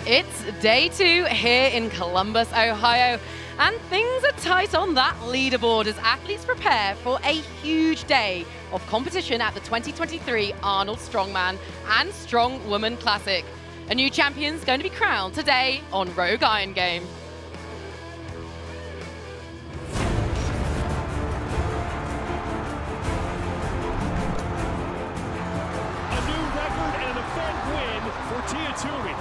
It's day 2 here in Columbus, Ohio, and things are tight on that leaderboard as athletes prepare for a huge day of competition at the 2023 Arnold Strongman and Strongwoman Classic. A new champion's going to be crowned today on Rogue Iron Game. A new record and an event win for Tia Toomey.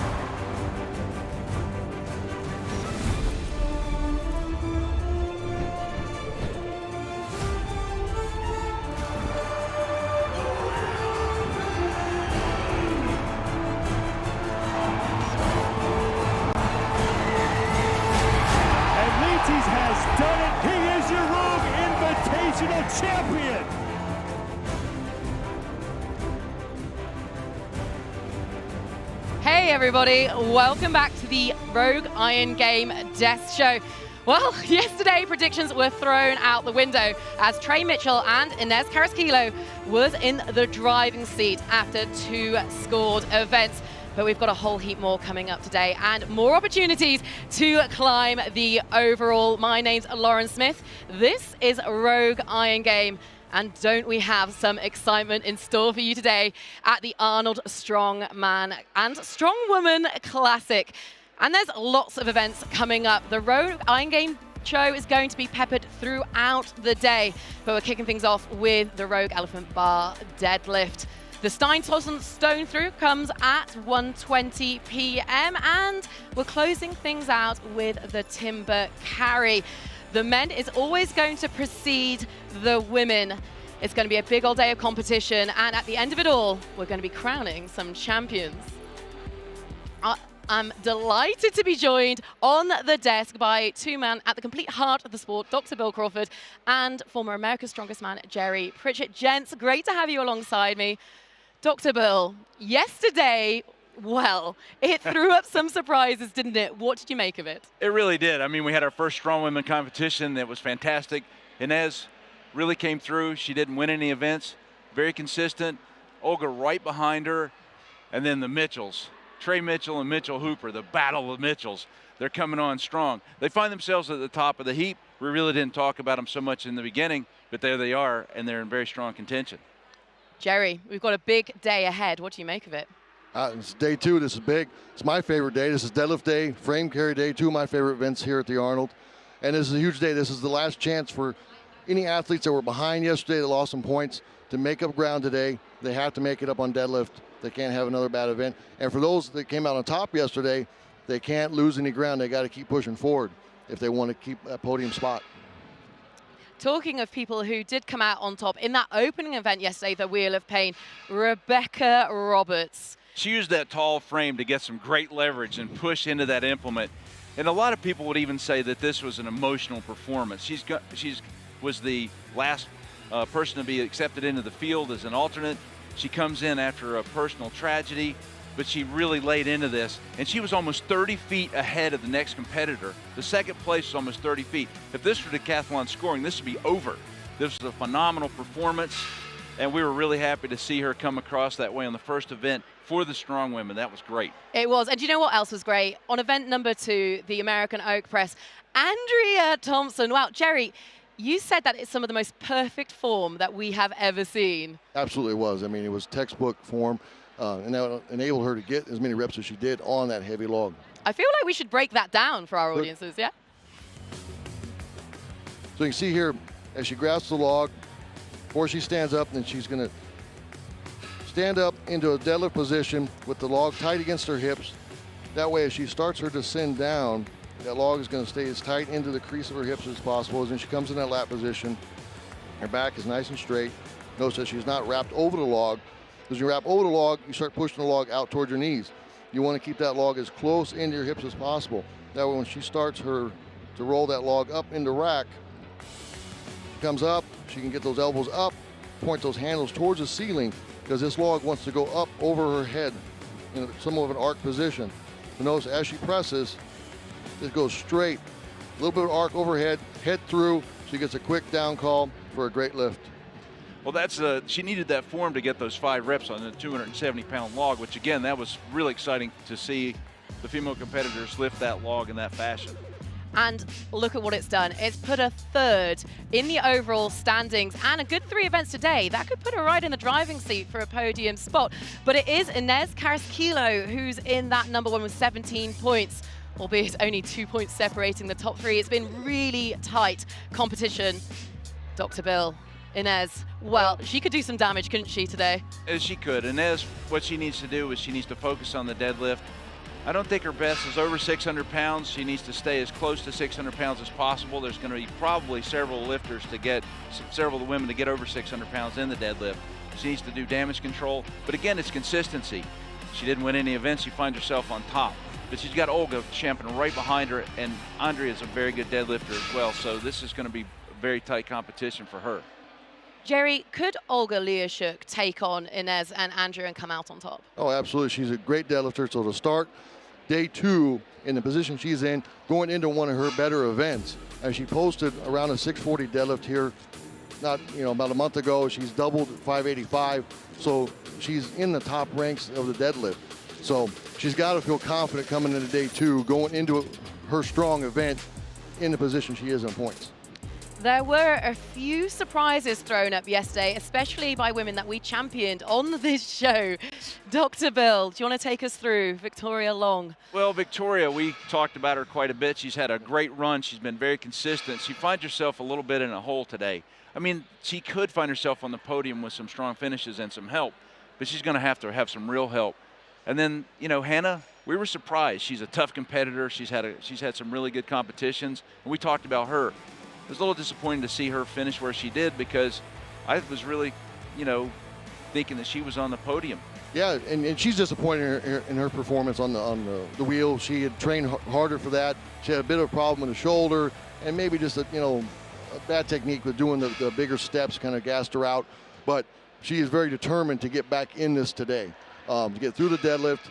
Has done it. He is your Rogue Invitational Champion. Hey everybody, welcome back to the Rogue Iron Game Death Show. Well, yesterday predictions were thrown out the window as Trey Mitchell and Inez Carrasquillo was in the driving seat after 2 scored events. But we've got a whole heap more coming up today and more opportunities to climb the overall. My name's Lauren Smith. This is Rogue Iron Game. And don't we have some excitement in store for you today at the Arnold Strongman and Strongwoman Classic. And there's lots of events coming up. The Rogue Iron Game show is going to be peppered throughout the day. But we're kicking things off with the Rogue Elephant Bar Deadlift. The Unspunnen Stone Throw comes at 1:20 p.m. and we're closing things out with the timber carry. The men is always going to precede the women. It's going to be a big old day of competition, and at the end of it all, we're going to be crowning some champions. I'm delighted to be joined on the desk by 2 men at the complete heart of the sport, Dr. Bill Crawford and former America's Strongest Man, Jerry Pritchett. Gents, great to have you alongside me. Dr. Bill, yesterday, well, it threw up some surprises, didn't it? What did you make of it? It really did. I mean, we had our first strong women competition. It was fantastic. Inez really came through. She didn't win any events. Very consistent. Olga right behind her. And then the Mitchells, Trey Mitchell and Mitchell Hooper, the battle of Mitchells. They're coming on strong. They find themselves at the top of the heap. We really didn't talk about them so much in the beginning, but there they are, and they're in very strong contention. Jerry, we've got a big day ahead. What do you make of it? It's day 2. This is big. It's my favorite day. This is deadlift day, frame carry day, 2 of my favorite events here at the Arnold. And this is a huge day. This is the last chance for any athletes that were behind yesterday that lost some points to make up ground today. They have to make it up on deadlift. They can't have another bad event. And for those that came out on top yesterday, they can't lose any ground. They got to keep pushing forward if they want to keep that podium spot. Talking of people who did come out on top, in that opening event yesterday, the Wheel of Pain, Rebecca Roberts. She used that tall frame to get some great leverage and push into that implement. And a lot of people would even say that this was an emotional performance. She was the last person to be accepted into the field as an alternate. She comes in after a personal tragedy, but she really laid into this, and she was almost 30 feet ahead of the next competitor. The second place was almost 30 feet. If this were decathlon scoring, this would be over. This was a phenomenal performance, and we were really happy to see her come across that way on the first event for the strong women. That was great. It was, and do you know what else was great? On event number 2, the American Oak Press, Andrea Thompson. Wow, Jerry, you said that it's some of the most perfect form that we have ever seen. Absolutely was. I mean, it was textbook form. And that enabled her to get as many reps as she did on that heavy log. I feel like we should break that down for our audiences, yeah? So you can see here, as she grasps the log, before she stands up, then she's going to stand up into a deadlift position with the log tight against her hips. That way, as she starts her descent down, that log is going to stay as tight into the crease of her hips as possible. As then she comes in that lat position, her back is nice and straight. Notice that she's not wrapped over the log. As you wrap over the log, you start pushing the log out towards your knees. You want to keep that log as close into your hips as possible. That way when she starts to roll that log up into rack, comes up, she can get those elbows up, point those handles towards the ceiling, because this log wants to go up over her head in somewhat of an arc position. So notice as she presses, it goes straight, a little bit of arc overhead, head through, she gets a quick down call for a great lift. Well, she needed that form to get those 5 reps on the 270-pound log, which again, that was really exciting to see the female competitors lift that log in that fashion. And look at what it's done. It's put her third in the overall standings, and a good 3 events today. That could put her right in the driving seat for a podium spot. But it is Inez Carrasquillo who's in that #1 with 17 points, albeit only 2 points separating the top 3. It's been really tight competition. Dr. Bill, Inez, well, she could do some damage, couldn't she, today? She could. Inez, what she needs to do is she needs to focus on the deadlift. I don't think her best is over 600 pounds. She needs to stay as close to 600 pounds as possible. There's going to be probably several lifters to get, several of the women to get over 600 pounds in the deadlift. She needs to do damage control. But again, it's consistency. She didn't win any events. She finds herself on top. But she's got Olga championing right behind her, and Andrea is a very good deadlifter as well. So this is going to be a very tight competition for her. Jerry, could Olga Liaschuck take on Inez and Andrea and come out on top? Oh, absolutely. She's a great deadlifter. So to start day 2 in the position she's in, going into one of her better events, and she posted around a 640 deadlift here, about a month ago. She's doubled 585. So she's in the top ranks of the deadlift. So she's got to feel confident coming into day 2, going into her strong event in the position she is in points. There were a few surprises thrown up yesterday, especially by women that we championed on this show. Dr. Bill, do you want to take us through Victoria Long? Well, Victoria, we talked about her quite a bit. She's had a great run. She's been very consistent. She finds herself a little bit in a hole today. I mean, she could find herself on the podium with some strong finishes and some help, but she's going to have some real help. And then, Hannah, we were surprised. She's a tough competitor. She's had some really good competitions, and we talked about her. It was a little disappointing to see her finish where she did, because I was really, thinking that she was on the podium. Yeah, and she's disappointed in her performance on the wheel. She had trained harder for that. She had a bit of a problem with the shoulder, and maybe just a bad technique with doing the bigger steps kind of gassed her out. But she is very determined to get back in this today, to get through the deadlift.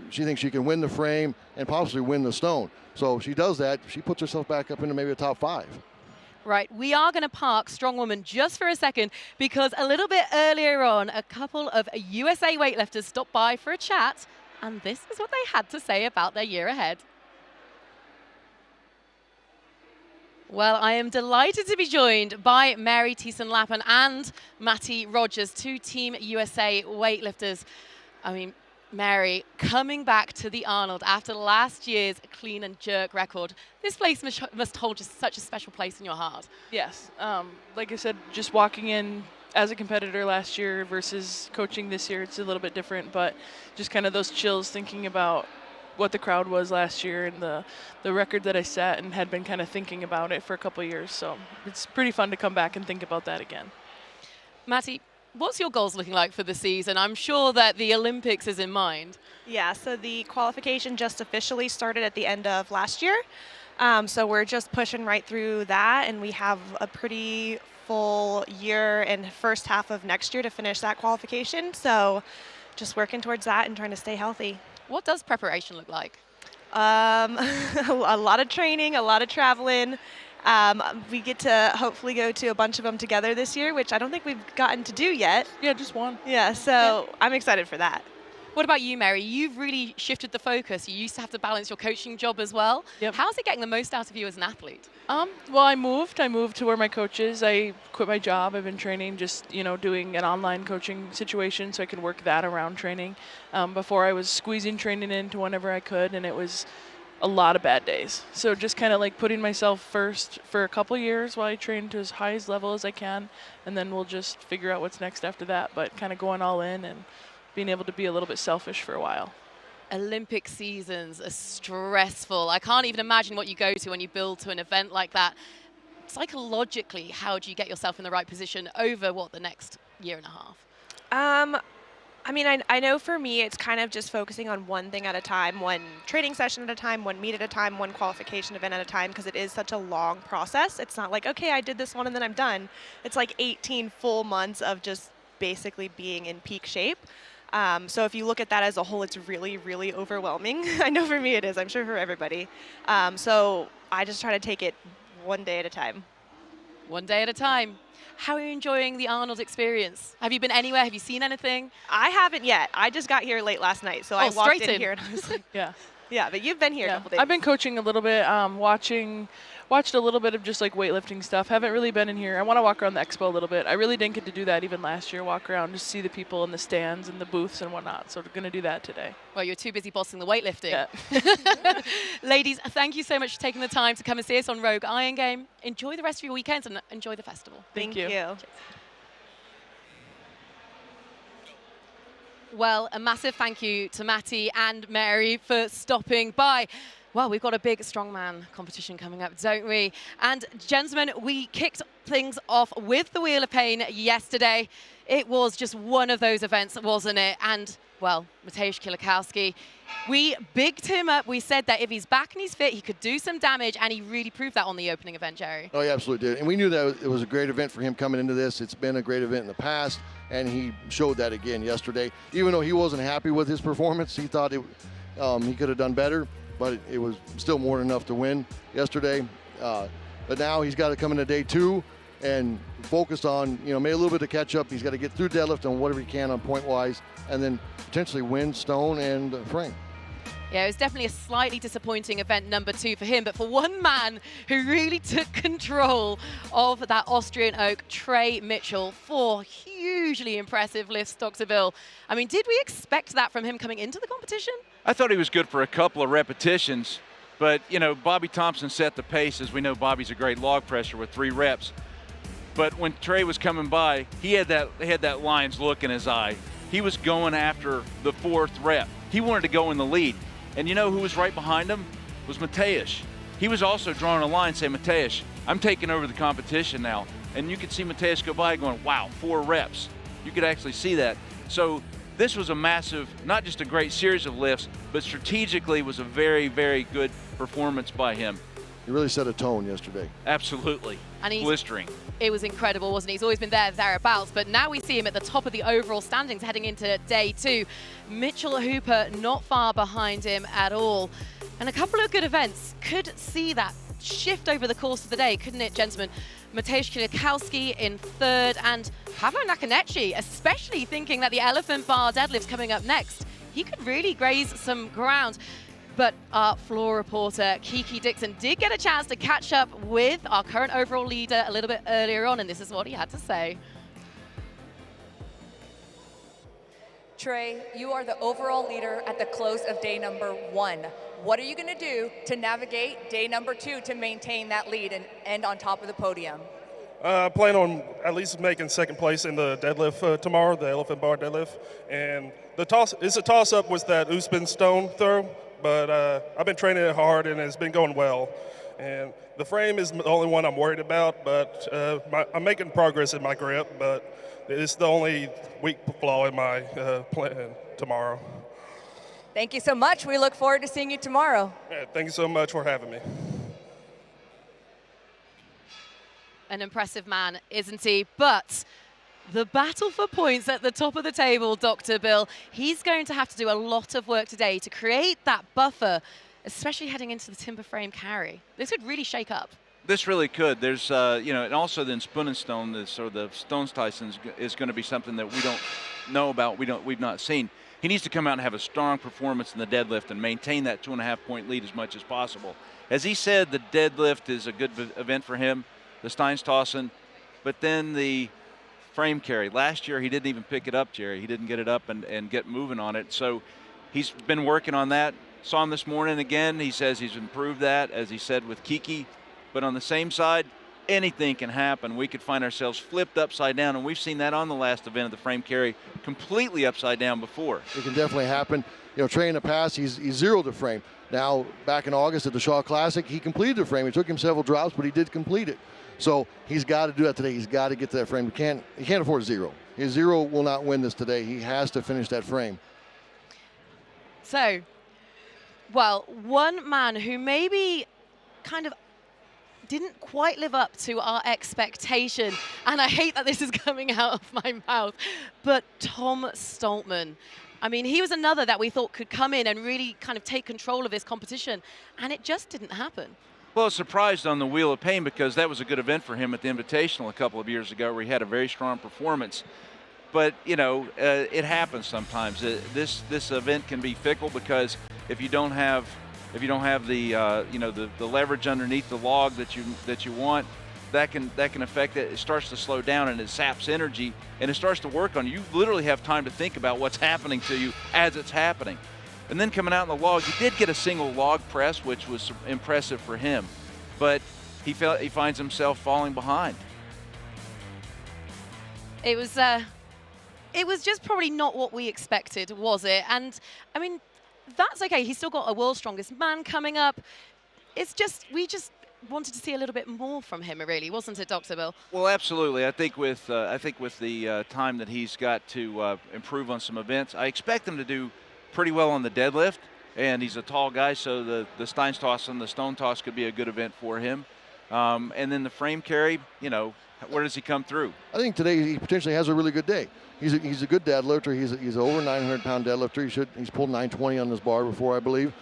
She thinks she can win the frame and possibly win the stone. So if she does that, she puts herself back up into maybe a top 5. Right, we are going to park Strongwoman just for a second, because a little bit earlier on, a couple of USA weightlifters stopped by for a chat, and this is what they had to say about their year ahead. Well, I am delighted to be joined by Mary Thiessen-Lappen and Matty Rogers, 2 Team USA weightlifters. I mean, Mary, coming back to the Arnold after last year's clean and jerk record, this place must hold just such a special place in your heart. Yes. Like I said, just walking in as a competitor last year versus coaching this year, it's a little bit different, but just kind of those chills thinking about what the crowd was last year and the record that I set, and had been kind of thinking about it for a couple of years. So it's pretty fun to come back and think about that again. Matty, what's your goals looking like for the season? I'm sure that the Olympics is in mind. Yeah, so the qualification just officially started at the end of last year. So we're just pushing right through that, and we have a pretty full year and first half of next year to finish that qualification. So just working towards that and trying to stay healthy. What does preparation look like? A lot of training, a lot of traveling. We get to hopefully go to a bunch of them together this year, which I don't think we've gotten to do yet. Yeah, just one. Yeah, so I'm excited for that. What about you, Mary? You've really shifted the focus. You used to have to balance your coaching job as well. Yep. How's it getting the most out of you as an athlete? Well, I moved to where my coach is. I quit my job. I've been training, just, doing an online coaching situation so I could work that around training. Before, I was squeezing training into whenever I could, and it was a lot of bad days. So just kind of like putting myself first for a couple years while I train to as high as level as I can, and then we'll just figure out what's next after that, but kind of going all in and being able to be a little bit selfish for a while. Olympic seasons are stressful. I can't even imagine what you go to when you build to an event like that. Psychologically, how do you get yourself in the right position over, the next year and a half? I mean, I know for me, it's kind of just focusing on one thing at a time, one training session at a time, one meet at a time, one qualification event at a time, because it is such a long process. It's not like, okay, I did this one and then I'm done. It's like 18 full months of just basically being in peak shape. So if you look at that as a whole, it's really, really overwhelming. I know for me it is. I'm sure for everybody. So I just try to take it one day at a time. One day at a time. How are you enjoying the Arnold experience? Have you been anywhere? Have you seen anything? I haven't yet. I just got here late last night, so I walked in here and I was like, Yeah. Yeah, but you've been here a couple days. I've been coaching a little bit, watched a little bit of just like weightlifting stuff. Haven't really been in here. I want to walk around the expo a little bit. I really didn't get to do that even last year, walk around, just see the people in the stands and the booths and whatnot. So we're going to do that today. Well, you're too busy bossing the weightlifting. Yeah. Ladies, thank you so much for taking the time to come and see us on Rogue Iron Game. Enjoy the rest of your weekends and enjoy the festival. Thank you. Well, a massive thank you to Matty and Mary for stopping by. Well, we've got a big strongman competition coming up, don't we? And gentlemen, we kicked things off with the Wheel of Pain yesterday. It was just one of those events, wasn't it? And, well, Mateusz Kieliszkowski, we bigged him up. We said that if he's back and he's fit, he could do some damage, and he really proved that on the opening event, Jerry. Oh, he absolutely did. And we knew that it was a great event for him coming into this. It's been a great event in the past, and he showed that again yesterday. Even though he wasn't happy with his performance, he thought he could have done better, but it was still more than enough to win yesterday. But now he's got to come into day 2 and focus on, made a little bit of catch up. He's got to get through deadlift on whatever he can on point-wise, and then potentially win stone and frame. Yeah, it was definitely a slightly disappointing event number 2 for him, but for one man who really took control of that Austrian Oak, Trey Mitchell, 4 hugely impressive lifts, Dr. Bill. I mean, did we expect that from him coming into the competition? I thought he was good for a couple of repetitions, but, Bobby Thompson set the pace. As we know, Bobby's a great log presser with 3 reps. But when Trey was coming by, he had that lion's look in his eye. He was going after the 4th rep. He wanted to go in the lead. And you know who was right behind him? Was Mateusz. He was also drawing a line saying, Mateusz, I'm taking over the competition now. And you could see Mateusz go by going, wow, 4 reps. You could actually see that. So this was a massive, not just a great series of lifts, but strategically was a very, very good performance by him. He really set a tone yesterday. Absolutely. And blistering. It was incredible, wasn't he? He's always been thereabouts, but now we see him at the top of the overall standings heading into day 2. Mitchell Hooper not far behind him at all. And a couple of good events could see that shift over the course of the day, couldn't it, gentlemen? Mateusz Kieliszkowski in 3rd, and Pavlo Nakonechnyy, especially thinking that the elephant bar deadlift's coming up next. He could really graze some ground. But our floor reporter, Kiki Dixon, did get a chance to catch up with our current overall leader a little bit earlier on, and this is what he had to say. Trey, you are the overall leader at the close of day number 1. What are you going to do to navigate day number 2 to maintain that lead and end on top of the podium? I plan on at least making 2nd place in the deadlift tomorrow, the elephant bar deadlift. And it's a toss-up with that Unspunnen Stone Throw. But I've been training it hard, and it's been going well. And the frame is the only one I'm worried about, but I'm making progress in my grip, but it's the only weak flaw in my plan tomorrow. Thank you so much. We look forward to seeing you tomorrow. Yeah, thank you so much for having me. An impressive man, isn't he? But the battle for points at the top of the table, Dr. Bill, he's going to have to do a lot of work today to create that buffer, especially heading into the timber frame carry. This could really shake up. This really could. There's, and also the Unspunnen Stone, the Stones Tyson is going to be something that we don't know about, we've not seen. He needs to come out and have a strong performance in the deadlift and maintain that 2.5-point lead as much as possible. As he said, the deadlift is a good event for him, the Steinstossen, but then the frame carry. Last year, he didn't even pick it up, Jerry. He didn't get it up and get moving on it. So he's been working on that. Saw him this morning again. He says he's improved that, as he said with Kiki. But on the same side, anything can happen. We could find ourselves flipped upside down, and we've seen that on the last event of the frame carry, completely upside down before. It can definitely happen. Trey in the past, he's zeroed the frame. Now, back in August at the Shaw Classic, he completed the frame. It took him several drops, but he did complete it. So he's got to do that today. He's got to get to that frame. He can't afford 0. His 0 will not win this today. He has to finish that frame. So, well, one man who maybe kind of didn't quite live up to our expectation, and I hate that this is coming out of my mouth, but Tom Stoltman. I mean, he was another that we thought could come in and really kind of take control of this competition, and it just didn't happen. Well, surprised on the Wheel of Pain because that was a good event for him at the Invitational a couple of years ago where he had a very strong performance. But, it happens sometimes. This event can be fickle because if you don't have the you know, the leverage underneath the log that you want, that can affect it. It starts to slow down and it saps energy and it starts to work on you. You literally have time to think about what's happening to you as it's happening. And then coming out in the log, he did get a single log press, which was impressive for him, but he finds himself falling behind. It was just probably not what we expected, was it? And I mean, that's okay. He's still got a world's strongest man coming up. It's just, we just wanted to see a little bit more from him, really, wasn't it, Dr. Bill? Well, absolutely. I think with the time that he's got to improve on some events, I expect him to do pretty well on the deadlift, and he's a tall guy, so the Steins toss and the stone toss could be a good event for him. And then the frame carry, you know, where does he come through? I think today he potentially has a really good day. He's a good deadlifter. He's an over 900-pound deadlifter. He's pulled 920 on this bar before, I believe.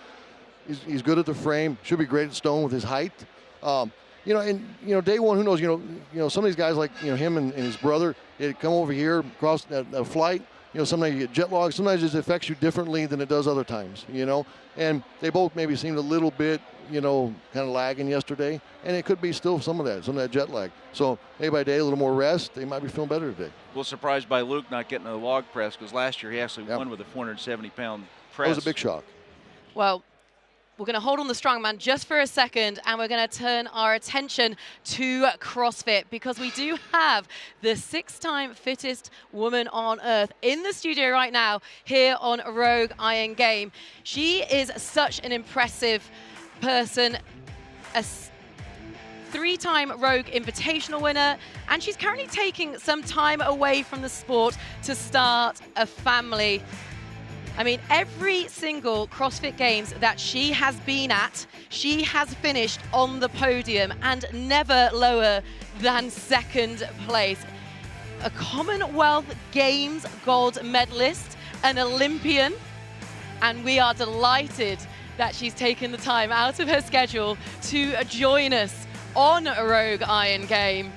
He's good at the frame. Should be great at stone with his height. You know, and you know, day one, who knows? You know, some of these guys like him and his brother, they come over here across a flight. You know, sometimes you get jet lag. Sometimes it affects you differently than it does other times. You know, and they both maybe seemed a little bit, you know, kind of lagging yesterday, and it could be still some of that jet lag. So day by day, a little more rest, they might be feeling better today. Well, surprised by Luke not getting a log press, because last year he actually won with a 470-pound press. That was a big shock. Well, we're going to hold on the strongman just for a second, and we're going to turn our attention to CrossFit, because we do have the 6-time fittest woman on earth in the studio right now here on Rogue Iron Game. She is such an impressive person, a 3-time Rogue Invitational winner, and she's currently taking some time away from the sport to start a family. I mean, every single CrossFit Games that she has been at, she has finished on the podium and never lower than 2nd place. A Commonwealth Games gold medalist, an Olympian, and we are delighted that she's taken the time out of her schedule to join us on Rogue Iron Game.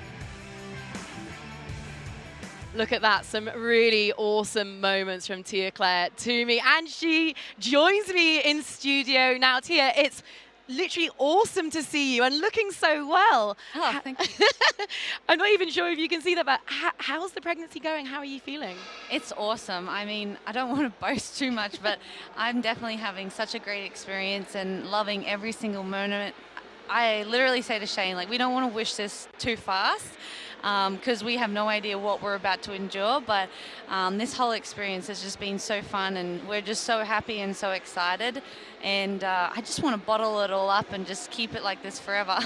Look at that, some really awesome moments from Tia Claire Toomey. And she joins me in studio now. Tia, it's literally awesome to see you and looking so well. Oh, thank you. I'm not even sure if you can see that, but how's the pregnancy going? How are you feeling? It's awesome. I mean, I don't want to boast too much, but I'm definitely having such a great experience and loving every single moment. I literally say to Shane, like, we don't want to wish this too fast, because we have no idea what we're about to endure, but this whole experience has just been so fun, and we're just so happy and so excited, and I just want to bottle it all up and just keep it like this forever.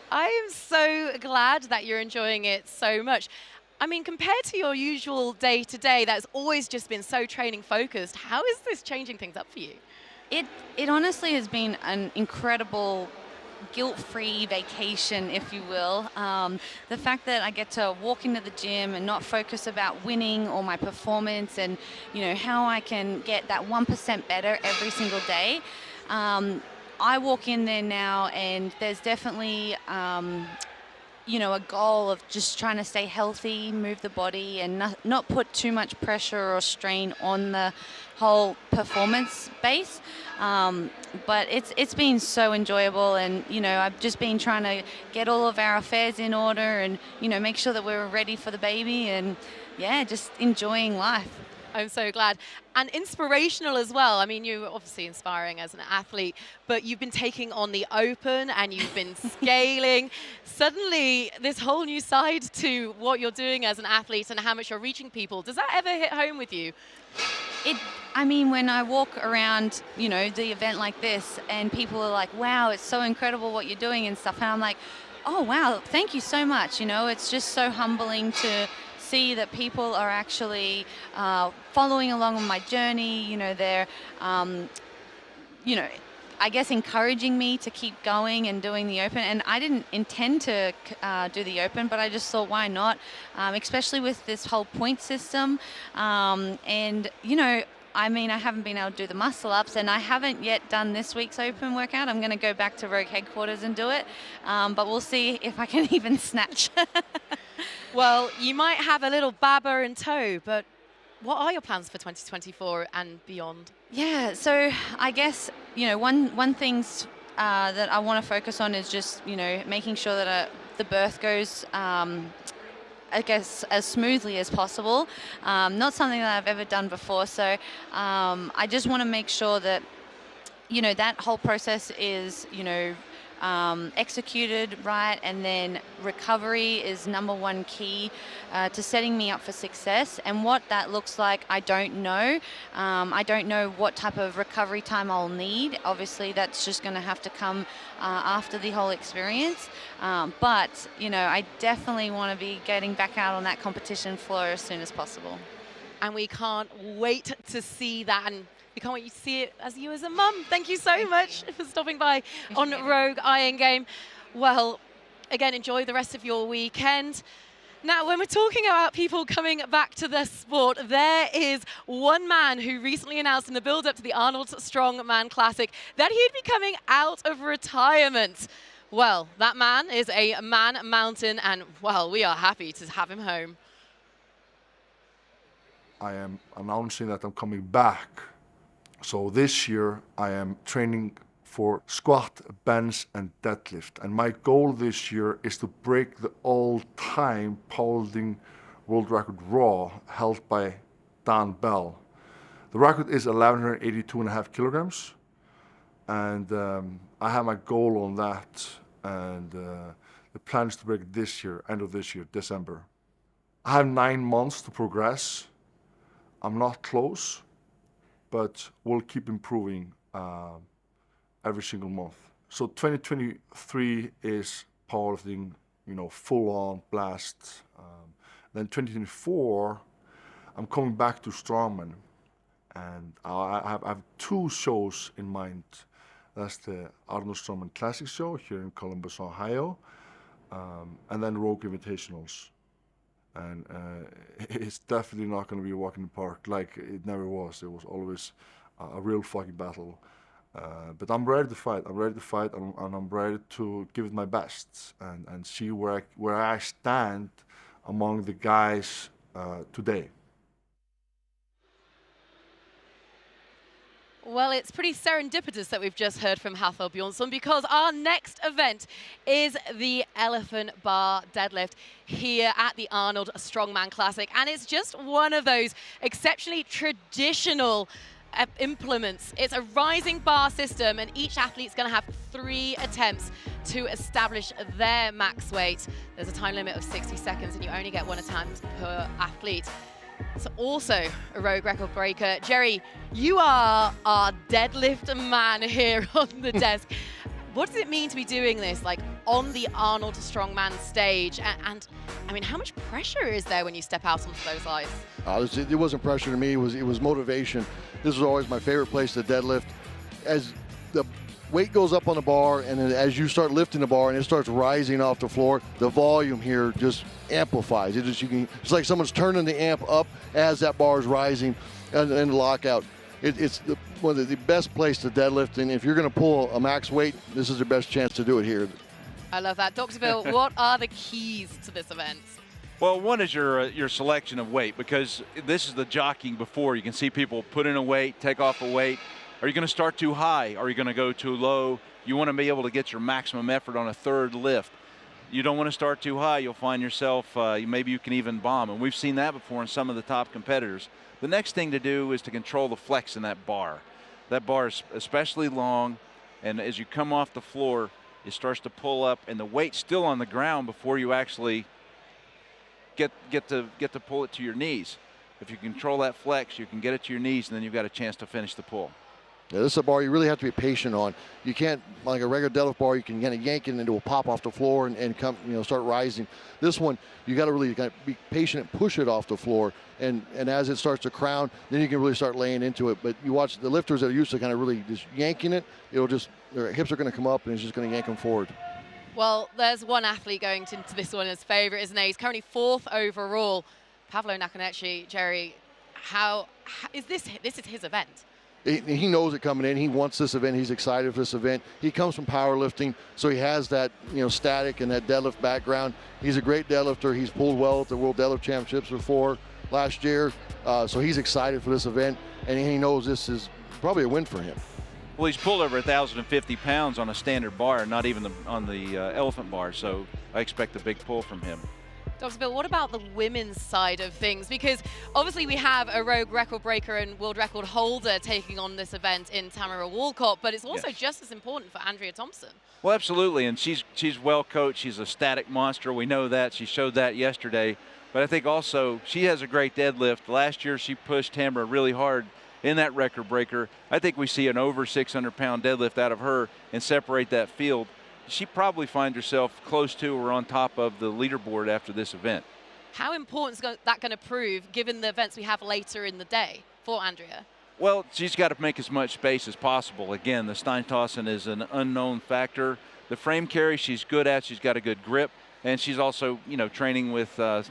I am so glad that you're enjoying it so much. I mean, compared to your usual day-to-day that's always just been so training focused, how is this changing things up for you? It honestly has been an incredible guilt-free vacation, if you will. The fact that I get to walk into the gym and not focus about winning or my performance, and you know how I can get that 1% better every single day. I walk in there now, and there's definitely you know, a goal of just trying to stay healthy, move the body, and not put too much pressure or strain on the whole performance base. But it's been so enjoyable, and you know, I've just been trying to get all of our affairs in order, and you know, make sure that we're ready for the baby, and yeah, just enjoying life. I'm so glad. And inspirational as well. I mean, you're obviously inspiring as an athlete, but you've been taking on the open and you've been scaling. Suddenly, this whole new side to what you're doing as an athlete and how much you're reaching people. Does that ever hit home with you? I mean, when I walk around, you know, the event like this, and people are like, wow, it's so incredible what you're doing and stuff. And I'm like, oh, wow, thank you so much. You know, it's just so humbling to see that people are actually following along on my journey. You know, they're, you know, I guess encouraging me to keep going and doing the open. And I didn't intend to do the open, but I just thought, why not? Especially with this whole point system. And, you know, I mean, I haven't been able to do the muscle ups, and I haven't yet done this week's open workout. I'm going to go back to Rogue headquarters and do it. But we'll see if I can even snatch. Well, you might have a little baba in tow, but what are your plans for 2024 and beyond? Yeah, so I guess, one things that I want to focus on is just, making sure that the birth goes, I guess, as smoothly as possible. Not something that I've ever done before, so I just want to make sure that, that whole process is, executed right, and then recovery is number one key to setting me up for success. And what that looks like, I don't know. I don't know what type of recovery time I'll need. Obviously, that's just going to have to come after the whole experience. But, I definitely want to be getting back out on that competition floor as soon as possible. And we can't wait to see that. And we can't wait to see it as you as a mum. Thank you so much for stopping by on Rogue Iron Game. Well, again, enjoy the rest of your weekend. Now, when we're talking about people coming back to the sport, there is one man who recently announced in the build-up to the Arnold Strongman Classic that he'd be coming out of retirement. Well, that man is a man mountain, and, well, we are happy to have him home. I am announcing that I'm coming back. So this year I am training for squat, bench, and deadlift. And my goal this year is to break the all-time powerlifting world record raw held by Dan Bell. The record is 1,182.5 kilograms. And I have my goal on that. And the plan is to break it this year, end of this year, December. I have 9 months to progress. I'm not close, but we'll keep improving every single month. So 2023 is powerlifting, full on blast. Then 2024, I'm coming back to Strongman, and I have 2 shows in mind. That's the Arnold Strongman Classic show here in Columbus, Ohio, and then Rogue Invitationals. And it's definitely not going to be a walk in the park like it never was. It was always a real fucking battle. But I'm ready to fight. I'm ready to fight, and I'm ready to give it my best and see where I stand among the guys today. Well, it's pretty serendipitous that we've just heard from Hafthor Bjornsson, because our next event is the Elephant Bar Deadlift here at the Arnold Strongman Classic. And it's just one of those exceptionally traditional implements. It's a rising bar system, and each athlete's going to have 3 attempts to establish their max weight. There's a time limit of 60 seconds, and you only get 1 attempt per athlete. It's also a rogue record breaker. Jerry, you are our deadlift man here on the desk. What does it mean to be doing this, like, on the Arnold Strongman stage? And I mean, how much pressure is there when you step out onto those ice? It wasn't pressure to me. It was motivation. This was always my favorite place to deadlift. As the weight goes up on the bar, and then as you start lifting the bar and it starts rising off the floor, the volume here just amplifies. It's like someone's turning the amp up as that bar is rising and the lockout. It's one of the best place to deadlift, and if you're going to pull a max weight, this is the best chance to do it here. I love that. Dr. Bill, what are the keys to this event? Well, one is your selection of weight, because this is the jockeying before. You can see people put in a weight, take off a weight. Are you going to start too high? Are you going to go too low? You want to be able to get your maximum effort on a 3rd lift. You don't want to start too high. You'll find yourself, maybe you can even bomb. And we've seen that before in some of the top competitors. The next thing to do is to control the flex in that bar. That bar is especially long, and as you come off the floor, it starts to pull up, and the weight's still on the ground before you actually get to pull it to your knees. If you control that flex, you can get it to your knees, and then you've got a chance to finish the pull. Yeah, this is a bar you really have to be patient on. You can't, like a regular deadlift bar, you can kind of yank it into a pop off the floor and come, start rising. This one, you got to really be patient and push it off the floor. And as it starts to crown, then you can really start laying into it. But you watch the lifters that are used to kind of really just yanking it, their hips are going to come up and it's just going to yank them forward. Well, there's one athlete going into this one as favorite, isn't he? He's currently 4th overall. Pavlo Nakonechnyy. Jerry, how is this is his event? He knows it coming in. He wants this event. He's excited for this event. He comes from powerlifting, so he has that static and that deadlift background. He's a great deadlifter. He's pulled well at the World Deadlift Championships before. last year. So he's excited for this event, and he knows this is probably a win for him. Well, he's pulled over 1,050 pounds on a standard bar, not even on the elephant bar, so I expect a big pull from him. Dr. Bill, what about the women's side of things? Because obviously we have a rogue record breaker and world record holder taking on this event in Tamara Walcott, but it's also just as important for Andrea Thompson. Well, absolutely, and she's well coached. She's a static monster. We know that. She showed that yesterday. But I think also she has a great deadlift. Last year she pushed Tamara really hard in that record breaker. I think we see an over 600-pound deadlift out of her and separate that field. She probably finds herself close to or on top of the leaderboard after this event. How important is that going to prove given the events we have later in the day for Andrea? Well, she's got to make as much space as possible. Again, the Steintossen is an unknown factor. The frame carry she's good at. She's got a good grip. And she's also, training with a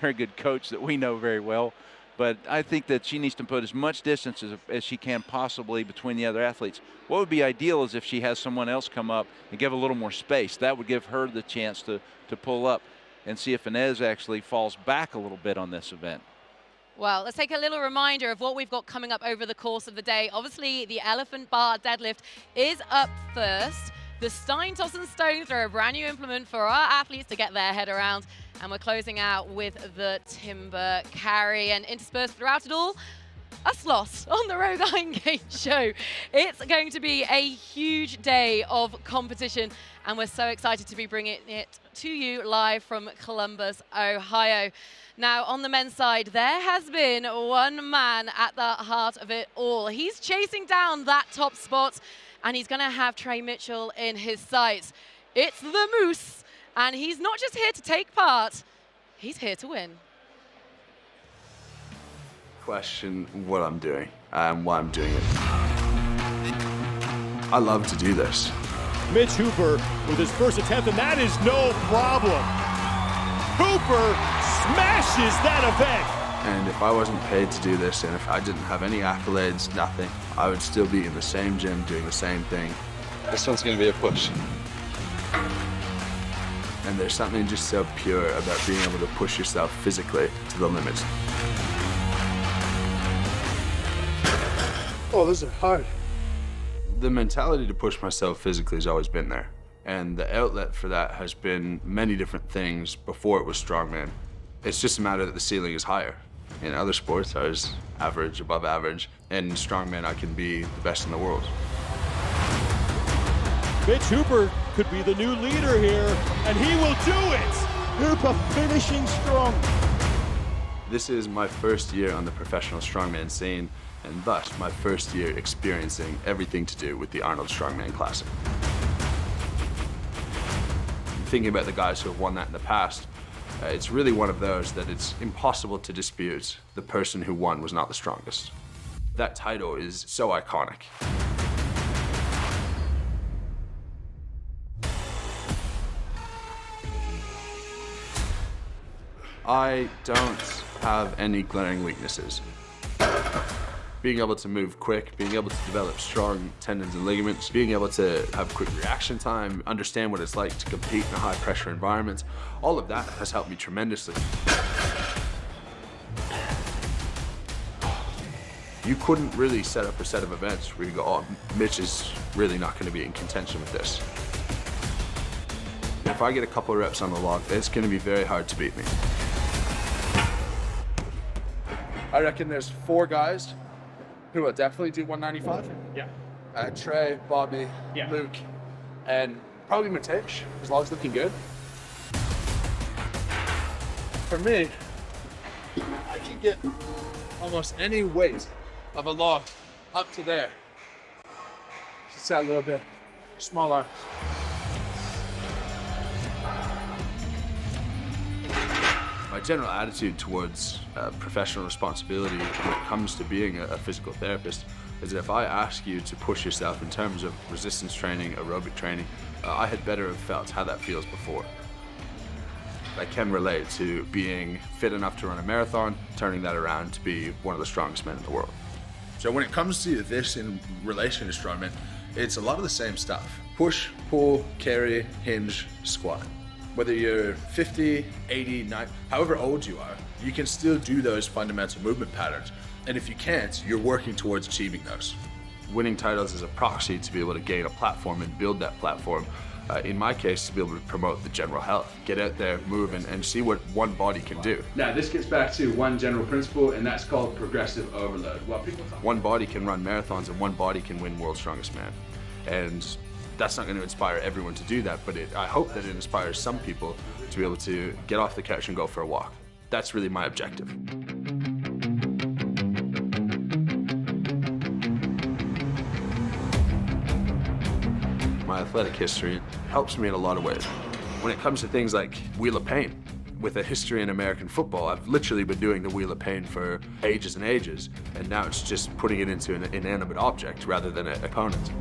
very good coach that we know very well. But I think that she needs to put as much distance as she can possibly between the other athletes. What would be ideal is if she has someone else come up and give a little more space. That would give her the chance to pull up and see if Inez actually falls back a little bit on this event. Well, let's take a little reminder of what we've got coming up over the course of the day. Obviously, the elephant bar deadlift is up first. The Steintossen Stone Throw, a brand new implement for our athletes to get their head around. And we're closing out with the timber carry, and interspersed throughout it all, a slot on the Rogue Iron Game show. It's going to be a huge day of competition, and we're so excited to be bringing it to you live from Columbus, Ohio. Now, on the men's side, there has been one man at the heart of it all. He's chasing down that top spot, and he's going to have Trey Mitchell in his sights. It's the Moose. And he's not just here to take part, he's here to win. Question what I'm doing and why I'm doing it. I love to do this. Mitch Hooper with his first attempt, and that is no problem. Hooper smashes that event. And if I wasn't paid to do this, and if I didn't have any accolades, nothing, I would still be in the same gym doing the same thing. This one's gonna be a push. And there's something just so pure about being able to push yourself physically to the limit. Oh, this is hard. The mentality to push myself physically has always been there. And the outlet for that has been many different things before it was strongman. It's just a matter that the ceiling is higher. In other sports, I was average, above average. And in strongman, I can be the best in the world. Mitch Hooper could be the new leader here, and he will do it! Hooper finishing strong. This is my first year on the professional strongman scene, and thus my first year experiencing everything to do with the Arnold Strongman Classic. Thinking about the guys who have won that in the past, it's really one of those that it's impossible to dispute the person who won was not the strongest. That title is so iconic. I don't have any glaring weaknesses. Being able to move quick, being able to develop strong tendons and ligaments, being able to have quick reaction time, understand what it's like to compete in a high pressure environment, all of that has helped me tremendously. You couldn't really set up a set of events where you go, oh, Mitch is really not going to be in contention with this. If I get a couple of reps on the log, it's going to be very hard to beat me. I reckon there's 4 guys who will definitely do 195. Yeah. Trey, Bobby, Luke, and probably Mateusz, as long as looking good. For me, I can get almost any weight of a log up to there. Just that little bit smaller. My general attitude towards professional responsibility when it comes to being a physical therapist is that if I ask you to push yourself in terms of resistance training, aerobic training, I had better have felt how that feels before. I can relate to being fit enough to run a marathon, turning that around to be one of the strongest men in the world. So when it comes to this in relation to strongman, it's a lot of the same stuff. Push, pull, carry, hinge, squat. Whether you're 50, 80, 90, however old you are, you can still do those fundamental movement patterns. And if you can't, you're working towards achieving those. Winning titles is a proxy to be able to gain a platform and build that platform. In my case, to be able to promote the general health. Get out there, move, and see what one body can do. Now, this gets back to one general principle, and that's called progressive overload. One body can run marathons, and one body can win World's Strongest Man. And that's not going to inspire everyone to do that, but I hope that it inspires some people to be able to get off the couch and go for a walk. That's really my objective. My athletic history helps me in a lot of ways. When it comes to things like Wheel of Pain, with a history in American football, I've literally been doing the Wheel of Pain for ages and ages, and now it's just putting it into an inanimate object rather than an opponent.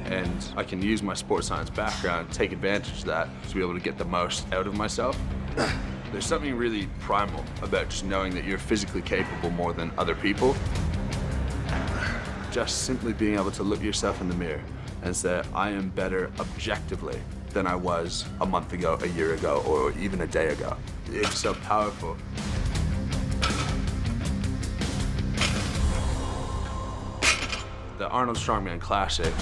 And I can use my sports science background, take advantage of that to be able to get the most out of myself. There's something really primal about just knowing that you're physically capable more than other people. Just simply being able to look yourself in the mirror and say, I am better objectively than I was a month ago, a year ago, or even a day ago. It's so powerful. The Arnold Strongman Classic,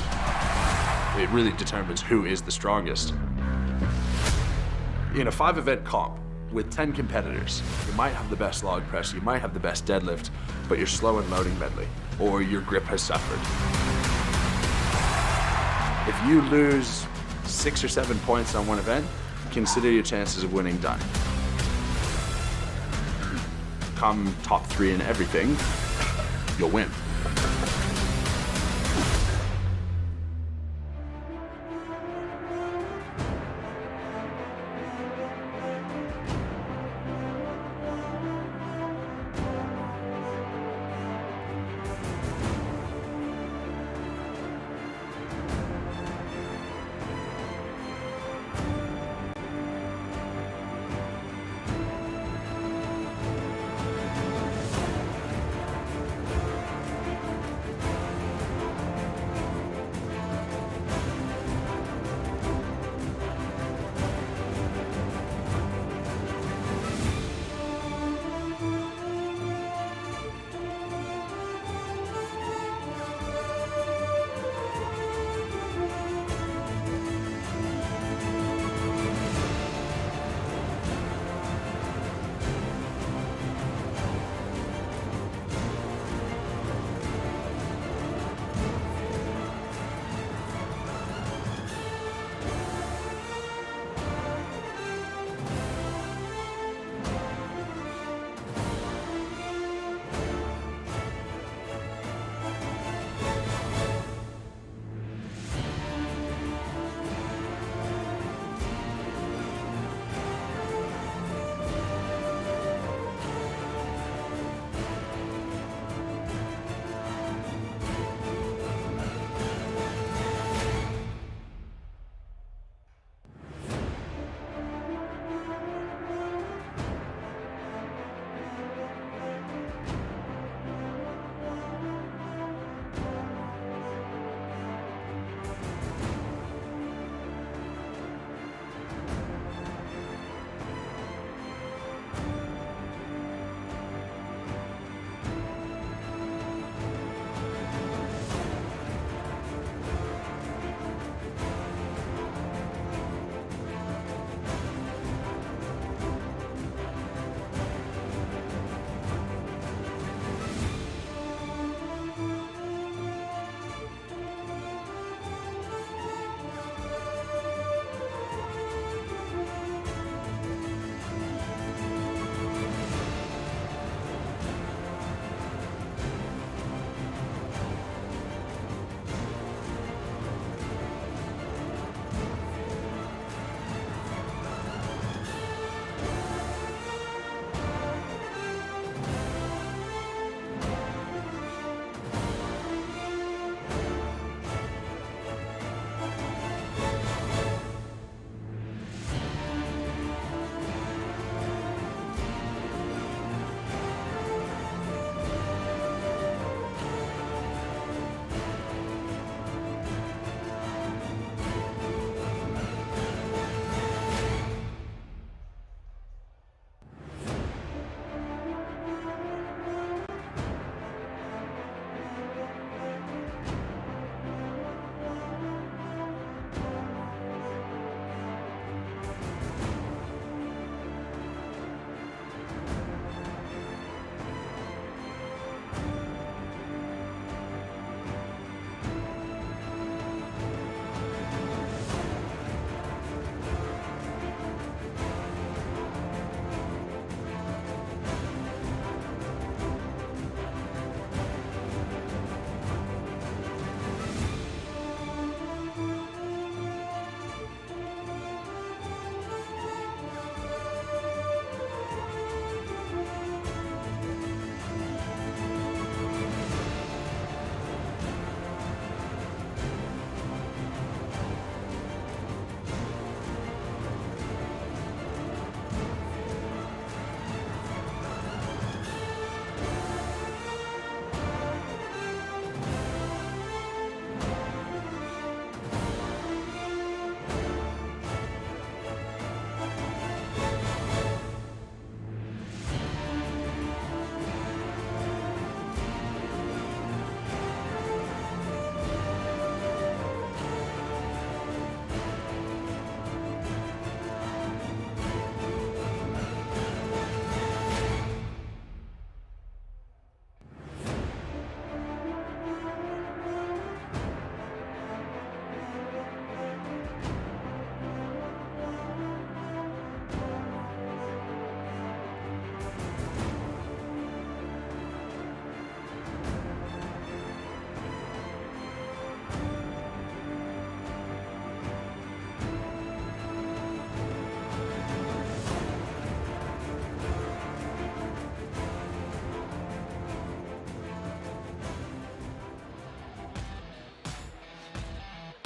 it really determines who is the strongest. In a 5-event comp with 10 competitors, you might have the best log press, you might have the best deadlift, but you're slow in loading medley, or your grip has suffered. If you lose 6 or 7 points on one event, consider your chances of winning done. Come top 3 in everything, you'll win.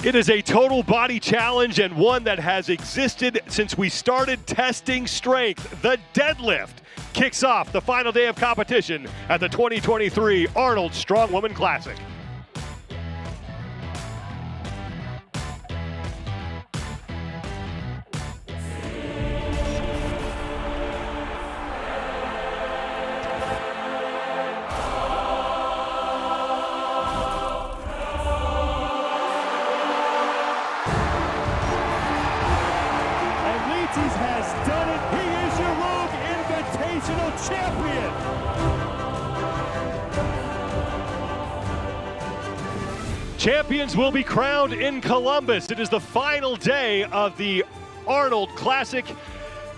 It is a total body challenge and one that has existed since we started testing strength. The deadlift kicks off the final day of competition at the 2023 Arnold Strongwoman Classic. Has done it. He is your Rogue Invitational Champion. Champions will be crowned in Columbus. It is the final day of the Arnold Classic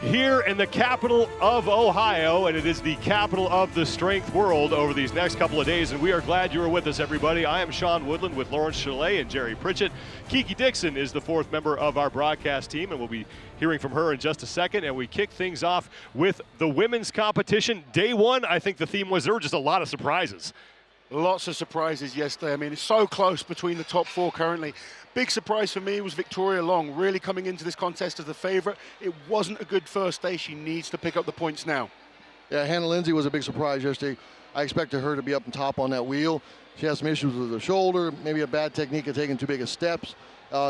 here in the capital of Ohio, and it is the capital of the strength world over these next couple of days, and we are glad you are with us, everybody. I am Sean Woodland with Lawrence Chalet and Jerry Pritchett. Kiki Dixon is the fourth member of our broadcast team, and we'll be hearing from her in just a second. And we kick things off with the women's competition. Day one, I think the theme was there were just a lot of surprises. Lots of surprises yesterday. I mean, it's so close between the top four currently. Big surprise for me was Victoria Long, really coming into this contest as the favorite. It wasn't a good first day. She needs to pick up the points now. Yeah, Hannah Linzay was a big surprise yesterday. I expected her to be up on top on that wheel. She has some issues with her shoulder, maybe a bad technique of taking too big of steps.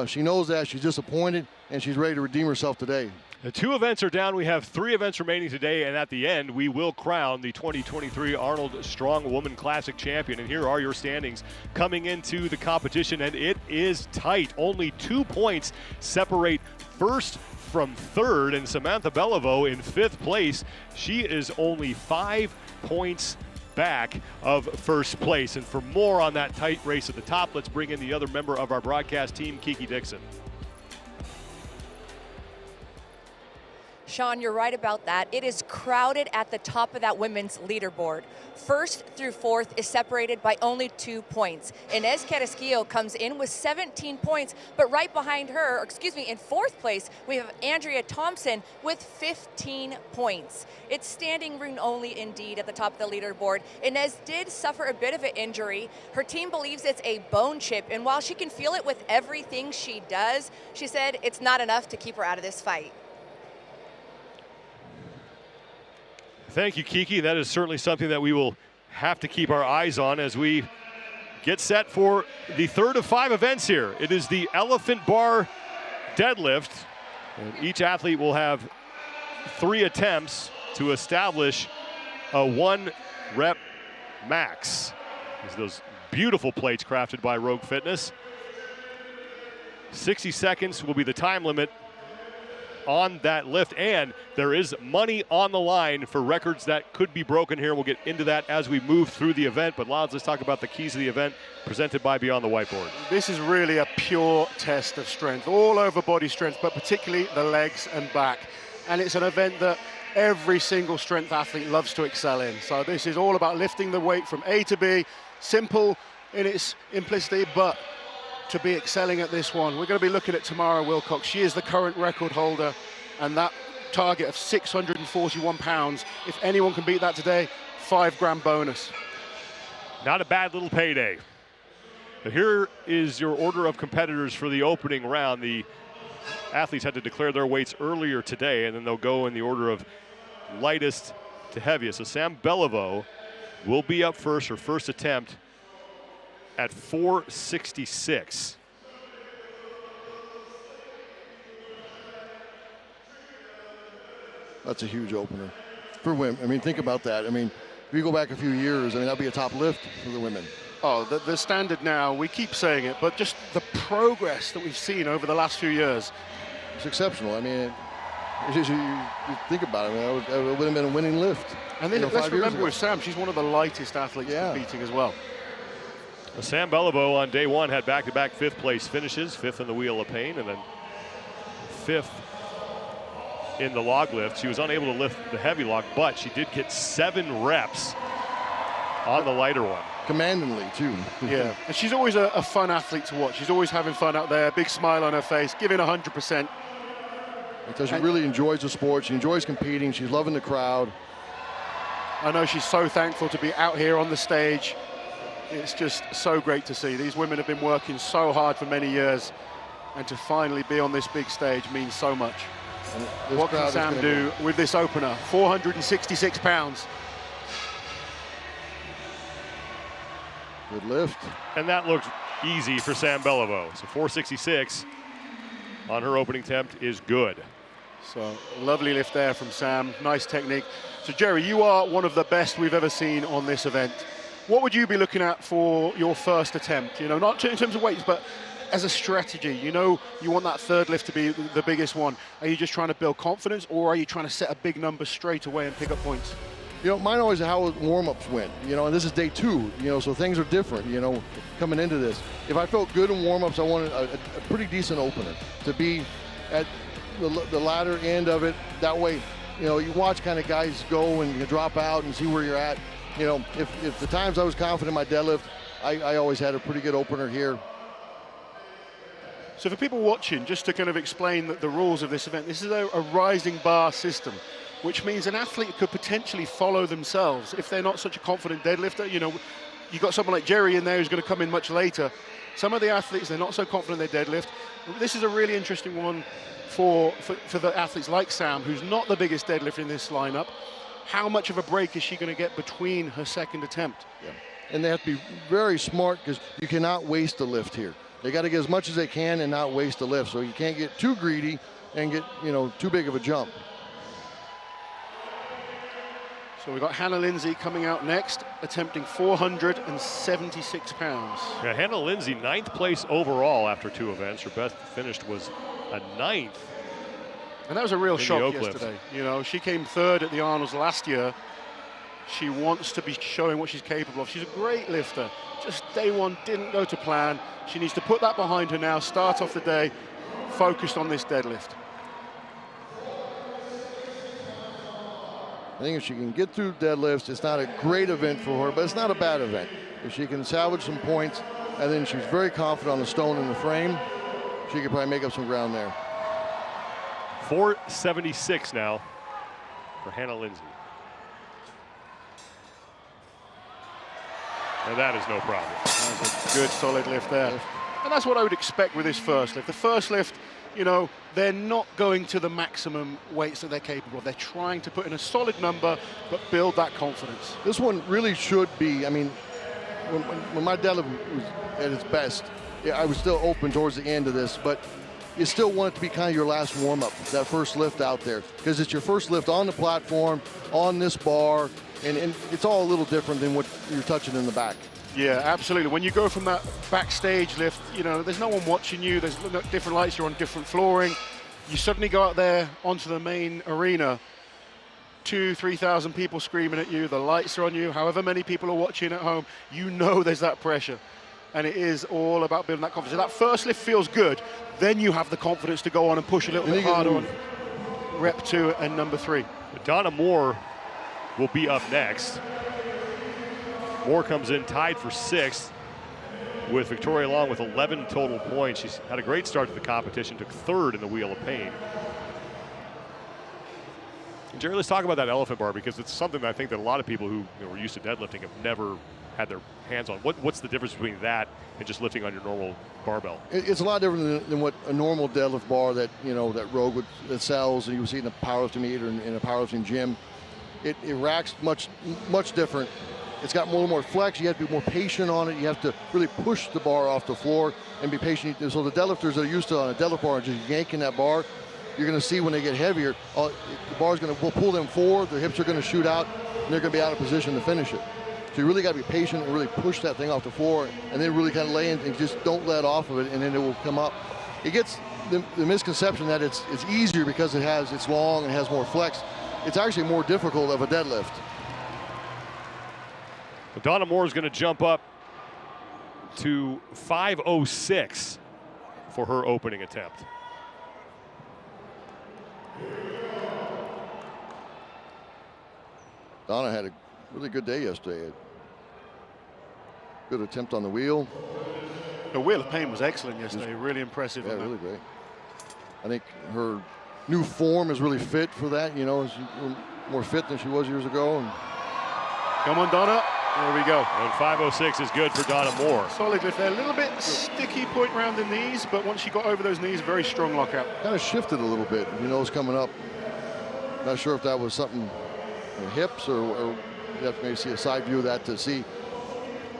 She knows that. She's disappointed, and she's ready to redeem herself today. The two events are down. We have 3 events remaining today, and at the end, we will crown the 2023 Arnold Strongwoman Classic champion. And here are your standings coming into the competition, and it is tight. Only 2 points separate first from third, and Samantha Beliveau in 5th place. She is only 5 points back of first place. And for more on that tight race at the top, let's bring in the other member of our broadcast team, Kiki Dixon. Sean, you're right about that. It is crowded at the top of that women's leaderboard. First through fourth is separated by only 2 points. Inez Carrasquillo comes in with 17 points, but right behind her, or excuse me, in 4th place, we have Andrea Thompson with 15 points. It's standing room only indeed at the top of the leaderboard. Inez did suffer a bit of an injury. Her team believes it's a bone chip, and while she can feel it with everything she does, she said it's not enough to keep her out of this fight. Thank you, Kiki. That is certainly something that we will have to keep our eyes on as we get set for the 3rd of 5 events here. It is the elephant bar deadlift. And each athlete will have 3 attempts to establish a 1 rep max. There's those beautiful plates crafted by Rogue Fitness. 60 seconds will be the time limit on that lift, and there is money on the line for records that could be broken here. We'll get into that as we move through the event, but Lods, let's talk about the keys of the event presented by Beyond the Whiteboard. This is really a pure test of strength, all over body strength, but particularly the legs and back. And it's an event that every single strength athlete loves to excel in. So this is all about lifting the weight from A to B, simple in its implicity, but to be excelling at this one. We're going to be looking at Tamara Wilcox. She is the current record holder, and that target of 641 pounds, if anyone can beat that today, 5 grand bonus. Not a bad little payday. But here is your order of competitors for the opening round. The athletes had to declare their weights earlier today, and then they'll go in the order of lightest to heaviest. So Sam Beliveau will be up first, her first attempt at 466. That's a huge opener for women. I mean, think about that. I mean, if you go back a few years, I mean, that'll be a top lift for the women. Oh, the standard now, we keep saying it, but just the progress that we've seen over the last few years. It's exceptional. I mean, it's just, you think about it, I mean, it would have been a winning lift. And then let's remember with Sam, she's one of the lightest athletes competing as well. Sam Beliveau on day one had back-to-back 5th place finishes, 5th in the Wheel of Pain, and then 5th in the log lift. She was unable to lift the heavy log, but she did get 7 reps on the lighter one. Commandingly, too. Yeah, and she's always a fun athlete to watch. She's always having fun out there, big smile on her face, giving 100%. Because she really enjoys the sport. She enjoys competing. She's loving the crowd. I know she's so thankful to be out here on the stage It's just so great to see. These women have been working so hard for many years, and to finally be on this big stage means so much. What can Sam do with this opener? 466 pounds. Good lift. And that looked easy for Sam Beliveau. So 466 on her opening attempt is good. So lovely lift there from Sam, nice technique. So Jerry, you are one of the best we've ever seen on this event. What would you be looking at for your first attempt? You know, not in terms of weights, but as a strategy. You know, you want that third lift to be the biggest one. Are you just trying to build confidence, or are you trying to set a big number straight away and pick up points? You know, mine always how warm-ups went, you know, and this is day 2, you know, so things are different, you know, coming into this. If I felt good in warm-ups, I wanted a pretty decent opener to be at the latter end of it. That way, you know, you watch kind of guys go and you drop out and see where you're at. You know, if the times I was confident in my deadlift, I always had a pretty good opener here. So for people watching, just to kind of explain the rules of this event, this is a rising bar system, which means an athlete could potentially follow themselves if they're not such a confident deadlifter. You know, you got someone like Jerry in there who's going to come in much later. Some of the athletes, they're not so confident in their deadlift. This is a really interesting one for the athletes like Sam, who's not the biggest deadlifter in this lineup. How much of a break is she going to get between her second attempt? Yeah. And they have to be very smart, because you cannot waste a lift here. They got to get as much as they can and not waste a lift. So you can't get too greedy and get, you know, too big of a jump. So we've got Hannah Linzay coming out next, attempting 476 pounds. Yeah, Hannah Linzay, 9th place overall after 2 events. Her best finished was a 9th. And that was a real shock yesterday. You know, she came 3rd at the Arnolds last year. She wants to be showing what she's capable of. She's a great lifter. Just day 1 didn't go to plan. She needs to put that behind her now, start off the day focused on this deadlift. I think if she can get through deadlifts, it's not a great event for her, but it's not a bad event. If she can salvage some points, and then she's very confident on the stone and the frame, she could probably make up some ground there. 476 now for Hannah Linzay. And that is no problem. That's a good solid lift there. And that's what I would expect with this first lift. The first lift, you know, they're not going to the maximum weights that they're capable of. They're trying to put in a solid number, but build that confidence. This one really should be, I mean, when my deadlift was at its best, yeah, I was still open towards the end of this, but you still want it to be kind of your last warm-up, that first lift out there, because it's your first lift on the platform, on this bar, and it's all a little different than what you're touching in the back. Yeah, absolutely. When you go from that backstage lift, you know, there's no one watching you, there's different lights, you're on different flooring. You suddenly go out there onto the main arena, 2,000-3,000 people screaming at you, the lights are on you, however many people are watching at home, you know there's that pressure. And it is all about building that confidence. If that first lift feels good, then you have the confidence to go on and push a little bit harder on rep 2 and number 3. Donna Moore will be up next. Moore comes in tied for 6th with Victoria Long with 11 total points. She's had a great start to the competition, took 3rd in the Wheel of Pain. And Jerry, let's talk about that elephant bar, because it's something that I think that a lot of people who are used to deadlifting have never had their hands on. What's the difference between that and just lifting on your normal barbell? It's a lot different than what a normal deadlift bar that, you know, that Rogue that sells and you see in a powerlifting meet or in a powerlifting gym. It racks much different. It's got more flex. You have to be more patient on it. You have to really push the bar off the floor and be patient. So the deadlifters that are used to on a deadlift bar and just yanking that bar, you're going to see when they get heavier, the bar's going to pull them forward, their hips are going to shoot out, and they're going to be out of position to finish it. So you really got to be patient and really push that thing off the floor, and then really kind of lay in and just don't let off of it, and then it will come up. It gets the misconception that it's easier because it's long and has more flex. It's actually more difficult of a deadlift. Donna Moore is going to jump up to 506 for her opening attempt. Donna had a really good day yesterday. Good attempt on the wheel. The Wheel of Pain was excellent yesterday, really impressive. Yeah, really great. I think her new form is really fit for that, you know, she's more fit than she was years ago. And come on, Donna. There we go. And 506 is good for Donna Moore. Solid lift there. A little bit sticky point around the knees, but once she got over those knees, very strong lockout. Kind of shifted a little bit. You know, it's coming up. Not sure if that was something in the hips or you have to maybe see a side view of that to see.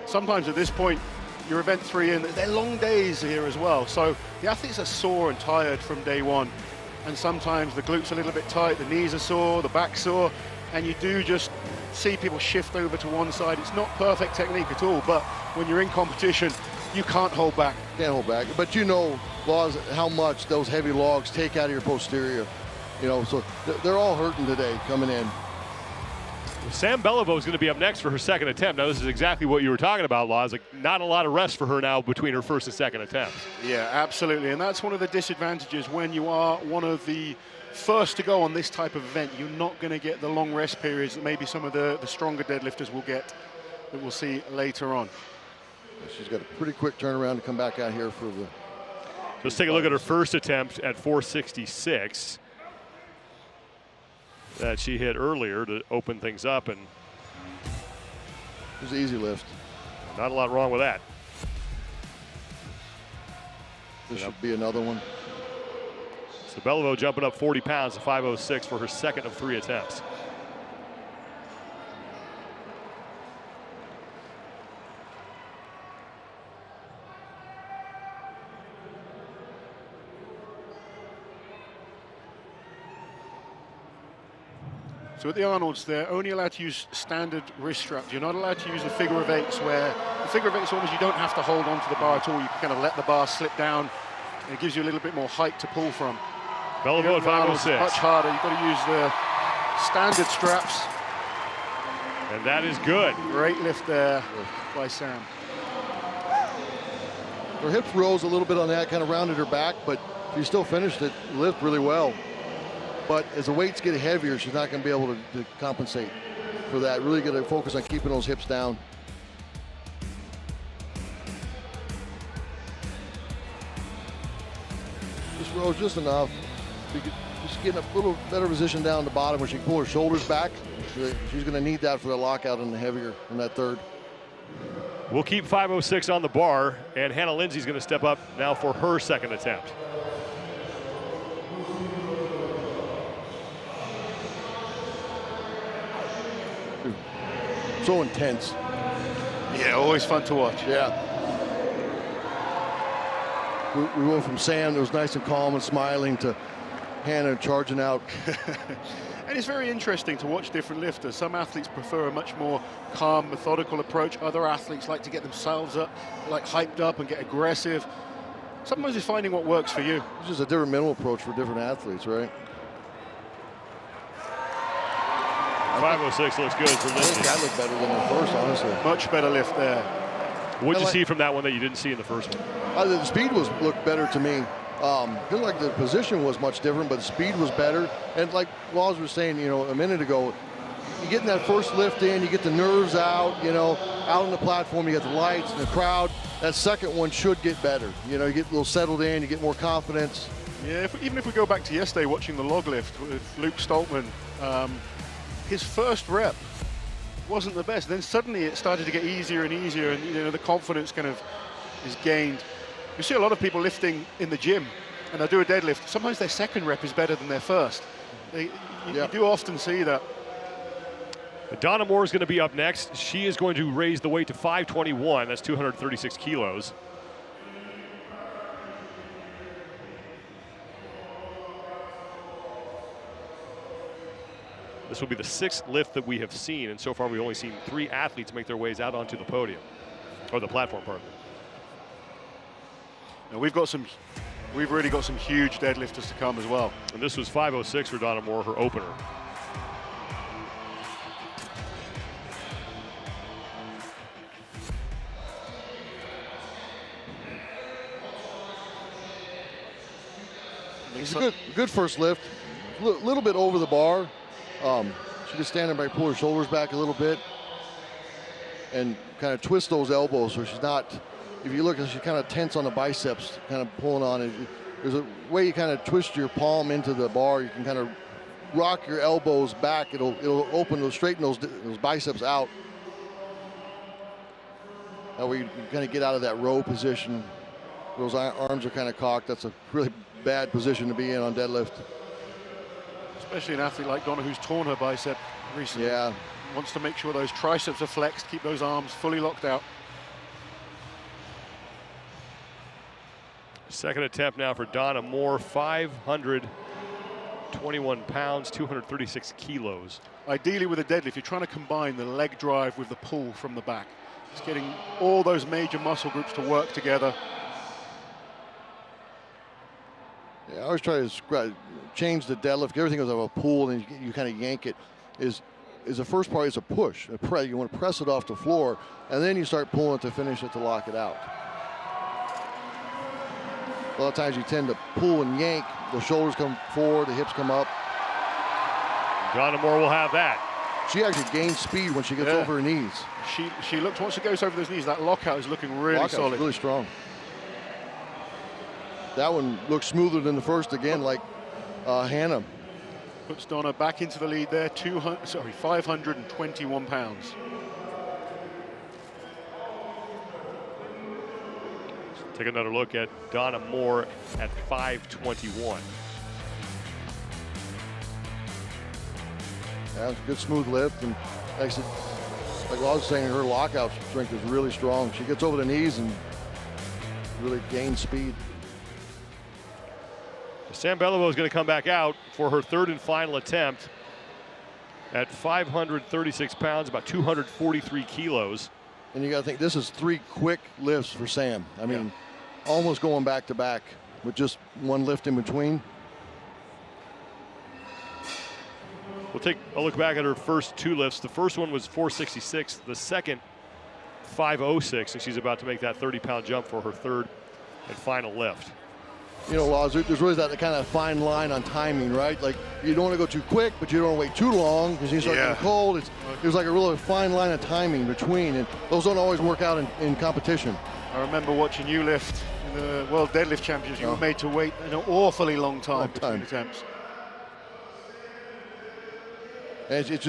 Sometimes at this point, your event 3 in, they're long days here as well. So the athletes are sore and tired from day one. And sometimes the glutes are a little bit tight, the knees are sore, the back's sore, and you do just see people shift over to one side. It's not perfect technique at all, but when you're in competition, you can't hold back. Can't hold back, but you know, Laws, how much those heavy logs take out of your posterior. You know, so they're all hurting today coming in. Sam Beliveau is going to be up next for her second attempt. Now, this is exactly what you were talking about, Laws. Like, not a lot of rest for her now between her first and second attempts. Yeah, absolutely, and that's one of the disadvantages when you are one of the first to go on this type of event. You're not going to get the long rest periods that maybe some of the stronger deadlifters will get, that we'll see later on. She's got a pretty quick turnaround to come back out here for the... Let's take a look at her first attempt at 466 that she hit earlier to open things up, and it was an easy lift. Not a lot wrong with that. This should be another one. So Beliveau jumping up 40 pounds to 506 for her second of 3 attempts. So at the Arnolds, they're only allowed to use standard wrist straps. You're not allowed to use the figure of 8s, where the figure of 8s almost you don't have to hold onto the bar at all. You can kind of let the bar slip down, and it gives you a little bit more height to pull from. Beliveau at 506. Much harder. You've got to use the standard straps. And that is good. Great lift there by Sam. Her hips rose a little bit on that, kind of rounded her back, but she still finished it, lift really well. But as the weights get heavier, she's not going to be able to compensate for that. Really got to focus on keeping those hips down. Just rose just enough. Just getting a little better position down the bottom where she can pull her shoulders back. She's going to need that for the lockout in the heavier in that third. We'll keep 506 on the bar, and Hannah Linzay's going to step up now for her second attempt. So intense. Yeah, always fun to watch. Yeah. We went from Sam, that was nice and calm and smiling, to Hannah charging out. And it's very interesting to watch different lifters. Some athletes prefer a much more calm, methodical approach. Other athletes like to get themselves up, like hyped up and get aggressive. Sometimes it's finding what works for you. It's just a different mental approach for different athletes, right? 506 looks good for Linzay. That looked better than the first, honestly. Much better lift there. What'd you see from that one that you didn't see in the first one? The speed looked better to me. Feel like the position was much different, but the speed was better. And like Laws was saying, you know, a minute ago, you get in that first lift in, you get the nerves out, you know, out on the platform, you got the lights and the crowd. That second one should get better. You know, you get a little settled in, you get more confidence. Yeah, even if we go back to yesterday watching the log lift with Luke Stoltman, his first rep wasn't the best. Then suddenly it started to get easier and easier, and you know the confidence kind of is gained. You see a lot of people lifting in the gym, and they'll do a deadlift. Sometimes their second rep is better than their first. You do often see that. Donna Moore is going to be up next. She is going to raise the weight to 521. That's 236 kilos. This will be the 6th lift that we have seen, and so far we've only seen 3 athletes make their ways out onto the podium, or the platform, pardon me. Now we've really got some huge deadlifters to come as well. And this was 506 for Donna Moore, her opener. It's a good first lift. A little bit over the bar. She can stand there by pull her shoulders back a little bit and kind of twist those elbows so she's not, if you look, she's kind of tense on the biceps, kind of pulling on it. There's a way you kind of twist your palm into the bar. You can kind of rock your elbows back. It'll open, it'll straighten those biceps out. That way you kind of get out of that row position. Those arms are kind of cocked. That's a really bad position to be in on deadlift. Especially an athlete like Donna who's torn her bicep recently. Yeah. Wants to make sure those triceps are flexed, keep those arms fully locked out. Second attempt now for Donna Moore, 521 pounds, 236 kilos. Ideally with a deadlift, you're trying to combine the leg drive with the pull from the back. It's getting all those major muscle groups to work together. Yeah, I always try to change the deadlift. Everything goes over a pull and you kind of yank it. Is the first part is a push. You want to press it off the floor, and then you start pulling it to finish it to lock it out. A lot of times you tend to pull and yank. The shoulders come forward, the hips come up. Donna Moore will have that. She actually gains speed when she gets over her knees. She looks, once she goes over those knees, that lockout is looking really solid. Really strong. That one looks smoother than the first again, like Hannah. Puts Donna back into the lead there, 521 pounds. Take another look at Donna Moore at 521. Yeah, it's a good smooth lift, and like I was saying, her lockout strength is really strong. She gets over the knees and really gains speed. Sam Beliveau is going to come back out for her third and final attempt at 536 pounds, about 243 kilos. And you got to think, this is 3 quick lifts for Sam. I mean, almost going back to back with just one lift in between. We'll take a look back at her first 2 lifts. The first one was 466, the second 506, and she's about to make that 30-pound jump for her third and final lift. You know, Laws, there's really that kind of fine line on timing, right? Like, you don't want to go too quick, but you don't want to wait too long because you start getting cold. There's like a really fine line of timing between, and those don't always work out in competition. I remember watching you lift in the World Deadlift Championships. You were made to wait an awfully long time between attempts. And it's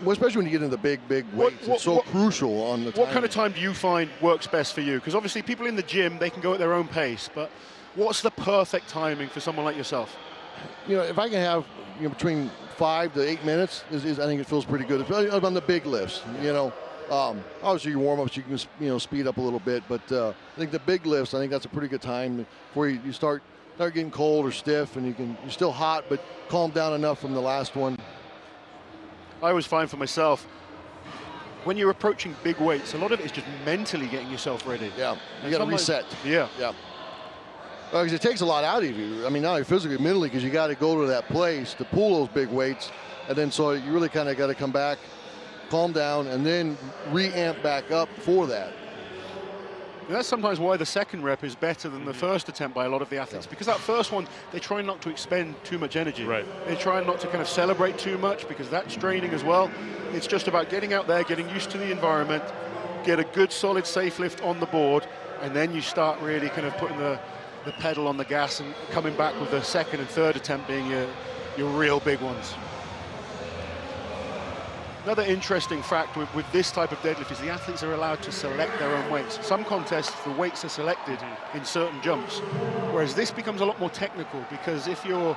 well, especially when you get into the big weights, it's so crucial on the timing. What kind of time do you find works best for you? Because obviously people in the gym, they can go at their own pace, but what's the perfect timing for someone like yourself? You know, if I can have between 5 to 8 minutes, I think it feels pretty good. Especially on the big lifts, obviously your warm-ups you can speed up a little bit, but I think the big lifts, I think that's a pretty good time before you start getting cold or stiff, and you're still hot, but calm down enough from the last one. I always find for myself, when you're approaching big weights, a lot of it is just mentally getting yourself ready. Yeah, you got to reset. Yeah. Because it takes a lot out of you. I mean, not only physically, mentally, because you got to go to that place to pull those big weights, and then so you really kind of got to come back, calm down, and then re-amp back up for that. And that's sometimes why the second rep is better than the first attempt by a lot of the athletes, because that first one, they try not to expend too much energy. Right. They try not to kind of celebrate too much, because that's draining as well. It's just about getting out there, getting used to the environment, get a good, solid, safe lift on the board, and then you start really kind of putting the pedal on the gas and coming back with the second and third attempt being your real big ones. Another interesting fact with this type of deadlift is the athletes are allowed to select their own weights. Some contests, the weights are selected in certain jumps, whereas this becomes a lot more technical, because if you're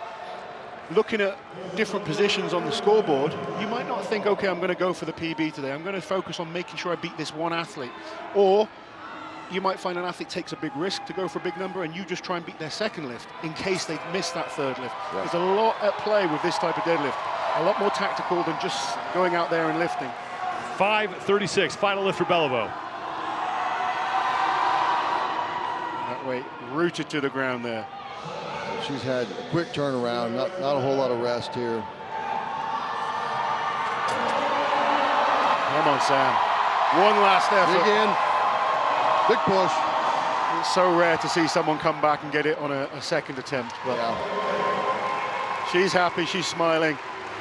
looking at different positions on the scoreboard, you might not think, okay, I'm going to go for the PB today. I'm going to focus on making sure I beat this one athlete. Or you might find an athlete takes a big risk to go for a big number, and you just try and beat their second lift in case they've missed that third lift. Yeah. There's a lot at play with this type of deadlift. A lot more tactical than just going out there and lifting. 5:36, final lift for Beliveau. That weight rooted to the ground there. She's had a quick turnaround, not a whole lot of rest here. Come on, Sam. One last effort. Big push. It's so rare to see someone come back and get it on a second attempt. But she's happy, she's smiling.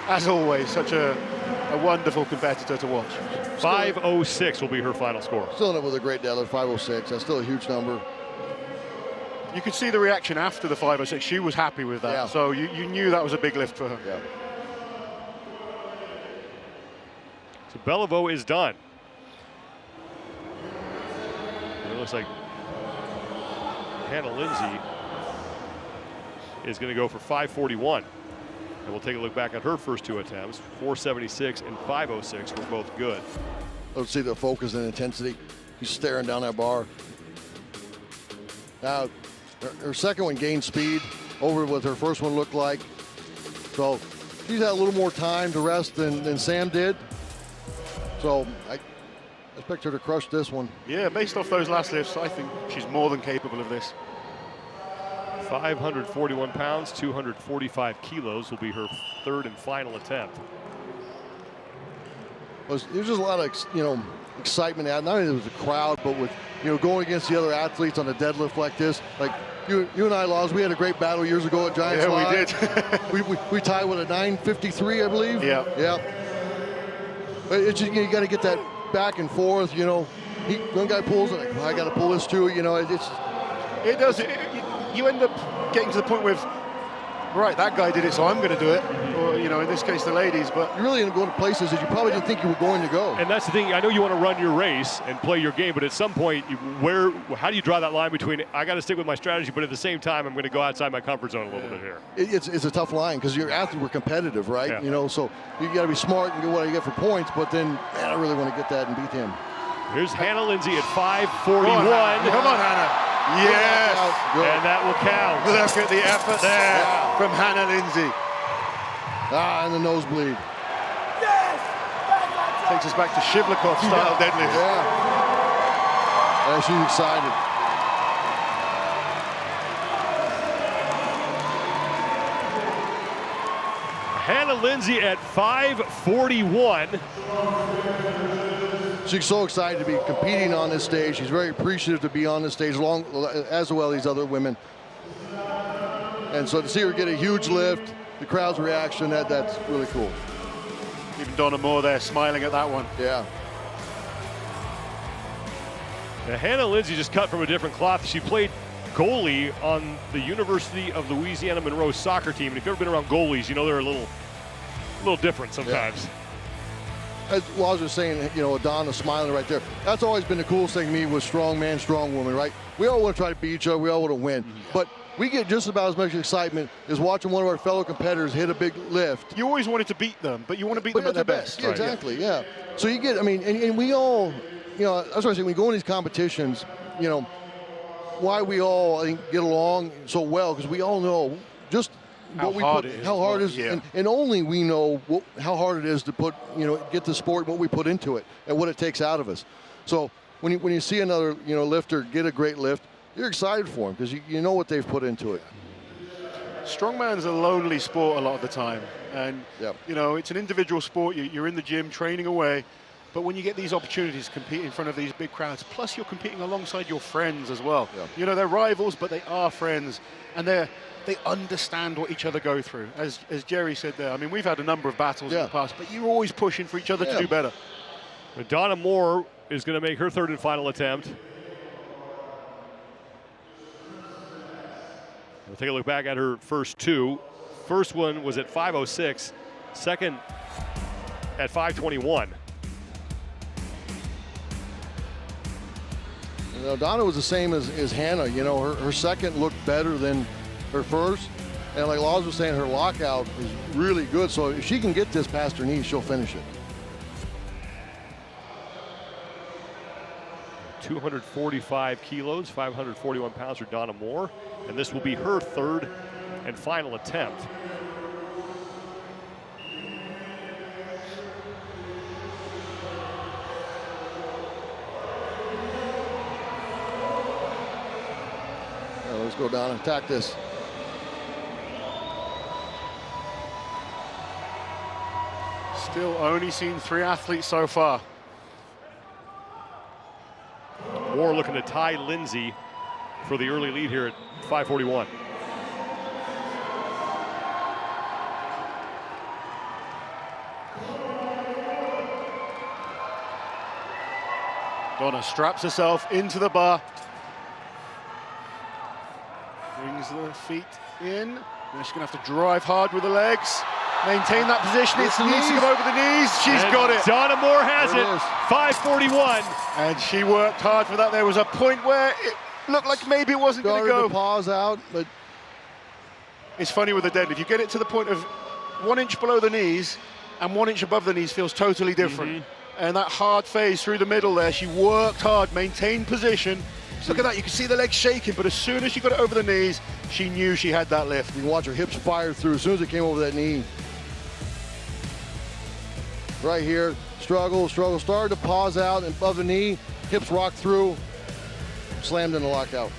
As always, such a wonderful competitor to watch. 5:06 will be her final score. Still in it with a great deadlift, 5:06. That's still a huge number. You could see the reaction after the 5:06. She was happy with that. Yeah. So you knew that was a big lift for her. Yeah. So Beliveau is done. looks like Hannah Linzay is going to go for 541. And we'll take a look back at her first 2 attempts. 476 and 506 were both good. Let's see the focus and intensity. He's staring down that bar. Now, her second one gained speed over what her first one looked like. So she's had a little more time to rest than Sam did. So I expect her to crush this one. Yeah, based off those last lifts, I think she's more than capable of this. 541 pounds, 245 kilos will be her third and final attempt. There's just a lot of excitement out. Not only with the crowd, but with going against the other athletes on a deadlift like this. Like you and I, Laws, we had a great battle years ago at Giants. Yeah, we did. we tied with a 9:53, I believe. Yeah. Yeah. But it's just, you got to get that back and forth. One guy pulls it, I got to pull this too. It does. You end up getting to the point with, right, that guy did it, so I'm going to do it. Or, in this case, the ladies. But you're really going to go to places that you probably didn't think you were going to go. And that's the thing. I know you want to run your race and play your game, but at some point, how do you draw that line between I got to stick with my strategy, but at the same time, I'm going to go outside my comfort zone a little bit here? It's a tough line because your athletes were competitive, right? Yeah. So you got to be smart and get what you get for points. But then, man, I really want to get that and beat him. Here's Hannah Linzay at 541. Come on, Hannah. Yes. And that will count. Look at the effort there from Hannah Linzay. And the nosebleed. Takes us back to Shivlikov style deadlift. Yeah, she's excited. Hannah Linzay at 541. She's so excited to be competing on this stage. She's very appreciative to be on this stage, as well as these other women. And so to see her get a huge lift, the crowd's reaction, that's really cool. Even Donna Moore there smiling at that one. Yeah. Now, Hannah Linzay just cut from a different cloth. She played goalie on the University of Louisiana Monroe soccer team. And if you've ever been around goalies, they're a little different sometimes. Yeah. As Laws was saying, Donna smiling right there. That's always been the coolest thing to me with strongman, strongwoman, right? We all want to try to beat each other. We all want to win. But we get just about as much excitement as watching one of our fellow competitors hit a big lift. You always wanted to beat them, but you want to beat them at their best. Yeah, exactly, yeah. So you get, and we all, that's what I say, when we go in these competitions, why we all, I think, get along so well, because we all know just how hard it is, and only we know how hard it is to put, get the sport, what we put into it, and what it takes out of us. So when you see another, lifter get a great lift, you're excited for them because you know what they've put into it. Strongman's a lonely sport a lot of the time, and it's an individual sport. You're in the gym training away, but when you get these opportunities to compete in front of these big crowds, plus you're competing alongside your friends as well. Yeah. They're rivals, but they are friends, and they understand what each other go through. As Jerry said there, we've had a number of battles in the past, but you're always pushing for each other to do better. But Donna Moore is going to make her third and final attempt. We'll take a look back at her first 2. First one was at 506, second at 521. Donna was the same as Hannah. Her second looked better than her first. And like Laws was saying, her lockout is really good. So if she can get this past her knees, she'll finish it. 245 kilos, 541 pounds for Donna Moore. And this will be her third and final attempt. Let's go down and attack this. Still only seen 3 athletes so far. Moore looking to tie Linzay for the early lead here at 541. Donna straps herself into the bar. Brings the feet in. Now she's going to have to drive hard with the legs. Maintain that position. It needs to go over the knees. She's got it. Donna Moore has There it. it is. 5:41. And she worked hard for that. There was a point where it looked like maybe it wasn't going to Started go. to pause out, but It's funny with the deadlift. You get it to the point of 1 inch below the knees and 1 inch above the knees feels totally different. And that hard phase through the middle there, she worked hard, maintained position. Look at that, you can see the legs shaking, but as soon as she got it over the knees, she knew she had that lift. you can watch her hips fire through as soon as it came over that knee. Right here, struggle, started to pause out and above the knee, hips rocked through, slammed in the lockout.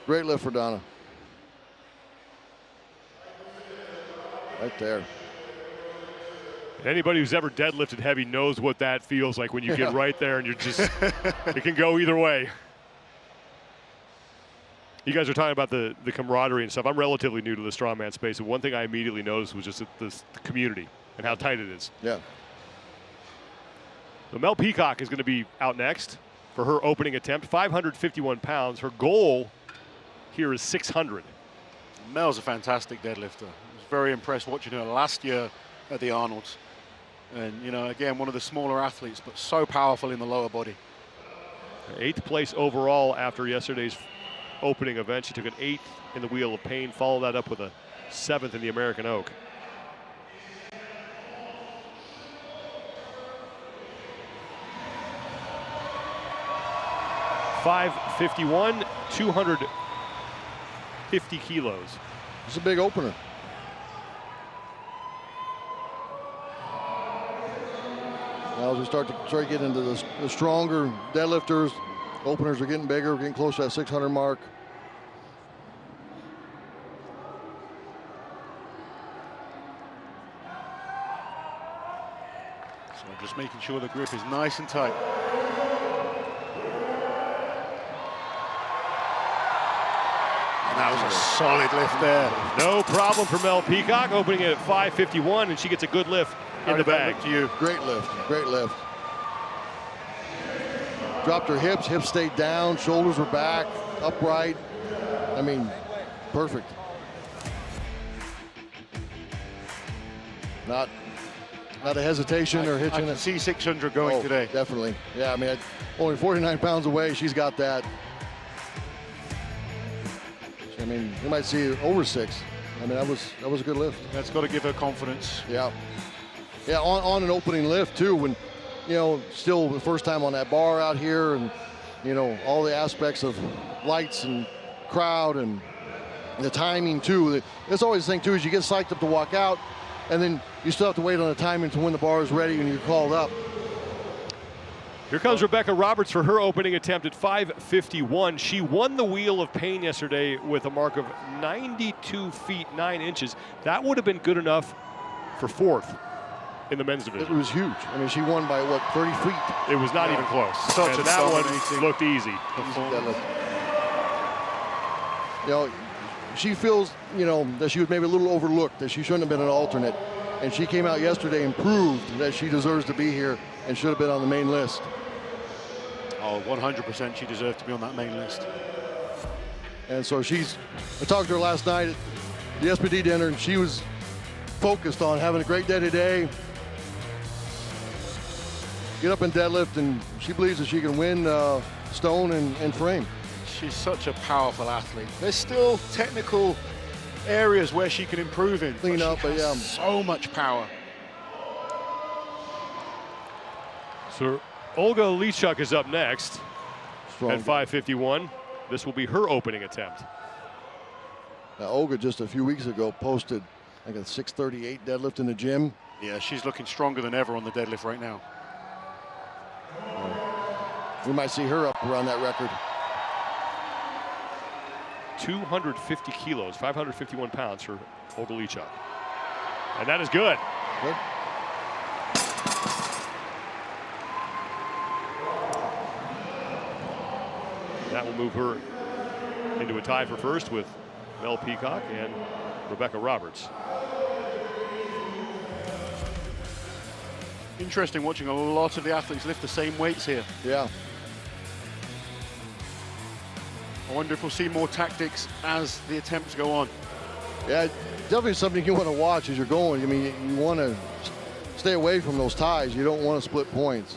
Great lift for Donna. Right there. Anybody who's ever deadlifted heavy knows what that feels like when you get right there and you're just, it can go either way. You guys are talking about the camaraderie and stuff. I'm relatively new to the strongman space, and one thing I immediately noticed was just the community and how tight it is. Yeah. So Mel Peacock is going to be out next for her opening attempt, 551 pounds. Her goal here is 600. Mel's a fantastic deadlifter. I was very impressed watching her last year at the Arnolds. And, you know, again, one of the smaller athletes, but so powerful in the lower body. 8th place overall after yesterday's opening event. She took an 8th in the Wheel of Pain, followed that up with a 7th in the American Oak. .551, 250 kilos. It's a big opener. Now as we start getting into the stronger deadlifters, openers are getting bigger, getting close to that 600 mark. So just making sure the grip is nice and tight. And that was a solid lift there. No problem for Mel Peacock, opening it at 551, and she gets a good lift in the bag. To you. Great lift, great lift. Dropped her hips stayed down, shoulders were back, upright. I mean, perfect. Not a hesitation or hitching. I can see 600 going today. Definitely. Yeah, I mean, only 49 pounds away, she's got that. I mean, you might see over 6. I mean, that was a good lift. That's got to give her confidence. Yeah. Yeah, on an opening lift too, when, you know, still the first time on that bar out here, and, you know, all the aspects of lights and crowd and the timing too. That's always the thing too, is you get psyched up to walk out, and then you still have to wait on the timing to when the bar is ready and you're called up. Here comes Rebecca Roberts for her opening attempt at 551. She won the Wheel of Pain yesterday with a mark of 92 feet 9 inches. That would have been good enough for 4th in the men's division. It was huge. I mean, she won by what, 30 feet? It was not even close. Such and a that one dominating looked easy. You know, she feels, you know, that she was maybe a little overlooked, that she shouldn't have been an alternate. And she came out yesterday and proved that she deserves to be here and should have been on the main list. Oh, 100% she deserved to be on that main list. And so I talked to her last night at the SPD dinner, and she was focused on having a great day today. Get up and deadlift, and she believes that she can win stone and frame. She's such a powerful athlete. There's still technical areas where she can improve in. Clean up, but yeah. So much power. So Olga Liaschuck is up next Strong. at 551. This will be her opening attempt. Now, Olga just a few weeks ago posted like a 638 deadlift in the gym. Yeah, she's looking stronger than ever on the deadlift right now. We might see her up around that record. 250 kilos, 551 pounds for Olga Liaschuck. And that is good. Good. That will move her into a tie for first with Mel Peacock and Rebecca Roberts. Interesting watching a lot of the athletes lift the same weights here. Yeah. I wonder if we'll see more tactics as the attempts go on. Yeah, definitely something you want to watch as you're going. I mean, you want to stay away from those ties. You don't want to split points,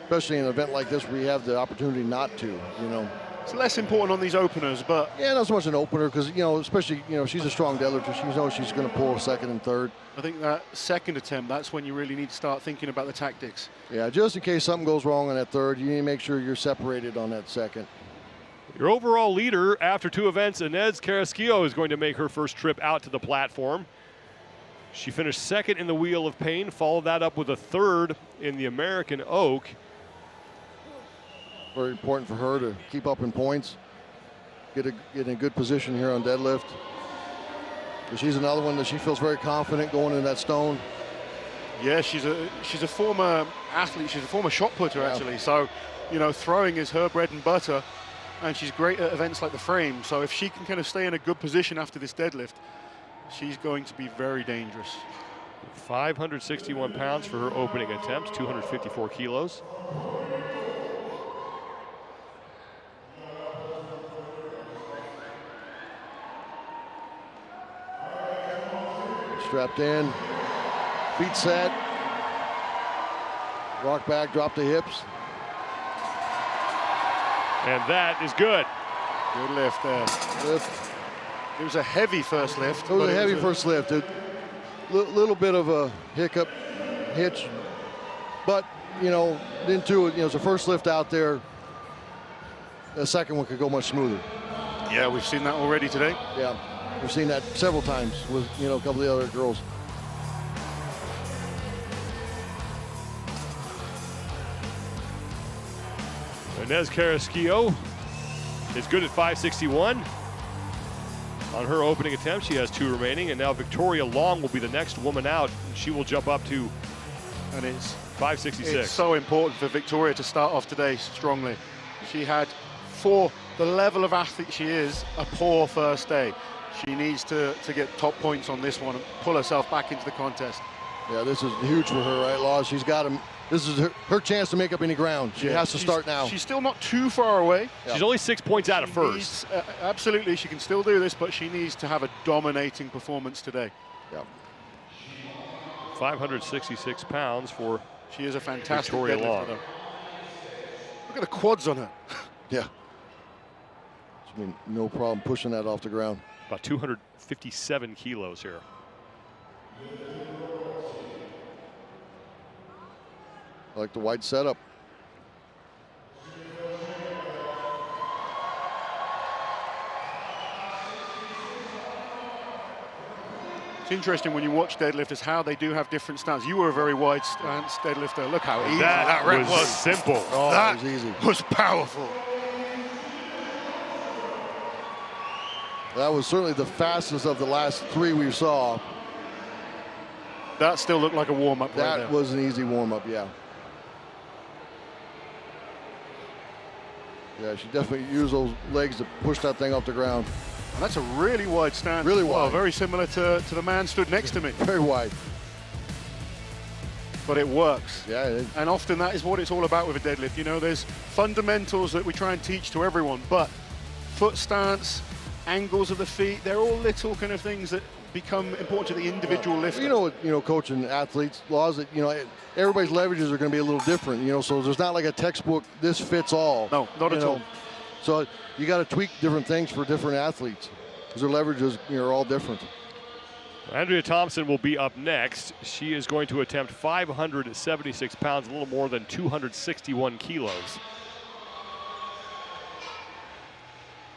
especially in an event like this where you have the opportunity not to, you know. It's less important on these openers, but... Yeah, not so much an opener because, you know, especially, you know, she's a strong deadlifter. She knows she's going to pull second and third. I think that second attempt, that's when you really need to start thinking about the tactics. Yeah, just in case something goes wrong on that third, you need to make sure you're separated on that second. Your overall leader after 2 events, Mateusz Kieliszkowski, is going to make her first trip out to the platform. She finished second in the Wheel of Pain, followed that up with a third in the American Oak. Very important for her to keep up in points, get in a good position here on deadlift. But she's another one that she feels very confident going in that stone. Yeah, she's a former athlete. She's a former shot putter, actually. So, you know, throwing is her bread and butter. And she's great at events like the frame. So if she can kind of stay in a good position after this deadlift, she's going to be very dangerous. 561 pounds for her opening attempt, 254 kilos. Strapped in, feet set, rock back, drop the hips. And that is good. Good lift there. Lift. It was a heavy first lift. It was a heavy first lift. A little bit of a hiccup, hitch. But, you know, then too, you know, it's a first lift out there. The second one could go much smoother. Yeah, we've seen that already today. Yeah, we've seen that several times with, you know, a couple of the other girls. Mateusz Kieliszkowski is good at 561. On her opening attempt, she has 2 remaining, and now Victoria Long will be the next woman out, and she will jump up to 566. It's so important for Victoria to start off today strongly. She had, for the level of athlete she is, a poor first day. She needs to get top points on this one and pull herself back into the contest. Yeah, this is huge for her, right, Laws? She's got to. This is her chance to make up any ground. She has to start now. She's still not too far away. She's only 6 points out of first. Absolutely, she can still do this, but she needs to have a dominating performance today. Yeah. 566 pounds for She is a fantastic Victoria Long. deadlifter. Look at the quads on her. Yeah. I mean, no problem pushing that off the ground. About 257 kilos here. I like the wide setup. It's interesting when you watch deadlifters how they do have different stances. You were a very wide stance deadlifter. Look how easy that rep was. Simple. Oh, that was easy. Was powerful. That was certainly the fastest of the last 3 we saw. That still looked like a warm-up right there. That was an easy warm-up, yeah. Yeah, she definitely used those legs to push that thing off the ground. And that's a really wide stance. Really well, wide. Very similar to the man stood next to me. Very wide. But it works. Yeah. And often that is what it's all about with a deadlift. You know, there's fundamentals that we try and teach to everyone, but foot stance, angles of the feet, they're all little kind of things that become important to the individual lifter. You know, coaching athletes, Laws, that, you know, everybody's leverages are going to be a little different, you know, so there's not like a textbook, this fits all. No, not at all. So you got to tweak different things for different athletes because their leverages, you know, are all different. Andrea Thompson will be up next. She is going to attempt 576 pounds, a little more than 261 kilos.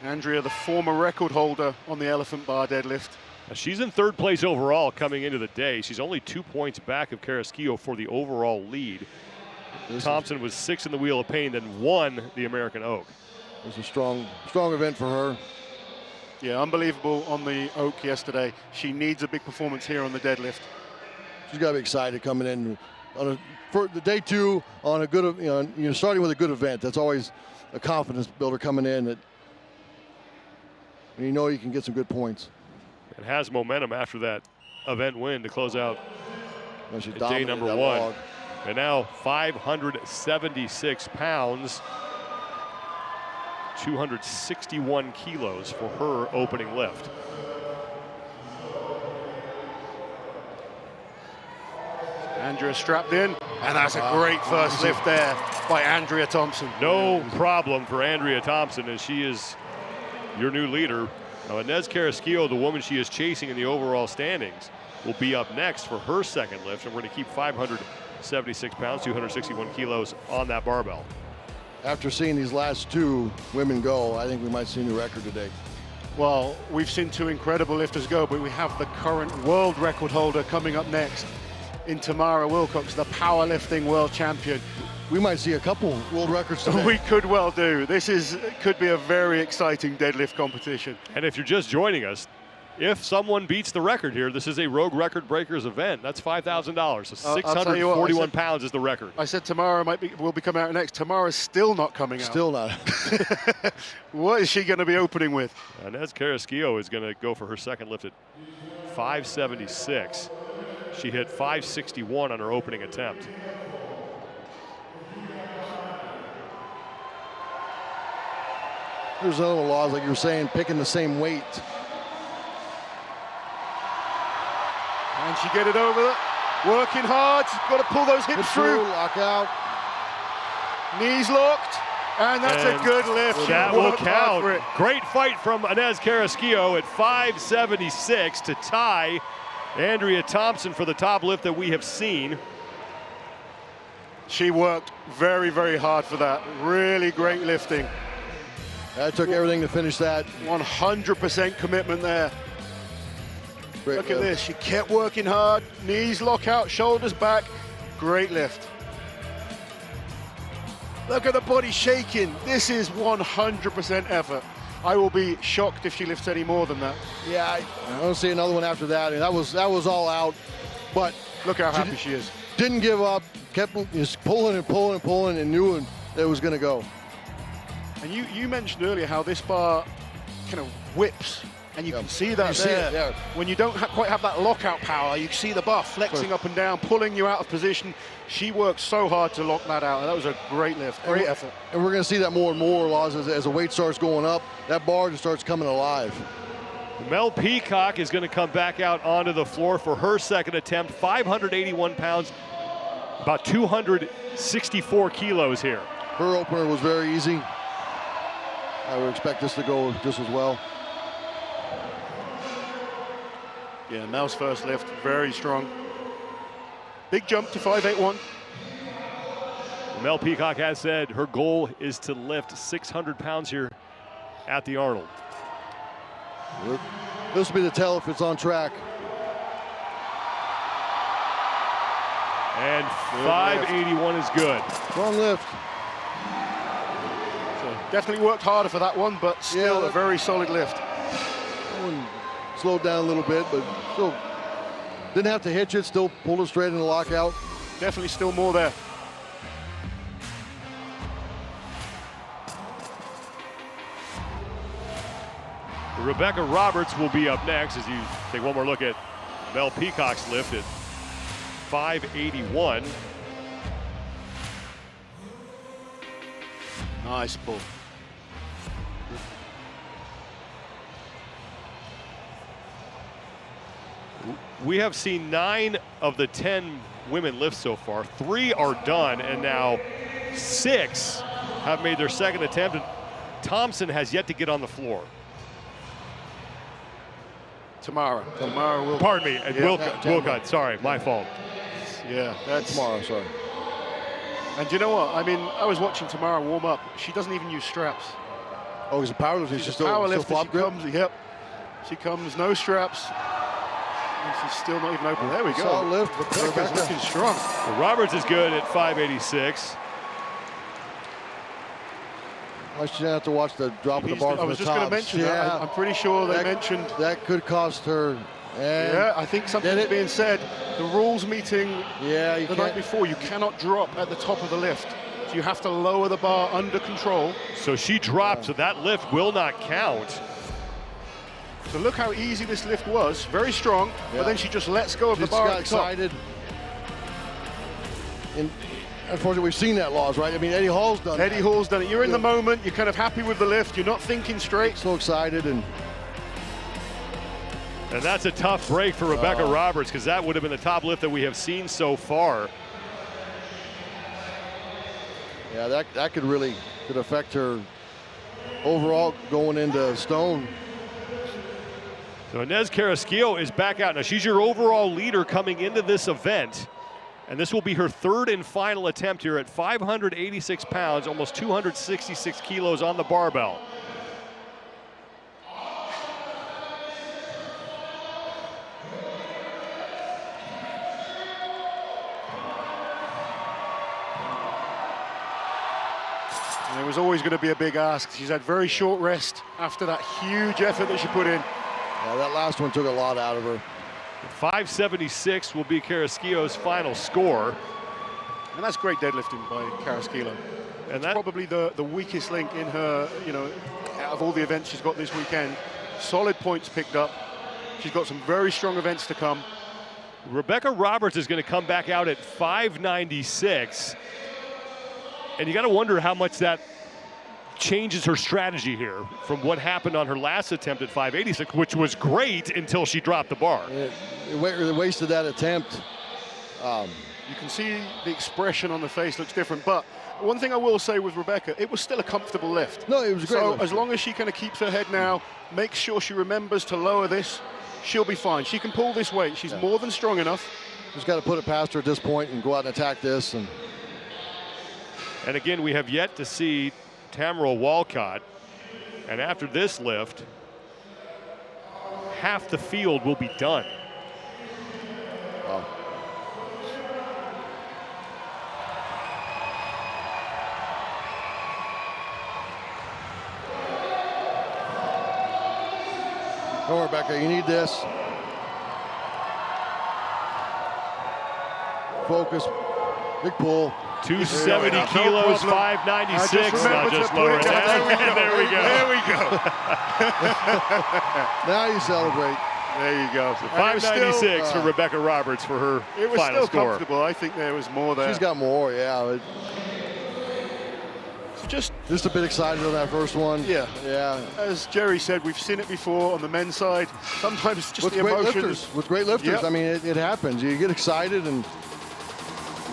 Andrea, the former record holder on the elephant bar deadlift. She's in 3rd place overall coming into the day. She's only 2 points back of Kieliszkowski for the overall lead. Thompson was 6th in the Wheel of Pain, then won the American Oak. It was a strong event for her. Yeah, unbelievable on the Oak yesterday. She needs a big performance here on the deadlift. She's got to be excited coming in on for the day 2 on a good, you know, starting with a good event. That's always a confidence builder coming in. That you know you can get some good points. It has momentum after that event win to close out day number 1. Log. And now 576 pounds, 261 kilos for her opening lift. Andrea strapped in, and that's a great first lift there by Andrea Thompson. No problem for Andrea Thompson, as she is your new leader. Now, Inez Carrasquillo, the woman she is chasing in the overall standings, will be up next for her second lift, and we're going to keep 576 pounds, 261 kilos on that barbell. After seeing these last two women go, I think we might see a new record today. Well, we've seen two incredible lifters go, but we have the current world record holder coming up next in Tamara Wilcox, the powerlifting world champion. We might see a couple world records today. We could well do. This could be a very exciting deadlift competition. And if you're just joining us, if someone beats the record here, this is a Rogue Record Breakers event. That's $5,000. So 641 pounds is the record. I said Tamara will be coming out next. Tamara's still not coming out. Still not. What is she going to be opening with? Inez Carrasquillo is going to go for her second lift at 576. She hit 561 on her opening attempt. There's other laws, like you were saying, picking the same weight. And she get it over, working hard. She's got to pull those hips through. Lock out. Knees locked, and that's a good lift. That will count. Great fight from Inez Carrasquillo at 576 to tie Andrea Thompson for the top lift that we have seen. She worked very, very hard for that. Really great lifting. That took everything to finish that. 100% commitment there. Great Look lift. at this, she kept working hard, knees lock out, shoulders back, great lift. Look at the body shaking. This is 100% effort. I will be shocked if she lifts any more than that. Yeah, I don't see another one after that. And that was all out. But look how happy she is. Didn't give up, kept just pulling and pulling and pulling, and knew it was going to go. And you mentioned earlier how this bar kind of whips. And you can see that there. When you don't quite have that lockout power, you see the bar flexing up and down, pulling you out of position. She worked so hard to lock that out. That was a great lift, great effort. And we're going to see that more and more, Laws, as the weight starts going up. That bar just starts coming alive. Mel Peacock is going to come back out onto the floor for her second attempt. 581 pounds, about 264 kilos here. Her opener was very easy. I would expect this to go just as well. Yeah, Mel's first lift, very strong. Big jump to 581. Mel Peacock has said her goal is to lift 600 pounds here at the Arnold. This will be the tell if it's on track. And 581 is good. Strong lift. So definitely worked harder for that one, but still a very solid lift. Slowed down a little bit, but still didn't have to hitch it, still pulled it straight in the lockout. Definitely still more there. Rebecca Roberts will be up next as you take one more look at Mel Peacock's lift at 581. Nice pull. We have seen 9 of the 10 women lift so far. 3 are done, and now 6 have made their second attempt. And Thompson has yet to get on the floor. Tamara will. Pardon me, Wilcott. Sorry, my fault. Yeah, that's Tamara. Sorry. And you know what? I mean, I was watching Tamara warm up. She doesn't even use straps. Oh, he's a powerlifter. She's a powerlifter. She comes, no straps. And she's still not even open. There we go. Solid lift. Rebecca's looking strong. Well, Roberts is good at 586. I should have to watch the drop of the bar from the top. I was just going to mention that. I'm pretty sure they mentioned that could cost her. Yeah, I think something's being said. The rules meeting the night before, you cannot drop at the top of the lift. So you have to lower the bar under control. So she dropped, so that lift will not count. So look how easy this lift was. Very strong, but then she just lets go of the bar. Got excited. And unfortunately, we've seen that, Laws, right? I mean, Eddie Hall's done it. Eddie Hall's done it. You're in the moment. You're kind of happy with the lift. You're not thinking straight. So excited and And that's a tough break for Rebecca Roberts, because that would have been the top lift that we have seen so far. Yeah, that could affect her overall going into stone. So Inez Carrasquillo is back out. Now she's your overall leader coming into this event. And this will be her third and final attempt here at 586 pounds, almost 266 kilos on the barbell. And it was always going to be a big ask. She's had very short rest after that huge effort that she put in. Yeah, that last one took a lot out of her. 576 will be Carrasquillo's final score. And that's great deadlifting by Carrasquillo. And that's probably the weakest link in her, out of all the events she's got this weekend. Solid points picked up. She's got some very strong events to come. Rebecca Roberts is going to come back out at 596. And you got to wonder how much that changes her strategy here from what happened on her last attempt at 586, which was great until she dropped the bar. It wasted that attempt. You can see the expression on the face looks different, but one thing I will say with Rebecca, it was still a comfortable lift. No, it was a great lift. As long as she kind of keeps her head now, makes sure she remembers to lower this, she'll be fine. She can pull this weight. She's more than strong enough. Just got to put it past her at this point and go out and attack this. And again, we have yet to see Tamara Walcott, and after this lift, half the field will be done. Wow. Come on, Rebecca, you need this. Focus, big pull. 270 kilos, 596. Now just lower it down. There we go. There we go. Now you celebrate. There you go. So 596 for Rebecca Roberts for her final score. It was still comfortable. I think there was more there. She's got more, yeah. Just a bit excited on that first one. Yeah. Yeah. As Jerry said, we've seen it before on the men's side. Sometimes it's just with the great emotions. Lifters, with great lifters, Yep. I mean, it happens. You get excited, and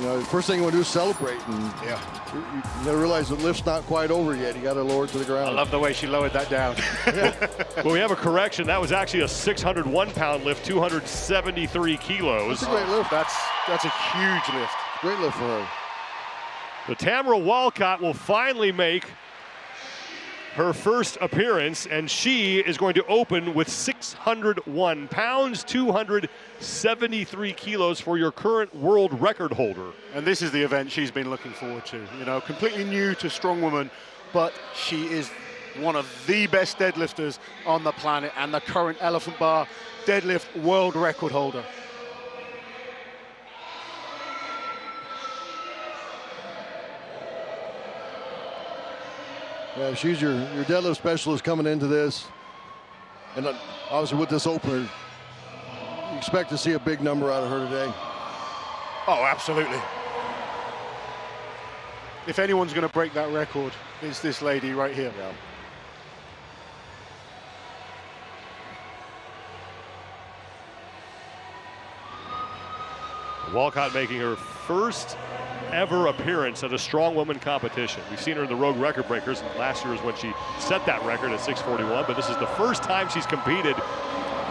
the first thing you want to do is celebrate. And you gotta realize the lift's not quite over yet. You got to lower it to the ground. I love the way she lowered that down. Well, we have a correction. That was actually a 601-pound lift, 273 kilos. That's a great lift. That's a huge lift. Great lift for her. So Tamara Walcott will finally make her first appearance, and she is going to open with 601 pounds, 273 kilos for your current world record holder. And this is the event she's been looking forward to. Completely new to Strongwoman, but she is one of the best deadlifters on the planet and the current elephant bar deadlift world record holder. Yeah, she's your deadlift specialist coming into this. And obviously with this opener, you expect to see a big number out of her today. Oh, absolutely. If anyone's going to break that record, it's this lady right here. Yeah. Walcott making her first ever appearance at a Strongwoman competition. We've seen her in the Rogue Record Breakers. Last year is when she set that record at 641, but this is the first time she's competed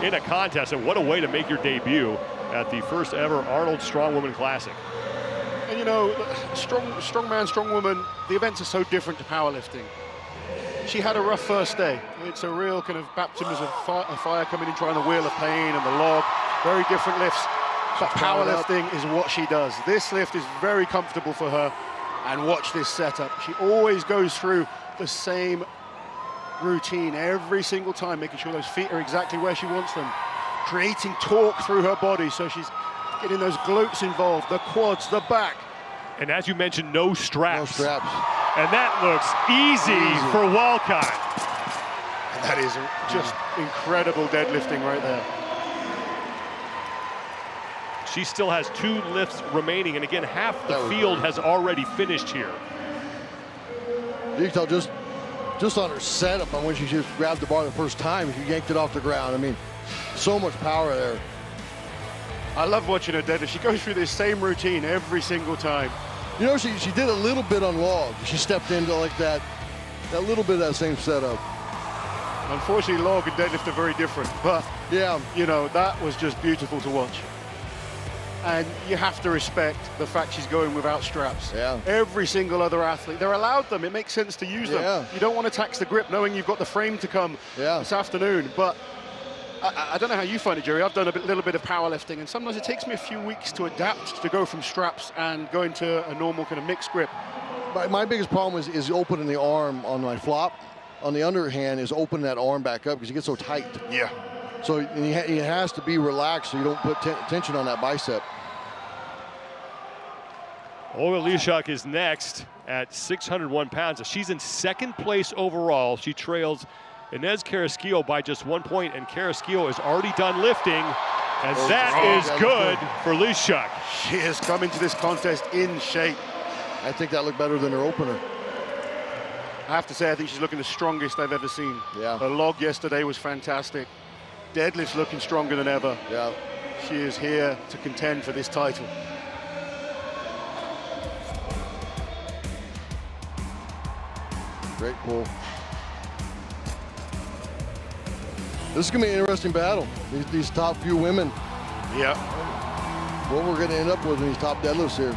in a contest, and what a way to make your debut at the first ever Arnold Strongwoman Classic. And strongman, strongwoman, the events are so different to powerlifting. She had a rough first day. It's a real kind of baptism of fire coming in, trying the wheel of pain and the log. Very different lifts. But powerlifting is what she does. This lift is very comfortable for her. And watch this setup. She always goes through the same routine every single time, making sure those feet are exactly where she wants them. Creating torque through her body, so she's getting those glutes involved, the quads, the back. And as you mentioned, no straps. No straps. And that looks easy for Walcott. And that is just incredible deadlifting right there. She still has 2 lifts remaining, and again, half the field has already finished here. You can tell just on her setup on when she just grabbed the bar the first time, she yanked it off the ground. I mean, So much power there. I love watching her deadlift. She goes through this same routine every single time. You know, she did a little bit on log. She stepped into like that little bit of that same setup. Unfortunately, log and deadlift are very different, but yeah, you know, that was just beautiful to watch. And you have to respect the fact she's going without straps. Yeah. Every single other athlete, they're allowed them. It makes sense to use them. You don't want to tax the grip knowing you've got the frame to come this afternoon. But I don't know how you find it, Jerry. I've done a little bit of powerlifting, and sometimes it takes me a few weeks to adapt to go from straps and go into a normal kind of mixed grip. My biggest problem is opening the arm on my flop. On the underhand is opening that arm back up because you get so tight. Yeah. So he has to be relaxed so you don't put tension on that bicep. Olga Liaschuck is next at 601 pounds. She's in second place overall. She trails Inez Carrasquillo by just 1 point, and Carrasquillo is already done lifting, and that is good for Liaschuck. She has come into this contest in shape. I think that looked better than her opener. I have to say, I think she's looking the strongest I've ever seen. Yeah. Her log yesterday was fantastic. Deadlift's looking stronger than ever. Yeah. She is here to contend for this title. Great pull. This is going to be an interesting battle. These top few women. Yeah. What we're going to end up with in these top deadlifts here.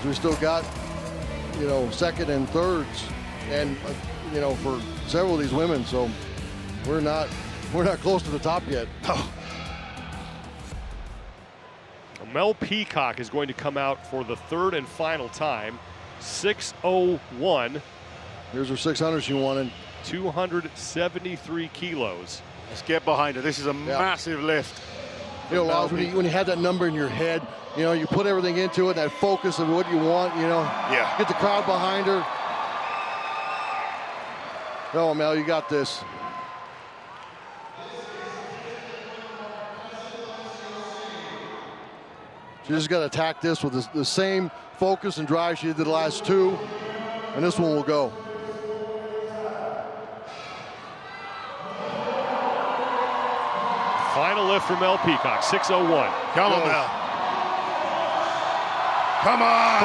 We still got, you know, second and thirds, and you know, for several of these women. So we're not close to the top yet. Mel Peacock is going to come out for the third and final time. 6:01. Here's her 600 she wanted. 273 kilos. Let's get behind her. This is a massive lift. You know, Lars, when you have that number in your head, you know, you put everything into it, that focus of what you want, you know. Yeah. Get the crowd behind her. Oh, Mel, you got this. She just got to attack this with the same focus and drive she did the last two, and this one will go. Final lift for Mel Peacock, 6:01. Come on, Mel. Come on.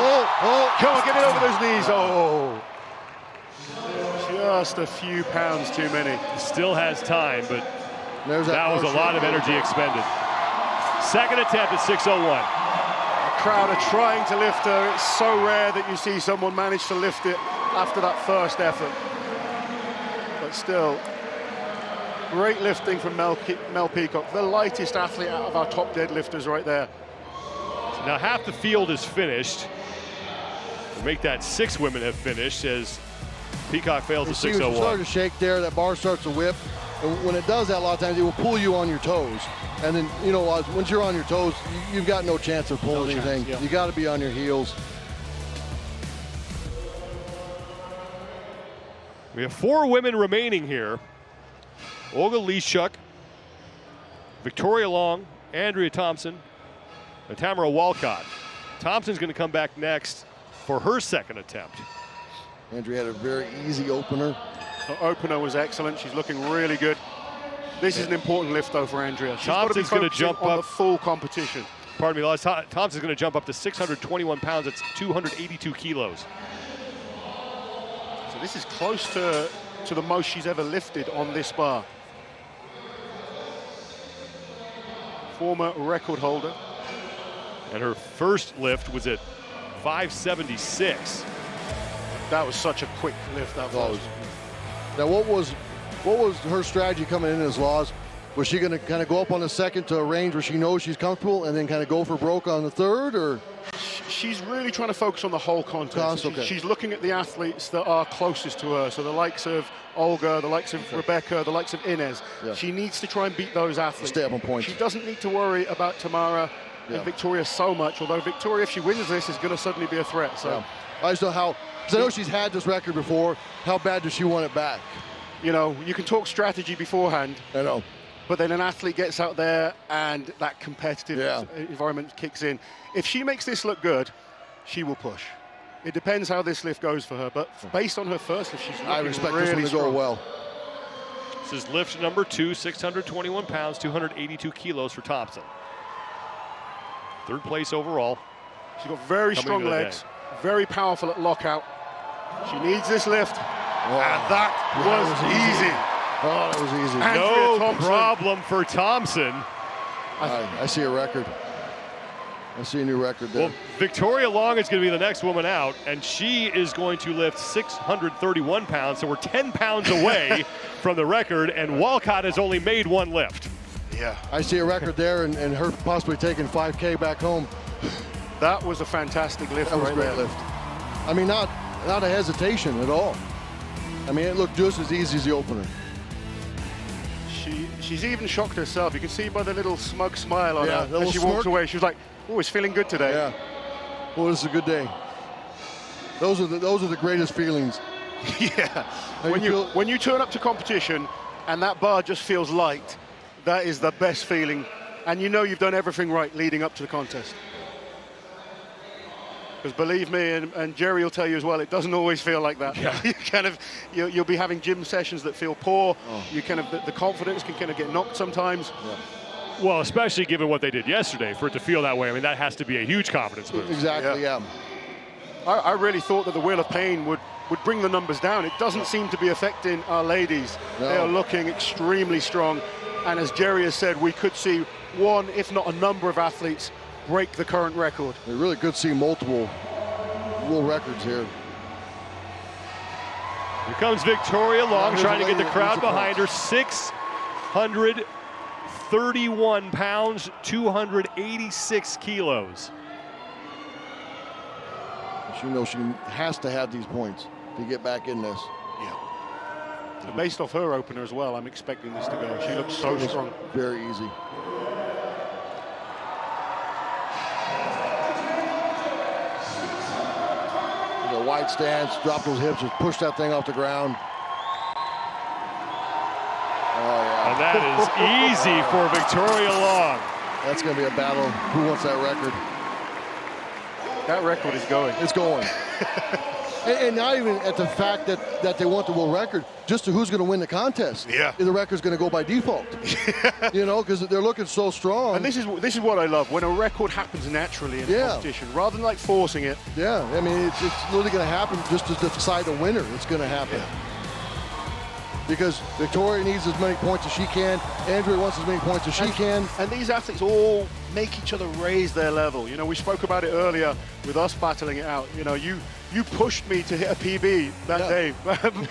Come on, get it over those knees. Oh. Just a few pounds too many. Still has time, but that was a lot of energy expended. Second attempt at 6:01. The crowd are trying to lift her. It's so rare that you see someone manage to lift it after that first effort. But still, great lifting from Mel Peacock, the lightest athlete out of our top deadlifters right there. So now half the field is finished. To make that 6 women have finished as Peacock fails at 6:01. You start to shake there, that bar starts to whip. And when it does that, a lot of times it will pull you on your toes. And then, you know, once you're on your toes, you've got no chance of pulling anything. You got to be on your heels. We have 4 women remaining here. Olga Liaschuck, Victoria Long, Andrea Thompson, and Tamara Walcott. Thompson's going to come back next for her second attempt. Andrea had a very easy opener. Her opener was excellent. She's looking really good. This is an important lift, though, for Andrea. She's Thompson's going to jump on up. The full competition. Pardon me, Thompson's going to jump up to 621 pounds. It's 282 kilos. So this is close to the most she's ever lifted on this bar. Former record holder. And her first lift was at 576. That was such a quick lift, that was. Now, what was her strategy coming in as Laws? Was she going to kind of go up on the second to a range where she knows she's comfortable and then kind of go for broke on the third, or? She's really trying to focus on the whole contest. She's looking at the athletes that are closest to her, so the likes of Olga, the likes of Rebecca, the likes of Inez. Yeah. She needs to try and beat those athletes. Stay up on points. She doesn't need to worry about Tamara and Victoria so much, although Victoria, if she wins this, is going to suddenly be a threat. So I just know how, because I know she's had this record before. How bad does she want it back? You know, you can talk strategy beforehand. I know. But then an athlete gets out there and that competitive environment kicks in. If she makes this look good, she will push. It depends how this lift goes for her, but based on her first lift, she's looking I expect really this one to strong. go well. This is lift number 2, 621 pounds, 282 kilos for Thompson. Third place overall. She's got very strong legs, very powerful at lockout. She needs this lift, and that was easy. Oh, that was easy. No problem for Thompson. I see a record. I see a new record there. Well, Victoria Long is going to be the next woman out, and she is going to lift 631 pounds, so we're 10 pounds away from the record, and Walcott has only made one lift. Yeah. I see a record there, and her possibly taking 5K back home. That was a fantastic lift. That was right a great there. lift. I mean, not a hesitation at all. I mean, it looked just as easy as the opener. She's even shocked herself. You can see by the little smug smile on her as she smirk. walks away. She was like, "Oh, it's feeling good today." Yeah. Well, this is a good day. Those are the greatest feelings. Yeah. How When you turn up to competition and that bar just feels light, that is the best feeling, and you know you've done everything right leading up to the contest. Because believe me, and Jerry will tell you as well, it doesn't always feel like that. Yeah. You'll be having gym sessions that feel poor. You the confidence can kind of get knocked sometimes. Yeah. Well, especially given what they did yesterday, for it to feel that way, I mean, that has to be a huge confidence boost. Exactly, yeah. I really thought that the Wheel of Pain would bring the numbers down. It doesn't seem to be affecting our ladies. No. They are looking extremely strong. And as Jerry has said, we could see one, if not a number of athletes break the current record. We really could see multiple world records here. Here comes Victoria Long trying to get the crowd behind her. 631 pounds, 286 kilos. She knows she has to have these points to get back in this. Yeah. And based off her opener as well, I'm expecting this to go. She looks so strong. Very easy. A wide stance, drop those hips, just push that thing off the ground. Oh, yeah. And that is easy for Victoria Long. That's going to be a battle. Who wants that record? That record is going. It's going. and not even at the fact that they want the world record, just to who's going to win the contest. Yeah. The record's going to go by default. You know, because they're looking so strong. And this is what I love, when a record happens naturally in competition, rather than like forcing it. Yeah, I mean, it's literally going to happen just to decide a winner. It's going to happen. Yeah. Because Victoria needs as many points as she can. Andrea wants as many points as she can. And these athletes all make each other raise their level. You know, we spoke about it earlier with us battling it out. You know, you pushed me to hit a PB that day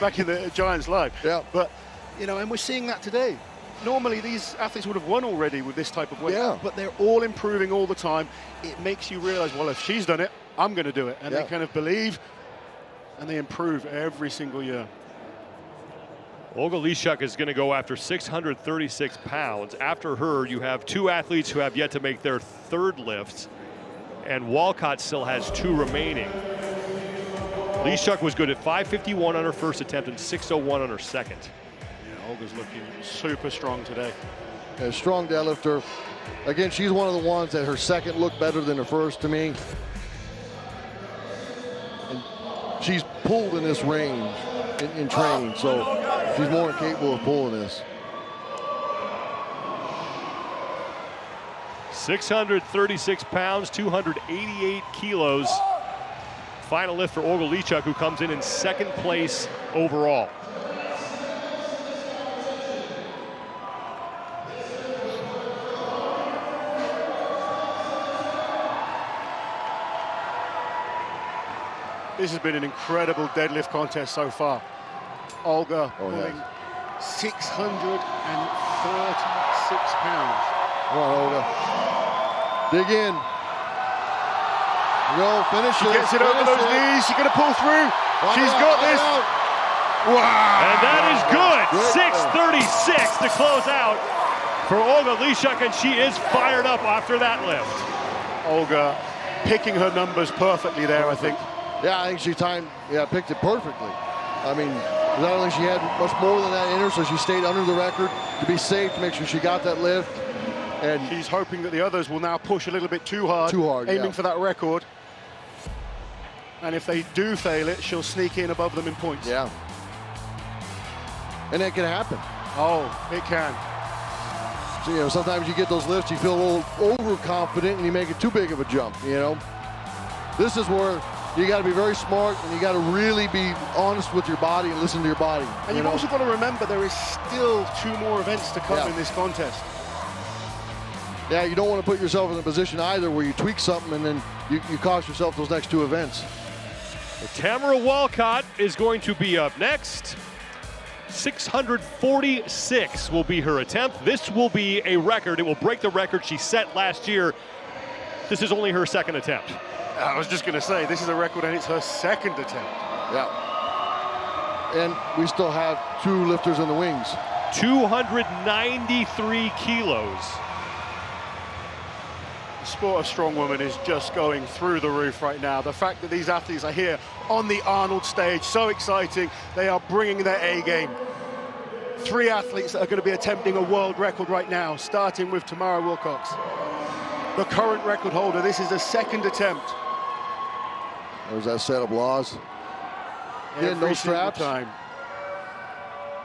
back in the Giants Live. Yeah. But, you know, and we're seeing that today. Normally these athletes would have won already with this type of weight. Yeah. But they're all improving all the time. It makes you realize, well, if she's done it, I'm going to do it. And they kind of believe, and they improve every single year. Olga Liaschuck is going to go after 636 pounds. After her, you have two athletes who have yet to make their third lifts, and Walcott still has two remaining. Liaschuck was good at 551 on her first attempt and 601 on her second. Yeah, Olga's looking super strong today. A strong deadlifter. Again, she's one of the ones that her second looked better than her first to me. And she's pulled in this range in training, so she's more than capable of pulling this. 636 pounds, 288 kilos. Final lift for Olga Liaschuck, who comes in second place overall. This has been an incredible deadlift contest so far. Olga pulling 636 pounds. Come on, Olga. Dig in. Go, finish it. She gets it over those knees. She's going to pull through. She's got this. Wow. And that is good. 636 to close out for Olga Liaschuck, and she is fired up after that lift. Olga picking her numbers perfectly there, I think. Yeah, I think she picked it perfectly. I mean, not only she had much more than that in her, so she stayed under the record to be safe, to make sure she got that lift. And she's hoping that the others will now push a little bit too hard, aiming for that record. And if they do fail it, she'll sneak in above them in points. Yeah. And that can happen. Oh, it can. So, you know, sometimes you get those lifts, you feel a little overconfident, and you make it too big of a jump, you know. This is where you got to be very smart, and you got to really be honest with your body and listen to your body. And you've also got to remember there is still 2 more events to come in this contest. Yeah, you don't want to put yourself in a position either where you tweak something and then you cost yourself those next 2 events. Tamara Walcott is going to be up next. 646 will be her attempt. This will be a record. It will break the record she set last year. This is only her 2nd attempt. I was just going to say, this is a record and it's her 2nd attempt. Yeah. And we still have 2 lifters in the wings. 293 kilos. The sport of strongwoman is just going through the roof right now. The fact that these athletes are here on the Arnold stage, so exciting. They are bringing their A game. 3 athletes that are going to be attempting a world record right now, starting with Tamara Wilcox, the current record holder. This is the 2nd attempt. There's that set of laws. Again, no straps. Time.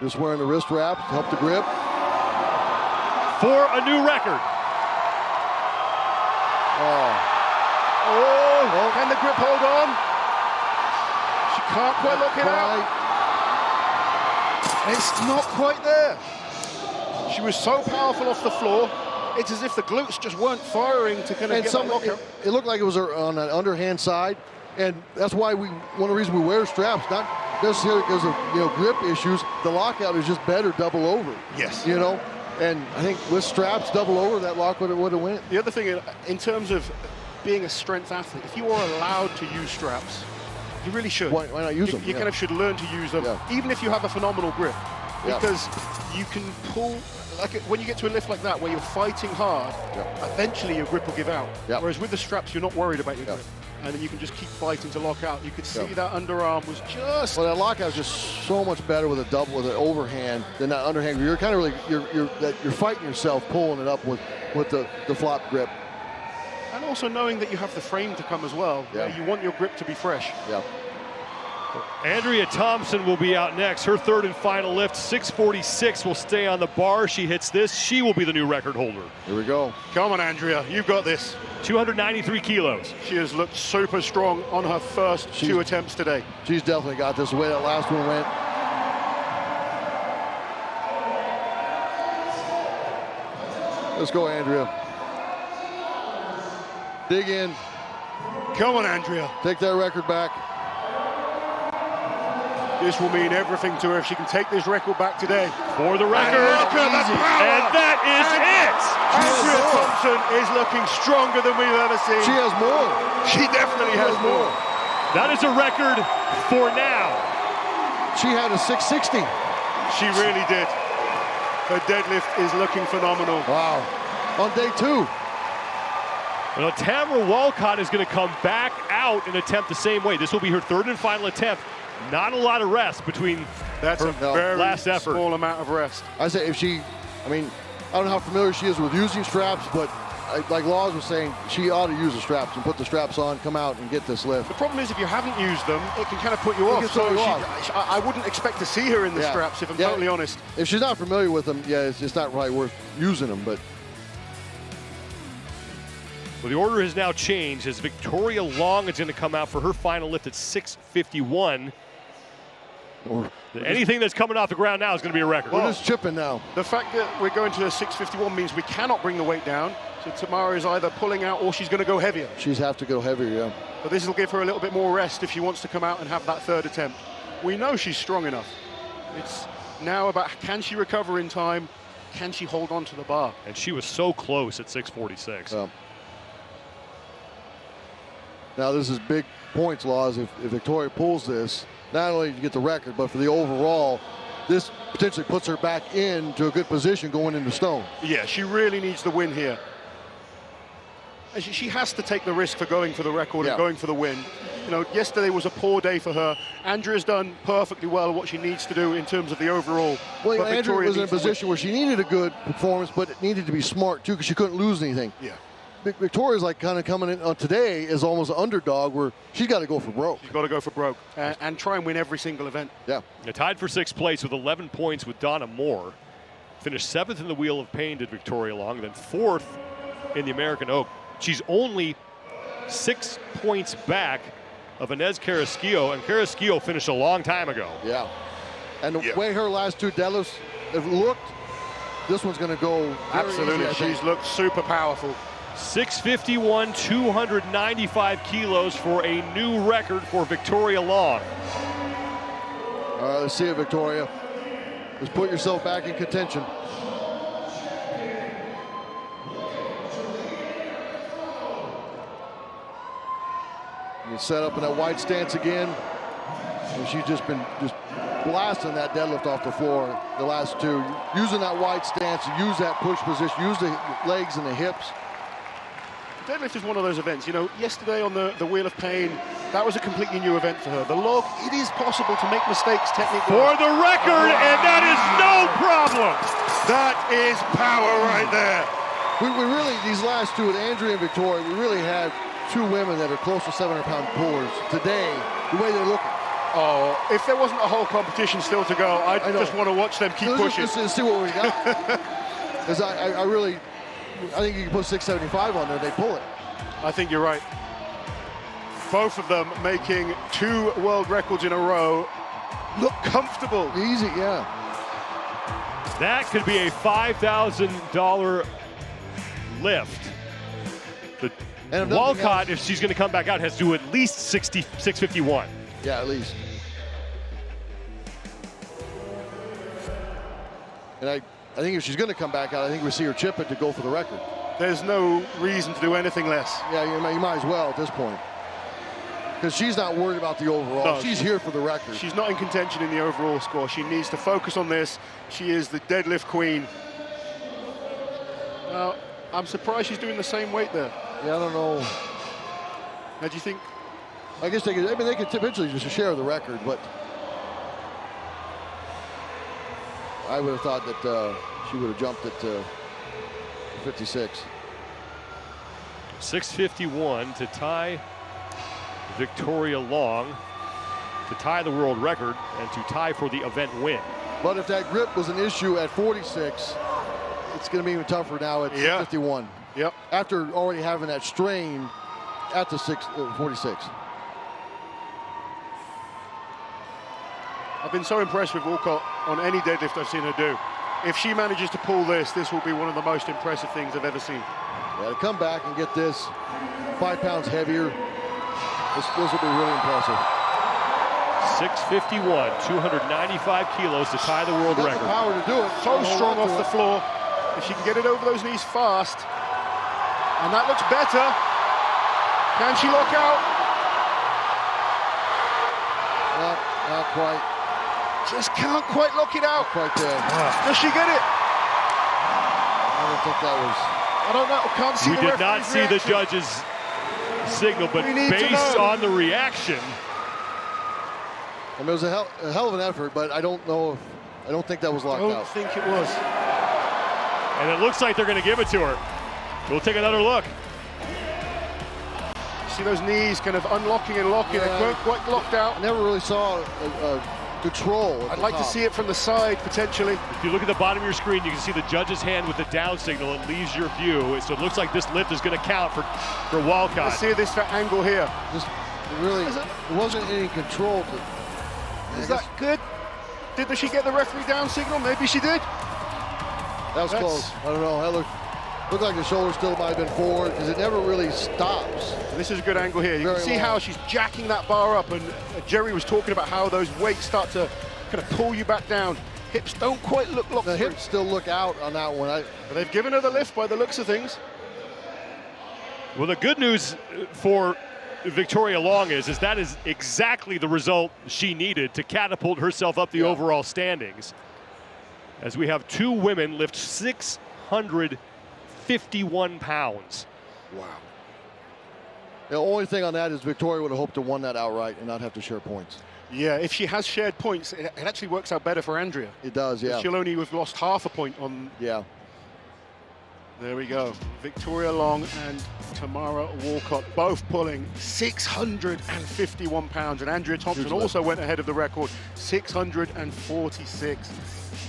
Just wearing the wrist wrap to help the grip. For a new record. Oh, can the grip hold on? She can't quite lock it out. It's not quite there. She was so powerful off the floor. It's as if the glutes just weren't firing to kind of get that lockout. It looked like it was on an underhand side, and that's why one of the reasons we wear straps, not necessarily because of grip issues. The lockout is just better double over. Yes. You know, and I think with straps double over, that lock would have went. The other thing, in terms of being a strength athlete, if you are allowed to use straps, you really should. Why not use them? You kind of should learn to use them, even if you have a phenomenal grip, because you can pull. Like when you get to a lift like that, where you're fighting hard, eventually your grip will give out. Whereas with the straps, you're not worried about your grip, and then you can just keep fighting to lock out. You could see that underarm was just. Well, that lockout is just so much better with an overhand than that underhand. You're kind of really you're fighting yourself, pulling it up with the flop grip. And also knowing that you have the frame to come as well. You want your grip to be fresh. Andrea Thompson will be out next. Her 3rd and final lift, 646, will stay on the bar. She hits this. She will be the new record holder. Here we go. Come on, Andrea. You've got this. 293 kilos. She has looked super strong on her first 2 attempts today. She's definitely got this. The way that last one went. Let's go, Andrea. Dig in. Come on, Andrea. Take that record back. This will mean everything to her if she can take this record back today. For the record. And that is it. Andrea Thompson is looking stronger than we've ever seen. She has more. She definitely has more. That is a record for now. She had a 660. She really did. Her deadlift is looking phenomenal. Wow. On day 2. Well, Tamara Walcott is going to come back out and attempt the same way. This will be her 3rd and final attempt. Not a lot of rest between That's her a very last effort. Small amount of rest. I say if she, I mean, I don't know how familiar she is with using straps, but like Laws was saying, she ought to use the straps and put the straps on, come out and get this lift. The problem is if you haven't used them, it can kind of put you off. I wouldn't expect to see her in the straps, if I'm totally honest. If she's not familiar with them, it's just not really worth using them. But well, the order has now changed as Victoria Long is going to come out for her final lift at 651. Anything that's coming off the ground now is going to be a record. We're just chipping now. The fact that we're going to a 651 means we cannot bring the weight down. So Tamara is either pulling out or she's going to go heavier. She's have to go heavier, But this will give her a little bit more rest if she wants to come out and have that 3rd attempt. We know she's strong enough. It's now about can she recover in time? Can she hold on to the bar? And she was so close at 646. Now this is big points, Laws. If Victoria pulls this, not only do you get the record, but for the overall, this potentially puts her back into a good position going into Stone. Yeah, she really needs the win here. And she has to take the risk for going for the record and going for the win. You know, yesterday was a poor day for her. Andrea's done perfectly well what she needs to do in terms of the overall. Well, Andrea was in a position where she needed a good performance, but it needed to be smart too, because she couldn't lose anything. Yeah. Victoria's like kind of coming in on today as almost an underdog where she's got to go for broke. She's got to go for broke and try and win every single event. Yeah. Tied for 6th place with 11 points with Donna Moore. Finished 7th in the Wheel of Pain, did Victoria Long, then 4th in the American Oak. She's only 6 points back of Inez Carrasquillo, and Carrasquillo finished a long time ago. Yeah. And the way her last 2 deadlifts have looked, this one's going to go very Absolutely, easy, she's looked super powerful. 651, 295 kilos for a new record for Victoria Long. All right, let's see it, Victoria. Just put yourself back in contention. You set up in that wide stance again. And she's just been blasting that deadlift off the floor the last 2. Using that wide stance, use that push position, use the legs and the hips. Deadlift is one of those events. You know, yesterday on the Wheel of Pain, that was a completely new event for her. The log, it is possible to make mistakes technically. For the record, and that is no problem. That is power right there. We really, these last 2 with Andrea and Victoria, we really had 2 women that are close to 700-pound pullers. Today, the way they're looking. Oh, if there wasn't a whole competition still to go, I just want to watch them keep pushing. Let's see what we got. Because I think you can put 675 on there, they pull it. I think you're right. Both of them making 2 world records in a row. Look comfortable. Easy, yeah. That could be a $5,000 lift. The Walcott, if she's going to come back out, has to do at least 651. Yeah, at least. And I think if she's going to come back out, I think we see her chip it to go for the record. There's no reason to do anything less. Yeah, you might as well at this point. Because she's not worried about the overall. No, she's here for the record. She's not in contention in the overall score. She needs to focus on this. She is the deadlift queen. Now, I'm surprised she's doing the same weight there. Yeah, I don't know. How do you think? I guess they could eventually just share the record, but I would have thought that she would have jumped it to 56. 651 to tie Victoria Long, to tie the world record, and to tie for the event win. But if that grip was an issue at 46, it's going to be even tougher now at 51. Yep. After already having that strain at the 46. I've been so impressed with Walcott on any deadlift I've seen her do. If she manages to pull this will be one of the most impressive things I've ever seen. Yeah, to come back and get this 5 pounds heavier, this will be really impressive. 651, 295 kilos to tie the world record. The power to do it. So strong off the floor. If she can get it over those knees fast, and that looks better. Can she lock out? Not quite. Just can't quite lock it out. Not quite there. Does she get it? I don't think that was. I don't know. Can't see. We did not see the judge's signal, but based on the reaction. I mean, it was a hell of an effort, but I don't know. I don't think that was locked out. I don't think it was. And it looks like they're going to give it to her. We'll take another look. See those knees kind of unlocking and locking. They weren't quite locked out. I never really saw control. I'd like to see it from the side, potentially. If you look at the bottom of your screen, you can see the judge's hand with the down signal. It leaves your view. So it looks like this lift is going to count for Walcott. Let's see this angle here. Just really, it wasn't any control. Is that good? Did she get the referee down signal? Maybe she did. That was close. I don't know. That looked like the shoulder still might have been forward because it never really stops. This is a good angle here. You can see how she's jacking that bar up, and Jerry was talking about how those weights start to kind of pull you back down. Hips don't quite look locked. The hips still look out on that one. But they've given her the lift by the looks of things. Well, the good news for Victoria Long is that is exactly the result she needed to catapult herself up the overall standings. As we have 2 women lift 651 pounds. Wow. The only thing on that is Victoria would have hoped to won that outright and not have to share points. Yeah, if she has shared points, it actually works out better for Andrea. It does, yeah. She'll only have lost half a point on. Yeah. There we go. Victoria Long and Tamara Walcott both pulling 651 pounds. And Andrea Thompson also went ahead of the record, 646.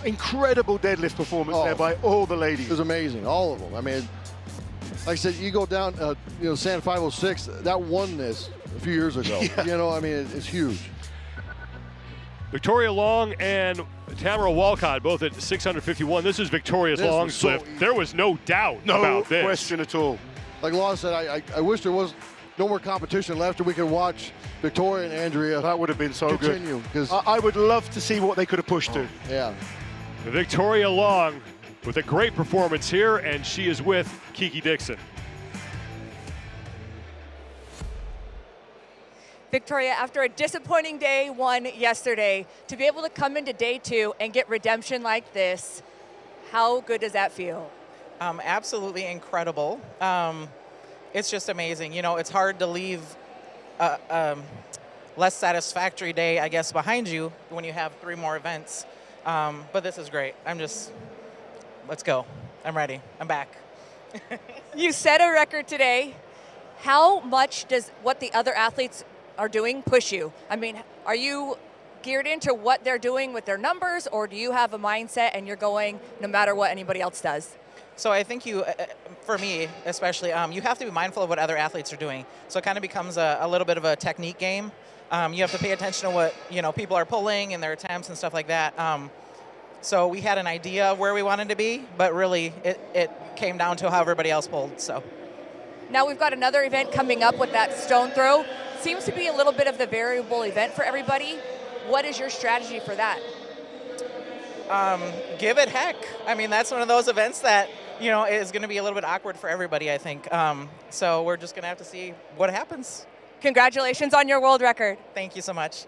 incredible deadlift performance there by all the ladies. It was amazing, all of them. I mean, like I said, you go down, San 506, that won this a few years ago. You know, I mean, it's huge. Victoria Long and Tamara Walcott both at 651. This is Victoria Long's lift. There was no doubt about this. No question at all. Like Law said, I wish there was no more competition left and we could watch Victoria and Andrea. That would have been so continue, good. I would love to see what they could have pushed to. Yeah. Victoria Long with a great performance here, and she is with Kiki Dixon. Victoria, after a disappointing day one yesterday, to be able to come into day two and get redemption like this, how good does that feel? Absolutely incredible. It's just amazing. You know, it's hard to leave a less satisfactory day, I guess, behind you when you have 3 more events. But this is great. Let's go. I'm ready. I'm back. You set a record today. How much does what the other athletes are doing push you? I mean, are you geared into what they're doing with their numbers, or do you have a mindset and you're going no matter what anybody else does? So I think for me especially, you have to be mindful of what other athletes are doing. So it kind of becomes a little bit of a technique game. You have to pay attention to what people are pulling and their attempts and stuff like that. So we had an idea of where we wanted to be, but really it came down to how everybody else pulled. So now we've got another event coming up with that stone throw. Seems to be a little bit of the variable event for everybody. What is your strategy for that? Give it heck. I mean, that's one of those events that is going to be a little bit awkward for everybody, I think. So we're just going to have to see what happens. Congratulations on your world record. Thank you so much.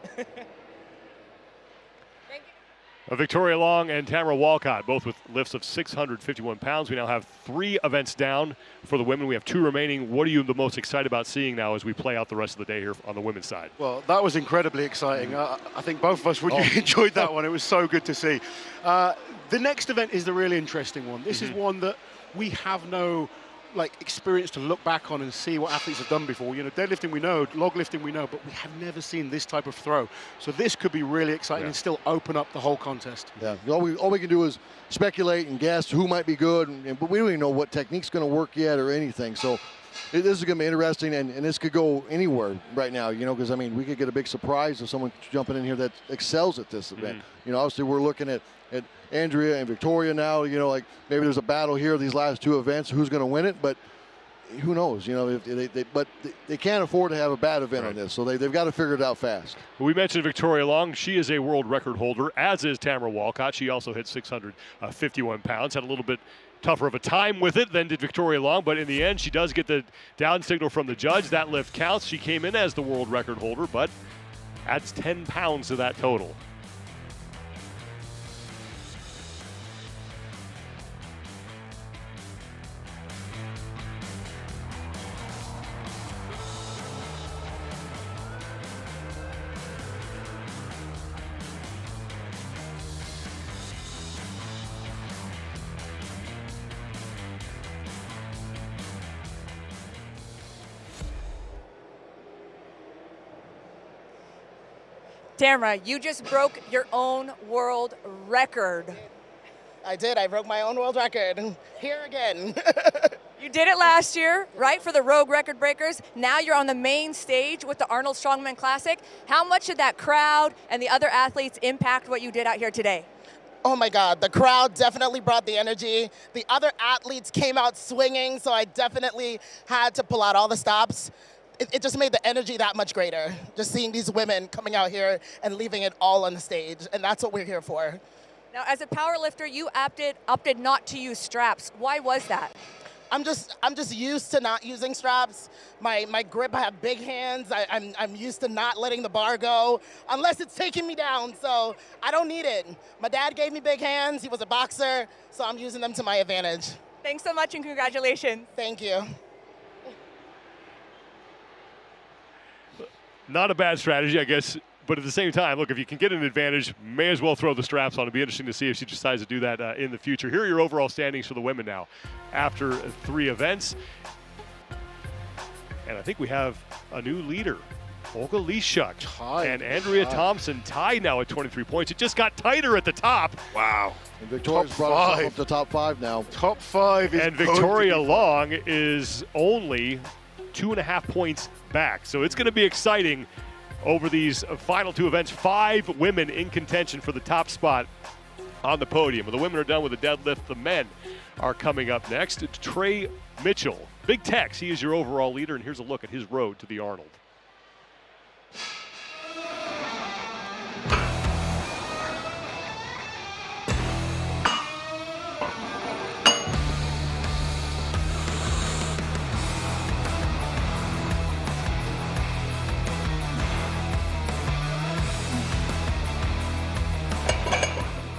Victoria Long and Tamara Walcott, both with lifts of 651 pounds. We now have 3 events down for the women. We have 2 remaining. What are you the most excited about seeing now as we play out the rest of the day here on the women's side? Well, that was incredibly exciting. I think both of us really enjoyed that one. It was so good to see. The next event is the really interesting one. This is one that we have no experience to look back on and see what athletes have done before. Deadlifting we know, log lifting we know, but we have never seen this type of throw. So this could be really exciting and still open up the whole contest. Yeah, all we can do is speculate and guess who might be good, but we don't even know what technique's going to work yet or anything. So this is going to be interesting, and this could go anywhere right now, because, I mean, we could get a big surprise of someone jumping in here that excels at this event. Obviously we're looking at Andrea and Victoria now, maybe there's a battle here these last 2 events, who's going to win it, but who knows, but they can't afford to have a bad event on this, so they've got to figure it out fast. We mentioned Victoria Long. She is a world record holder, as is Tamara Walcott. She also hit 651 pounds, had a little bit tougher of a time with it than did Victoria Long, but in the end, she does get the down signal from the judge. That lift counts. She came in as the world record holder, but adds 10 pounds to that total. Tamara, you just broke your own world record. I did. I broke my own world record. Here again. You did it last year, right, for the Rogue Record Breakers. Now you're on the main stage with the Arnold Strongman Classic. How much did that crowd and the other athletes impact what you did out here today? Oh my God, the crowd definitely brought the energy. The other athletes came out swinging, so I definitely had to pull out all the stops. It just made the energy that much greater, just seeing these women coming out here and leaving it all on the stage, and that's what we're here for. Now, as a powerlifter, you opted not to use straps. Why was that? I'm just used to not using straps. My grip, I have big hands. I'm used to not letting the bar go unless it's taking me down, so I don't need it. My dad gave me big hands. He was a boxer, so I'm using them to my advantage. Thanks so much and congratulations. Thank you. Not a bad strategy, I guess, but at the same time, look, if you can get an advantage, may as well throw the straps on. It'll be interesting to see if she decides to do that in the future. Here are your overall standings for the women now after 3 events. And I think we have a new leader Olga Liaschuck and Andrea Thompson tied now at 23 points. It just got tighter at the top. Wow. And Victoria's brought us up to top 5 now. Top 5 is And Victoria Long is only 2.5 points back. So it's going to be exciting over these final 2 events. 5 women in contention for the top spot on the podium. Well, the women are done with the deadlift. The men are coming up next. It's Trey Mitchell. Big Tex, he is your overall leader, and here's a look at his road to the Arnold.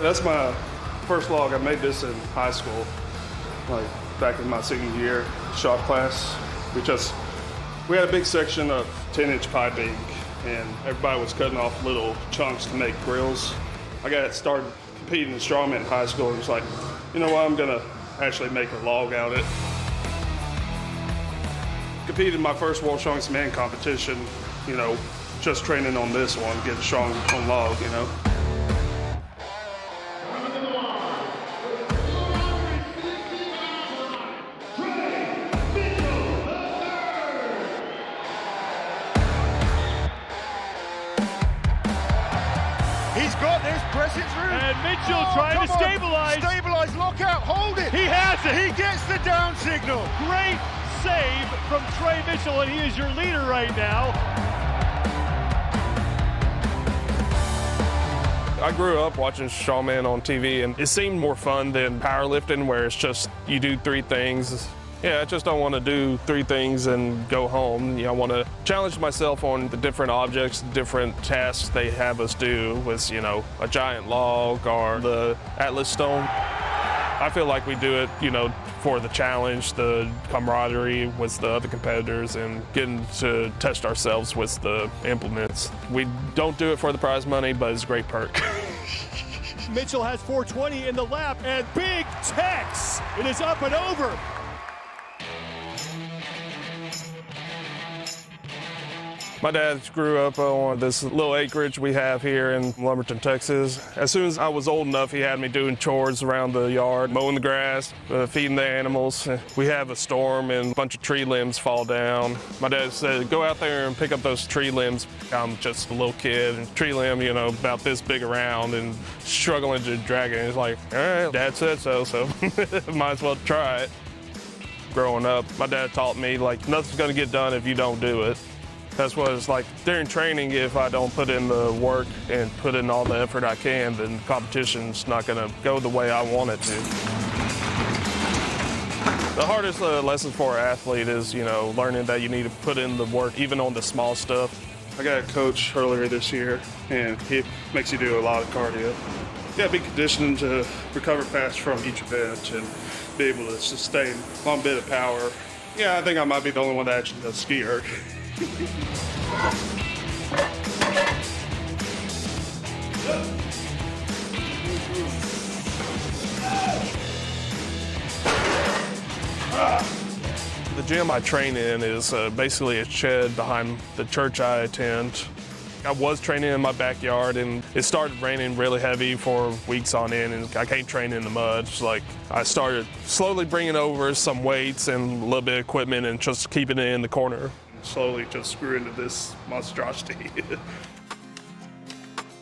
That's my first log. I made this in high school, like back in my senior year, shop class. We had a big section of 10-inch piping, and everybody was cutting off little chunks to make grills. I got started competing in strongman in high school, and was like, you know what, I'm gonna actually make a log out of it. Competed in my first World Strongest Man competition, you know, just training on this one, getting strong on log, you know. He's got this, press it through. And Mitchell trying to stabilize. Stabilize, lock out, hold it. He has it. He gets the down signal. Great save from Trey Mitchell, and he is your leader right now. I grew up watching strongman on TV, and it seemed more fun than powerlifting, where it's just you do 3 things. Yeah, I just don't want to do 3 things and go home. You know, I want to challenge myself on the different objects, different tasks they have us do with, you know, a giant log or the Atlas stone. I feel like we do it, you know, for the challenge, the camaraderie with the other competitors, and getting to test ourselves with the implements. We don't do it for the prize money, but it's a great perk. Mitchell has 420 in the lap, and Big Tex. It is up and over. My dad grew up on this little acreage we have here in Lumberton, Texas. As soon as I was old enough, he had me doing chores around the yard, mowing the grass, feeding the animals. We have a storm and a bunch of tree limbs fall down. My dad said, go out there and pick up those tree limbs. I'm just a little kid, and tree limb, you know, about this big around and struggling to drag it. He's like, all right, Dad said so might as well try it. Growing up, my dad taught me, like, nothing's gonna get done if you don't do it. That's what it's like during training. If I don't put in the work and put in all the effort I can, then the competition's not gonna go the way I want it to. The hardest lesson for an athlete is, you know, learning that you need to put in the work, even on the small stuff. I got a coach earlier this year, and he makes you do a lot of cardio. You gotta be conditioned to recover fast from each event and be able to sustain a long bit of power. Yeah, I think I might be the only one that actually does ski erg. The gym I train in is basically a shed behind the church I attend. I was training in my backyard, and it started raining really heavy for weeks on end, and I can't train in the mud. It's like I started slowly bringing over some weights and a little bit of equipment and just keeping it in the corner. Slowly just grew into this monstrosity.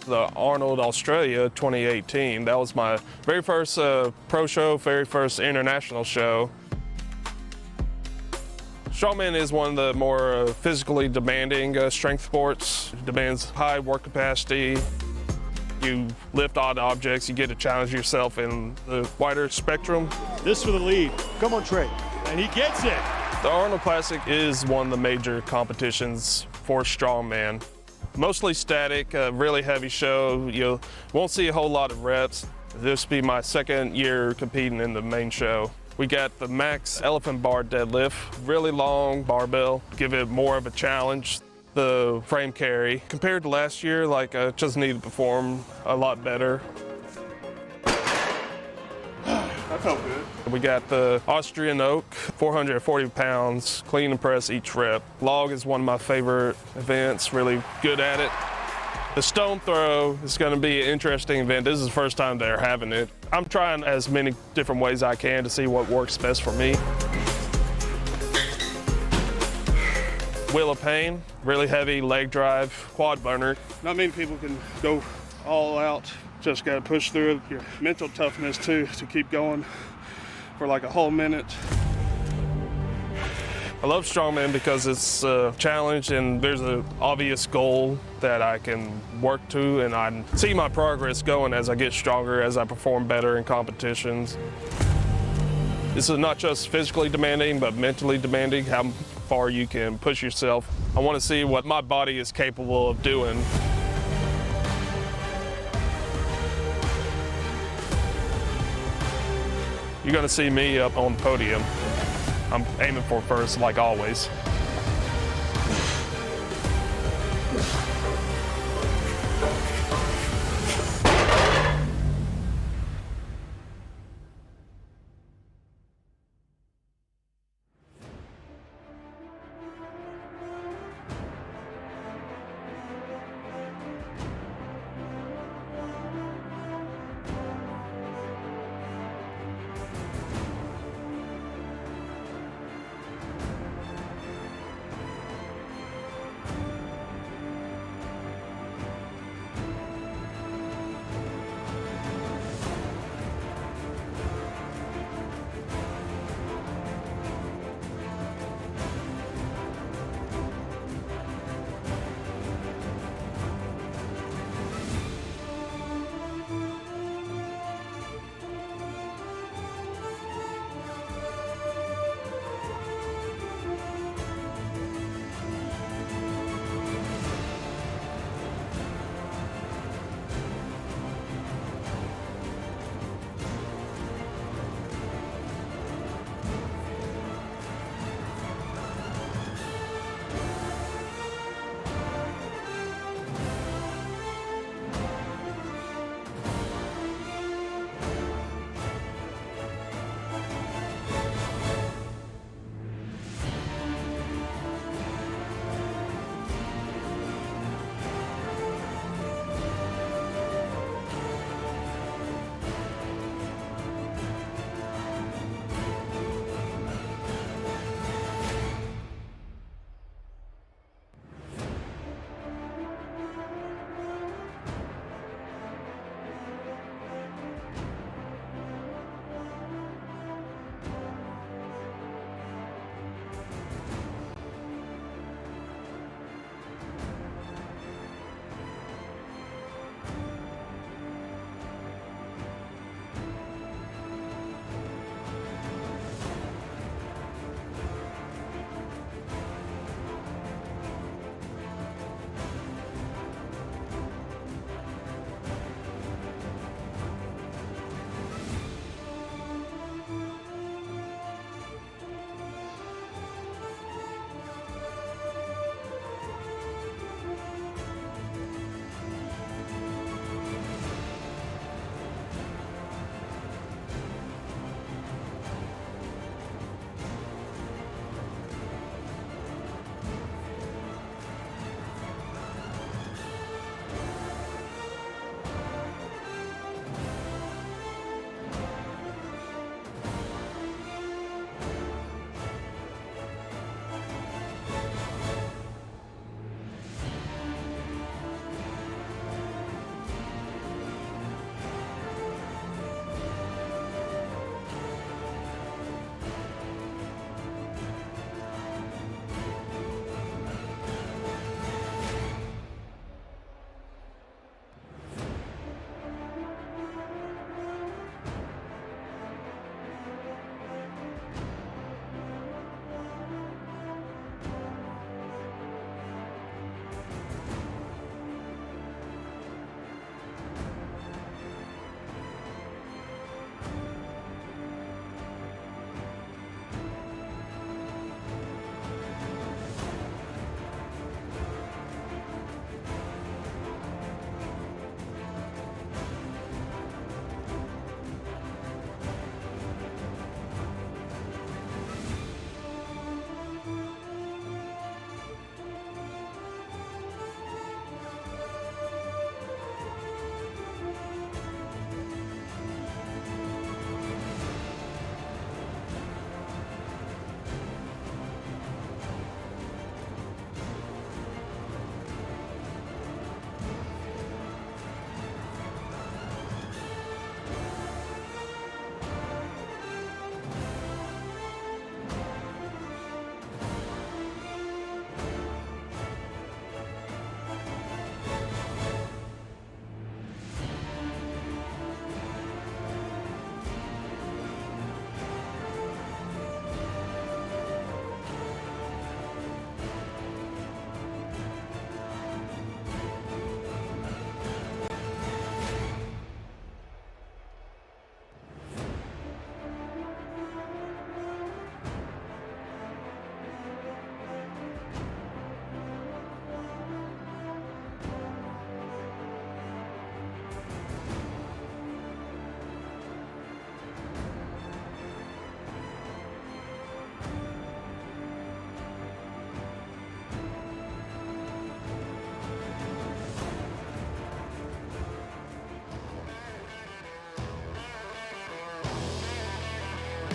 The Arnold Australia 2018, that was my very first pro show, very first international show. Strongman is one of the more physically demanding strength sports. It demands high work capacity. You lift odd objects, you get to challenge yourself in the wider spectrum. This for the lead. Come on, Trey. And he gets it. The Arnold Classic is one of the major competitions for strongman. Mostly static, a really heavy show. You won't see a whole lot of reps. This will be my 2nd year competing in the main show. We got the max elephant bar deadlift, really long barbell, give it more of a challenge. The frame carry, compared to last year, like I just need to perform a lot better. I Felt good. We got the Austrian Oak, 440 pounds, clean and press each rep. Log is one of my favorite events, really good at it. The stone throw is going to be an interesting event. This is the first time they're having it. I'm trying as many different ways I can to see what works best for me. Wheel of Pain, really heavy leg drive, quad burner. Not many people can go all out. Just got to push through your mental toughness too to keep going for like a whole minute. I love Strongman because it's a challenge and there's an obvious goal that I can work to, and I see my progress going as I get stronger, as I perform better in competitions. This is not just physically demanding, but mentally demanding, how far you can push yourself. I want to see what my body is capable of doing. You're going to see me up on the podium. I'm aiming for first, like always.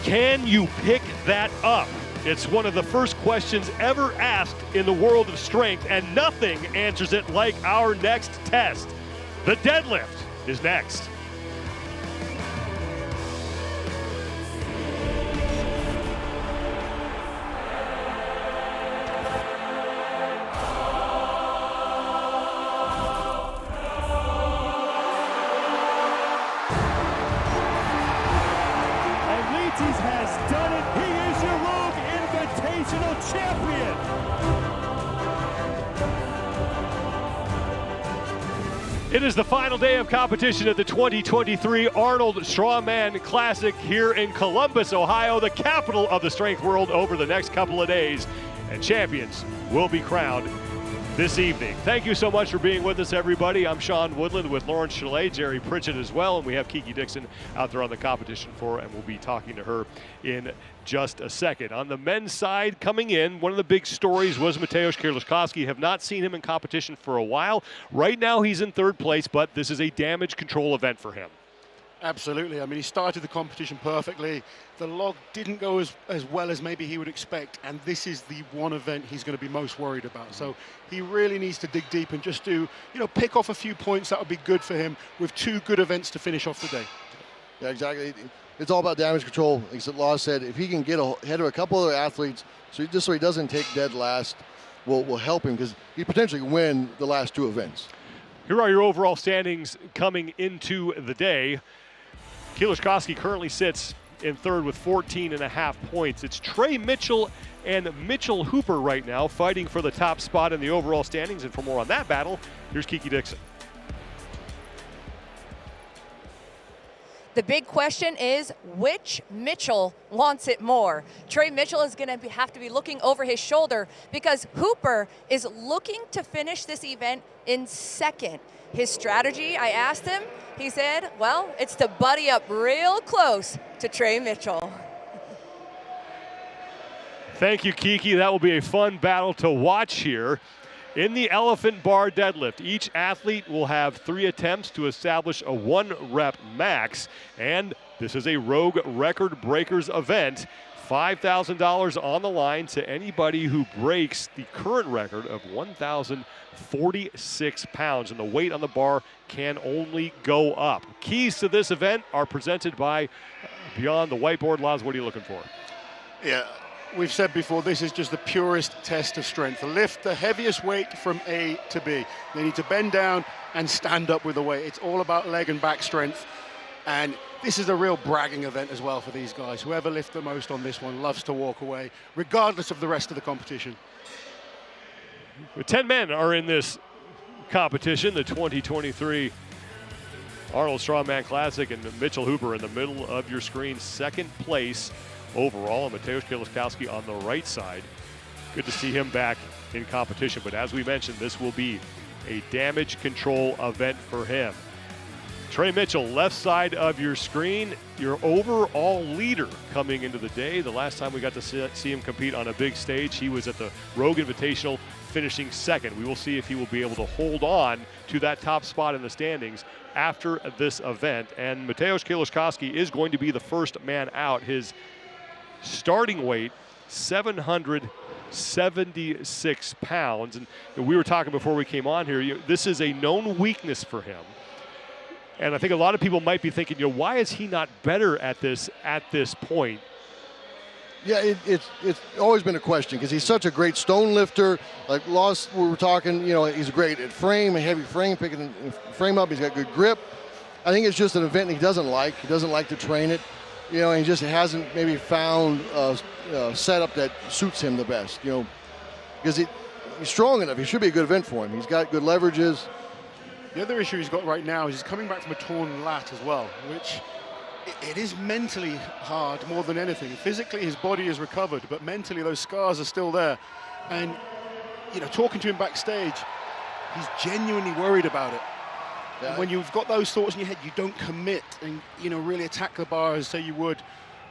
Can you pick that up? It's one of the first questions ever asked in the world of strength, and nothing answers it like our next test. The deadlift is next. Has done it. He is your Rogue Invitational champion. It is the final day of competition at the 2023 Arnold Strongman Classic here in Columbus, Ohio, the capital of the strength world, over the next couple of days. And champions will be crowned this evening. Thank you so much for being with us, everybody. I'm Sean Woodland with Lawrence Chalet, Jerry Pritchett as well, and we have Kiki Dixon out there on the competition floor, and we'll be talking to her in just a second. On the men's side, coming in, one of the big stories was Mateusz Kieliszkowski. Have not seen him in competition for a while. Right now he's in third place, but this is a damage control event for him. Absolutely. I mean, he started the competition perfectly. The log didn't go as well as maybe he would expect, and this is the one event he's going to be most worried about. So he really needs to dig deep and just do, pick off a few points. That would be good for him with two good events to finish off the day. Yeah, exactly. It's all about damage control. Like Law said, if he can get ahead of a couple other athletes, so he doesn't take dead last, will help him, because he potentially win the last two events. Here are your overall standings coming into the day. Kieliszkowski currently sits in third with 14.5 points. It's Trey Mitchell and Mitchell Hooper right now fighting for the top spot in the overall standings. And for more on that battle, here's Kiki Dixon. The big question is, which Mitchell wants it more? Trey Mitchell is going to have to be looking over his shoulder because Hooper is looking to finish this event in second. His strategy, I asked him, he said, well, it's to buddy up real close to Trey Mitchell. Thank you, Kiki. That will be a fun battle to watch here. In the elephant bar deadlift, each athlete will have 3 attempts to establish a 1-rep max, and this is a Rogue Record Breakers event. $5,000 on the line to anybody who breaks the current record of 1,046 pounds, and the weight on the bar can only go up. Keys to this event are presented by Beyond the Whiteboard. Laz, what are you looking for? Yeah. We've said before, this is just the purest test of strength. Lift the heaviest weight from A to B. They need to bend down and stand up with the weight. It's all about leg and back strength. And this is a real bragging event as well for these guys. Whoever lifts the most on this one loves to walk away, regardless of the rest of the competition. 10 men are in this competition, the 2023 Arnold Strongman Classic, and Mitchell Hooper in the middle of your screen, second place overall, and Mateusz Kieliszkowski on the right side. Good to see him back in competition, but as we mentioned, this will be a damage control event for him. Trey Mitchell, left side of your screen, your overall leader coming into the day. The last time we got to see him compete on a big stage, he was at the Rogue Invitational, finishing second. We will see if he will be able to hold on to that top spot in the standings after this event. And Mateusz Kieliszkowski is going to be the first man out. His starting weight, 776 pounds. And we were talking before we came on here, this is a known weakness for him. And I think a lot of people might be thinking, why is he not better at this point? Yeah, it's always been a question because he's such a great stone lifter. Like Loss, we were talking, he's great at frame, a heavy frame, picking frame up. He's got good grip. I think it's just an event he doesn't like. He doesn't like to train it. And he just hasn't maybe found a setup that suits him the best, because he's strong enough. He should be a good event for him. He's got good leverages. The other issue he's got right now is he's coming back from a torn lat as well, which it is mentally hard more than anything. Physically, his body is recovered, but mentally those scars are still there. And, talking to him backstage, he's genuinely worried about it. And when you've got those thoughts in your head, you don't commit and, really attack the bar as say you would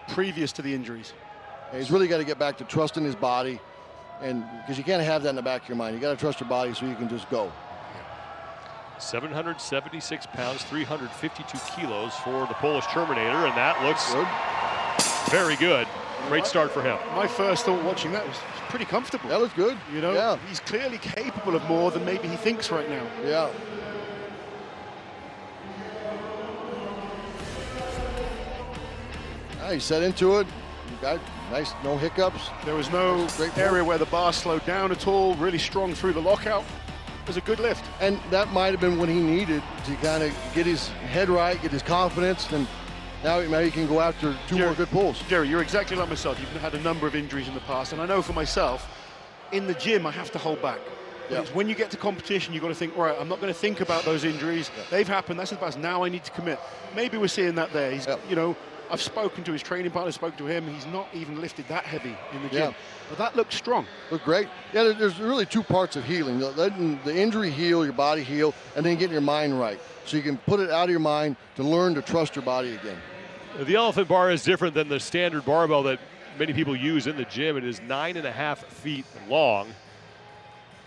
previous to the injuries. Yeah, he's really got to get back to trusting his body, and because you can't have that in the back of your mind. You got to trust your body so you can just go. 776 pounds, 352 kilos for the Polish Terminator, and that looks good. Very good. Great start for him. My first thought watching that was pretty comfortable. That was good. You know, yeah. He's clearly capable of more than maybe he thinks right now. Yeah. He set into it. You got nice, no hiccups. There was no area where the bar slowed down at all. Really strong through the lockout. It was a good lift. And that might have been what he needed to kind of get his head right, get his confidence, and now he can go after two more good pulls. Jerry, you're exactly like myself. You've had a number of injuries in the past, and I know for myself, in the gym, I have to hold back. Yep. It's when you get to competition, you've got to think, all right, I'm not going to think about those injuries. Yep. They've happened, that's the past. Now I need to commit. Maybe we're seeing that there. He's, you know, I've spoken to his training partner, spoken to him. He's not even lifted that heavy in the gym. But that looks strong. Look great. Yeah, there's really two parts of healing. Letting the injury heal, your body heal, and then getting your mind right. So you can put it out of your mind to learn to trust your body again. The elephant bar is different than the standard barbell that many people use in the gym. It is 9.5 feet long,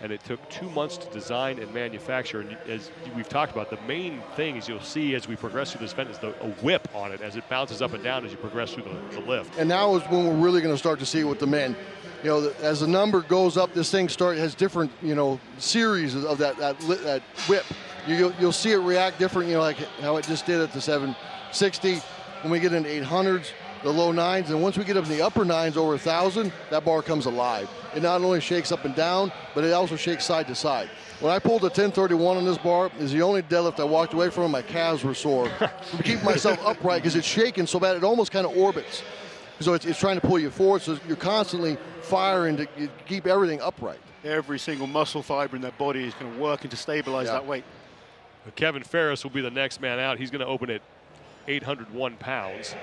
and it took 2 months to design and manufacture. And as we've talked about, the main thing is you'll see as we progress through this event is a whip on it as it bounces up and down as you progress through the lift. And now is when we're really going to start to see it with the men. You know, as the number goes up, this thing has different, you know, series of that whip. You'll see it react different, you know, like how it just did at the 760. When we get into 800s, the low 9s, and once we get up in the upper 9s over 1,000, that bar comes alive. It not only shakes up and down, but it also shakes side to side. When I pulled a 1031 on this bar, is the only deadlift I walked away from. My calves were sore. I'm keeping myself upright because it's shaking so bad it almost kind of orbits. So it's trying to pull you forward, so you're constantly firing to keep everything upright. Every single muscle fiber in their body is kind of working to stabilize that weight. Kevin Ferris will be the next man out. He's going to open at 801 pounds.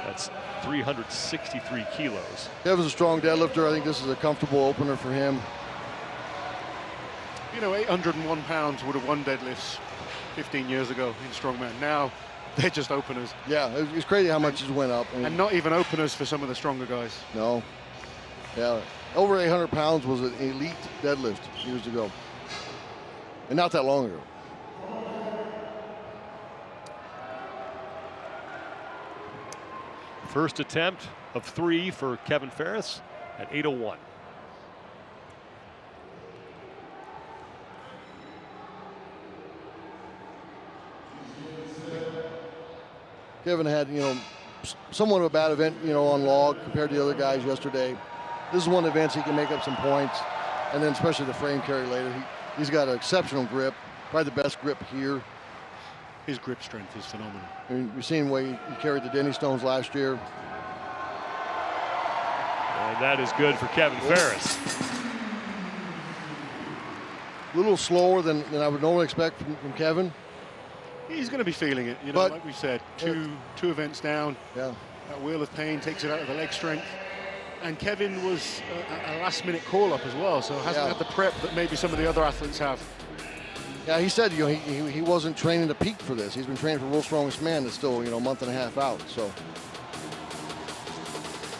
That's 363 kilos. Kevin's a strong deadlifter. I think this is a comfortable opener for him. You know, 801 pounds would have won deadlifts 15 years ago in strongman. Now they're just openers. Yeah, it's crazy how much it went up. And not even openers for some of the stronger guys. No. Yeah, over 800 pounds was an elite deadlift years ago. And not that long ago. First attempt of 3 for Kevin Ferris at 801. Kevin had, you know, somewhat of a bad event, you know, on log compared to the other guys yesterday. This is one of the events he can make up some points, and then especially the frame carry later. He's got an exceptional grip, probably the best grip here. His grip strength is phenomenal. I mean, we've seen the way he carried the Denny Stones last year. And that is good for Kevin Ferris. A little slower than I would normally expect from Kevin. He's going to be feeling it, you know, like we said, two events down. Yeah. That wheel of pain takes it out of the leg strength. And Kevin was a last-minute call-up as well, so hasn't had the prep that maybe some of the other athletes have. Yeah, he said, you know, he wasn't training to peak for this. He's been training for World's Strongest Man that's still, you know, a month and a half out. So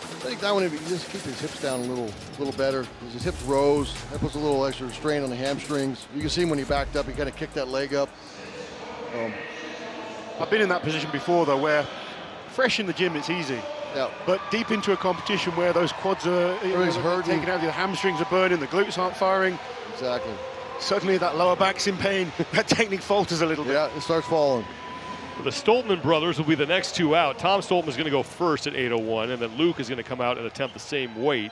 I think that one, if you just keep his hips down a little better, because his hips rose, that puts a little extra strain on the hamstrings. You can see him when he backed up, he kind of kicked that leg up. I've been in that position before, though, where fresh in the gym, it's easy. Yeah. But deep into a competition where those quads are hurting, taken out, the hamstrings are burning, the glutes aren't firing. Exactly. Suddenly that lower back's in pain. That technique falters a little bit. Yeah, it starts falling. The Stoltman brothers will be the next two out. Tom Stoltman is going to go first at 801, and then Luke is going to come out and attempt the same weight.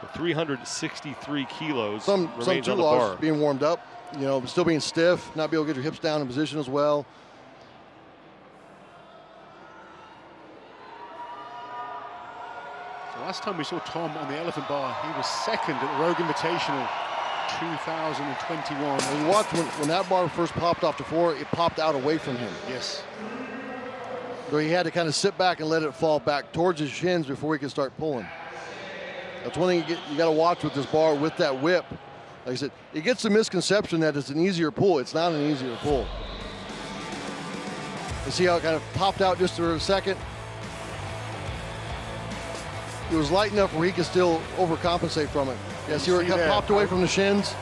So 363 kilos remains on the bar. Being warmed up, you know, still being stiff, not be able to get your hips down in position as well. So last time we saw Tom on the elephant bar, he was second at the Rogue Invitational 2021. And you watch when that bar first popped off the floor, it popped out away from him. Yes. So he had to kind of sit back and let it fall back towards his shins before he could start pulling. That's one thing you got to watch with this bar with that whip. Like I said, it gets the misconception that it's an easier pull. It's not an easier pull. You see how it kind of popped out just for a second? It was light enough where he could still overcompensate from it. Yeah, see where it kind of popped away from the shins?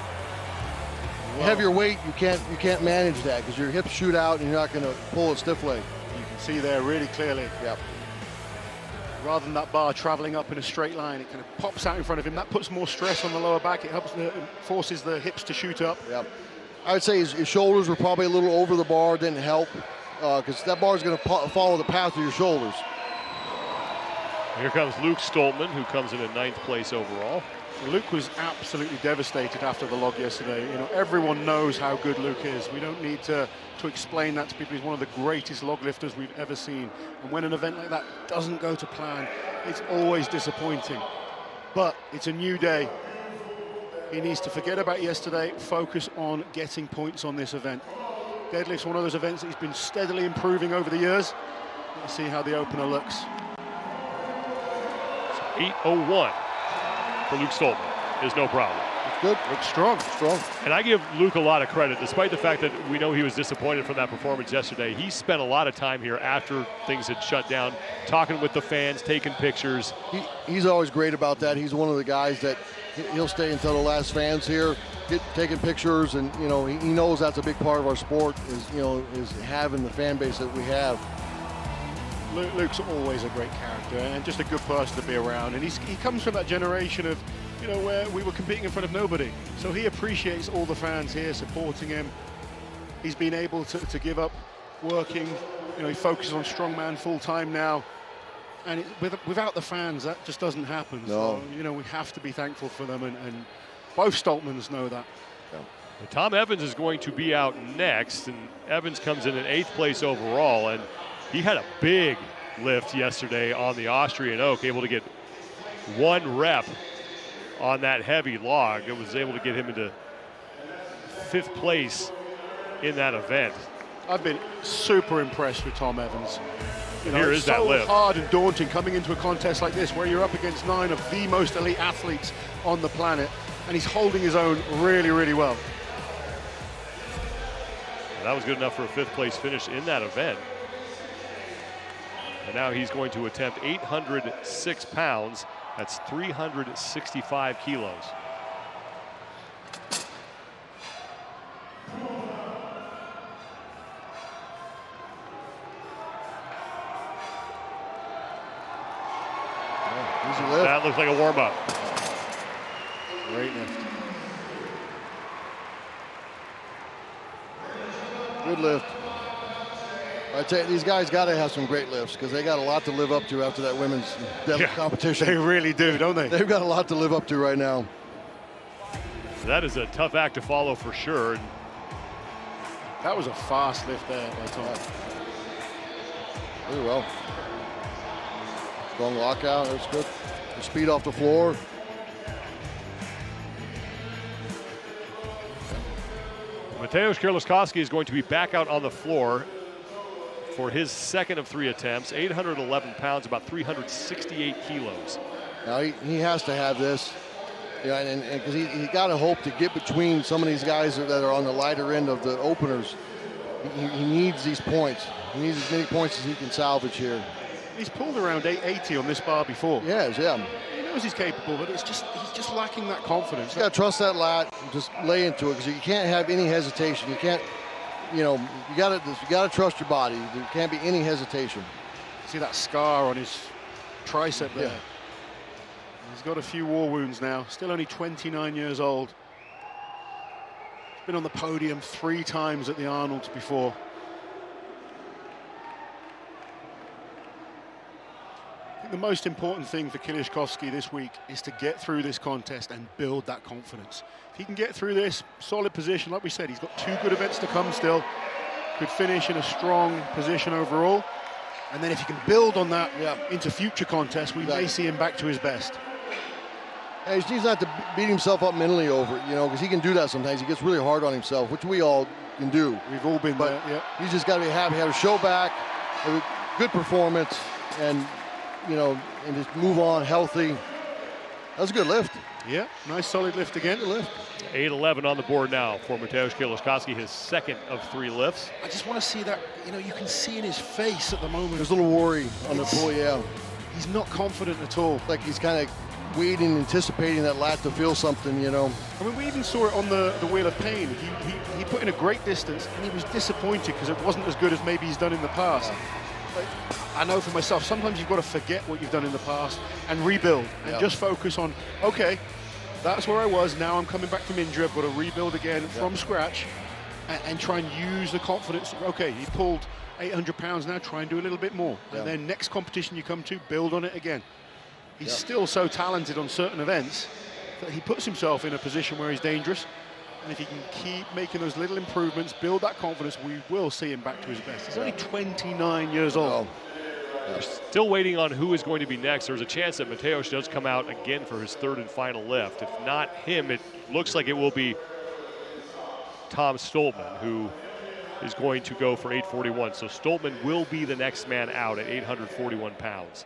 Wow. Heavier weight, you can't manage that because your hips shoot out and you're not going to pull a stiff leg. You can see there really clearly. Yep. Rather than that bar traveling up in a straight line, it kind of pops out in front of him. That puts more stress on the lower back. It forces the hips to shoot up. Yep. I would say his shoulders were probably a little over the bar, didn't help, because that bar is going to follow the path of your shoulders. Here comes Luke Stoltman, who comes in 9th place overall. Luke was absolutely devastated after the log yesterday. You know, everyone knows how good Luke is. We don't need to explain that to people. He's one of the greatest log lifters we've ever seen. And when an event like that doesn't go to plan, it's always disappointing. But it's a new day. He needs to forget about yesterday, focus on getting points on this event. Deadlift's one of those events that he's been steadily improving over the years. Let's see how the opener looks. 8:01 for Luke Stoltman is no problem. It's good. Looks strong. Strong. And I give Luke a lot of credit, despite the fact that we know he was disappointed from that performance yesterday. He spent a lot of time here after things had shut down, talking with the fans, taking pictures. He's always great about that. He's one of the guys that he'll stay until the last fans here, taking pictures, and you know he knows that's a big part of our sport is having the fan base that we have. Luke's always a great character and just a good person to be around, and he comes from that generation of, you know, where we were competing in front of nobody, so he appreciates all the fans here supporting him. He's been able to give up working, you know, he focuses on strongman full time now, and without the fans that just doesn't happen. No. So, you know, we have to be thankful for them, and both Stoltmans know that. Yeah. Tom Evans is going to be out next, and Evans comes in 8th place overall, and he had a big lift yesterday on the Austrian Oak, able to get 1 rep on that heavy log. It was able to get him into 5th place in that event. I've been super impressed with Tom Evans. You know, Here is that lift. It's so hard and daunting coming into a contest like this where you're up against 9 of the most elite athletes on the planet, and he's holding his own really, really well. And that was good enough for a 5th place finish in that event. And now he's going to attempt 806 pounds. That's 365 kilos. Easy lift. That looks like a warm-up. Great lift. Good lift. I tell you, these guys got to have some great lifts because they got a lot to live up to after that women's deadlift competition. They really do, don't they? They've got a lot to live up to right now. That is a tough act to follow for sure. That was a fast lift there by Tom. Very well. Strong lockout, that's good. The speed off the floor. Mateusz Kieliszkowski is going to be back out on the floor for his 2nd of 3 attempts, 811 pounds, about 368 kilos. Now he has to have this, yeah, and because he got to hope to get between some of these guys that are on the lighter end of the openers. He needs these points. He needs as many points as he can salvage here. He's pulled around 880 on this bar before. Yeah. He knows he's capable, but he's just lacking that confidence. You got to trust that lat and just lay into it because you can't have any hesitation. You can't. You know, you got to trust your body. There can't be any hesitation. See that scar on his tricep there. Yeah. He's got a few war wounds now. Still only 29 years old. He's been on the podium 3 times at the Arnolds before. I think the most important thing for Kieliszkowski this week is to get through this contest and build that confidence. If he can get through this, solid position, like we said, he's got 2 good events to come still. Could finish in a strong position overall. And then if he can build on that into future contests, we may see him back to his best. Yeah, he needs not to beat himself up mentally over it, you know, because he can do that sometimes. He gets really hard on himself, which we all can do. We've all been there, yeah. He's just got to be happy, have a show back, have a good performance, and, you know, and just move on healthy. That was a good lift. Yeah, nice solid lift again. Good lift. 8:11 on the board now for Mateusz Kieliszkowski, his 2nd of 3 lifts. I just want to see that, you know, you can see in his face at the moment. There's a little worry on the pull, yeah. He's not confident at all. Like he's kind of waiting, anticipating that lat to feel something, you know. I mean, we even saw it on the Wheel of Pain. He put in a great distance, and he was disappointed because it wasn't as good as maybe he's done in the past. I know for myself, sometimes you've got to forget what you've done in the past and rebuild and just focus on, okay, that's where I was. Now I'm coming back from injury. I've got to rebuild again from scratch and try and use the confidence. Okay, he pulled 800 pounds now, try and do a little bit more. And then next competition you come to, build on it again. He's still so talented on certain events that he puts himself in a position where he's dangerous. And if he can keep making those little improvements, build that confidence, we will see him back to his best. He's only 29 years old. We're still waiting on who is going to be next. There's a chance that Mateusz does come out again for his third and final lift. If not him, it looks like it will be Tom Stoltman, who is going to go for 841. So Stoltman will be the next man out at 841 pounds.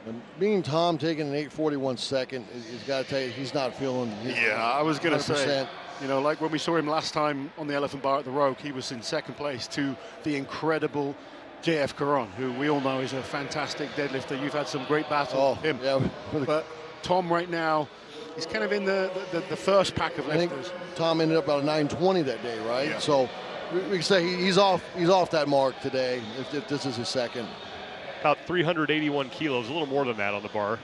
And being Tom taking an 841 second, he's got to tell you, he's not feeling. I was going to say, you know, like when we saw him last time on the Elephant Bar at the Rogue, he was in second place to the incredible JF Caron, who we all know is a fantastic deadlifter. You've had some great battles with him. Yeah. But Tom right now, he's kind of in the first pack of lifters. I think Tom ended up about a 920 that day, right? Yeah. So we can say he's off that mark today if this is his second. About 381 kilos, a little more than that on the bar.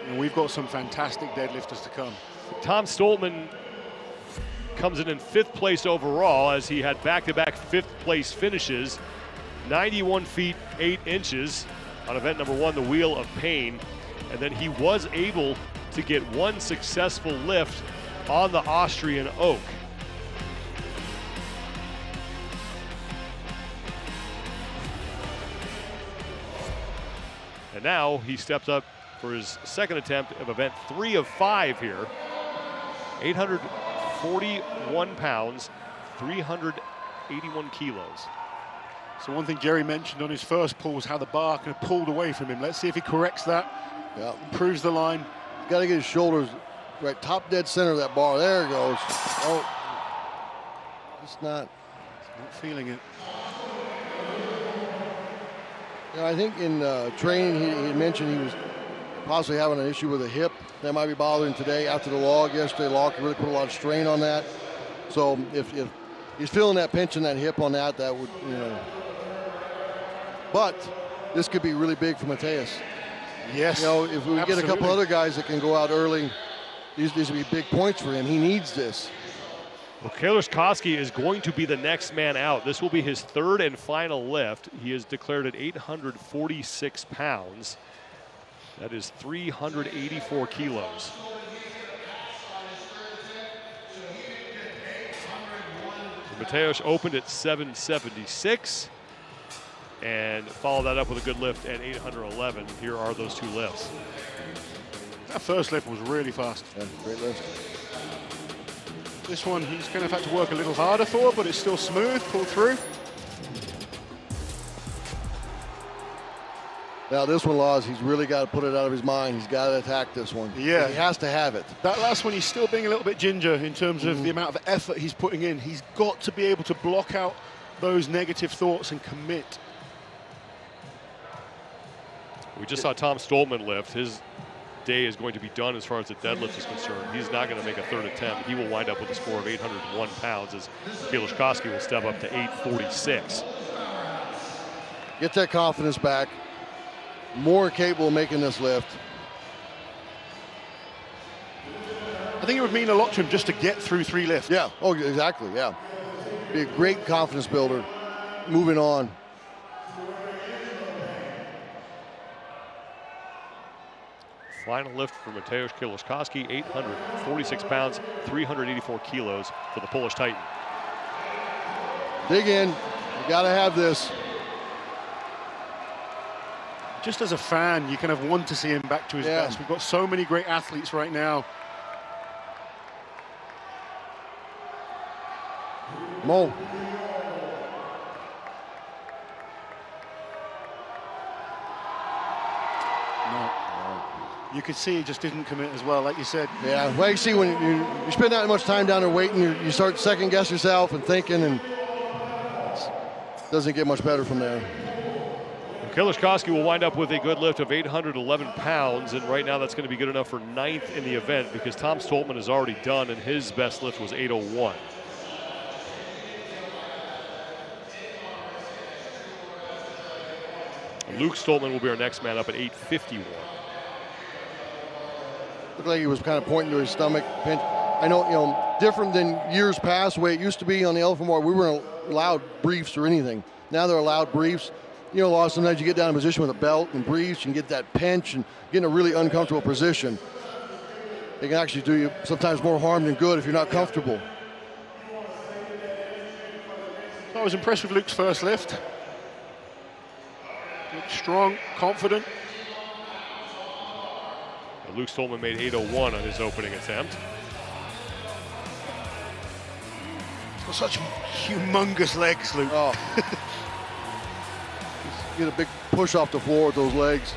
And we've got some fantastic deadlifters to come. Tom Stoltman comes in fifth place overall as he had back-to-back fifth place finishes. 91 feet 8 inches on event number 1, the Wheel of Pain. And then he was able to get one successful lift on the Austrian Oak. And now he steps up for his second attempt of event 3 of 5 here. 841 pounds, 381 kilos. So one thing Jerry mentioned on his first pull was how the bar kind of pulled away from him. Let's see if he corrects that, improves the line. He's got to get his shoulders right top dead center of that bar. There it goes. Oh, it's not feeling it. You know, I think in training he mentioned he was possibly having an issue with a hip that might be bothering today. After the log yesterday, log really put a lot of strain on that. So if he's feeling that pinch in that hip on that would, you know. But this could be really big for Mateusz. Yes. You know, if we get a couple other guys that can go out early, these would be big points for him. He needs this. Well, Kieliszkowski is going to be the next man out. This will be his third and final lift. He is declared at 846 pounds. That is 384 kilos. So Mateusz opened at 776 and followed that up with a good lift at 811. Here are those two lifts. That first lift was really fast. Yeah, great lift. This one he's going to have to work a little harder for, but it's still smooth, pull through. Now this one, Laws, he's really got to put it out of his mind. He's got to attack this one. Yeah. He has to have it. That last one, he's still being a little bit ginger in terms of the amount of effort he's putting in. He's got to be able to block out those negative thoughts and commit. We just saw Tom Stoltman lift. His day is going to be done as far as the deadlift is concerned. He's not going to make a third attempt. He will wind up with a score of 801 pounds as Kieliszkowski will step up to 846. Get that confidence back. More capable of making this lift. I think it would mean a lot to him just to get through 3 lifts. Yeah, oh, exactly, yeah. Be a great confidence builder moving on. Final lift for Mateusz Kieliszkowski, 846 pounds, 384 kilos for the Polish Titan. Dig in, you gotta have this. Just as a fan, you kind of want to see him back to his best. We've got so many great athletes right now. Mo. You could see he just didn't commit as well, like you said. Yeah, well, you see when you spend that much time down there waiting, you start second guess yourself and thinking, and it doesn't get much better from there. Kieliszkowski will wind up with a good lift of 811 pounds, and right now that's going to be good enough for 9th in the event because Tom Stoltman is already done, and his best lift was 801. Luke Stoltman will be our next man up at 851. Looked like he was kind of pointing to his stomach pinch. I know, different than years past, the way it used to be on the elephant bar, we weren't allowed briefs or anything. Now they're allowed briefs. A lot of sometimes you get down in a position with a belt and briefs, you can get that pinch and get in a really uncomfortable position. They can actually do you sometimes more harm than good if you're not comfortable. I was impressed with Luke's first lift. Looked strong, confident. Luke Stoltman made 801 on his opening attempt. He's got such humongous legs, Luke. Oh. Get a big push off the floor with those legs.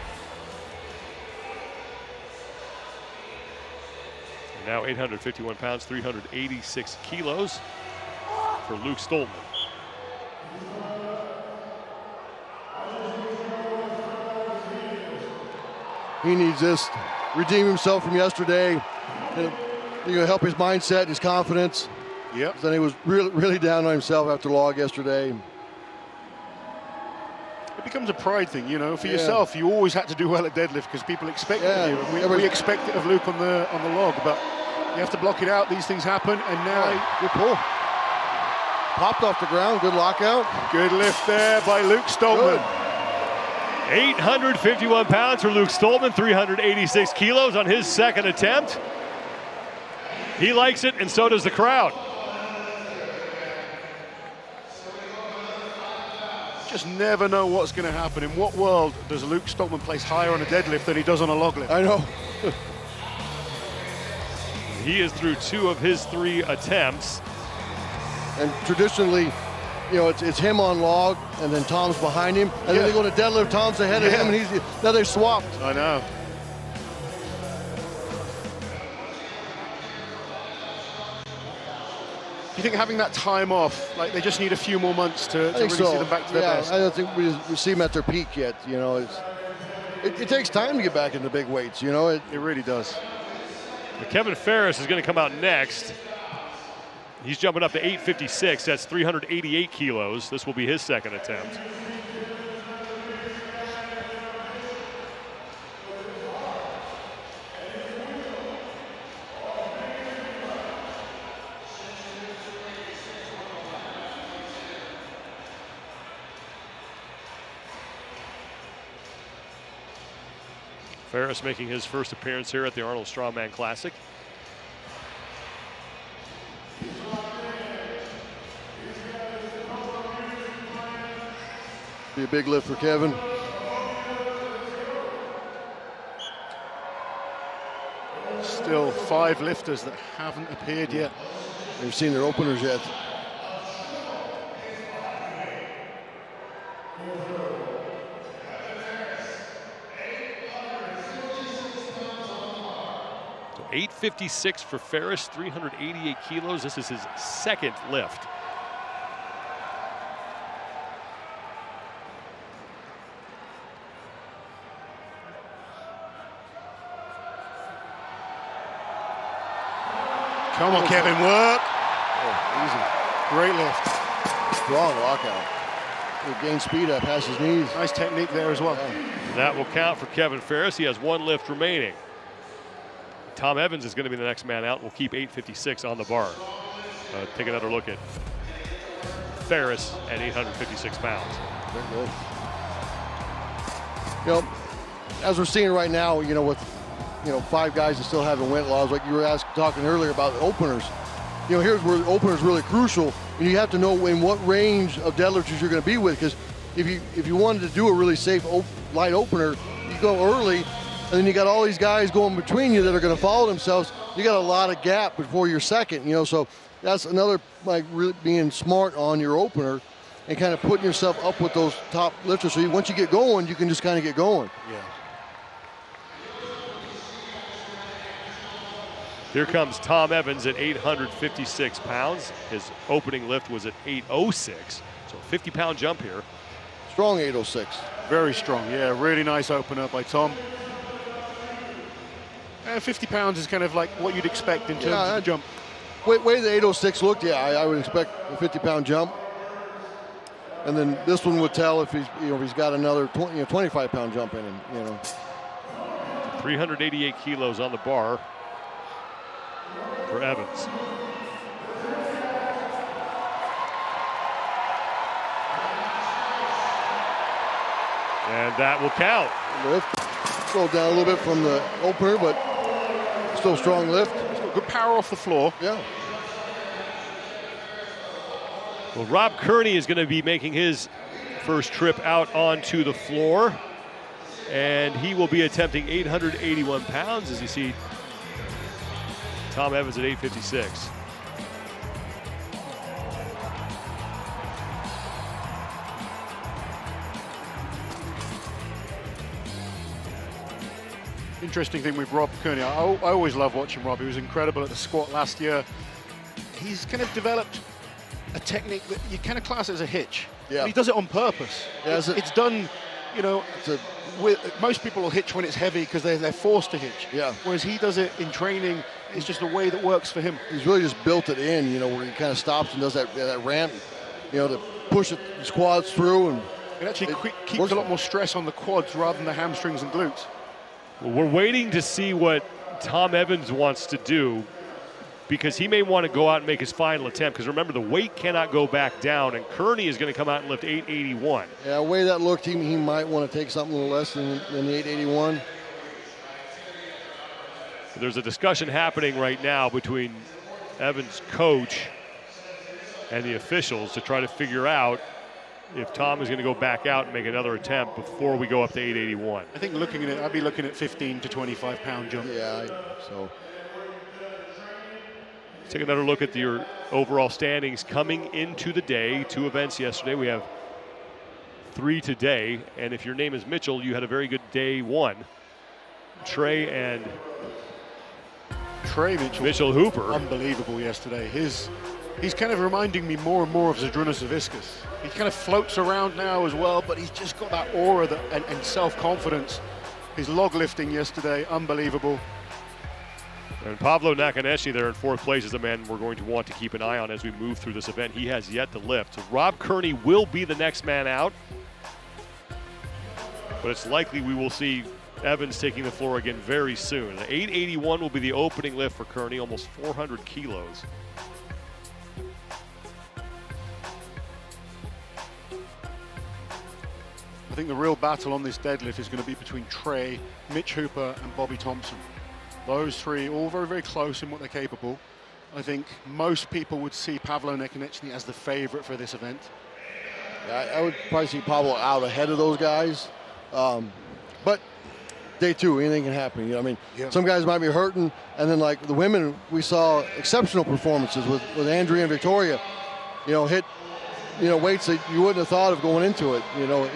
And now 851 pounds, 386 kilos for Luke Stoltman. He needs this, redeem himself from yesterday. Help his mindset, his confidence. Yep. Then he was really down on himself after log yesterday. It becomes a pride thing, for yourself. You always had to do well at deadlift because people expect it of you. We expect it of Luke on the log, but you have to block it out. These things happen, and now good pull. Popped off the ground, good lockout. Good lift there by Luke Stoltman. Good. 851 pounds for Luke Stoltman, 386 kilos on his second attempt. He likes it, and so does the crowd. Just never know what's going to happen. In what world does Luke Stoltman place higher on a deadlift than he does on a log lift? I know. He is through 2 of his 3 attempts. And traditionally, it's him on log, and then Tom's behind him, and then they go to deadlift. Tom's ahead of him, and now they're swapped. I know. Do you think having that time off, like they just need a few more months to really see them back to their best? I don't think we see them at their peak yet. It takes time to get back into big weights. It really does. Kevin Ferris is going to come out next. He's jumping up to 856. That's 388 kilos. This will be his second attempt. Ferris making his first appearance here at the Arnold Strongman Classic. Be a big lift for Kevin. Still 5 lifters that haven't appeared yet. They've seen their openers yet. So 856 for Ferris, 388 kilos. This is his second lift. Come on, Kevin, work. Oh, easy. Great lift. Strong lockout. He'll gain speed up past his knees. Nice technique there as well. That will count for Kevin Ferris. He has 1 lift remaining. Tom Evans is going to be the next man out. We'll keep 856 on the bar. Take another look at Ferris at 856 pounds. Very good. As we're seeing right now, with 5 guys that still haven't went laws, like you were talking earlier about openers. Here's where the opener is really crucial, and you have to know in what range of deadlifters you're going to be with, because if you wanted to do a really safe light opener, you go early, and then you got all these guys going between you that are going to follow themselves. You got a lot of gap before you're second, so that's another, really being smart on your opener and kind of putting yourself up with those top lifters. So once you get going, you can just kind of get going. Yeah. Here comes Tom Evans at 856 pounds. His opening lift was at 806, so a 50-pound jump here. Strong 806. Very strong, yeah, really nice opener by Tom. 50 pounds is kind of like what you'd expect in terms of the jump. Way the 806 looked, I would expect a 50-pound jump. And then this one would tell if he's, if he's got another 25-pound jump in him, 388 kilos on the bar for Evans. And that will count. Lift. Slowed down a little bit from the opener, but still strong lift. Still good power off the floor. Yeah. Well, Rob Kearney is going to be making his first trip out onto the floor, and he will be attempting 881 pounds, as you see Tom Evans at 856. Interesting thing with Rob Kearney, I always love watching Rob. He was incredible at the squat last year. He's kind of developed a technique that you kind of class as a hitch. Yeah. But he does it on purpose. Yeah, it's done, most people will hitch when it's heavy because they're forced to hitch. Yeah. Whereas he does it in training, it's just a way that works for him. He's really just built it in, where he kind of stops and does that ramp, to push his quads through. And it actually keeps a lot more stress on the quads rather than the hamstrings and glutes. Well, we're waiting to see what Tom Evans wants to do, because he may want to go out and make his final attempt, because remember, the weight cannot go back down, and Kearney is going to come out and lift 881. Yeah, the way that looked, he might want to take something a little less than the 881. There's a discussion happening right now between Evans' coach and the officials to try to figure out if Tom is going to go back out and make another attempt before we go up to 881. I think looking at it, I'd be looking at 15 to 25 pound jump. Yeah, so. Let's take another look at your overall standings coming into the day. 2 events yesterday. We have 3 today. And if your name is Mitchell, you had a very good day 1. Trey Mitchell Hooper. Unbelievable yesterday. He's kind of reminding me more and more of Zydrunas Savickas. He kind of floats around now as well, but he's just got that aura and self-confidence. His log lifting yesterday, unbelievable. And Pavlo Nakonechnyy there in 4th place is a man we're going to want to keep an eye on as we move through this event. He has yet to lift. So Rob Kearney will be the next man out, but it's likely we will see Evans taking the floor again very soon. The 881 will be the opening lift for Kearney, almost 400 kilos. I think the real battle on this deadlift is going to be between Trey, Mitch Hooper, and Bobby Thompson. Those 3 all very, very close in what they're capable. I think most people would see Pavlo Nakonechnyy as the favorite for this event. Yeah, I would probably see Pablo out ahead of those guys. But day 2, anything can happen. Some guys might be hurting, and then like the women, we saw exceptional performances with Andrea and Victoria. Hit weights that you wouldn't have thought of going into it.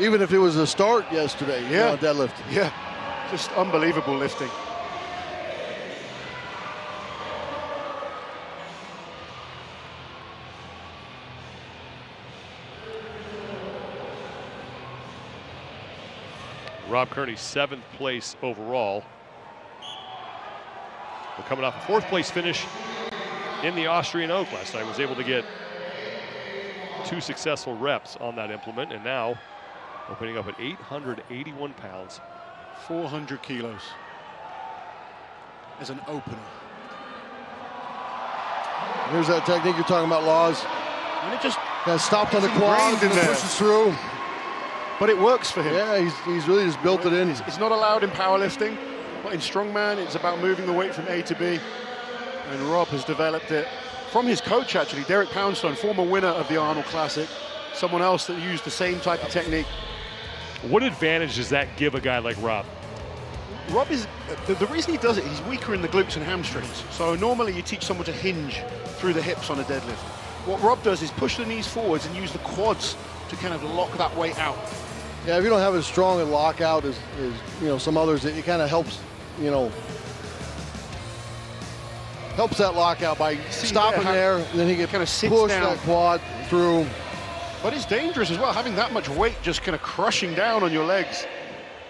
Even if it was a start yesterday. Deadlift. Yeah, just unbelievable lifting. Rob Kearney, 7th place overall. We're coming off a 4th place finish in the Austrian Oak last night. Was able to get 2 successful reps on that implement, and now opening up at 881 pounds. 400 kilos as an opener. Here's that technique you're talking about, Laws. And it just kind of stopped on the quads and pushes through. But it works for him. Yeah, he's really just built it in. It's not allowed in powerlifting, but in strongman, it's about moving the weight from A to B. And Rob has developed it from his coach, actually, Derek Poundstone, former winner of the Arnold Classic, someone else that used the same type of technique. What advantage does that give a guy like Rob? Rob is, the reason he does it, he's weaker in the glutes and hamstrings. So normally you teach someone to hinge through the hips on a deadlift. What Rob does is push the knees forwards and use the quads to kind of lock that weight out. Yeah, if you don't have as strong a lockout as some others, it kind of helps, helps that lockout by stopping there, and then he can kind of push that quad through. But it's dangerous as well, having that much weight just kind of crushing down on your legs.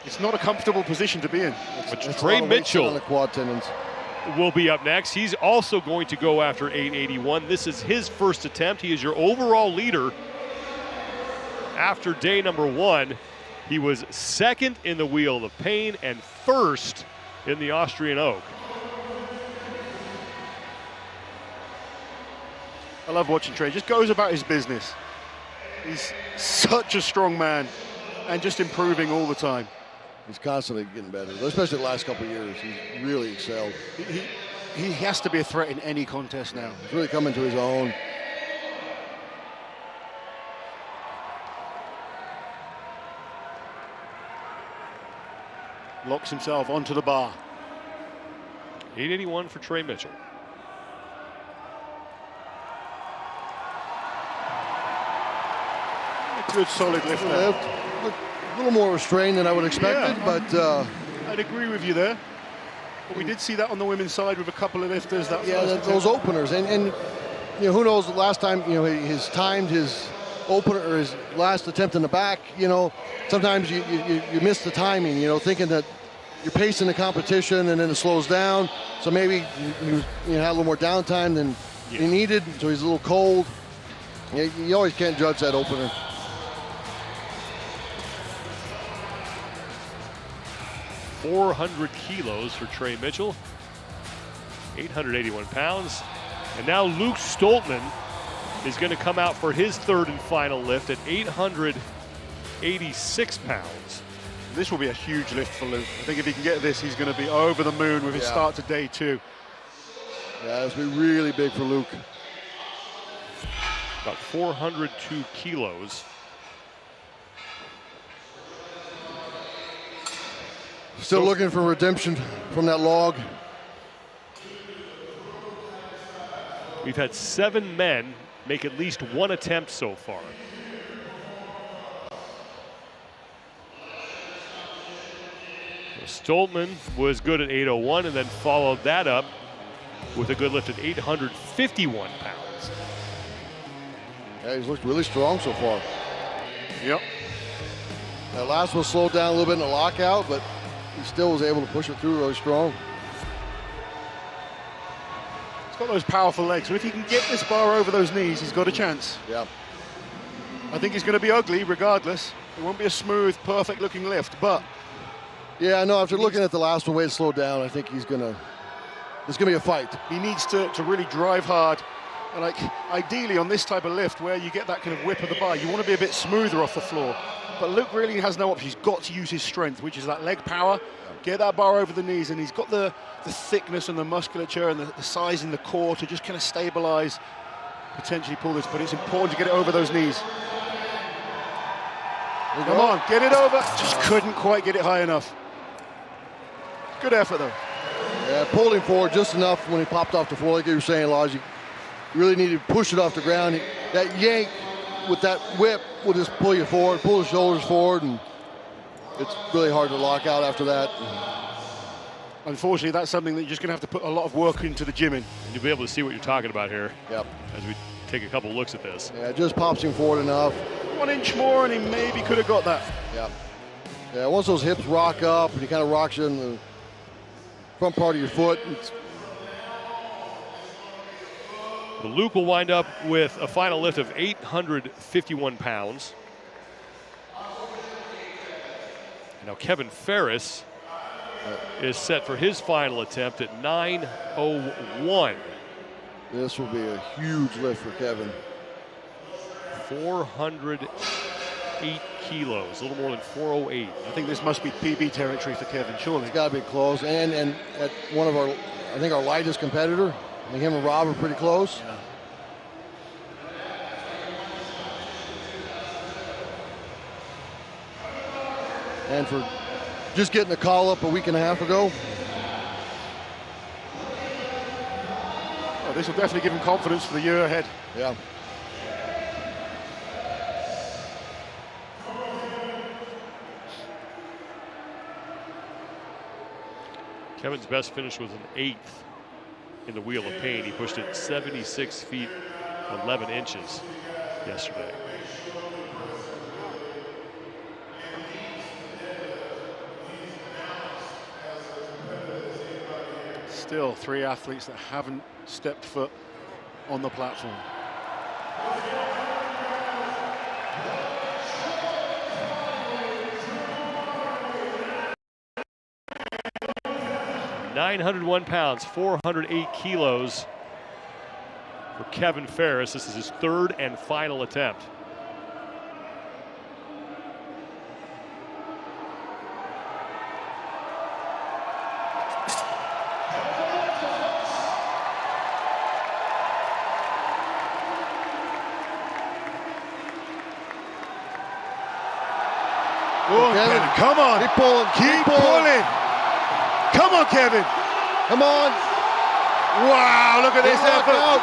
It's not a comfortable position to be in. But Trey Mitchell on the quad tendons will be up next. He's also going to go after 881. This is his first attempt. He is your overall leader After day number 1, he was second in the Wheel of Pain and first in the Austrian Oak. I love watching Trey. Just goes about his business. He's such a strong man and just improving all the time. He's constantly getting better, especially the last couple of years. He's really excelled. He has to be a threat in any contest now. He's really coming to his own. Locks himself onto the bar. 881 for Trey Mitchell. A good solid lift there. A little more restrained than I would expected, but I'd agree with you there. But we did see that on the women's side with a couple of lifters. That those openers, and you know, who knows? The last time, you know, he's timed his opener or his last attempt in the back. You know, sometimes you miss the timing. You know, thinking that you're pacing the competition and then it slows down. So maybe you had a little more downtime than he needed. So he's a little cold. You always can't judge that opener. .400 kilos for Trey Mitchell, 881 pounds. And now Luke Stoltman is going to come out for his third and final lift at 886 pounds. This will be a huge lift for Luke. I think if he can get this, he's going to be over the moon with his start to day 2. Yeah, this will be really big for Luke. About 402 kilos. Still looking for redemption from that log. We've had 7 men make at least one attempt so far. Stoltman was good at 801 and then followed that up with a good lift at 851 pounds. Yeah, he's looked really strong so far. Yep. That last one slowed down a little bit in the lockout, but he still was able to push it through really strong. He's got those powerful legs, so if he can get this bar over those knees, he's got a chance. Yeah. I think he's going to be ugly regardless. It won't be a smooth, perfect looking lift, but... Yeah, I know, after looking at the last one, way it slowed down, I think there's going to be a fight. He needs to really drive hard. And like, ideally on this type of lift where you get that kind of whip of the bar, you want to be a bit smoother off the floor. But Luke really has no option. He's got to use his strength, which is that leg power, get that bar over the knees, and he's got the thickness and the musculature and the size in the core to just kind of stabilize, potentially pull this, but it's important to get it over those knees. Come on, get it over. Just couldn't quite get it high enough. Good effort though. Yeah, pulled him forward just enough when he popped off the floor, like you were saying, Lodge. You really needed to push it off the ground. That yank with that whip will just pull you forward, pull the shoulders forward, and it's really hard to lock out after that. Unfortunately, that's something that you're just going to have to put a lot of work into the gym in. And you'll be able to see what you're talking about here. Yep. As we take a couple looks at this. Yeah, it just pops him forward enough. 1 inch more and he maybe could have got that. Yeah. Yeah, once those hips rock up and he kind of rocks you in the front part of your foot. Luke will wind up with a final lift of 851 pounds. Now Kevin Ferris is set for his final attempt at 901. This will be a huge lift for Kevin. 408 kilos, a little more than 408. I think this must be PB territory for Kevin, surely. It's got to be close. And at one of our, I think our lightest competitor, I think him and Rob are pretty close. Yeah. And for just getting the call up a week and a half ago. Oh, this will definitely give him confidence for the year ahead. Yeah. Kevin's best finish was an 8th in the Wheel of Pain. He pushed it 76 feet 11 inches yesterday. Still 3 athletes that haven't stepped foot on the platform. 901 pounds, 408 kilos for Kevin Ferris. This is his third and final attempt. Go on, Kevin. Come on. Keep pulling. Keep pulling. Come on, Kevin. Come on. Wow, look at this effort.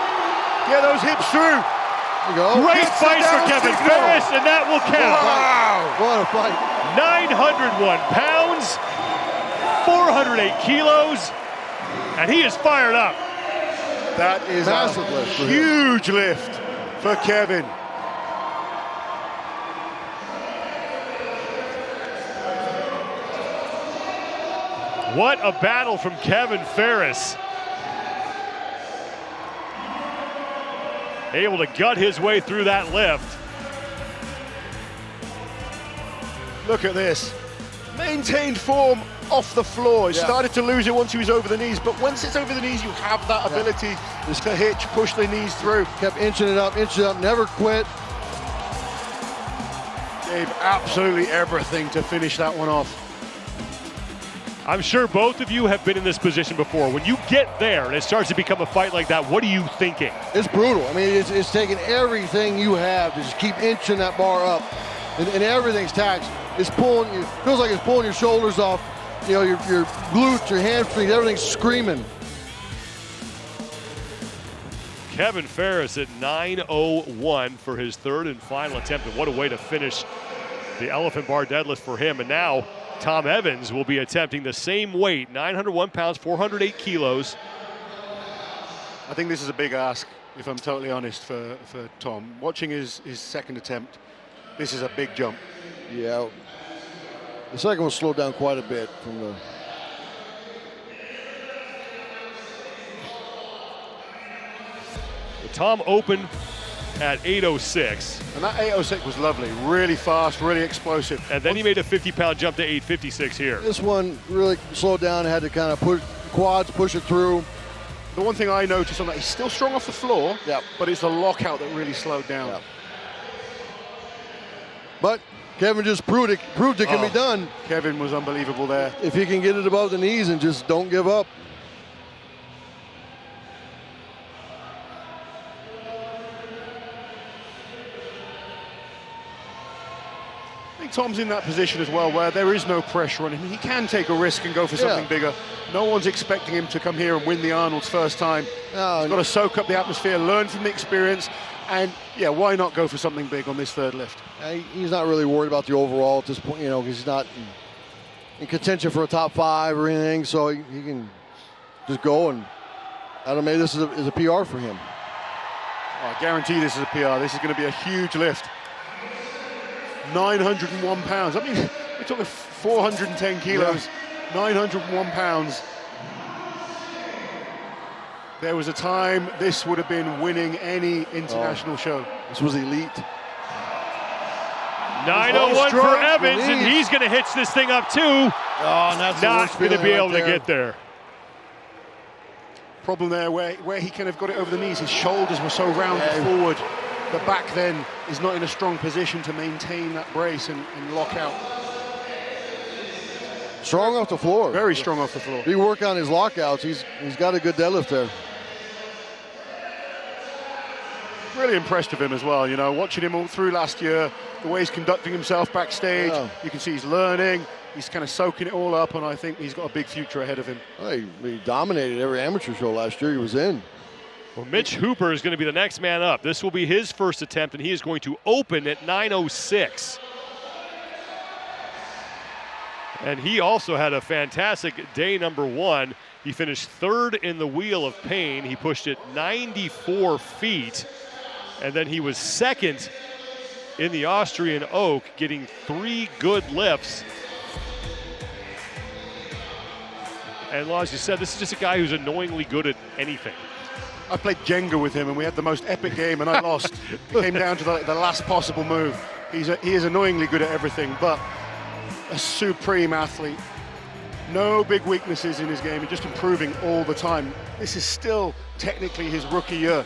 Get those hips through. There you go. Great fight for Kevin Ferris, and that will count. Wow. What a fight. 901 pounds, 408 kilos, and he is fired up. That is Massive a lift for him. huge lift for Kevin. What a battle from Kevin Ferris. Able to gut his way through that lift. Look at this. Maintained form off the floor. He started to lose it once he was over the knees, but once it's over the knees, you have that ability to hitch, push the knees through. Kept inching it up, never quit. Gave absolutely everything to finish that one off. I'm sure both of you have been in this position before. When you get there and it starts to become a fight like that, what are you thinking? It's brutal. I mean, it's taking everything you have to just keep inching that bar up, and everything's taxed. It's pulling you. Feels like it's pulling your shoulders off. You know, your glutes, your hamstrings, everything's screaming. Kevin Ferris at 9:01 for his third and final attempt, and what a way to finish the elephant bar deadlift for him. And now Tom Evans will be attempting the same weight, 901 pounds, 408 kilos. I think this is a big ask, if I'm totally honest, for Tom. Watching his second attempt, this is a big jump. Yeah. The second one slowed down quite a bit from the. Tom opened at 8:06. And that 8:06 was lovely, really fast, really explosive. And then he made a 50-pound jump to 8:56 here. This one really slowed down, had to kind of push quads, push it through. The one thing I noticed on that, he's still strong off the floor, but it's the lockout that really slowed down. Yep. But Kevin just proved it can be done. Kevin was unbelievable there. If he can get it above the knees and just don't give up. I think Tom's in that position as well where there is no pressure on him. He can take a risk and go for something bigger. No one's expecting him to come here and win the Arnold's first time. No, he's got to soak up the atmosphere, learn from the experience, and why not go for something big on this third lift? He's not really worried about the overall at this point, because he's not in contention for a top 5 or anything, so he can just go, and I don't know, maybe this is a PR for him. I guarantee this is a PR. This is going to be a huge lift. 901 pounds. I mean, we're talking 410 kilos, 901 pounds. There was a time this would have been winning any international show. This was elite. 901 for Evans, and he's going to hitch this thing up too. Oh, and that's not going to be able to get there. Problem there where he kind of got it over the knees. His shoulders were so rounded forward. The back then is not in a strong position to maintain that brace and lock out. Strong off the floor. Very strong off the floor. If you work on his lockouts, he's got a good deadlift there. Really impressed with him as well, watching him all through last year, the way he's conducting himself backstage. You can see he's learning, he's kind of soaking it all up, and I think he's got a big future ahead of him. He dominated every amateur show last year he was in. Well, Mitch Hooper is going to be the next man up. This will be his first attempt, and he is going to open at 9:06. And he also had a fantastic day number 1. He finished third in the Wheel of Pain. He pushed it 94 feet. And then he was second in the Austrian Oak, getting 3 good lifts. And as you said, this is just a guy who's annoyingly good at anything. I played Jenga with him, and we had the most epic game, and I lost. It came down to the last possible move. He is annoyingly good at everything, but a supreme athlete. No big weaknesses in his game, and just improving all the time. This is still technically his rookie year.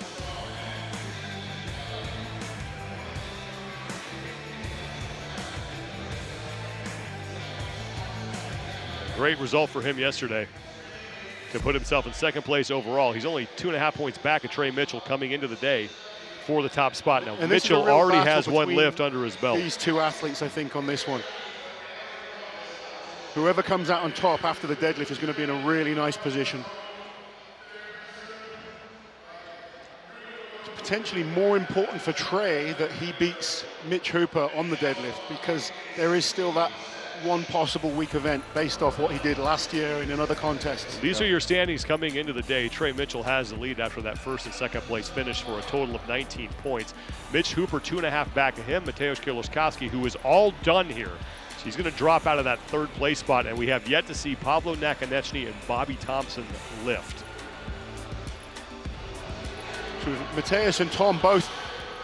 Great result for him yesterday to put himself in second place overall. He's only 2.5 points back of Trey Mitchell coming into the day for the top spot. Now, And Mitchell already has one lift under his belt. These two athletes, I think, on this one. Whoever comes out on top after the deadlift is going to be in a really nice position. It's potentially more important for Trey that he beats Mitch Hooper on the deadlift, because there is still that one possible weak event based off what he did last year in another contest. These are your standings coming into the day. Trey Mitchell has the lead after that first and second place finish for a total of 19 points. Mitch Hooper 2.5 back of him. Mateusz Kieliszkowski, who is all done here. So he's going to drop out of that third place spot, and we have yet to see Pavlo Nakonechnyy and Bobby Thompson lift. So Mateusz and Tom both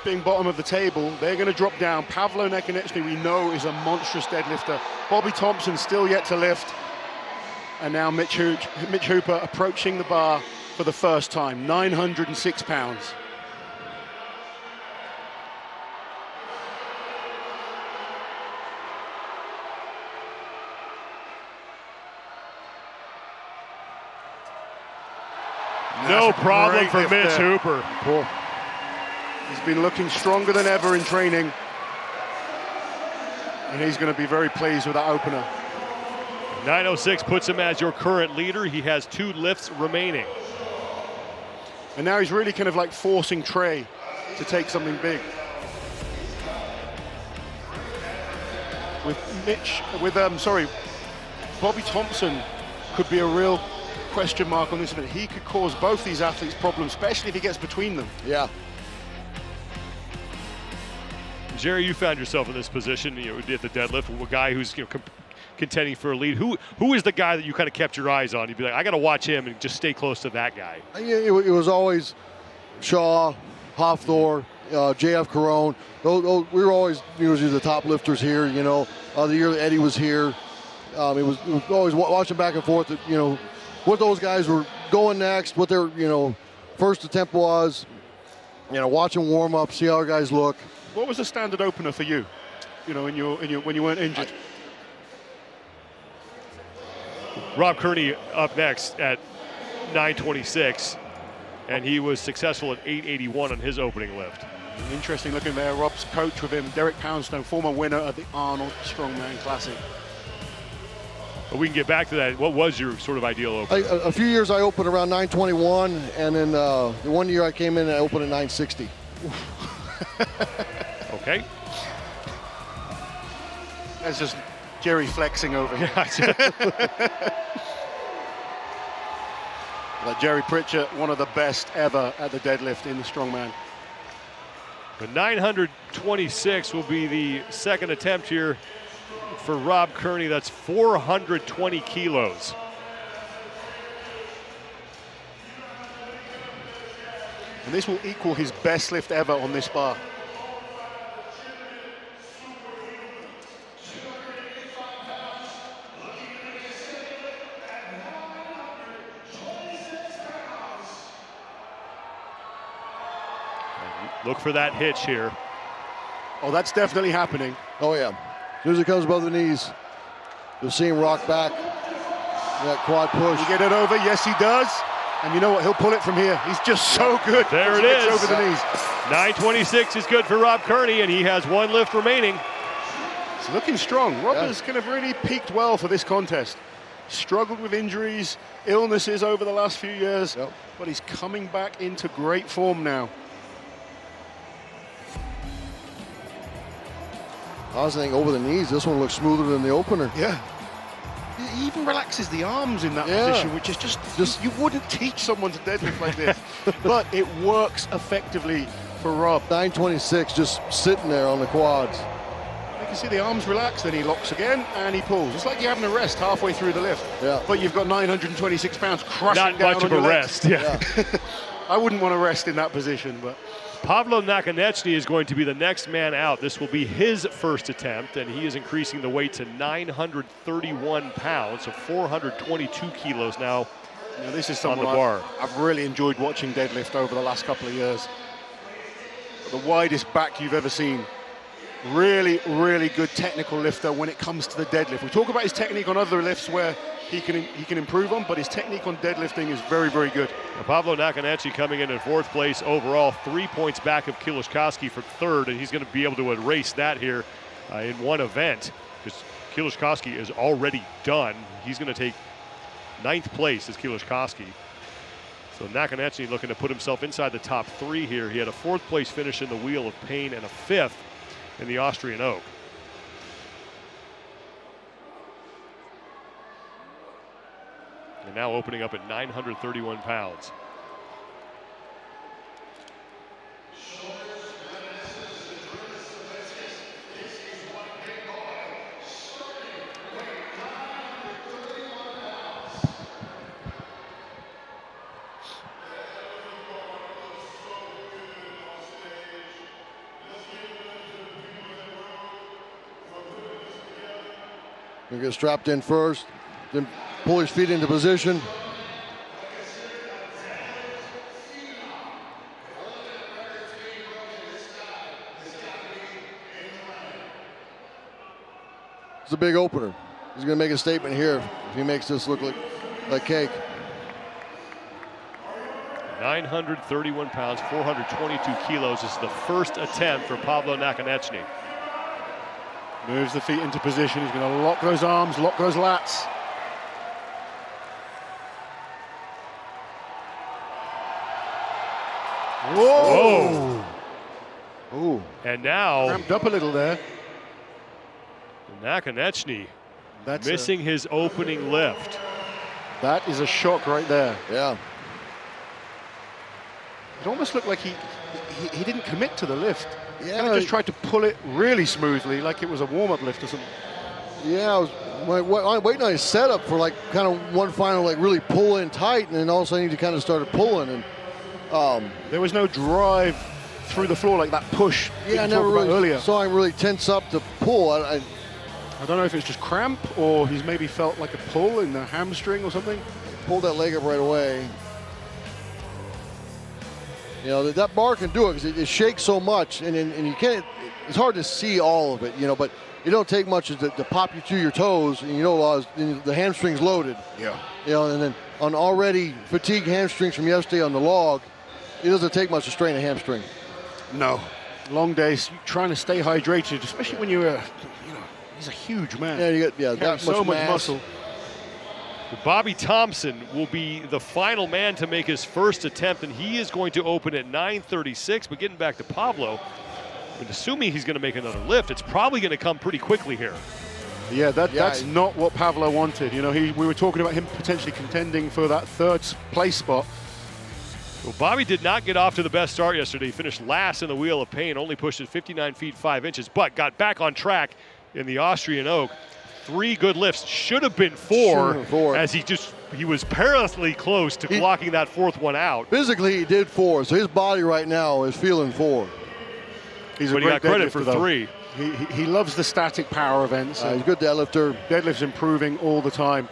being bottom of the table, they're going to drop down. Pavlo Nakonechnyy, we know, is a monstrous deadlifter. Bobby Thompson still yet to lift. And now Mitch Hooper approaching the bar for the first time, 906 pounds. No problem for Mitch Hooper. Cool. He's been looking stronger than ever in training. And he's going to be very pleased with that opener. 906 puts him as your current leader. He has 2 lifts remaining. And now he's really kind of like forcing Trey to take something big. Bobby Thompson could be a real question mark on this event. He could cause both these athletes problems, especially if he gets between them. Yeah. Jerry, you found yourself in this position, at the deadlift, a guy who's contending for a lead. Who is the guy that you kind of kept your eyes on? You'd be like, I got to watch him and just stay close to that guy. It was always Shaw, Hofthor, JF Carone. We were always usually the top lifters here. The year that Eddie was here, it was always watching back and forth. What those guys were going next, what their first attempt was. Watching warm up, see how our guys look. What was the standard opener for you? When you weren't injured. Rob Kearney up next at 926, and he was successful at 881 on his opening lift. Interesting looking there. Rob's coach with him, Derek Poundstone, former winner of the Arnold Strongman Classic. But we can get back to that. What was your sort of ideal opener? A few years I opened around 921, and then the one year I came in, I opened at 960. Okay. That's just Jerry flexing over here. Like Jerry Pritchett, one of the best ever at the deadlift in the strongman. The 926 will be the second attempt here for Rob Kearney. That's 420 kilos. And this will equal his best lift ever on this bar. Look for that hitch here. Oh, that's definitely happening. Oh, yeah. As soon as it comes above the knees, you'll see him rock back. That quad push. You get it over? Yes, he does. And you know what? He'll pull it from here. He's just so good. There it is. Over the knees. 926 is good for Rob Kearney, and he has 1 lift remaining. It's looking strong. Rob has kind of really peaked well for this contest. Struggled with injuries, illnesses over the last few years, but he's coming back into great form now. I was thinking over the knees, this one looks smoother than the opener. Yeah. He even relaxes the arms in that position, which is just you wouldn't teach someone to deadlift like this. But it works effectively for Rob. 926 just sitting there on the quads. You can see the arms relax, then he locks again, and he pulls. It's like you're having a rest halfway through the lift. Yeah. But you've got 926 pounds crushing Not down much on of a your rest, legs. I wouldn't want to rest in that position, but. Pavlo Nakonechnyy is going to be the next man out. This will be his first attempt, and he is increasing the weight to 931 pounds, so 422 kilos now. This is on someone the bar. I've really enjoyed watching deadlift over the last couple of years. The widest back you've ever seen. Really, really good technical lifter when it comes to the deadlift. We talk about his technique on other lifts where he can improve on, but his technique on deadlifting is very, very good. Pavlo Nakonechnyy coming in 4th place overall, 3 points back of Kieliszkowski for 3rd, and he's going to be able to erase that here in one event because Kieliszkowski is already done. He's going to take 9th place as Kieliszkowski. So Nakonechnyy looking to put himself inside the top 3 here. He had a 4th place finish in the Wheel of Pain and a 5th in the Austrian Oak. And now opening up at 931 pounds. He gets strapped in first, then pull his feet into position. It's a big opener. He's going to make a statement here if he makes this look like cake. 931 pounds, 422 kilos. This is the first attempt for Pavlo Nakonechnyy. Moves the feet into position. He's going to lock those arms, lock those lats. Whoa! Ooh. And now ramped up a little there. Nakonechnyy missing his opening lift. That is a shock right there. Yeah. It almost looked like he didn't commit to the lift. Yeah. Kind of just tried to pull it really smoothly, like it was a warm-up lift or something. Yeah, I was waiting on his setup for like kind of one final like really pull in tight, and then all of a sudden he kind of started pulling, and there was no drive through the floor like that push. Yeah, I never really saw him really tense up to pull. I don't know if it's just cramp or he's maybe felt like a pull in the hamstring or something. Pulled that leg up right away. You know, that bar can do it because it shakes so much, and you can't, it's hard to see all of it, you know, but it don't take much to pop you through your toes, and you know, the hamstring's loaded. Yeah. You know, and then on already fatigued hamstrings from yesterday on the log, it doesn't take much to strain a hamstring. No. Long days, trying to stay hydrated, especially when you're, he's a huge man. Yeah, you got that so much mass. muscle. Bobby Thompson will be the final man to make his first attempt, and he is going to open at 9:36. But getting back to Pavlo, and assuming he's going to make another lift, it's probably going to come pretty quickly here. Yeah, that's not what Pavlo wanted. You know, we were talking about him potentially contending for that 3rd place spot. Well, Bobby did not get off to the best start yesterday. He finished last in the Wheel of Pain, only pushed at 59 feet 5 inches, but got back on track in the Austrian Oak. 3 good lifts, should have been 4, as he was perilously close to blocking that 4th one out. Physically, he did 4, so his body right now is feeling 4. He's but a he got great credit for deadlifter, 3. He loves the static power events. He's a good deadlifter. Deadlift's improving all the time.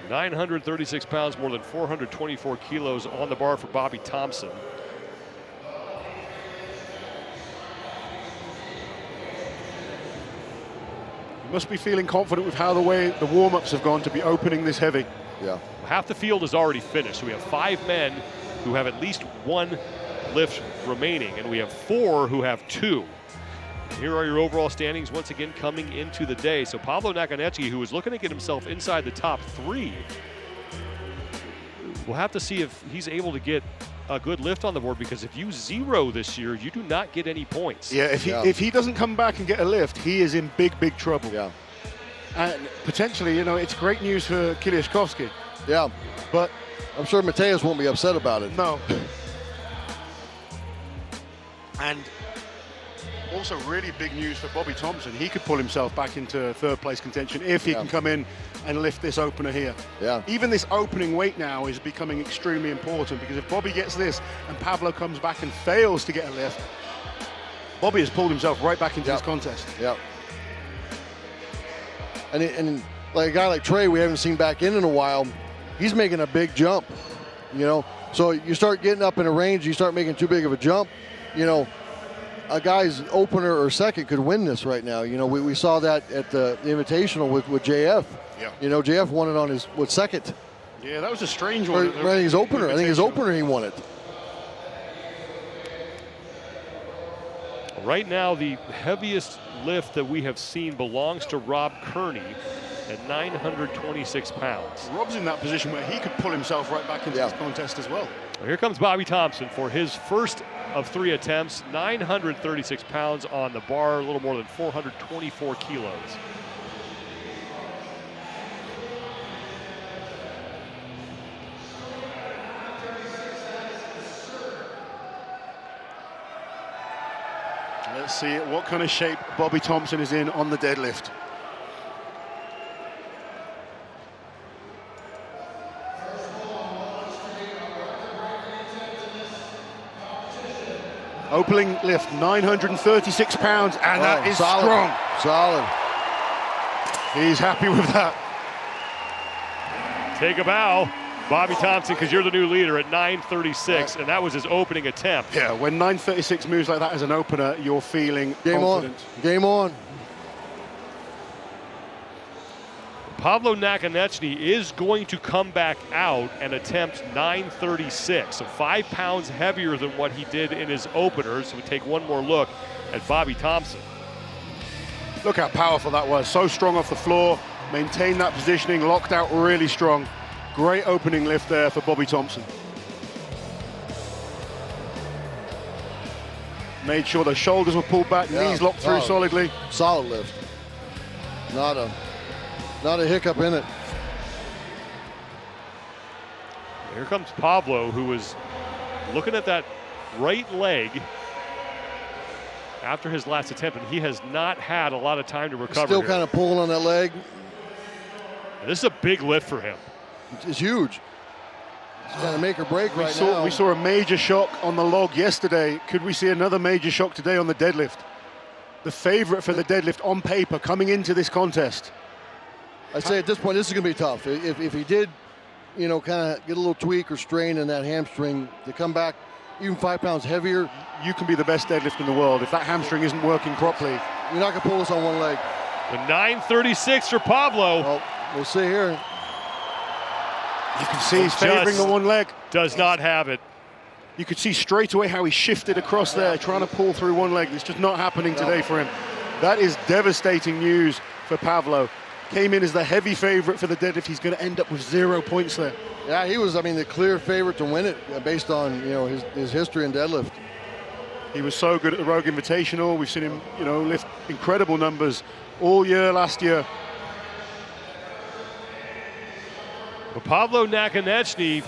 936 pounds, more than 424 kilos on the bar for Bobby Thompson. Must be feeling confident with how the warm-ups have gone to be opening this heavy. Yeah. Half the field is already finished. So we have 5 men who have at least 1 lift remaining, and we have 4 who have 2. And here are your overall standings once again coming into the day. So Pavlo Nakonechnyy, who was looking to get himself inside the top 3, we'll have to see if he's able to get a good lift on the board, because if you 0 this year, you do not get any points. Yeah, if he doesn't come back and get a lift, he is in big trouble. Yeah. And potentially, it's great news for Kieliszkowski. Yeah. But I'm sure Mateusz won't be upset about it. No. And Also really big news for Bobby Thompson. He could pull himself back into third place contention if he can come in and lift this opener here. Yeah. Even this opening weight now is becoming extremely important, because if Bobby gets this and Pavlo comes back and fails to get a lift, Bobby has pulled himself right back into this contest. Yep. And like a guy like Trey, we haven't seen back in a while, he's making a big jump, you know. So you start getting up in a range, you start making too big of a jump, you know, a guy's opener or second could win this right now. You know, we saw that at the Invitational with JF. Yeah. You know, JF won it on his second. Yeah, that was a strange one. I think his opener. I think his opener he won it. Right now, the heaviest lift that we have seen belongs to Rob Kearney at 926 pounds. Rob's in that position where he could pull himself right back into this contest as well. Well, here comes Bobby Thompson for his first of 3 attempts, 936 pounds on the bar, a little more than 424 kilos. Let's see what kind of shape Bobby Thompson is in on the deadlift. Opening lift, 936 pounds, and that is strong. Solid. He's happy with that. Take a bow, Bobby Thompson, because you're the new leader at 936, and that was his opening attempt. Yeah, when 936 moves like that as an opener, you're feeling Game confident. on. Game on. Pavlo Nakonechnyy is going to come back out and attempt 936, so 5 pounds heavier than what he did in his opener. So we take one more look at Bobby Thompson. Look how powerful that was. So strong off the floor, maintained that positioning, locked out really strong. Great opening lift there for Bobby Thompson. Made sure the shoulders were pulled back, knees locked through solidly. Solid lift. Not a hiccup in it. Here comes Pavlo, who was looking at that right leg after his last attempt, and he has not had a lot of time to recover. Still kind of pulling on that leg. This is a big lift for him. It's huge. It's kind of make or break right now. We saw a major shock on the log yesterday. Could we see another major shock today on the deadlift? The favorite for the deadlift on paper coming into this contest. I'd say at this point, this is going to be tough. If he did, you know, kind of get a little tweak or strain in that hamstring to come back even 5 pounds heavier. You can be the best deadlift in the world. If that hamstring isn't working properly, you're not going to pull this on one leg. The 936 for Pavlo. Well, we'll see here. You can see he's favoring the one leg. Does not have it. You could see straight away how he shifted across there, trying to pull through one leg. It's just not happening today for him. That is devastating news for Pavlo. Came in as the heavy favorite for the deadlift. He's going to end up with 0 points there. Yeah, he was, I mean, the clear favorite to win it based on, you know, his history in deadlift. He was so good at the Rogue Invitational. We've seen him, you know, lift incredible numbers all year last year. But Pavlo Nakonechnyy,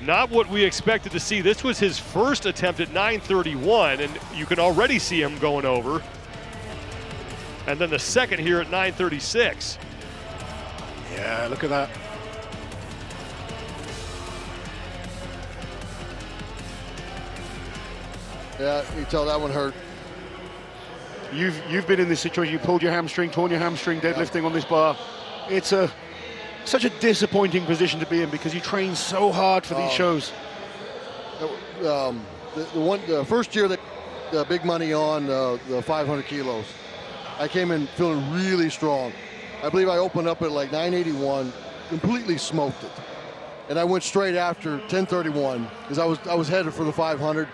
not what we expected to see. This was his first attempt at 931, and you can already see him going over. And then the second here at 936. Yeah, look at that. Yeah, you tell that one hurt. You've been in this situation. You pulled your hamstring, torn your hamstring, deadlifting on this bar. It's such a disappointing position to be in because you train so hard for these shows. The first year that the big money on the 500 kilos, I came in feeling really strong. I believe I opened up at like 981, completely smoked it, and I went straight after 1031 because I was headed for the 500.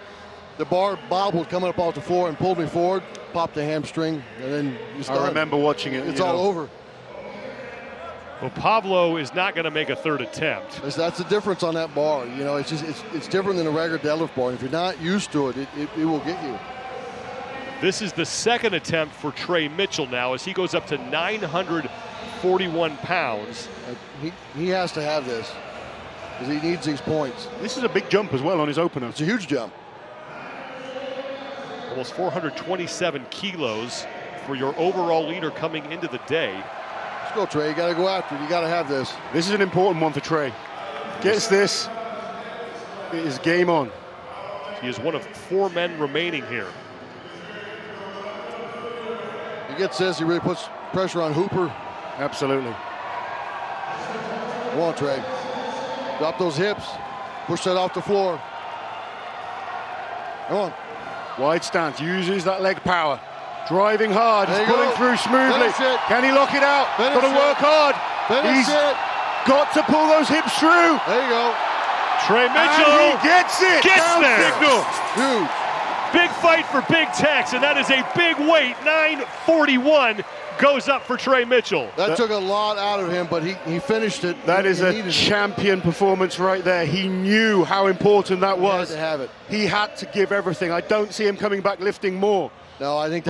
The bar bobbled coming up off the floor and pulled me forward, popped the hamstring, and then I remember watching it. It's all over. Well, Pavlo is not going to make a third attempt. That's the difference on that bar. You know, it's different than a regular deadlift bar. If you're not used to it, it will get you. This is the second attempt for Trey Mitchell now as he goes up to 941 pounds. He has to have this because he needs these points. This is a big jump as well on his opener. It's a huge jump. almost 427 kilos for your overall leader coming into the day. Let's go, Trey. You got to go after it. You got to have this. This is an important one for Trey. Gets this, it is game on. He is one of 4 men remaining here. He gets this, he really puts pressure on Hooper. Absolutely. Come on, Trey. Drop those hips. Push that off the floor. Come on. Wide stance, uses that leg power. Driving hard, he's There you pulling go. through smoothly. Finish it. Can he lock it out? Finish Got to it. work hard. Finish He's it. got to pull those hips through. There you go. Trey Mitchell And he gets it. gets Down there. signal. Huge. Big fight for Big Tex, and that is a big weight. 941 goes up for Trey Mitchell. That took a lot out of him, but he finished it. That is He a needed it. champion performance right there. He knew how important that was. He had to have it. He had to give everything. I don't see him coming back lifting more. No, I think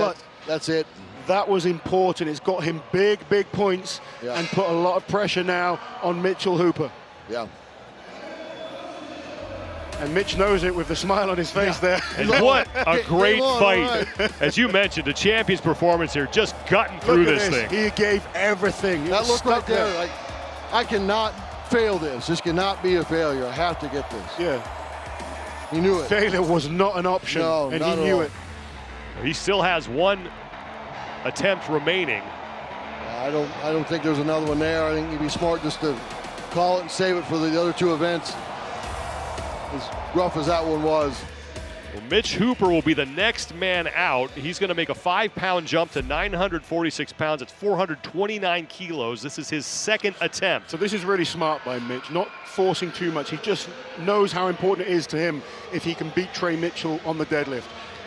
that's it. That was important. It's got him big points and put a lot of pressure now on Mitchell Hooper. Yeah. And Mitch knows it with the smile on his face there. And what a great on, fight. right. As you mentioned, a champion's performance here, just gutting through Look at this thing. He gave everything. He That was look stuck right there, like, I cannot fail this. This cannot be a failure. I have to get this. Yeah. He knew it. Failure was not an option, No, and not he at knew all. it. He still has 1 attempt remaining. I don't think there's another one there. I think he'd be smart just to call it and save it for the other 2 events. As rough as that one was. Well, Mitch Hooper will be the next man out. He's going to make a 5-pound jump to 946 pounds. It's 429 kilos. This is his 2nd attempt. So this is really smart by Mitch, not forcing too much. He just knows how important it is to him if he can beat Trey Mitchell on the deadlift.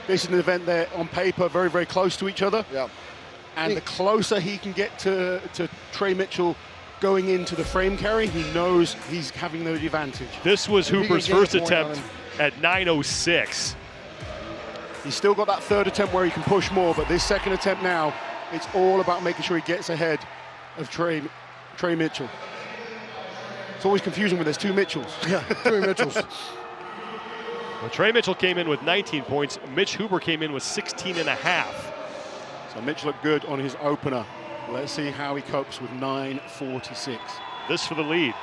This is an event they're on paper very close to each other. Yeah. And the closer he can get to Trey Mitchell going into the frame carry, he knows he's having the advantage. This was If he can Hooper's get a first point on attempt him. at 906. He's still got that 3rd attempt where he can push more, but this 2nd attempt now, it's all about making sure he gets ahead of Trey Mitchell. It's always confusing when there's 2 Mitchells. Yeah, 2 Mitchells. Well, Trey Mitchell came in with 19 points. Mitch Hooper came in with 16 and a half. So Mitch looked good on his opener. Let's see how he copes with 9:46. This for the lead.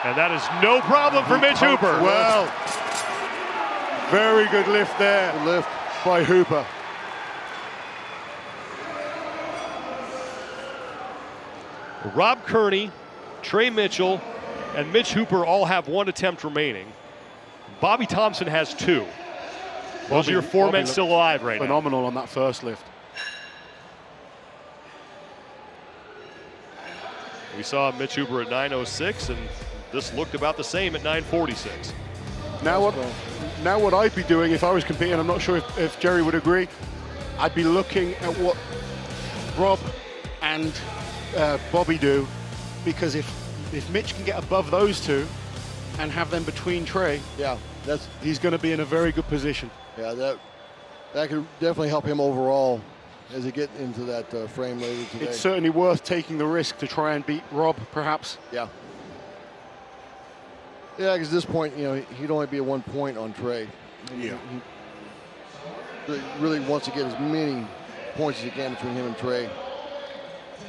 And that is no problem for Mitch Hooper. Well, very good lift there. Good lift by Hooper. Rob Kearney, Trey Mitchell, and Mitch Hooper all have 1 attempt remaining. Bobby Thompson has 2. Those are your 4 men still alive right now. Phenomenal on that first lift. We saw Mitch Hooper at 906, and this looked about the same at 946. Now what I'd be doing if I was competing, I'm not sure if Jerry would agree, I'd be looking at what Rob and Bobby do, because if Mitch can get above those 2 and have them between Trey, he's going to be in a very good position. Yeah, that could definitely help him overall as he get into that frame later today. It's certainly worth taking the risk to try and beat Rob, perhaps. Yeah. Yeah, because at this point, he'd only be at 1 point on Trey. Yeah. He really wants to get as many points as he can between him and Trey.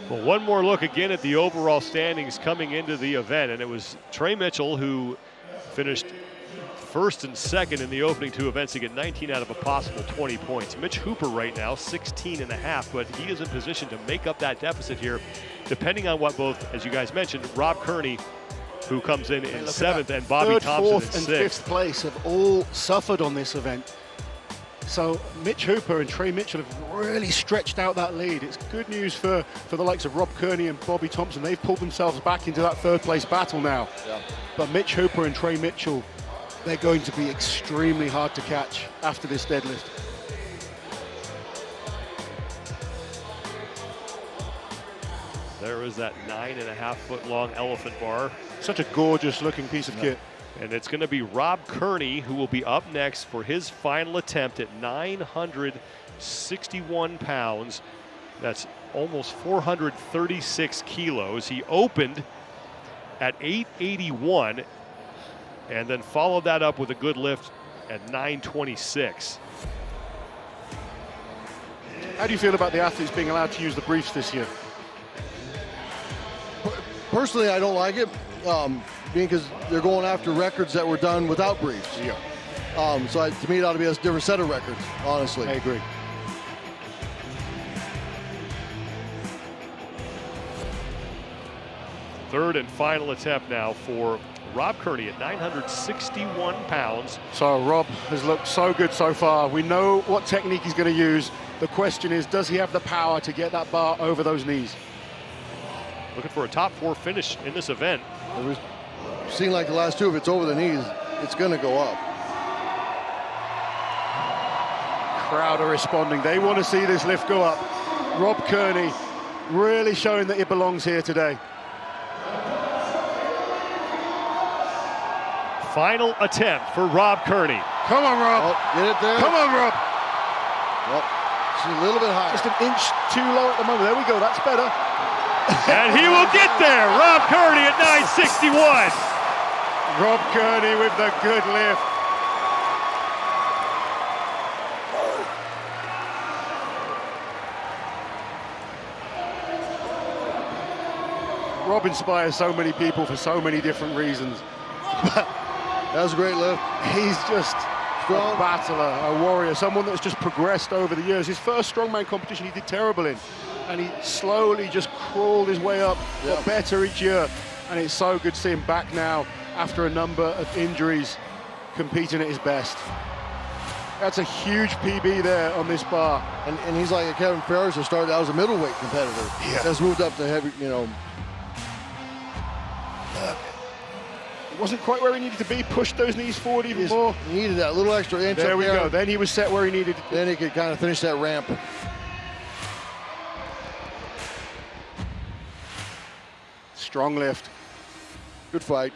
Well, one more look again at the overall standings coming into the event, and it was Trey Mitchell who finished 1st and 2nd in the opening 2 events to get 19 out of a possible 20 points. Mitch Hooper right now 16 and a half, but he is in position to make up that deficit here, depending on what both, as you guys mentioned, Rob Kearney, who comes in 7th, and Bobby 3rd, Thompson 4th, in and 6th. 5th place have all suffered on this event. So Mitch Hooper and Trey Mitchell have really stretched out that lead. It's good news for the likes of Rob Kearney and Bobby Thompson. They've pulled themselves back into that 3rd place battle now. Yeah. But Mitch Hooper and Trey Mitchell, they're going to be extremely hard to catch after this deadlift. There is that 9.5 foot long elephant bar. Such a gorgeous looking piece of kit. And it's going to be Rob Kearney who will be up next for his final attempt at 961 pounds. That's almost 436 kilos. He opened at 881 and then followed that up with a good lift at 926. How do you feel about the athletes being allowed to use the briefs this year? Personally, I don't like it, because they're going after records that were done without briefs. Yeah. So to me, it ought to be a different set of records, honestly. I agree. Third and final attempt now for Rob Kearney at 961 pounds. So Rob has looked so good so far. We know what technique he's going to use. The question is, does he have the power to get that bar over those knees? Looking for a top 4 finish in this event. It seemed like the last two, if it's over the knees, it's going to go up. Crowd are responding. They want to see this lift go up. Rob Kearney really showing that he belongs here today. Final attempt for Rob Kearney. Come on, Rob. Oh, get it there. Come on, Rob. Well, she's a little bit higher. Just an inch too low at the moment. There we go. That's better. And he will get there. Rob Kearney at 961. Rob Kearney with the good lift. Rob inspires so many people for so many different reasons. That was a great lift. He's just a battler, a warrior, someone that's just progressed over the years. His first strongman competition he did terrible in, and he slowly just crawled his way up, got better each year, and it's so good to see him back now after a number of injuries, competing at his best. That's a huge PB there on this bar. And he's like a Kevin Ferris who started out as a middleweight competitor. Yeah. Has moved up to heavy, It wasn't quite where he needed to be, pushed those knees forward even more. He needed that little extra inch There up we go, then he was set where he needed to. Then he could kind of finish that ramp. Strong lift. Good fight.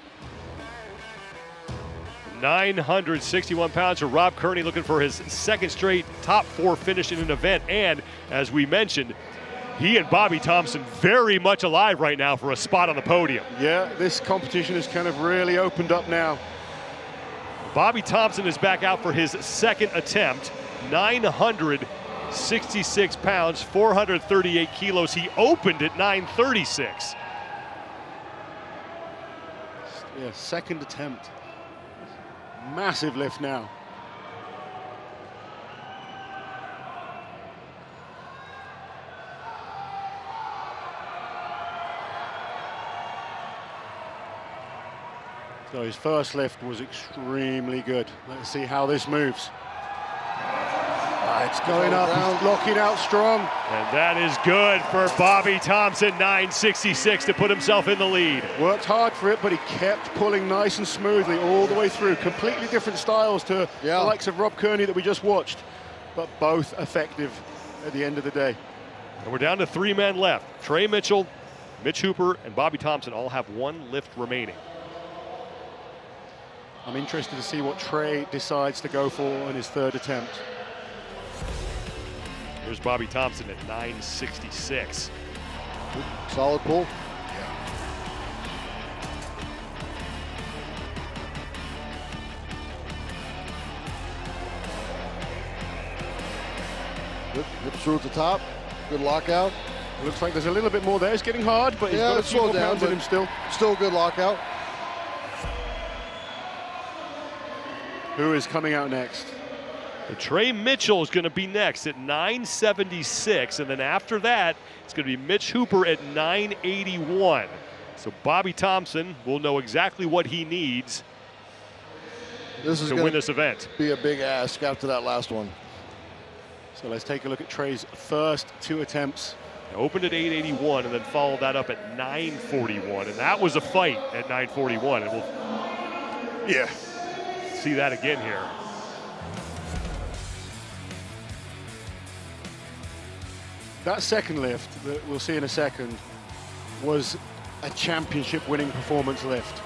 961 pounds for Rob Kearney, looking for his second straight top 4 finish in an event. And as we mentioned, he and Bobby Thompson very much alive right now for a spot on the podium. Yeah, this competition has kind of really opened up now. Bobby Thompson is back out for his second attempt. 966 pounds, 438 kilos. He opened at 936. Yeah, second attempt. Massive lift now. So his first lift was extremely good. Let's see how this moves. It's going up, he's blocking out strong. And that is good for Bobby Thompson, 966 to put himself in the lead. Worked hard for it, but he kept pulling nice and smoothly all the way through. Completely different styles to the likes of Rob Kearney that we just watched, but both effective at the end of the day. And we're down to 3 men left. Trey Mitchell, Mitch Hooper, and Bobby Thompson all have 1 lift remaining. I'm interested to see what Trey decides to go for on his third attempt. Here's Bobby Thompson at 966. Solid pull. Good hips through at the top. Good lockout. Looks like there's a little bit more there. It's getting hard, but he's got a few more pounds in him still. Still a good lockout. Who is coming out next? Trey Mitchell is going to be next at 976, and then after that, it's going to be Mitch Hooper at 981. So Bobby Thompson will know exactly what he needs to win this event. Be a big ask after that last one. So let's take a look at Trey's first 2 attempts. Opened at 881 and then followed that up at 941, and that was a fight at 941, and we'll see that again here. That second lift that we'll see in a second was a championship winning performance lift.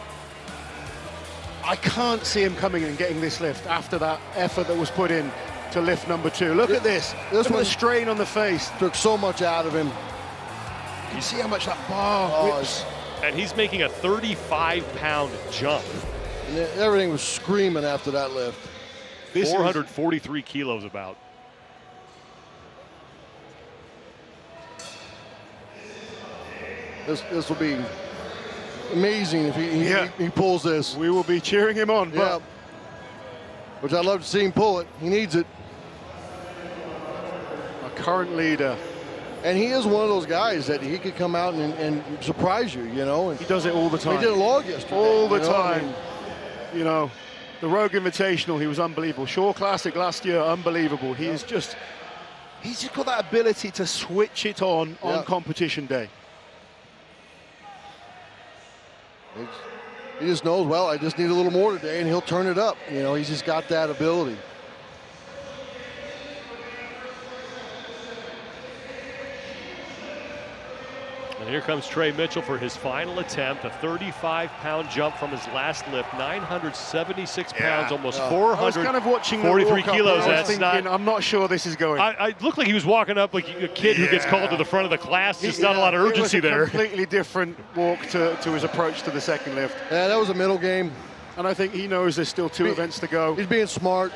I can't see him coming and getting this lift after that effort that was put in to lift number 2. Look at this. Look at the strain on the face. Took so much out of him. You can see how much that bar whips. And he's making a 35-pound jump. And everything was screaming after that lift. 443 kilos about. This will be amazing if he pulls this. We will be cheering him on. Yeah. Which I'd love to see him pull it. He needs it. A current leader. And he is one of those guys that he could come out and surprise you, you know. And he does it all the time. He did a log yesterday. All the time. You know, the Rogue Invitational, he was unbelievable. Shore Classic last year, unbelievable. He's just got that ability to switch it on competition day. He just knows, well, I just need a little more today, and he'll turn it up. You know, he's just got that ability. And here comes Trey Mitchell for his final attempt, a 35-pound jump from his last lift, 976 pounds, almost 443 I was kind of watching kilos. That's thinking, I'm not sure this is going. I looked like he was walking up like a kid who gets called to the front of the class. Just not a lot of urgency there. there. Completely different walk to his approach to the second lift. Yeah, that was a middle game. And I think he knows there's still two events to go. He's being smart,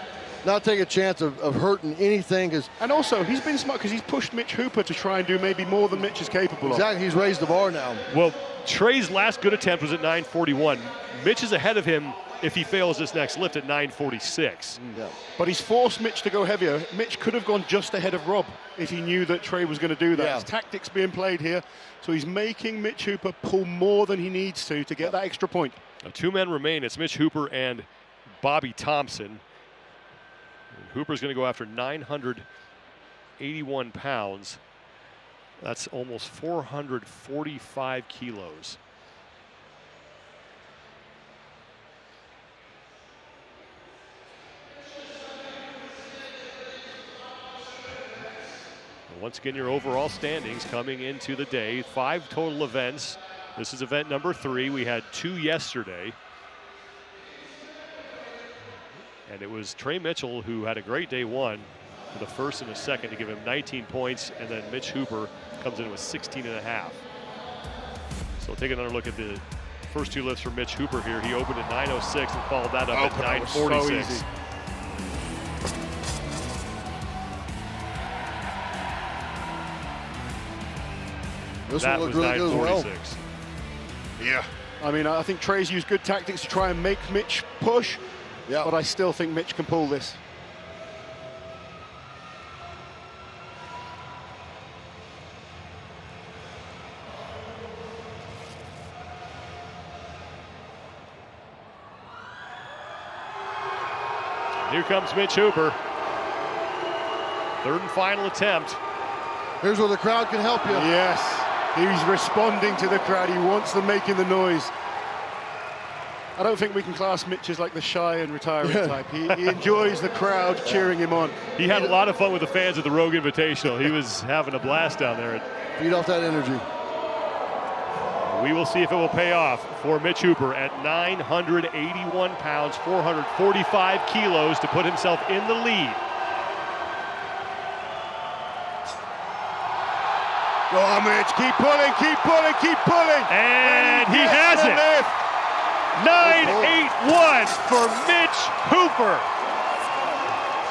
not take a chance of hurting anything. And also, he's been smart because he's pushed Mitch Hooper to try and do maybe more than Mitch is capable of. Exactly, he's raised the bar now. Well, Trey's last good attempt was at 941. Mitch is ahead of him if he fails this next lift at 946. Yeah. But he's forced Mitch to go heavier. Mitch could have gone just ahead of Rob if he knew that Trey was going to do that. His tactics being played here. So he's making Mitch Hooper pull more than he needs to get that extra point. Now, two men remain. It's Mitch Hooper and Bobby Thompson. And Hooper's going to go after 981 pounds. That's almost 445 kilos. And once again, your overall standings coming into the day. 5 total events. This is event number 3. We had 2 yesterday. And it was Trey Mitchell who had a great day 1 for the first and the second to give him 19 points, and then Mitch Hooper comes in with 16.5. So we'll take another look at the first 2 lifts for Mitch Hooper here. He opened at 906 and followed that up at 946. So easy. That was really 946. Yeah. I mean, I think Trey's used good tactics to try and make Mitch push, but I still think Mitch can pull this. Here comes Mitch Hooper. 3rd and final attempt. Here's where the crowd can help you. Yes, he's responding to the crowd. He wants them making the noise. I don't think we can class Mitch as like the shy and retiring type. He enjoys the crowd cheering him on. He had a lot of fun with the fans at the Rogue Invitational. He was having a blast down there. Feed off that energy. We will see if it will pay off for Mitch Hooper at 981 pounds, 445 kilos to put himself in the lead. Go on, Mitch, keep pulling, keep pulling, keep pulling. And he has it. 981 for Mitch Hooper.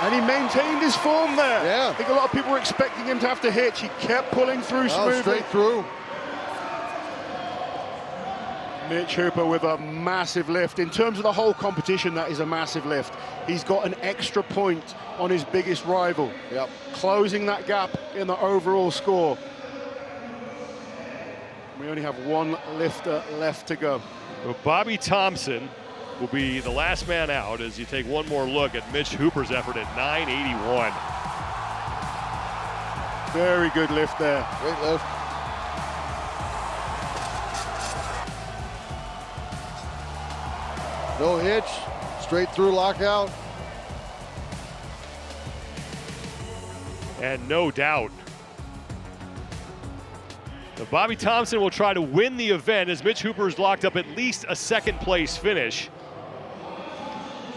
And he maintained his form there. Yeah. I think a lot of people were expecting him to have to hitch. He kept pulling through smoothly. Straight through. Mitch Hooper with a massive lift. In terms of the whole competition, that is a massive lift. He's got an extra point on his biggest rival. Yep. Closing that gap in the overall score. We only have 1 lifter left to go. Well, Bobby Thompson will be the last man out as you take one more look at Mitch Hooper's effort at 981. Very good lift there. Great lift. No hitch, straight through lockout. And no doubt, now Bobby Thompson will try to win the event as Mitch Hooper is locked up at least a 2nd place finish.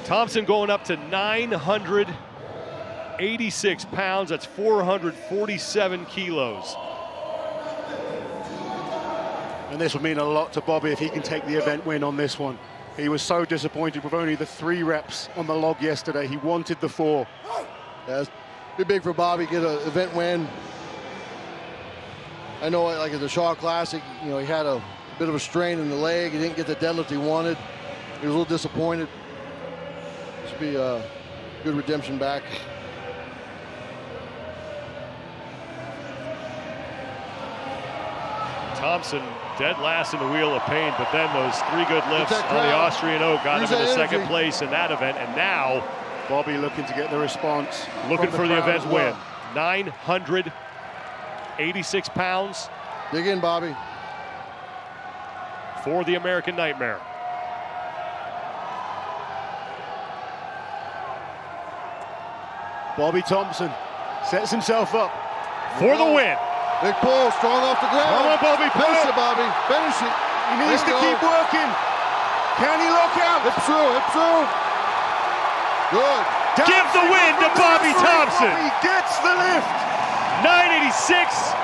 Thompson going up to 986 pounds, that's 447 kilos. And this would mean a lot to Bobby if he can take the event win on this one. He was so disappointed with only the 3 reps on the log yesterday. He wanted the 4. Yeah, it'd be big for Bobby, get an event win. I know, like at the Shaw Classic, you know, he had a bit of a strain in the leg. He didn't get the deadlift he wanted. He was a little disappointed. Should be a good redemption back. Thompson dead last in the wheel of pain, but then those 3 good lifts on the Austrian Oak got him into second place in that event, and now Bobby looking to get the response. Looking for the event win. Well. 986 pounds. Dig in, Bobby. For the American Nightmare. Bobby Thompson sets himself up. For the win. Big pull, strong off the ground. Come on, Bobby, finish it, Bobby. Finish it. He needs to keep working. Can he lock out? Hip through, hip through. Good. Give the win to Bobby Thompson. He gets the lift. 986.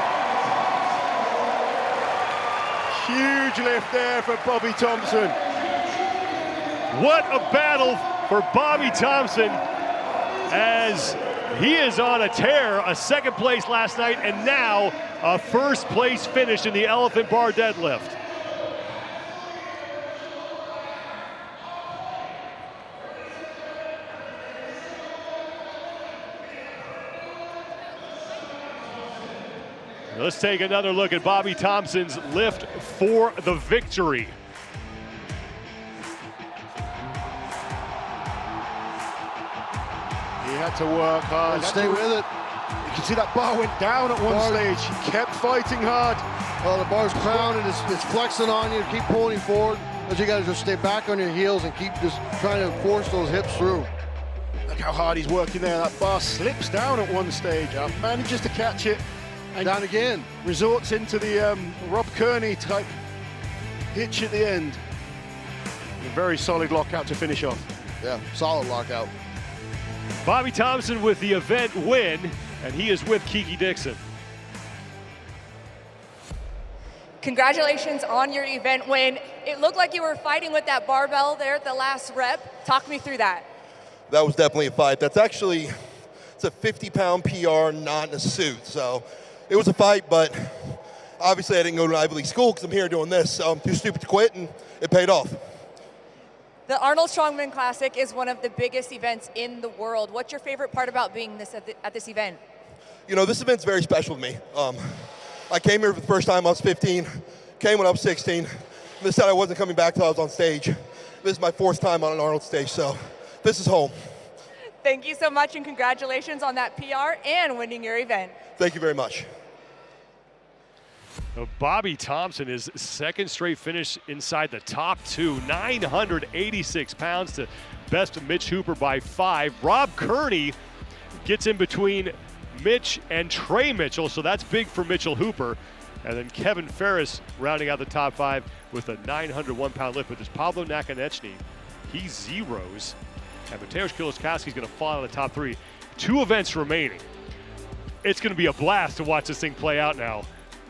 Huge lift there for Bobby Thompson. What a battle for Bobby Thompson, as he is on a tear, a second place last night, and now a first place finish in the elephant bar deadlift. Let's take another look at Bobby Thompson's lift for the victory. He had to work hard. Stay with it. You can see that bar went down at one stage. He kept fighting hard. Well, the bar's crowned and it's flexing on you. Keep pulling forward. But you got to just stay back on your heels and keep just trying to force those hips through. Look how hard he's working there. That bar slips down at one stage. Manages to catch it. And down again. Resorts into the Rob Kearney type hitch at the end. A very solid lockout to finish off. Yeah, solid lockout. Bobby Thompson with the event win, and he is with Kiki Dixon. Congratulations on your event win. It looked like you were fighting with that barbell there at the last rep. Talk me through that. That was definitely a fight. That's actually, it's a 50-pound PR, not in a suit. So it was a fight, but obviously I didn't go to an Ivy League school because I'm here doing this. So I'm too stupid to quit, and it paid off. The Arnold Strongman Classic is one of the biggest events in the world. What's your favorite part about being at this event? You know, this event's very special to me. I came here for the first time. I was 15, came when I was 16. They said I wasn't coming back till I was on stage. This is my 4th time on an Arnold stage, so this is home. Thank you so much, and congratulations on that PR and winning your event. Thank you very much. Bobby Thompson, his second straight finish inside the top 2, 986 pounds to best of Mitch Hooper by 5. Rob Kearney gets in between Mitch and Trey Mitchell, so that's big for Mitchell Hooper. And then Kevin Ferris rounding out the top 5 with a 901-pound lift. But there's Pavlo Nakonechnyy. He zeros. And Mateusz Kieliszkowski is going to fall in the top 3. 2 events remaining. It's going to be a blast to watch this thing play out now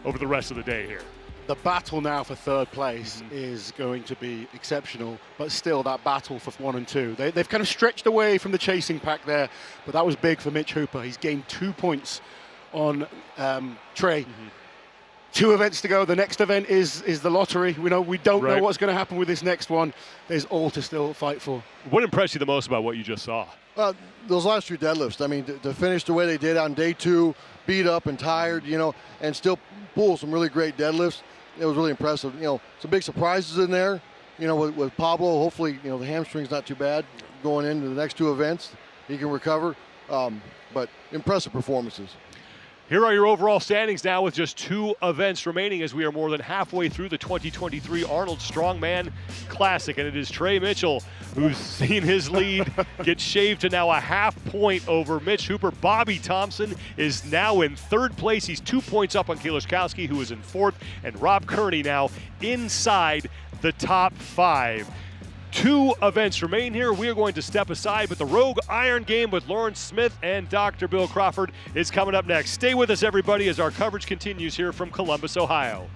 over the rest of the day here. The battle now for 3rd place is going to be exceptional, but still that battle for 1 and 2. They've kind of stretched away from the chasing pack there, but that was big for Mitch Hooper. He's gained 2 points on Trey. 2 events to go. The next event is the lottery. We don't know what's going to happen with this next one. There's all to still fight for. What impressed you the most about what you just saw? Those last 2 deadlifts. I mean, to finish the way they did on day 2, beat up and tired, you know, and still pull some really great deadlifts. It was really impressive. You know, some big surprises in there. You know, with Pablo, hopefully, you know, the hamstring's not too bad going into the next 2 events. He can recover, but impressive performances. Here are your overall standings now with just 2 events remaining as we are more than halfway through the 2023 Arnold Strongman Classic. And it is Trey Mitchell who's seen his lead get shaved to now a half point over Mitch Hooper. Bobby Thompson is now in 3rd place. He's 2 points up on Kieliszkowski, who is in 4th. And Rob Kearney now inside the top 5. 2 events remain here. We are going to step aside, but the Rogue Iron Game with Lawrence Smith and Dr. Bill Crawford is coming up next. Stay with us, everybody, as our coverage continues here from Columbus, Ohio.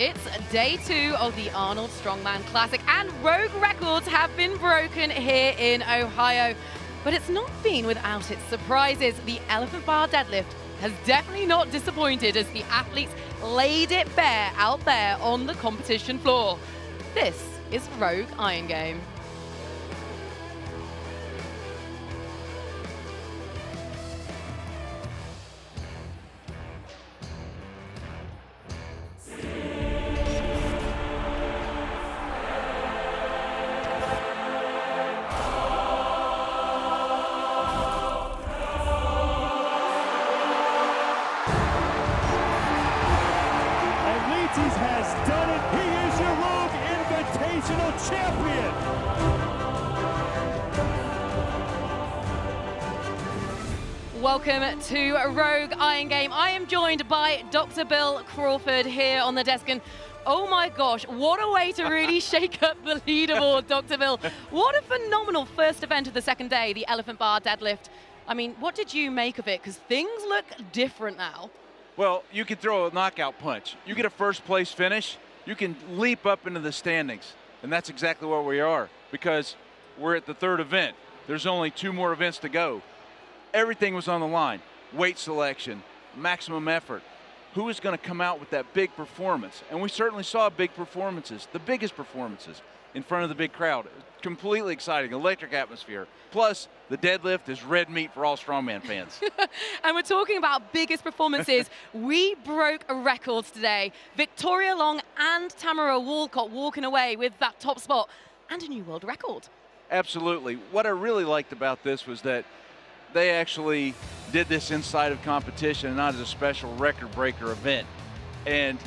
It's day 2 of the Arnold Strongman Classic, and rogue records have been broken here in Ohio. But it's not been without its surprises. The elephant bar deadlift has definitely not disappointed as the athletes laid it bare out there on the competition floor. This is Rogue Iron Game. Has done it. He is your Rogue Invitational Champion. Welcome to Rogue Iron Game. I am joined by Dr. Bill Crawford here on the desk, and oh my gosh, what a way to really shake up the leaderboard, Dr. Bill. What a phenomenal first event of the second day, the elephant bar deadlift. I mean, what did you make of it? Because things look different now. Well, you can throw a knockout punch. You get a first place finish, you can leap up into the standings. And that's exactly where we are, because we're at the third event. There's only 2 more events to go. Everything was on the line. Weight selection, maximum effort. Who is going to come out with that big performance? And we certainly saw big performances, the biggest performances in front of the big crowd. Completely exciting, electric atmosphere. Plus, the deadlift is red meat for all strongman fans. And we're talking about biggest performances. We broke records today. Victoria Long and Tamara Walcott walking away with that top spot and a new world record. Absolutely. What I really liked about this was that they actually did this inside of competition and not as a special record breaker event. And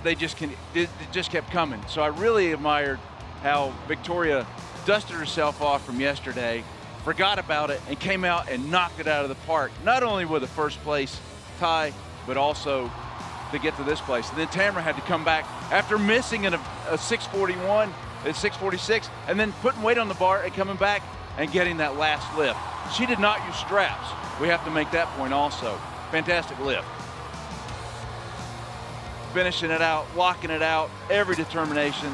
they just kept coming. So I really admired how Victoria dusted herself off from yesterday, forgot about it, and came out and knocked it out of the park, not only with a first place tie, but also to get to this place. And then Tamara had to come back after missing in a 641, a 646, and then putting weight on the bar and coming back and getting that last lift. She did not use straps. We have to make that point also. Fantastic lift. Finishing it out, locking it out, every determination.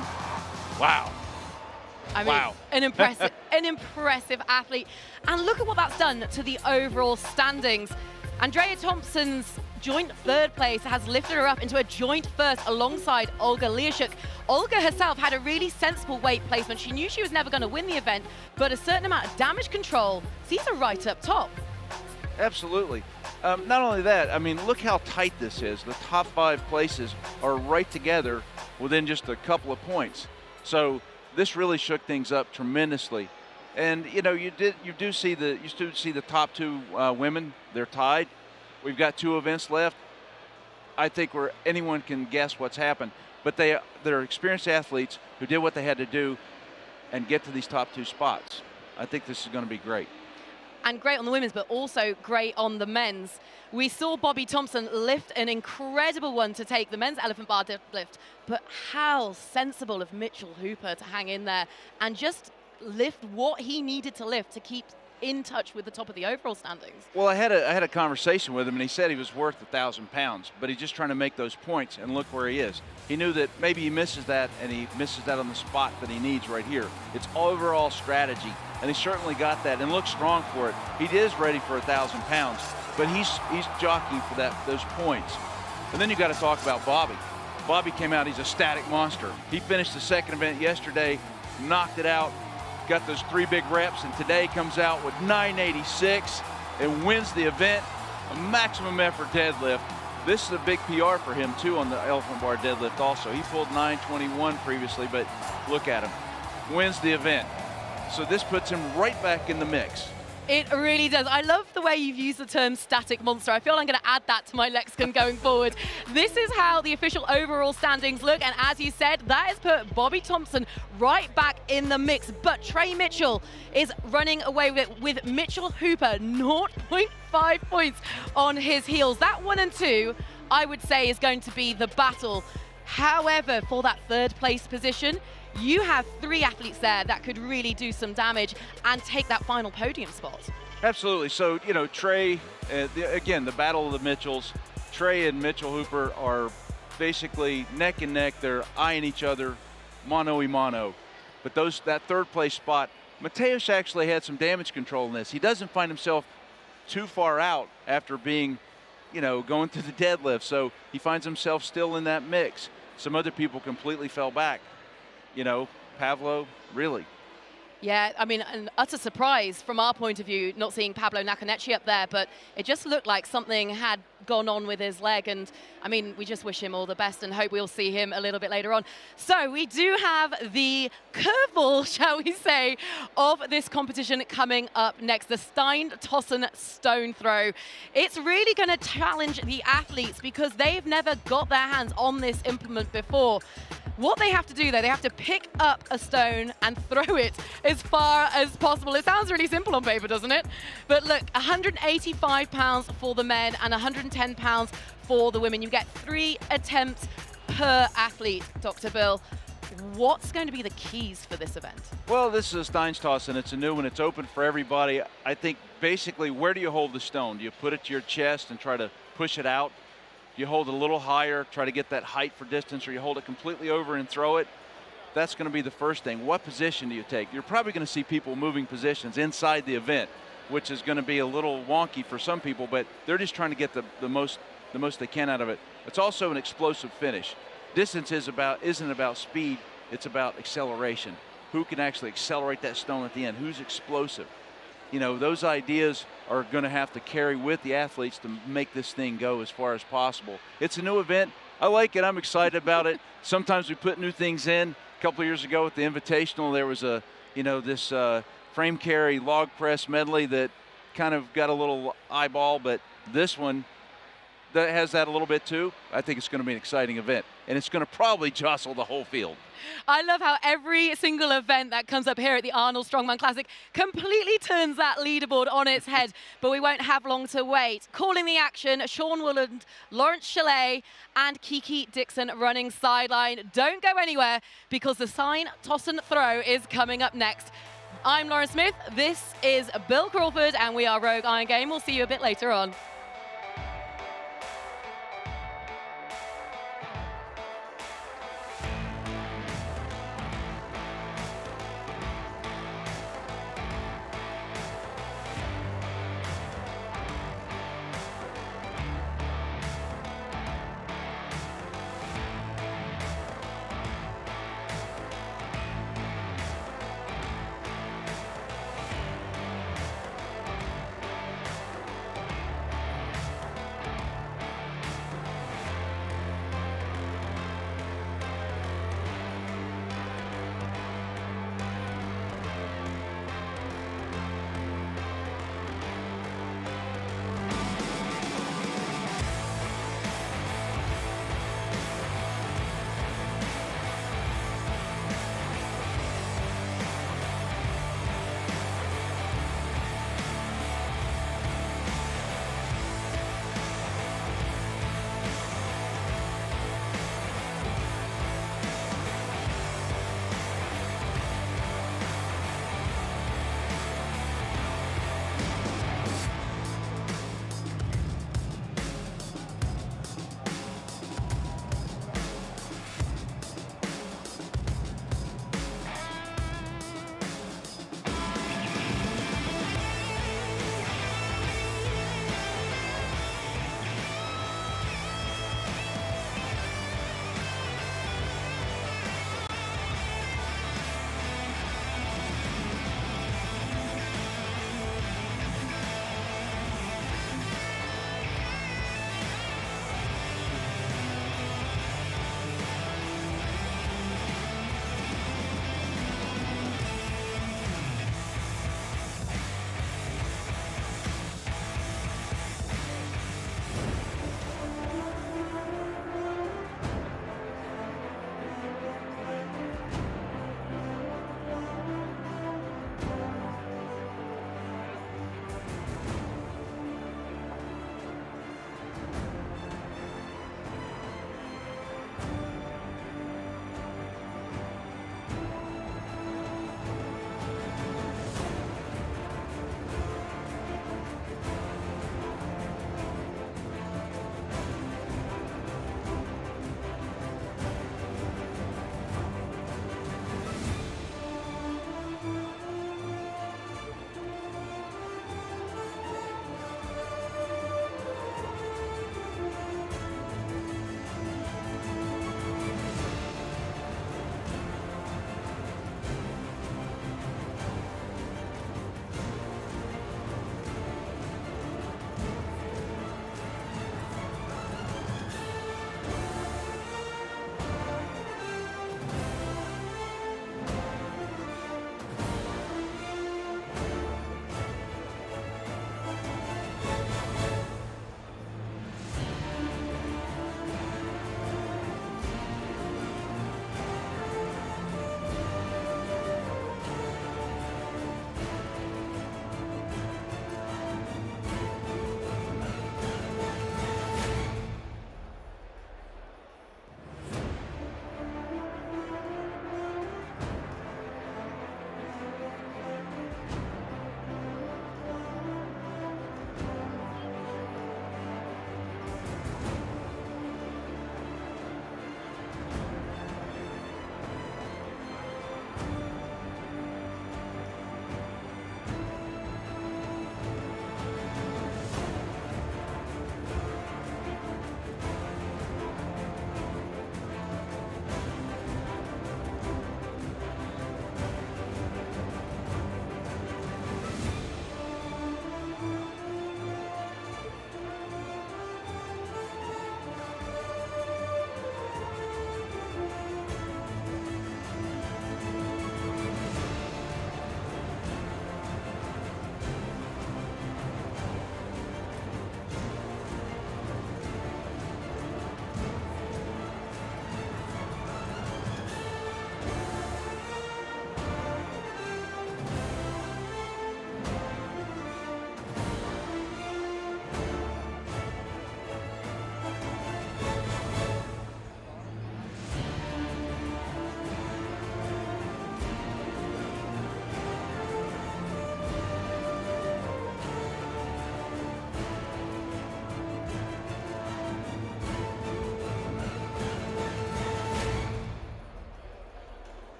Wow. I mean, wow. an impressive athlete. And look at what that's done to the overall standings. Andrea Thompson's joint third place has lifted her up into a joint first alongside Olga Liaschuck. Olga herself had a really sensible weight placement. She knew she was never going to win the event, but a certain amount of damage control sees her right up top. Absolutely. Not only that, I mean, look how tight this is. The top 5 places are right together within just a couple of points. So this really shook things up tremendously. And you know, you do see the top 2 women. They're tied. We've got 2 events left. I think anyone can guess what's happened, but they're experienced athletes who did what they had to do and get to these top 2 spots. I think this is going to be great. And great on the women's, but also great on the men's. We saw Bobby Thompson lift an incredible one to take the men's elephant bar deadlift, but how sensible of Mitchell Hooper to hang in there and just lift what he needed to lift to keep in touch with the top of the overall standings. Well, I had a conversation with him, and he said he was worth 1,000 pounds, but he's just trying to make those points, and look where he is. He knew that maybe he misses that, and he misses that on the spot that he needs right here. It's overall strategy, and he certainly got that and looks strong for it. He is ready for 1,000 pounds, but he's jockeying for those points. And then you got to talk about Bobby. Bobby came out, he's a static monster. He finished the second event yesterday, knocked it out, got those 3 big reps, and today comes out with 986 and wins the event, a maximum effort deadlift. This is a big PR for him too on the elephant bar deadlift also. He pulled 921 previously, but look at him, wins the event. So this puts him right back in the mix. It really does. I love the way you've used the term static monster. I feel I'm going to add that to my lexicon going forward. This is how the official overall standings look. And as you said, that has put Bobby Thompson right back in the mix. But Trey Mitchell is running away with it with Mitchell Hooper, 0.5 points on his heels. That 1 and 2, I would say, is going to be the battle. However, for that third place position, you have 3 athletes there that could really do some damage and take that final podium spot. Absolutely. So, you know, Trey, again, the battle of the Mitchells, Trey and Mitchell Hooper are basically neck and neck. They're eyeing each other, mano y mano. But that third place spot, Mateusz actually had some damage control in this. He doesn't find himself too far out after being, going through the deadlift. So he finds himself still in that mix. Some other people completely fell back. Pavlo, really. Yeah, I mean, an utter surprise from our point of view, not seeing Pavlo Nakonechnyy up there, but it just looked like something had gone on with his leg. And I mean, we just wish him all the best and hope we'll see him a little bit later on. So we do have the curveball, shall we say, of this competition coming up next, the Stone Stone Throw. It's really going to challenge the athletes because they've never got their hands on this implement before. What they have to do, though, they have to pick up a stone and throw it as far as possible. It sounds really simple on paper, doesn't it? But look, 185 pounds for the men and 110 pounds for the women. You get 3 attempts per athlete, Dr. Bill. What's going to be the keys for this event? Well, this is a Steinstoss, and it's a new one. It's open for everybody. I think basically, where do you hold the stone? Do you put it to your chest and try to push it out? You hold it a little higher, try to get that height for distance, or you hold it completely over and throw it. That's going to be the first thing. What position do you take? You're probably going to see people moving positions inside the event, which is going to be a little wonky for some people, but they're just trying to get the most they can out of it. It's also an explosive finish. Distance isn't about speed, it's about acceleration. Who can actually accelerate that stone at the end? Who's explosive? Those ideas are going to have to carry with the athletes to make this thing go as far as possible. It's a new event. I like it. I'm excited about it. Sometimes we put new things in. A couple of years ago at the Invitational, there was this frame carry log press medley that kind of got a little eyeball, but this one that has that a little bit too. I think it's going to be an exciting event, and it's going to probably jostle the whole field. I love how every single event that comes up here at the Arnold Strongman Classic completely turns that leaderboard on its head, but we won't have long to wait. Calling the action, Sean Wooland, Lawrence Chalet, and Kiki Dixon running sideline. Don't go anywhere because the Stone Throw is coming up next. I'm Lauren Smith, this is Bill Crawford, and we are Rogue Iron Game. We'll see you a bit later on.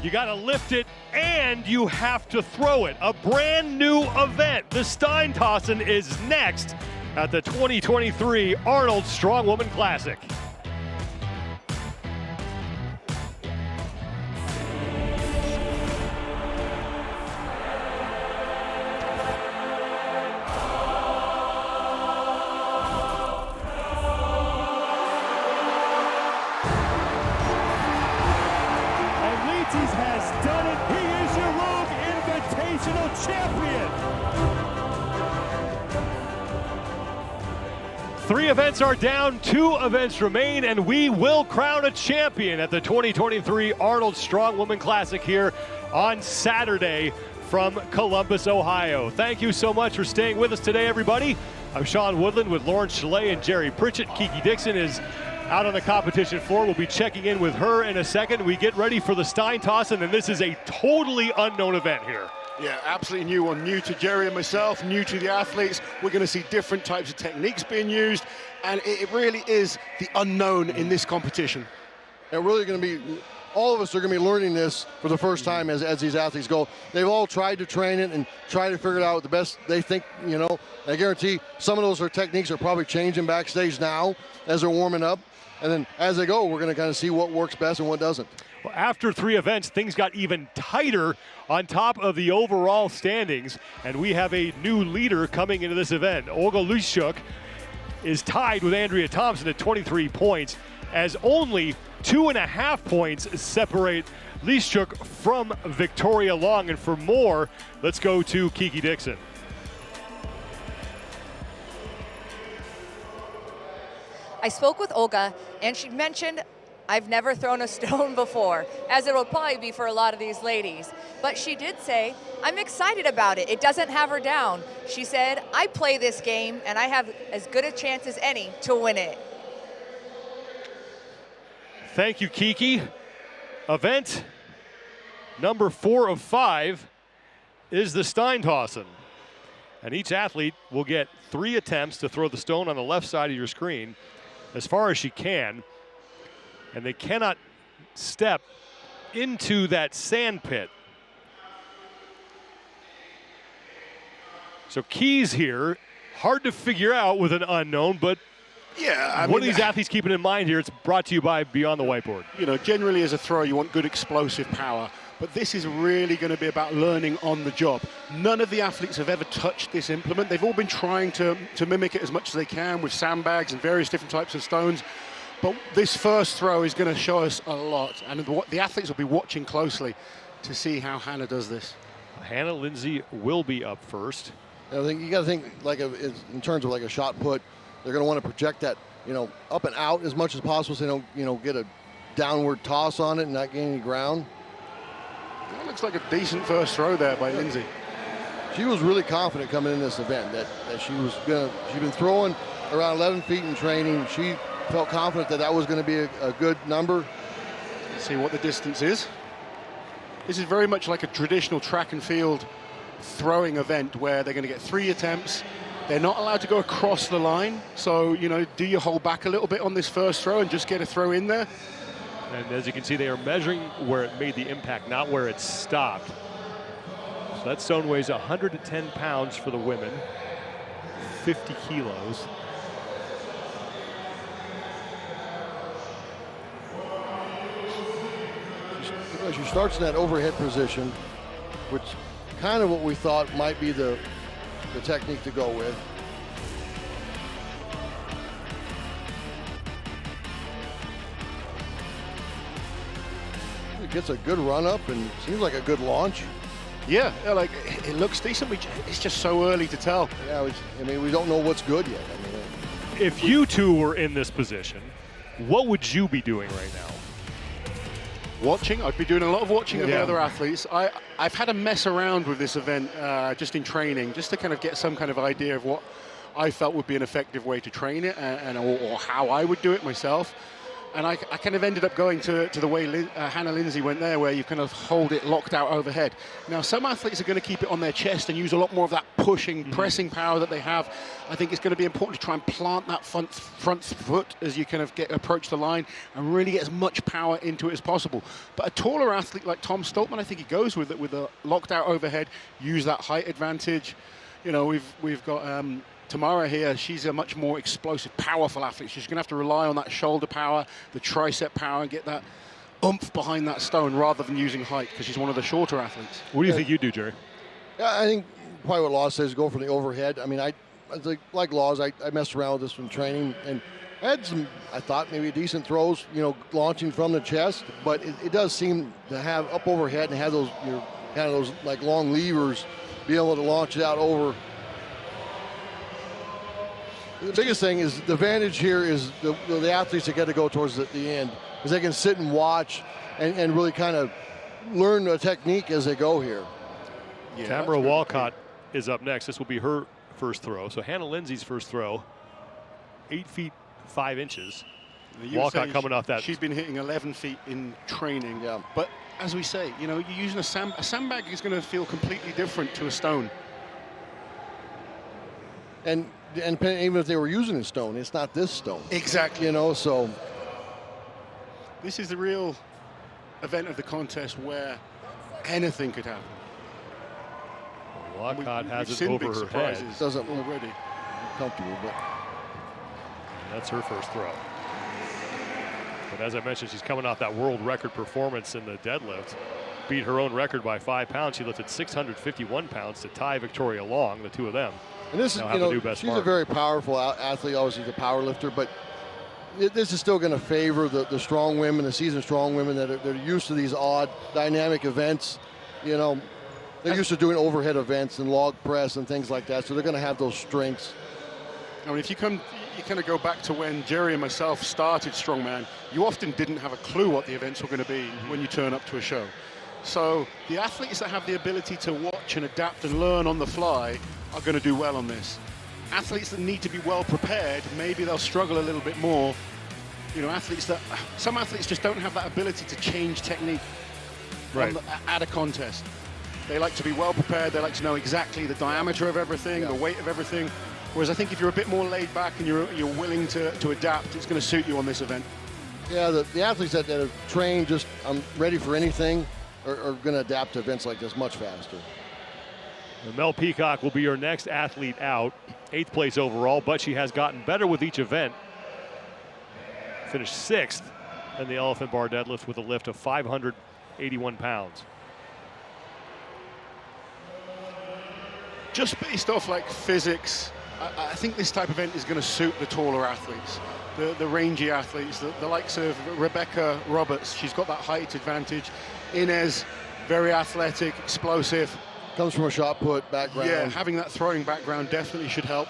You got to lift it, and you have to throw it. A brand new event. The Steintossen is next at the 2023 Arnold Strongwoman Classic. Has done it. He is your Rogue Invitational Champion. 3 events are down, 2 events remain, and we will crown a champion at the 2023 Arnold Strongwoman Classic here on Saturday from Columbus, Ohio. Thank you so much for staying with us today, everybody. I'm Sean Woodland with Lauren Chalet and Jerry Pritchett. Kiki Dixon is out on the competition floor. We'll be checking in with her in a second. We get ready for the Steintossen, and this is a totally unknown event here. Yeah, absolutely new one. New to Jerry and myself, new to the athletes. We're going to see different types of techniques being used, and it really is the unknown in this competition. And really going to be, all of us are going to be learning this for the first time as these athletes go. They've all tried to train it and try to figure it out the best they think, you know. I guarantee some of those techniques are probably changing backstage now as they're warming up. And then as they go, we're going to kind of see what works best and what doesn't. Well, after 3 events, things got even tighter on top of the overall standings, and we have a new leader coming into this event. Olga Liaschuck is tied with Andrea Thompson at 23 points, as only 2.5 points separate Liaschuck from Victoria Long. And for more, let's go to Kiki Dixon. I spoke with Olga, and she mentioned, I've never thrown a stone before, as it will probably be for a lot of these ladies. But she did say, I'm excited about it. It doesn't have her down. She said, I play this game, and I have as good a chance as any to win it. Thank you, Kiki. Event number 4 of 5 is the Steintossen. And each athlete will get 3 attempts to throw the stone on the left side of your screen as far as she can, and they cannot step into that sand pit. So keys here, hard to figure out with an unknown, but yeah, what are these athletes keeping in mind here? It's brought to you by Beyond the Whiteboard. You know, generally as a thrower, you want good explosive power, but this is really going to be about learning on the job. None of the athletes have ever touched this implement. They've all been trying to mimic it as much as they can with sandbags and various different types of stones. But this first throw is going to show us a lot, and the athletes will be watching closely to see how Hannah does this. Hannah Linzay will be up first. I think you got to think like in terms of like a shot put. They're going to want to project that, you know, up and out as much as possible, so they don't, you know, get a downward toss on it and not gain any ground. That looks like a decent first throw there by Linzay. She was really confident coming in this event that she'd been throwing around 11 feet in training. She felt confident that was going to be a good number. Let's see what the distance is. This is very much like a traditional track and field throwing event where they're going to get 3 attempts. They're not allowed to go across the line. So, you know, do you hold back a little bit on this first throw and just get a throw in there? And as you can see, they are measuring where it made the impact, not where it stopped. So that stone weighs 110 pounds for the women, 50 kilos. She starts in that overhead position, which kind of what we thought might be the technique to go with. It gets a good run up and seems like a good launch. Yeah, like it looks decent. It's just so early to tell. Yeah, I mean, we don't know what's good yet. I mean, if you two were in this position, what would you be doing right now? Watching. I'd be doing a lot of watching of the other athletes. I've had to mess around with this event just in training, just to kind of get some kind of idea of what I felt would be an effective way to train it or how I would do it myself. And I kind of ended up going to the way Hannah Linzay went there, where you kind of hold it locked out overhead. Now, some athletes are going to keep it on their chest and use a lot more of that pushing, pressing power that they have. I think it's going to be important to try and plant that front foot as you kind of approach the line and really get as much power into it as possible. But a taller athlete like Tom Stoltman, I think he goes with it with a locked out overhead, use that height advantage. You know, we've got Tamara here. She's a much more explosive, powerful athlete. She's going to have to rely on that shoulder power, the tricep power, and get that oomph behind that stone rather than using height, because she's one of the shorter athletes. What do you think you do, Jerry? Yeah, I think probably what Laws says, go for the overhead. I mean, I like Laws, I messed around with this in training, and I had some, I thought, maybe decent throws, you know, launching from the chest, but it does seem to have up overhead and have those, you know, kind of those like long levers, be able to launch it out over. The biggest thing is the advantage here is the athletes that get to go towards the end, because they can sit and watch and really kind of learn the technique as they go here. Yeah, Tamara Walcott is up next. This will be her first throw. So Hannah Linzay's first throw, 8 feet 5 inches. Walcott coming off that. She's been hitting 11 feet in training. Yeah. But as we say, you know, you're using a sandbag is going to feel completely different to a stone. And even if they were using a stone, it's not this stone. Exactly. You know, so. This is the real event of the contest where anything could happen. Walcott has it over her head. Doesn't already comfortable, but. And that's her first throw. But as I mentioned, she's coming off that world record performance in the deadlift. Beat her own record by 5 pounds. She lifted 651 pounds to tie Victoria Long, the two of them. And this is, you know, she's a very powerful athlete, obviously the power lifter, but this is still going to favor the strong women, the seasoned strong women that are used to these odd dynamic events. You know, they're used to doing overhead events and log press and things like that, so they're going to have those strengths. I mean, if you kind of go back to when Jerry and myself started Strongman, you often didn't have a clue what the events were going to be when you turn up to a show. So the athletes that have the ability to watch and adapt and learn on the fly are going to do well on this. Athletes that need to be well prepared, maybe they'll struggle a little bit more. You know, some athletes just don't have that ability to change technique at a contest. They like to be well prepared, they like to know exactly the diameter of everything, the weight of everything. Whereas I think if you're a bit more laid back and you're willing to adapt, it's going to suit you on this event. Yeah, the athletes that have trained just ready for anything are going to adapt to events like this much faster. Mel Peacock will be your next athlete out, 8th place overall, but she has gotten better with each event. Finished 6th in the elephant bar deadlift with a lift of 581 pounds. Just based off like physics, I think this type of event is going to suit the taller athletes, the rangy athletes, the likes of Rebecca Roberts. She's got that height advantage. Inez, very athletic, explosive. Comes from a shot put background. Yeah, having that throwing background definitely should help.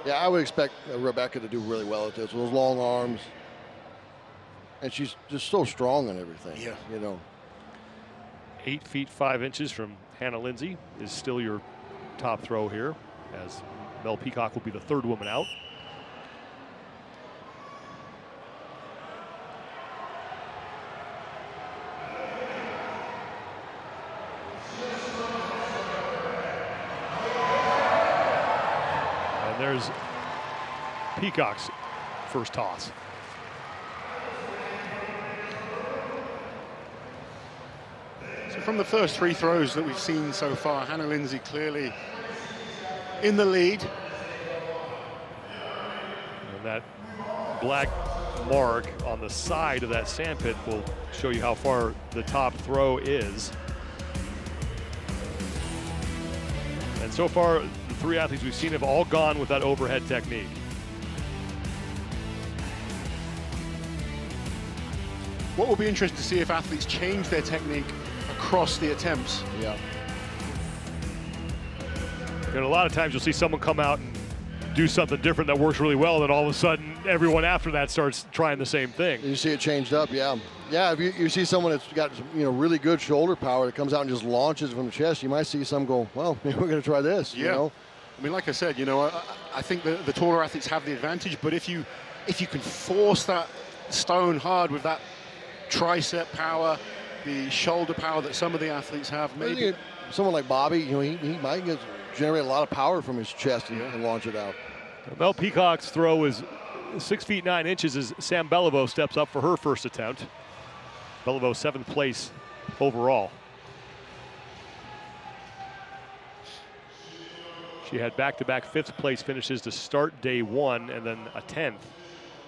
Yeah, I would expect Rebecca to do really well at this, with those long arms. And she's just so strong and everything. Yeah. You know. 8 feet 5 inches from Hannah Linzay is still your top throw here, as Mel Peacock will be the 3rd woman out. And there's Peacock's first toss. So from the first 3 throws that we've seen so far, Hannah Linzay clearly in the lead. And that black mark on the side of that sandpit will show you how far the top throw is. And so far, the 3 athletes we've seen have all gone with that overhead technique. What will be interesting to see if athletes change their technique across the attempts. Yeah. And a lot of times you'll see someone come out and do something different that works really well, and then all of a sudden everyone after that starts trying the same thing. You see it changed up, yeah. Yeah, if you see someone that's got really good shoulder power that comes out and just launches from the chest, you might see some go, well, maybe we're going to try this. Yeah. You know? I mean, like I said, I think the taller athletes have the advantage, but if you if you can force that stone hard with that tricep power, the shoulder power that some of the athletes have, maybe. Someone like Bobby, you know, he might generate a lot of power from his chest and launch it out. Mel Peacock's throw is 6 feet 9 inches as Sam Beliveau steps up for her first attempt. Beliveau 7th place overall. She had back-to-back 5th place finishes to start day 1 and then a 10th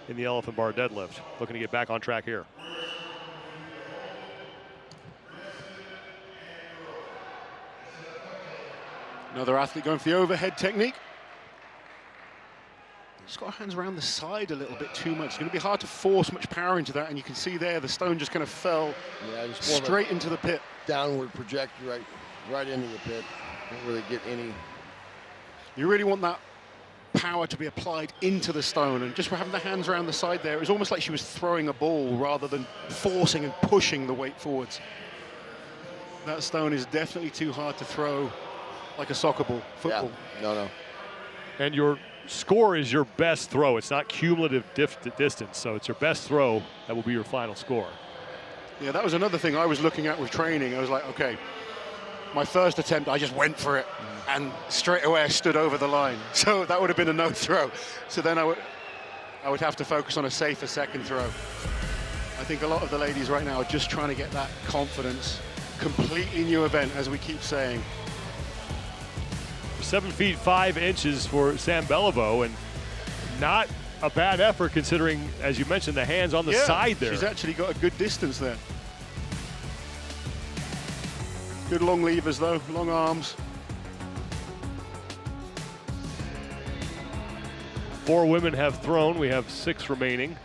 in the elephant bar deadlift. Looking to get back on track here. Another athlete going for the overhead technique. Just got her hands around the side a little bit too much. It's going to be hard to force much power into that, and you can see there the stone just kind of fell straight into the pit. Downward project right into the pit. Didn't really get any. You really want that power to be applied into the stone, and just for having the hands around the side there, it was almost like she was throwing a ball rather than forcing and pushing the weight forwards. That stone is definitely too hard to throw like a soccer ball, football. Yeah. No. And your score is your best throw. It's not cumulative distance, so it's your best throw that will be your final score. Yeah, that was another thing I was looking at with training. I was like, okay, my first attempt, I just went for it, and straight away I stood over the line. So that would have been a no throw. So then I would have to focus on a safer second throw. I think a lot of the ladies right now are just trying to get that confidence. Completely new event, as we keep saying. 7 feet 5 inches for Sam Beliveau, and not a bad effort considering, as you mentioned, the hands on the side there. She's actually got a good distance there. Good long levers though, long arms. 4 women have thrown. We have 6 remaining.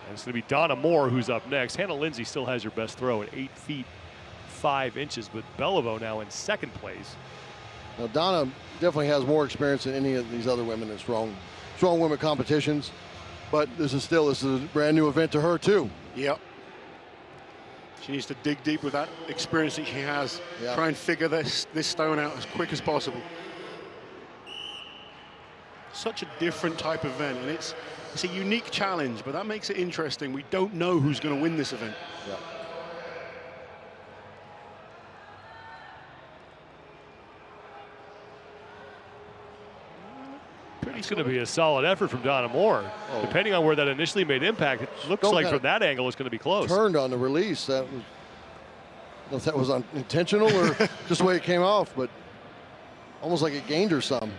And it's going to be Donna Moore who's up next. Hannah Linzay still has your best throw at 8 feet 5 inches, with Beliveau now in 2nd place. Now Donna definitely has more experience than any of these other women in strong women competitions, but this is a brand new event to her too. Yep. She needs to dig deep with that experience that she has. Yep. Try and figure this stone out as quick as possible. Such a different type of event, and it's a unique challenge, but that makes it interesting. We don't know who's going to win this event. Yep. It's going to be a solid effort from Donna Moore. Oh. Depending on where that initially made impact, it looks like from that angle it's going to be close. Turned on the release. That was, I don't know if that was unintentional or just the way it came off, but almost like it gained her some.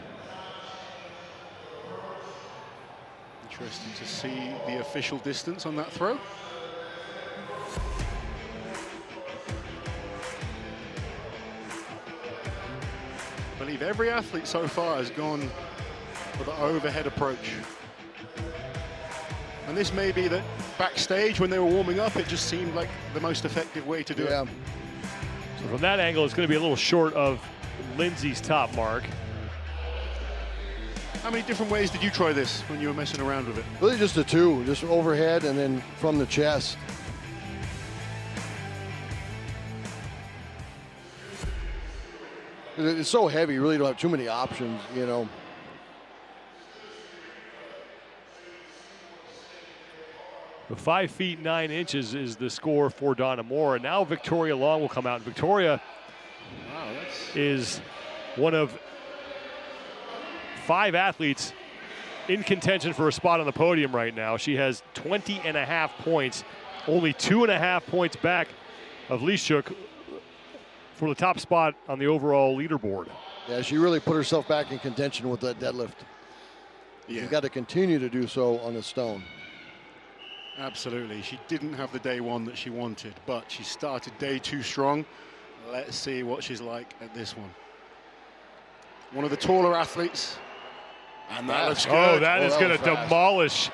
Interesting to see the official distance on that throw. I believe every athlete so far has gone for the overhead approach. And this may be that backstage when they were warming up, it just seemed like the most effective way to do it. So from that angle, it's going to be a little short of Lindsay's top mark. How many different ways did you try this when you were messing around with it? Really just the 2, just overhead and then from the chest. It's so heavy, you really don't have too many options, you know. The 5 feet 9 inches is the score for Donna Moore. And now Victoria Long will come out. Victoria is one of 5 athletes in contention for a spot on the podium right now. She has 20.5 points, only 2.5 points back of Liaschuck for the top spot on the overall leaderboard. Yeah, she really put herself back in contention with that deadlift. Yeah. You've got to continue to do so on the stone. Absolutely. She didn't have the day 1 that she wanted, but she started day 2 strong. Let's see what she's like at this one. One of the taller athletes. And that looks good. Oh, that is going to demolish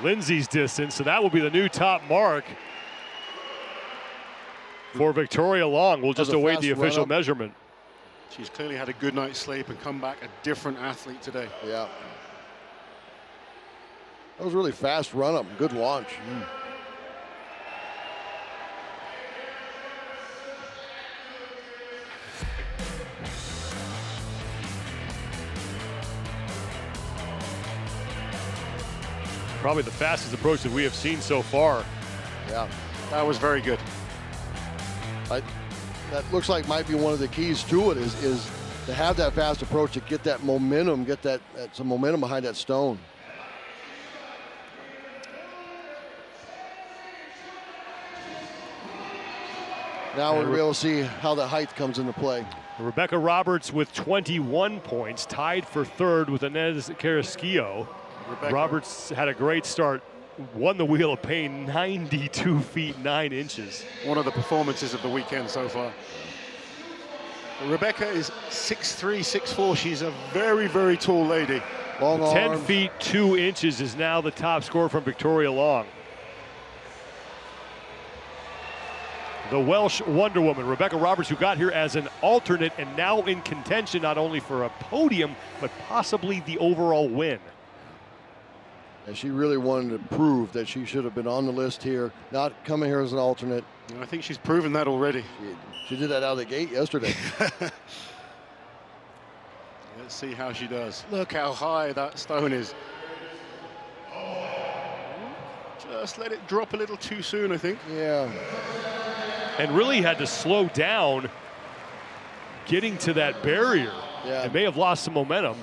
Lindsay's distance. So that will be the new top mark for Victoria Long. We'll just await the official measurement. She's clearly had a good night's sleep and come back a different athlete today. Yeah. That was really fast run up, good launch. Probably the fastest approach that we have seen so far. Yeah, that was very good. That looks like might be one of the keys to it is to have that fast approach, to get that momentum, get that some momentum behind that stone. Now we're going to be able to see how the height comes into play. Rebecca Roberts with 21 points, tied for third with Inez Carrasquillo. Roberts had a great start, won the Wheel of Pain, 92 feet 9 inches. One of the performances of the weekend so far. Rebecca is 6'3", 6'4". She's a very, very tall lady. Long 10 arms. feet 2 inches is now the top score from Victoria Long. The Welsh Wonder Woman, Rebecca Roberts, who got here as an alternate and now in contention not only for a podium, but possibly the overall win. And she really wanted to prove that she should have been on the list here, not coming here as an alternate. And I think she's proven that already. She did that out of the gate yesterday. Let's see how she does. Look how high that stone is. Just let it drop a little too soon, I think. Yeah. And really had to slow down getting to that barrier. Yeah. It may have lost some momentum,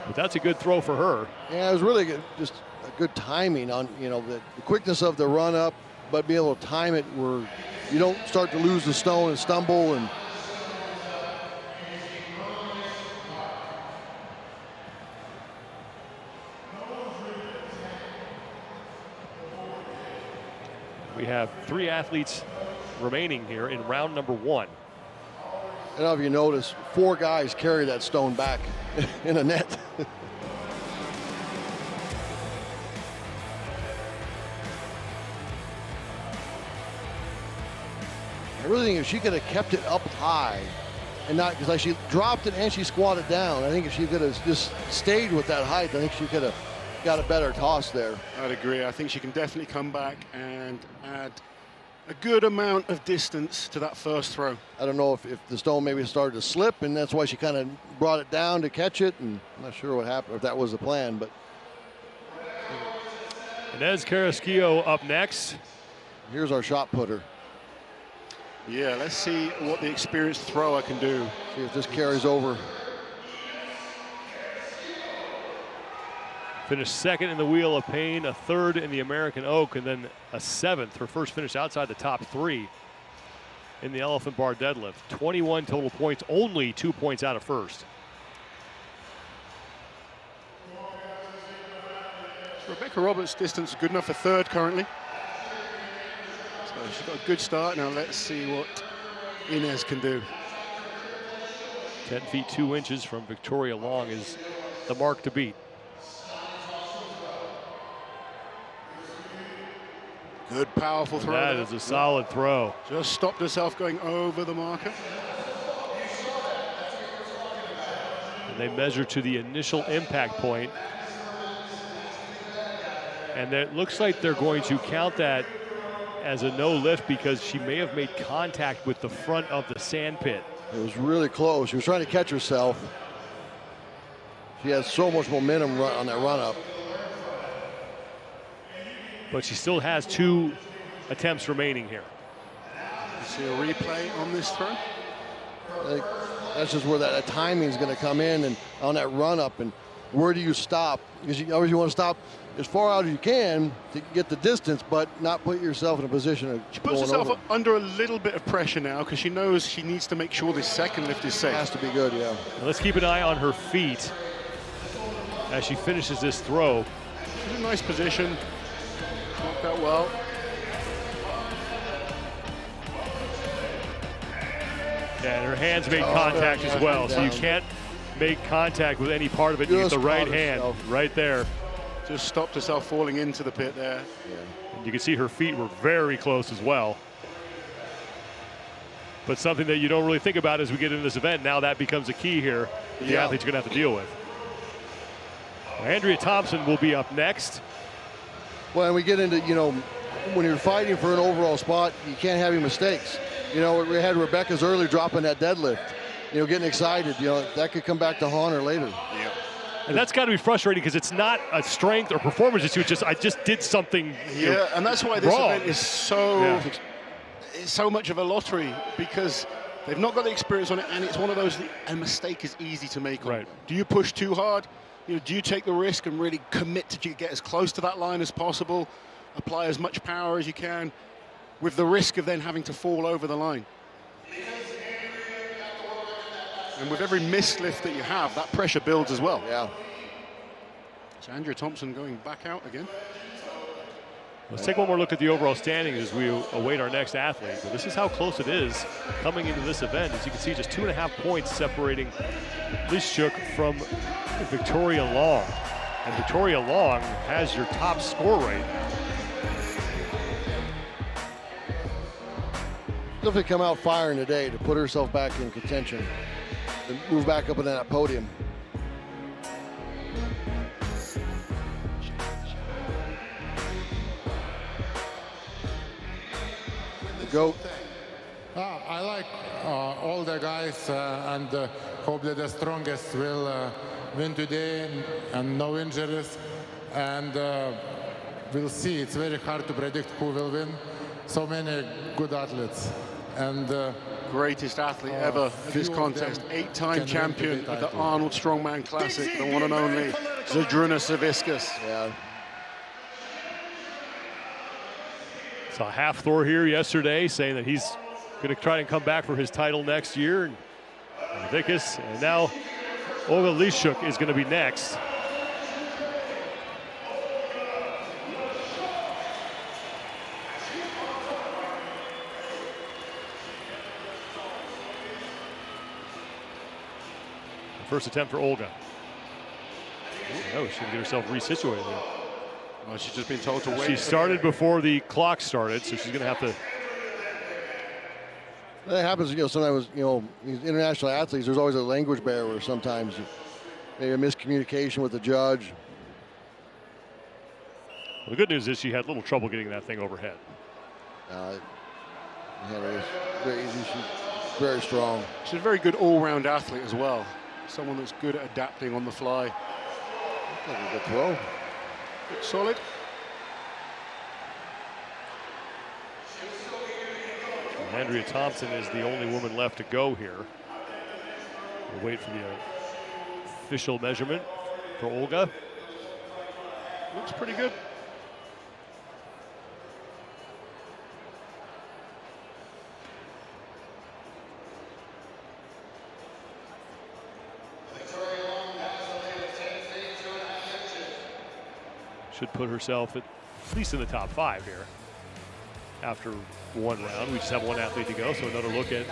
but that's a good throw for her. Yeah, it was really good, just a good timing on, the quickness of the run up, but be able to time it where you don't start to lose the stone and stumble. And we have 3 athletes remaining here in round number 1. I don't know if you notice, 4 guys carry that stone back in a net. I really think if she could have kept it up high and not, because she dropped it and she squatted down, I think if she could have just stayed with that height, I think she could have got a better toss there. I'd agree. I think she can definitely come back and add a good amount of distance to that first throw. I don't know if the stone maybe started to slip, and that's why she kind of brought it down to catch it, and I'm not sure what happened, if that was the plan, but. Inez Carrasquillo up next. Here's our shot putter. Yeah, let's see what the experienced thrower can do. See if this carries over. Finished second in the Wheel of Pain, a third in the American Oak, and then a 7th, her first finish outside the top 3 in the Elephant Bar Deadlift. 21 total points, only 2 points out of first. Rebecca Roberts' distance good enough for third currently. So she's got a good start. Now let's see what Inez can do. 10 feet 2 inches from Victoria Long is the mark to beat. Good, powerful throw. That is a solid throw. Just stopped herself going over the marker. And they measure to the initial impact point. And it looks like they're going to count that as a no lift because she may have made contact with the front of the sand pit. It was really close. She was trying to catch herself. She has so much momentum on that run up. But she still has 2 attempts remaining here. You see a replay on this throw? I think that's just where that timing is going to come in, and on that run up, and where do you stop? Because you always want to stop as far out as you can to get the distance, but not put yourself in a position of She puts going herself over. under a little bit of pressure now because she knows she needs to make sure this second lift is safe. Has to be good, yeah. And let's keep an eye on her feet as she finishes this throw. She's in a nice position. Worked out well. Yeah, and her hands made contact as well, so you can't make contact with any part of it. You get the right hand right there. Just stopped herself falling into the pit there. And you can see her feet were very close as well. But something that you don't really think about as we get into this event, now that becomes a key here that the athletes are going to have to deal with. Andrea Thompson will be up next. Well, and we get into, when you're fighting for an overall spot, you can't have any mistakes. We had Rebecca's early dropping that deadlift, getting excited. That could come back to haunt her later. Yeah. And that's got to be frustrating because it's not a strength or performance issue. It's just I just did something. Yeah, and that's why this wrong. event is so much of a lottery, because they've not got the experience on it, and it's one of those. A mistake is easy to make. Right. Do you push too hard? Do you take the risk and really commit to get as close to that line as possible, apply as much power as you can, with the risk of then having to fall over the line? And with every missed lift that you have, that pressure builds as well. Yeah. So Andrea Thompson going back out again. Let's take one more look at the overall standings as we await our next athlete. But this is how close it is coming into this event. As you can see, just 2.5 points separating Liaschuck from Victoria Long. And Victoria Long has your top score rate. Definitely come out firing today to put herself back in contention and move back up on that podium. Go. I like all the guys and hope that the strongest will win today and no injuries. And we'll see. It's very hard to predict who will win. So many good athletes. And greatest athlete ever at this contest, 8-time champion of the Arnold Strongman Classic, the one and only Zydrunas Savickas. Yeah. Saw half Thor here yesterday saying that he's going to try and come back for his title next year. And Savickas, and now Olga Liaschuck is going to be next. First attempt for Olga. Oh, she can get herself resituated here. Well, she's just been told to wait. She started before the clock started, so she's going to have to. That happens, sometimes, these international athletes, there's always a language barrier sometimes. Maybe a miscommunication with the judge. Well, the good news is she had a little trouble getting that thing overhead. Yeah, it was very easy. She's very strong. She's a very good all-round athlete as well. Someone that's good at adapting on the fly. That's a good throw. Good, solid. Andrea Thompson is the only woman left to go here. We'll wait for the official measurement for Olga. Looks pretty good. Should put herself at least in the top 5 here. After one round, we just have one athlete to go, so another look at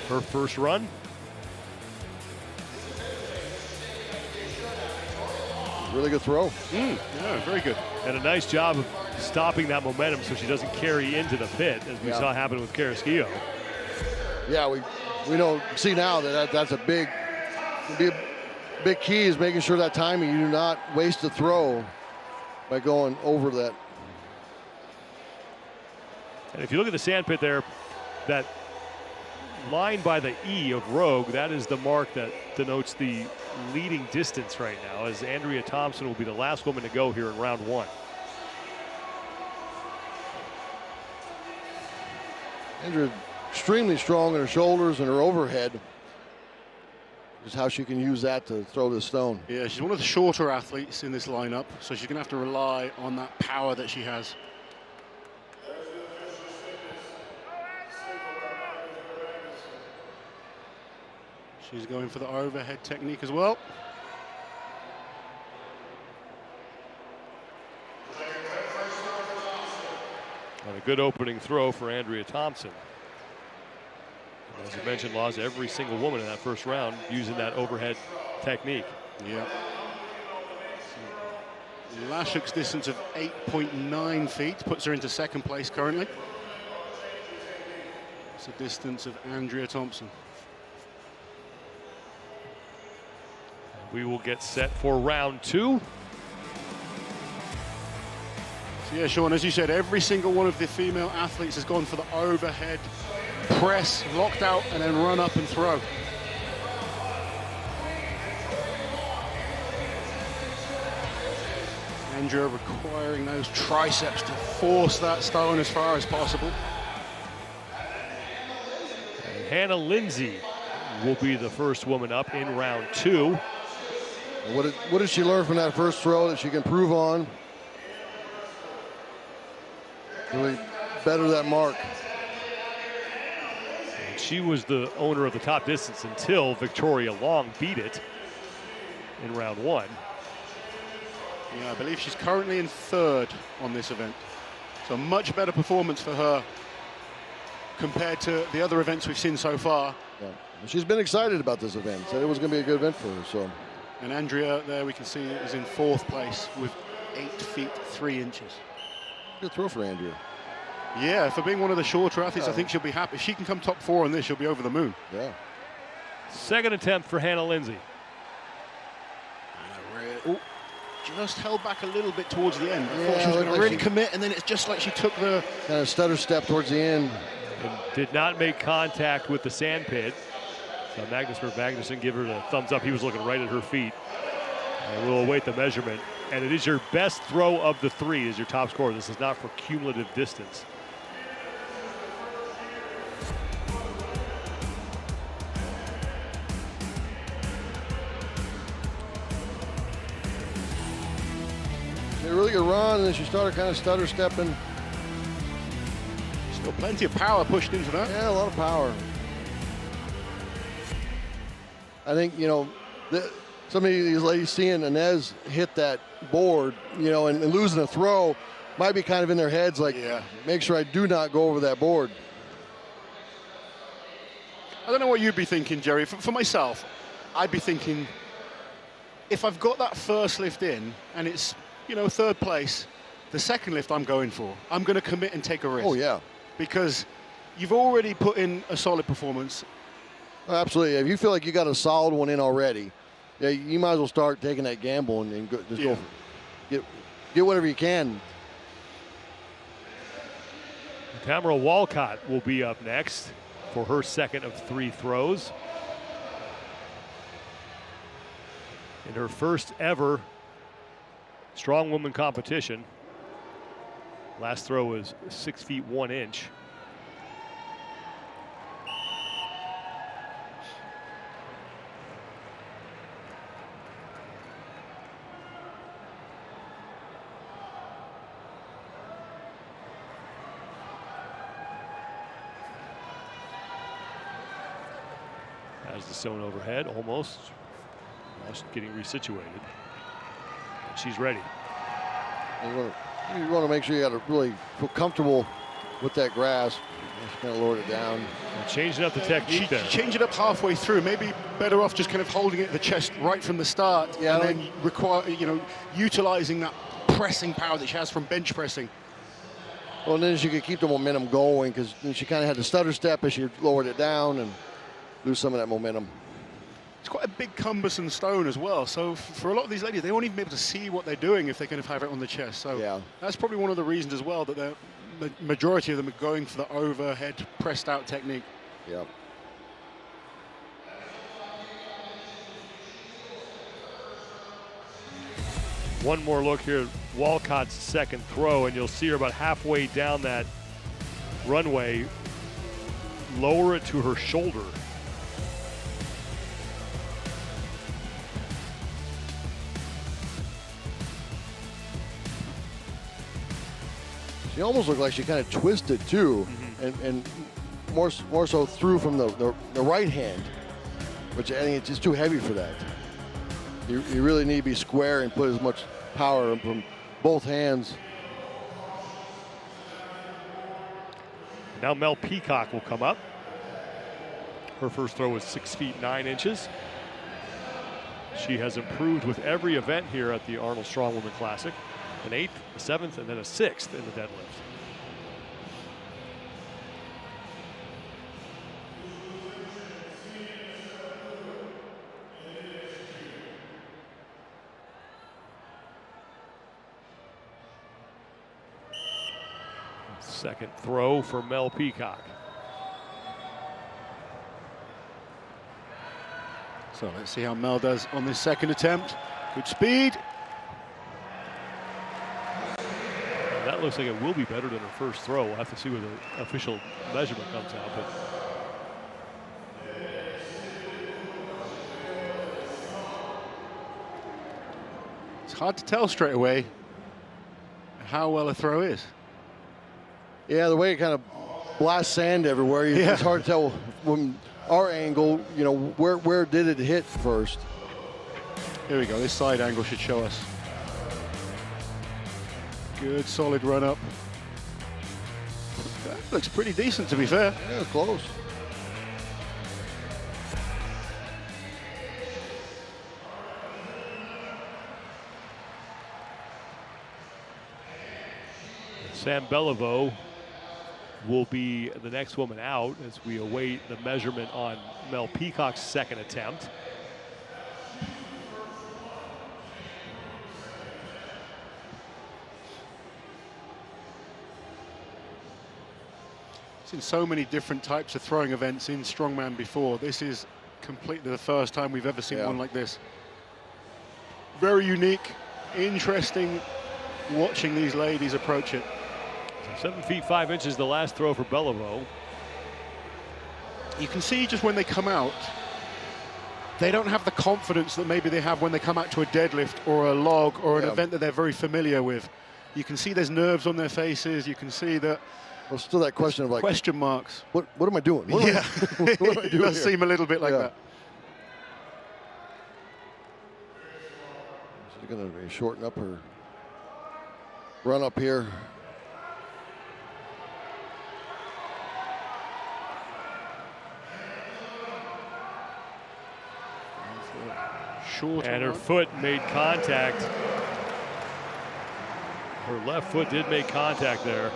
her first run. Really good throw. Yeah, very good. And a nice job of stopping that momentum so she doesn't carry into the pit, as we saw happen with Kieliszkowski. Yeah, we see now that's a big key is making sure that timing, you do not waste a throw by going over that. And if you look at the sandpit there, that line by the E of Rogue, that is the mark that denotes the leading distance right now, as Andrea Thompson will be the last woman to go here in round 1. Andrea extremely strong in her shoulders and her overhead. Just how she can use that to throw the stone. Yeah, she's one of the shorter athletes in this lineup, so she's going to have to rely on that power that she has. She's going for the overhead technique as well. And a good opening throw for Andrea Thompson. And as you mentioned, Laws, every single woman in that first round using that overhead technique. Yeah. Liaschuck's distance of 8.9 feet puts her into second place currently. It's the distance of Andrea Thompson. We will get set for round 2. So yeah, Sean, as you said, every single one of the female athletes has gone for the overhead press, locked out, and then run up and throw. Andrea requiring those triceps to force that stone as far as possible. And Hannah Linzay will be the first woman up in round 2. What did she learn from that first throw that she can improve on? Really better that mark. And she was the owner of the top distance until Victoria Long beat it in round 1. Yeah, I believe she's currently in 3rd on this event. So much better performance for her compared to the other events we've seen so far. Yeah. She's been excited about this event. Said it was going to be a good event for her. So. And Andrea, there we can see, is in 4th place with 8 feet 3 inches. Good throw for Andrea. Yeah, for being one of the shorter athletes, Yeah. I think she'll be happy. If she can come top 4 on this, she'll be over the moon. Yeah. Second attempt for Hannah Linzay. Oh, just held back a little bit towards the end. I thought Yeah, she was going to like really she- commit, and then it's just like she took the... Kind of stutter step towards the end. And did not make contact with the sand pit. So Magnus Magnusson give her the thumbs up. He was looking right at her feet. And we'll await the measurement. And it is your best throw of the 3 is your top score. This is not for cumulative distance. She had a really good run, and then she started kind of stutter stepping. Still plenty of power pushed into that. Yeah, a lot of power. I think, you know, some of these ladies seeing Inez hit that board, you know, and losing a throw might be kind of in their heads like, Yeah. make sure I do not go over that board. I don't know what you'd be thinking, Jerry. For myself, I'd be thinking, if I've got that first lift in and it's, you know, 3rd place, the second lift I'm going for. I'm going to commit and take a risk. Oh, yeah. Because you've already put in a solid performance. Absolutely. If you feel like you got a solid one in already, yeah, you might as well start taking that gamble and go, just go for it. Get whatever you can. Tamara Walcott will be up next for her second of 3 throws. In her first ever Strongwoman competition. Last throw was 6 feet 1 inch. Has the stone overhead, almost getting resituated. And she's ready. You want to make sure you got to really feel comfortable with that grasp. Just kind of lower it down. And changing up the technique there. Change it up halfway through. Maybe better off just kind of holding it at the chest right from the start. Yeah, and then require, you know, utilizing that pressing power that she has from bench pressing. Well, and then she could keep the momentum going because she kind of had the stutter step as she lowered it down and lose some of that momentum. It's quite a big cumbersome stone as well. So for a lot of these ladies, they won't even be able to see what they're doing if they kind of have it on the chest. So yeah, that's probably one of the reasons as well that the majority of them are going for the overhead pressed out technique. Yep. One more look here at Walcott's second throw, and you'll see her about halfway down that runway, lower it to her shoulder. She almost looked like she kind of twisted too, and more so threw from the right hand, which I think it's just too heavy for that. You really need to be square and put as much power from both hands. Now Mel Peacock will come up. Her first throw was 6 feet 9 inches. She has improved with every event here at the Arnold Strongwoman Classic. An 8th, a 7th, and then a 6th in the deadlift. Second throw for Mel Peacock. So let's see how Mel does on this second attempt. Good speed. That looks like it will be better than her first throw. We'll have to see where the official measurement comes out. But it's hard to tell straight away how well a throw is. Yeah, the way it kind of blasts sand everywhere, it's hard to tell from our angle, you know, where did it hit first. Here we go, this side angle should show us. Good, solid run up. That looks pretty decent, to be fair. Yeah, close. Sam Beliveau will be the next woman out as we await the measurement on Mel Peacock's second attempt. Seen so many different types of throwing events in Strongman before. This is completely the first time we've ever seen one like this. Very unique, interesting watching these ladies approach it. 7 feet 5 inches the last throw for Beliveau. You can see just when they come out, they don't have the confidence that maybe they have when they come out to a deadlift or a log or an event that they're very familiar with. You can see there's nerves on their faces. You can see that. Well, still that question of like question marks. What am I doing? What am I doing It does seem a little bit like that. She's going to shorten up her run up here. And her foot made contact. Her left foot did make contact there.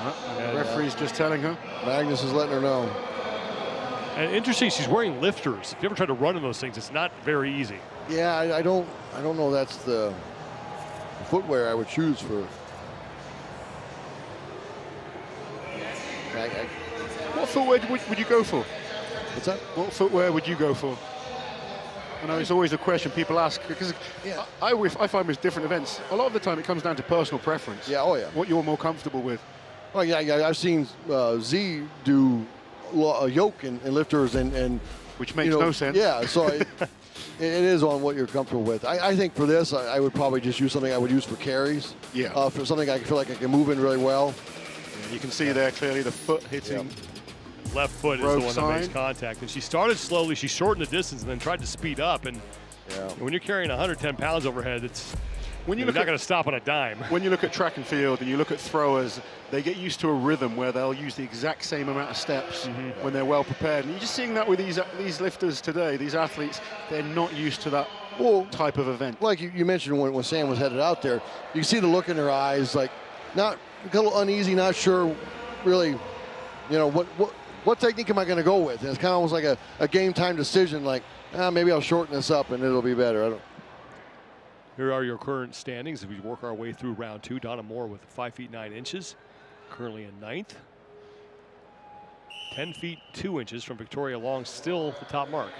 And the referee's just telling her. Magnus is letting her know. And interesting, she's wearing lifters. If you ever try to run in those things, it's not very easy. Yeah, I don't know that's the footwear I would choose for. What footwear would you go for? What's that? What footwear would you go for? I know it's always a question people ask, because I find with different events, a lot of the time it comes down to personal preference. Yeah, oh yeah. What you're more comfortable with. Oh yeah, I've seen Z do a yoke in lifters and which makes no sense. Yeah, so it is on what you're comfortable with. I think for this, I would probably just use something I would use for carries. Yeah. For something I feel like I can move in really well. Yeah, you can see there clearly the foot hitting. Left foot is the one that makes contact. And she started slowly, she shortened the distance and then tried to speed up. And when you're carrying 110 pounds overhead, you're not going to stop on a dime. When you look at track and field and you look at throwers, they get used to a rhythm where they'll use the exact same amount of steps when they're well prepared. And you're just seeing that with these lifters today, these athletes, they're not used to that type of event. Like you mentioned when Sam was headed out there, you can see the look in her eyes, like not a little uneasy, not sure really, what technique am I going to go with? And it's kind of almost like a game time decision, like, maybe I'll shorten this up and it'll be better. Here are your current standings as we work our way through round 2. Donna Moore with 5 feet 9 inches, currently in 9th. 10 feet 2 inches from Victoria Long, still the top mark.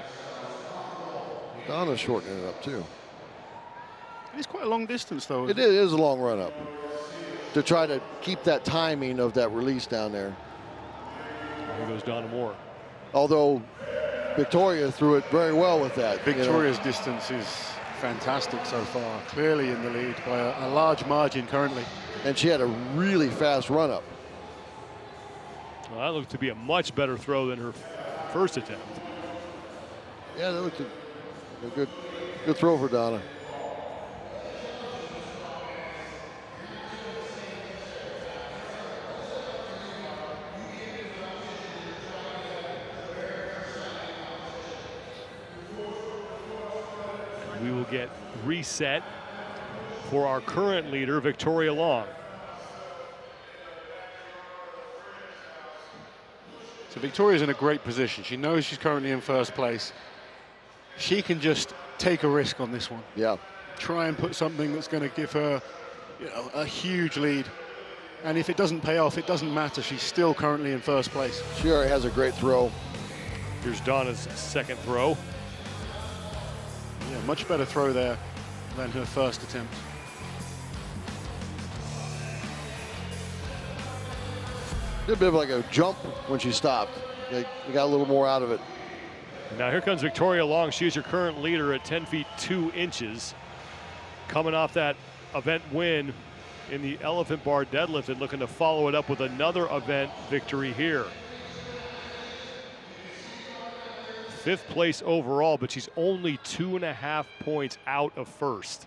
Donna's shortening it up too. It's quite a long distance though. It is a long run up to try to keep that timing of that release down there. Here goes Donna Moore. Although Victoria threw it very well with that. Victoria's distance is fantastic so far. Clearly in the lead by a large margin currently. And she had a really fast run up. Well, that looked to be a much better throw than her first attempt. Yeah, that looked a good throw for Donna. We will get reset for our current leader, Victoria Long. So Victoria's in a great position. She knows she's currently in first place. She can just take a risk on this one. Yeah. Try and put something that's going to give her a huge lead. And if it doesn't pay off, it doesn't matter. She's still currently in first place. She already has a great throw. Here's Donna's second throw. Yeah, much better throw there than her first attempt. Did a bit of like a jump when she stopped. They got a little more out of it. Now here comes Victoria Long. She is your current leader at 10 feet 2 inches. Coming off that event win in the elephant bar deadlift and looking to follow it up with another event victory here. 5th place overall, but she's only 2.5 points out of first.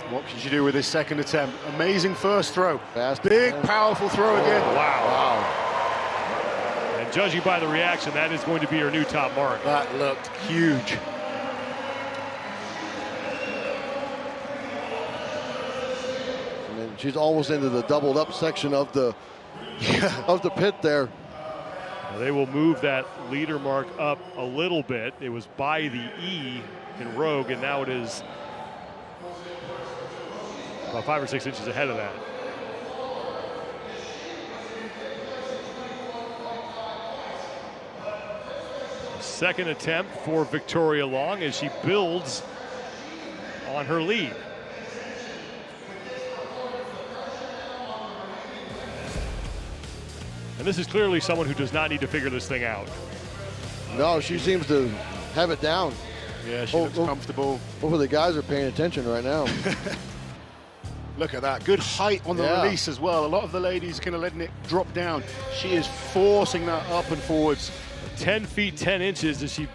What can she do with this second attempt? Amazing first throw. Big, powerful throw again. Wow. And judging by the reaction, that is going to be her new top mark. That looked huge. And she's almost into the doubled up section of the pit there. Now they will move that leader mark up a little bit. It was by the E in Rogue, and now it is about 5 or 6 inches ahead of that. Second attempt for Victoria Long as she builds on her lead. And this is clearly someone who does not need to figure this thing out. No, she seems to have it down. Yeah, she looks comfortable. Hopefully the guys are paying attention right now. Look at that, good height on the release as well. A lot of the ladies kind of letting it drop down. She is forcing that up and forwards. 10 feet 10 inches as she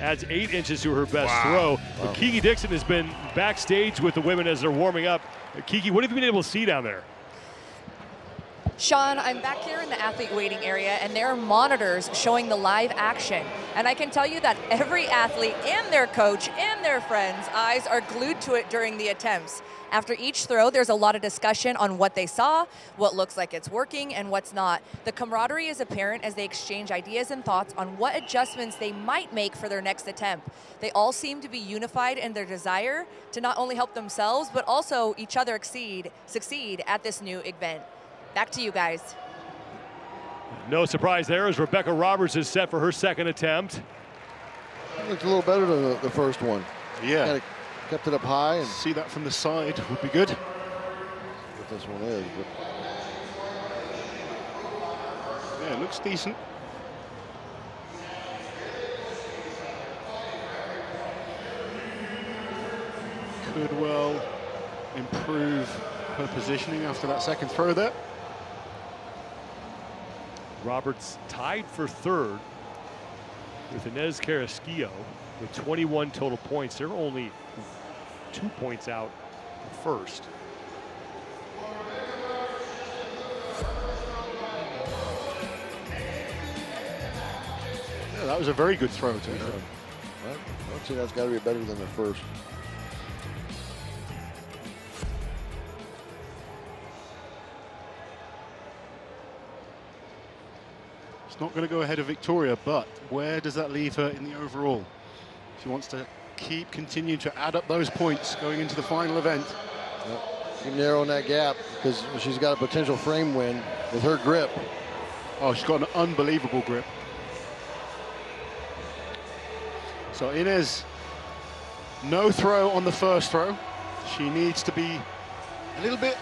adds 8 inches to her best throw. But Kiki Dixon has been backstage with the women as they're warming up. Kiki, what have you been able to see down there? Sean, I'm back here in the athlete waiting area, and there are monitors showing the live action. And I can tell you that every athlete and their coach and their friends' eyes are glued to it during the attempts. After each throw, there's a lot of discussion on what they saw, what looks like it's working, and what's not. The camaraderie is apparent as they exchange ideas and thoughts on what adjustments they might make for their next attempt. They all seem to be unified in their desire to not only help themselves, but also each other succeed at this new event. Back to you guys. No surprise there as Rebecca Roberts is set for her second attempt. Looks a little better than the first one. Yeah. Kinda kept it up high. And see that from the side would be good. What this one is. But yeah, it looks decent. Could well improve her positioning after that second throw there. Roberts tied for third with Inez Carrasquillo with 21 total points. They're only 2 points out first. Yeah, that was a very good throw too. I would say that's got to be better than the first. Not going to go ahead of Victoria, but where does that leave her in the overall? She wants to continue to add up those points going into the final event. Keep narrowing that gap because she's got a potential frame win with her grip. Oh, she's got an unbelievable grip. So Inez, no throw on the first throw. She needs to be a little bit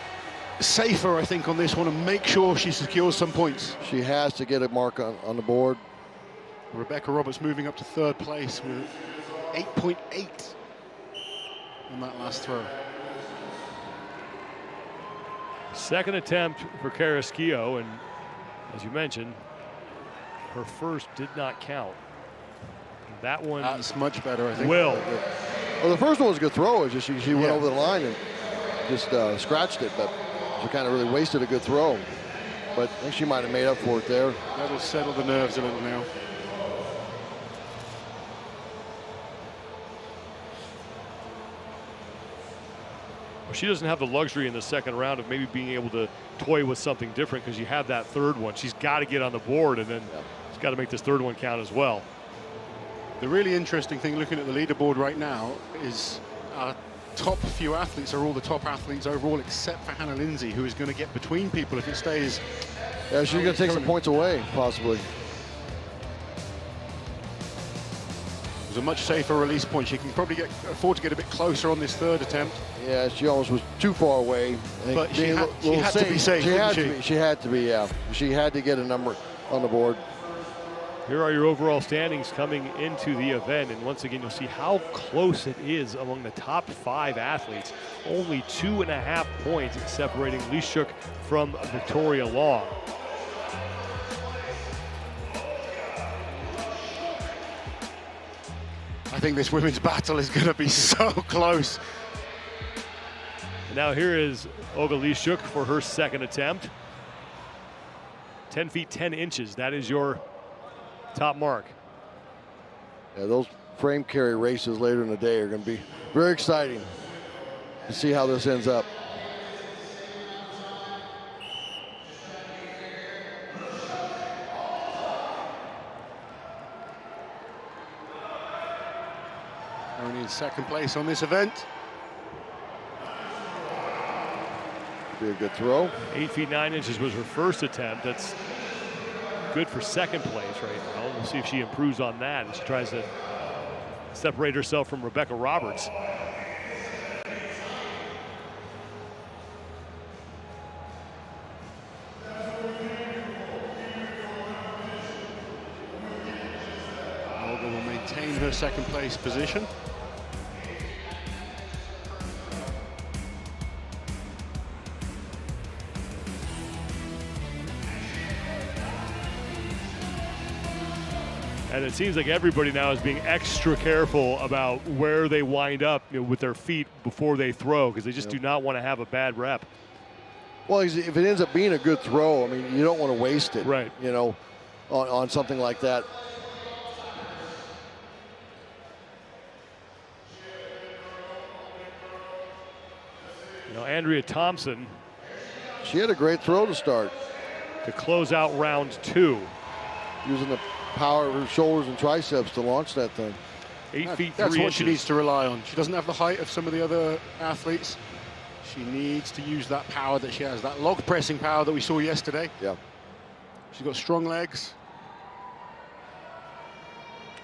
safer, I think, on this one and make sure she secures some points. She has to get a mark on the board. Rebecca Roberts moving up to third place with 8.8 on that last throw. Second attempt for Carrasquillo, and as you mentioned, her first did not count. That one, that's much better, I think. Well, the first one was a good throw. It's just she went over the line and just scratched it, but she kind of really wasted a good throw. But I think she might have made up for it there. That'll settle the nerves a little now. well, she doesn't have the luxury in the second round of maybe being able to toy with something different because you have that third one. She's got to get on the board, and then she's got to make this third one count as well. The really interesting thing looking at the leaderboard right now is our top few athletes are all the top athletes overall except for Hannah Linzay, who is going to get between people if it stays. Yeah, she's going to take some points away, possibly. was a much safer release point. She can probably afford to get a bit closer on this third attempt. Yeah, she almost was too far away. But she had to be safe, She had to be, yeah. She had to get a number on the board. Here are your overall standings coming into the event, and once again, you'll see how close it is among the top 5 athletes. Only 2.5 points separating Liaschuck from Victoria Long. I think this women's battle is going to be so close. Now here is Olga Liaschuck for her second attempt. 10 feet 10 inches, that is your top mark. Yeah, those frame carry races later in the day are going to be very exciting to see how this ends up. Only in second place on this event. Be a good throw. 8 feet 9 inches was her first attempt. That's good for second place right now. We'll see if she improves on that as she tries to separate herself from Rebecca Roberts. Olga will maintain her second place position. And it seems like everybody now is being extra careful about where they wind up, with their feet before they throw, because they just do not want to have a bad rep. Well, if it ends up being a good throw, I mean, you don't want to waste it, right? On something like that. Andrea Thompson. She had a great throw to start. To close out round 2. Using the power of her shoulders and triceps to launch that thing. 8 feet 3 That's what inches. she needs to rely on. She doesn't have the height of some of the other athletes. She needs to use that power that she has, that log pressing power that we saw yesterday. Yeah. She's got strong legs.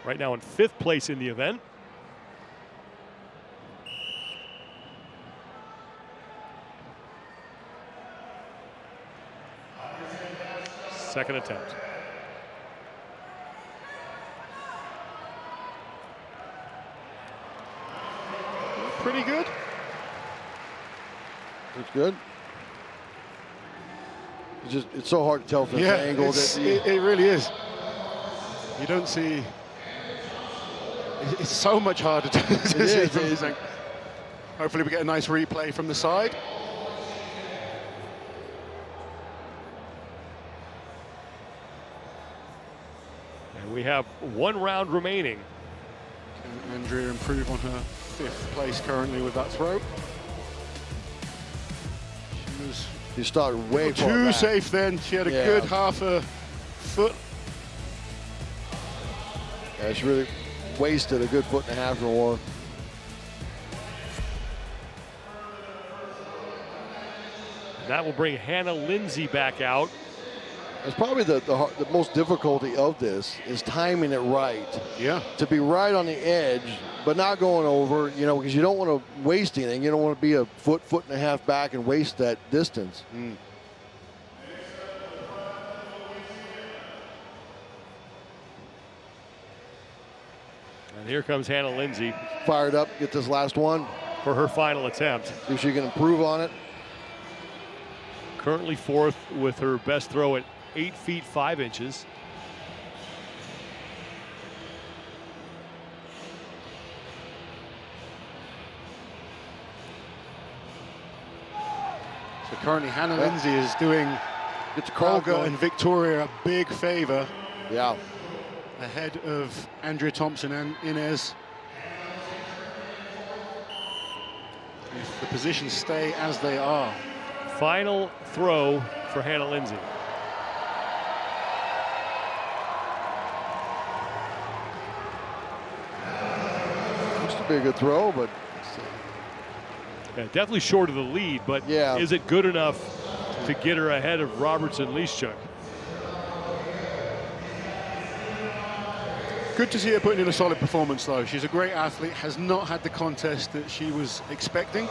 Right now in 5th place in the event. Second attempt. Pretty good. It's good. It's so hard to tell from the angle. It really is. You don't see. It's so much harder to see from this angle. Hopefully we get a nice replay from the side. And we have 1 round remaining. Can Andrea improve on her 5th place currently with that throw? She started way far too back. safe then. She had a good half a foot. Yeah, she really wasted a good 1.5 feet or more. That will bring Hannah Linzay back out. It's probably the most difficulty of this is timing it right. Yeah. To be right on the edge, but not going over, because you don't want to waste anything. You don't want to be a foot and a half back and waste that distance. And here comes Hannah Linzay. Fired up, get this last one. For her final attempt. See if she can improve on it. Currently 4th with her best throw at 8 feet 5 inches. So currently Hannah Linzay is doing Olga and Victoria a big favor. Yeah. Ahead of Andrea Thompson and Inez. If the positions stay as they are. Final throw for Hannah Linzay. Used to be a good throw, but Yeah, definitely short of the lead, but is it good enough to get her ahead of Roberts and Liaschuck? Good to see her putting in a solid performance, though. She's a great athlete, has not had the contest that she was expecting,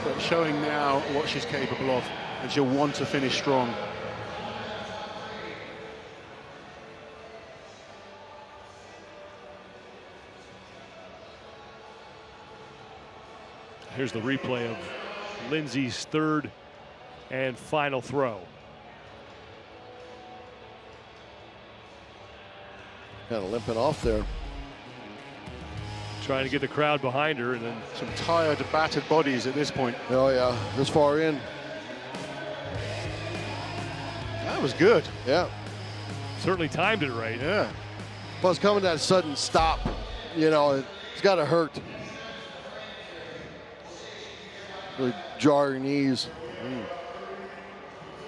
but showing now what she's capable of, and she'll want to finish strong. Here's the replay of Linzay's third and final throw. Kind of limping off there. Trying to get the crowd behind her, and then some tired, battered bodies at this point. Oh yeah, this far in. That was good. Yeah. Certainly timed it right. Yeah. Plus coming to that sudden stop, you know, it's got to hurt. Really jar your knees.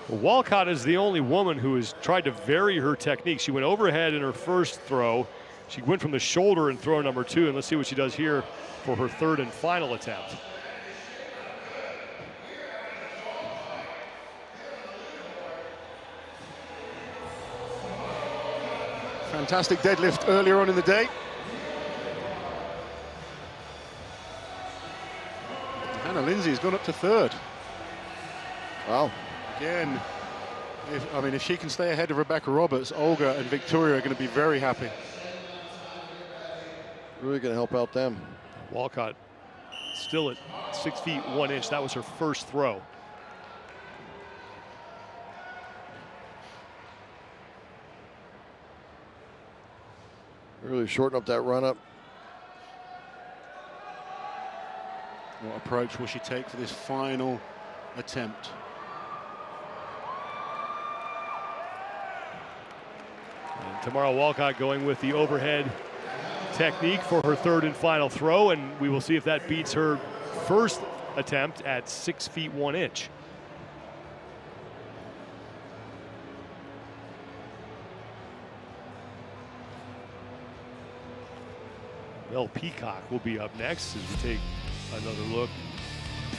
Well, Walcott is the only woman who has tried to vary her technique. She went overhead in her first throw. She went from the shoulder in throw number 2, and let's see what she does here for her third and final attempt. Fantastic deadlift earlier on in the day. Hannah Linzay has gone up to third. Wow. Again, if she can stay ahead of Rebecca Roberts, Olga and Victoria are going to be very happy. Really going to help out them. Walcott still at 6 feet 1 inch. That was her first throw. Really shorten up that run up. What approach will she take for this final attempt? And Tamara Walcott going with the overhead technique for her third and final throw, and we will see if that beats her first attempt at 6 feet 1 inch. Mel Peacock will be up next as we take another look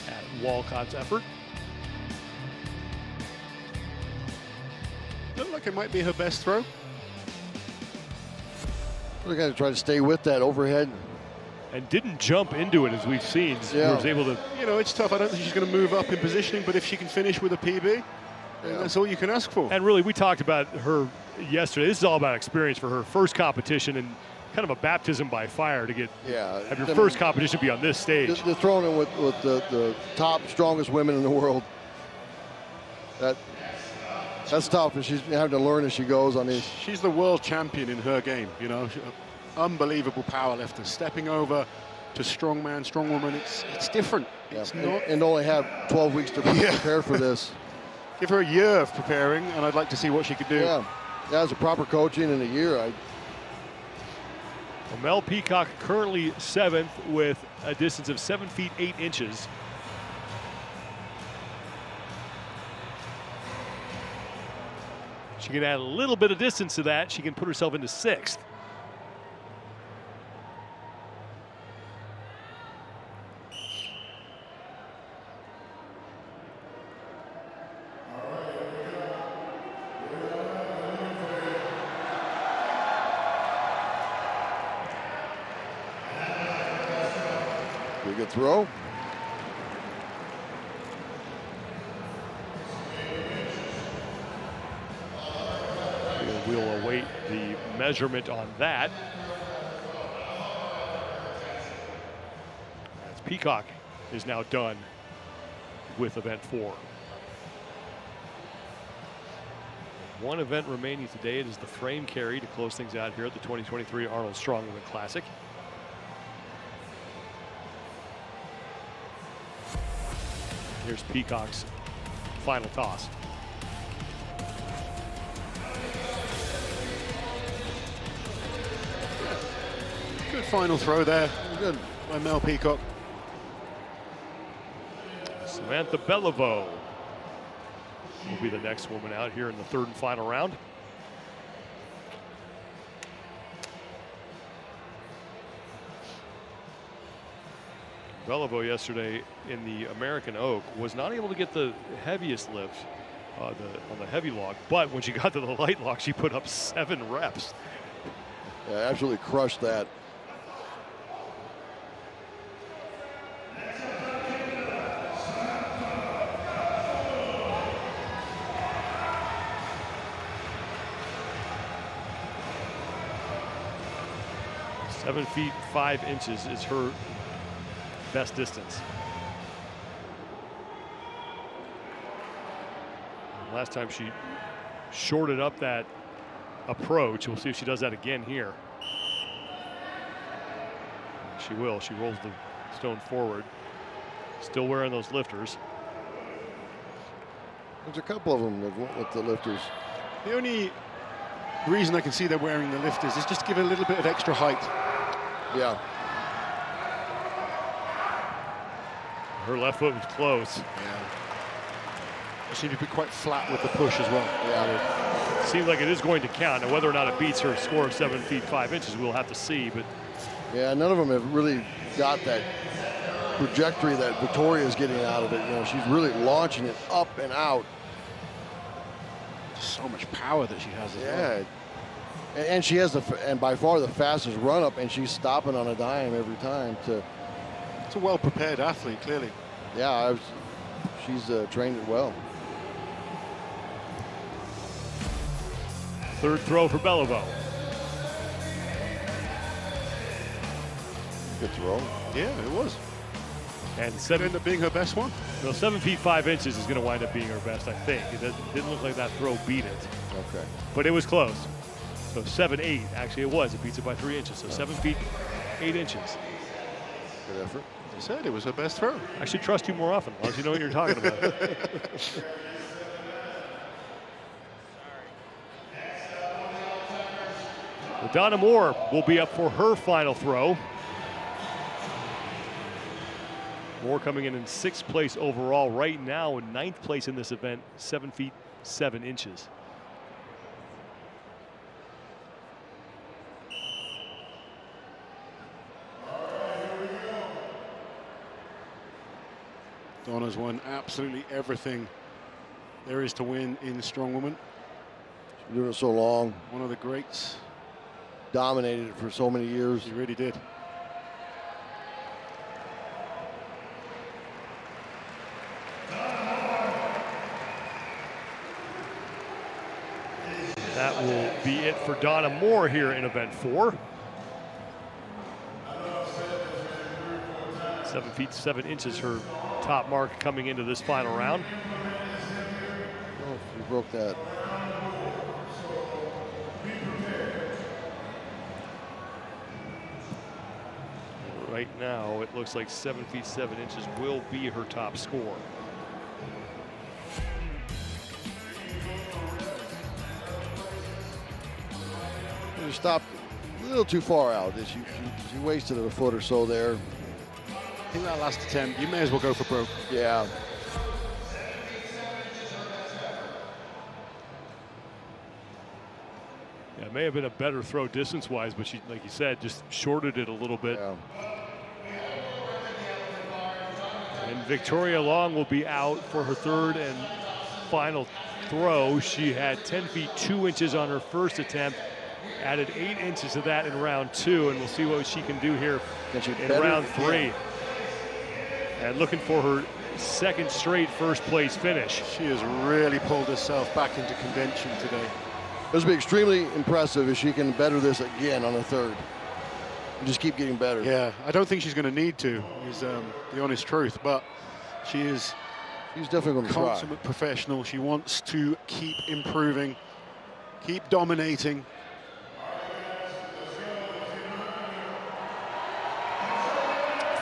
at Walcott's effort. Look like it might be her best throw. We're going to try to stay with that overhead. And didn't jump into it as we've seen. Yeah. Was able to. You know, it's tough. I don't think she's going to move up in positioning, but if she can finish with a PB, that's all you can ask for. And really, we talked about her yesterday. This is all about experience for her first competition and kind of a baptism by fire to get have your first competition be on this stage. They're throwing in with the top, strongest women in the world. That's tough, and she's having to learn as she goes on these. She's the world champion in her game, you know. Unbelievable power lifter. Stepping over to strongman, strongwoman, it's different. Yeah. It's not. And only have 12 weeks to prepare for this. Give her a year of preparing, and I'd like to see what she could do. Yeah, as a proper coaching in a year. Mel Peacock currently 7th with a distance of 7 feet 8 inches. She can add a little bit of distance to that. She can put herself into 6th. Good throw. We'll await the measurement on that. As Peacock is now done with event 4. One event remaining today. It is the frame carry to close things out here at the 2023 Arnold Strongwoman Classic. Here's Peacock's final toss. Good final throw there. Good by Mel Peacock. Samantha Beliveau will be the next woman out here in the third and final round. Beliveau yesterday in the American Oak was not able to get the heaviest lift on the heavy log, but when she got to the light log, she put up 7 reps. Yeah, absolutely crushed that. Seven feet 5 inches is her best distance. Last time she shorted up that approach. We'll see if she does that again here. She will. She rolls the stone forward. Still wearing those lifters. There's a couple of them that went with the lifters. The only reason I can see they're wearing the lifters is just to give it a little bit of extra height. Yeah. Her left foot was close. Yeah. She seemed to be quite flat with the push as well. Yeah. It seems like it is going to count. Now, whether or not it beats her score of 7 feet 5 inches, we'll have to see. But yeah, none of them have really got that trajectory that Victoria's getting out of it. You know, she's really launching it up and out. So much power that she has as well. And she has and by far the fastest run up, and she's stopping on a dime every time. It's a well-prepared athlete, clearly. Yeah, she's trained it well. Third throw for Beliveau. Good throw. Yeah, it was. And Could end up being her best one. No, 7 feet 5 inches is going to wind up being her best, I think. It didn't look like that throw beat it. Okay. But it was close. So 7'8", actually it was. It beats it by 3 inches. So 7 feet 8 inches. Good effort. I said it was her best throw. I should trust you more often, as long as you know what you're talking about. Well, Donna Moore will be up for her final throw. Moore coming in 6th place overall right now, in 9th place in this event, 7 feet 7 inches. Donna's won absolutely everything there is to win in Strongwoman. She's been doing it so long. One of the greats. Dominated it for so many years. She really did. That will be it for Donna Moore here in event 4. 7 feet 7 inches, her top mark coming into this final round. Oh, she broke that. Right now, it looks like 7 feet 7 inches will be her top score. She stopped a little too far out. She wasted a foot or so there. I think that last attempt, you may as well go for broke. Yeah. Yeah, it may have been a better throw distance-wise, but she, like you said, just shorted it a little bit. Yeah. And Victoria Long will be out for her third and final throw. She had 10 feet 2 inches on her first attempt, added 8 inches to that in round 2, and we'll see what she can do here in round 3. And looking for her second straight first place finish. She has really pulled herself back into contention today. This will be extremely impressive if she can better this again on the third. And just keep getting better. Yeah, I don't think she's going to need to, is the honest truth, but she's definitely going to try. Consummate professional. She wants to keep improving, keep dominating.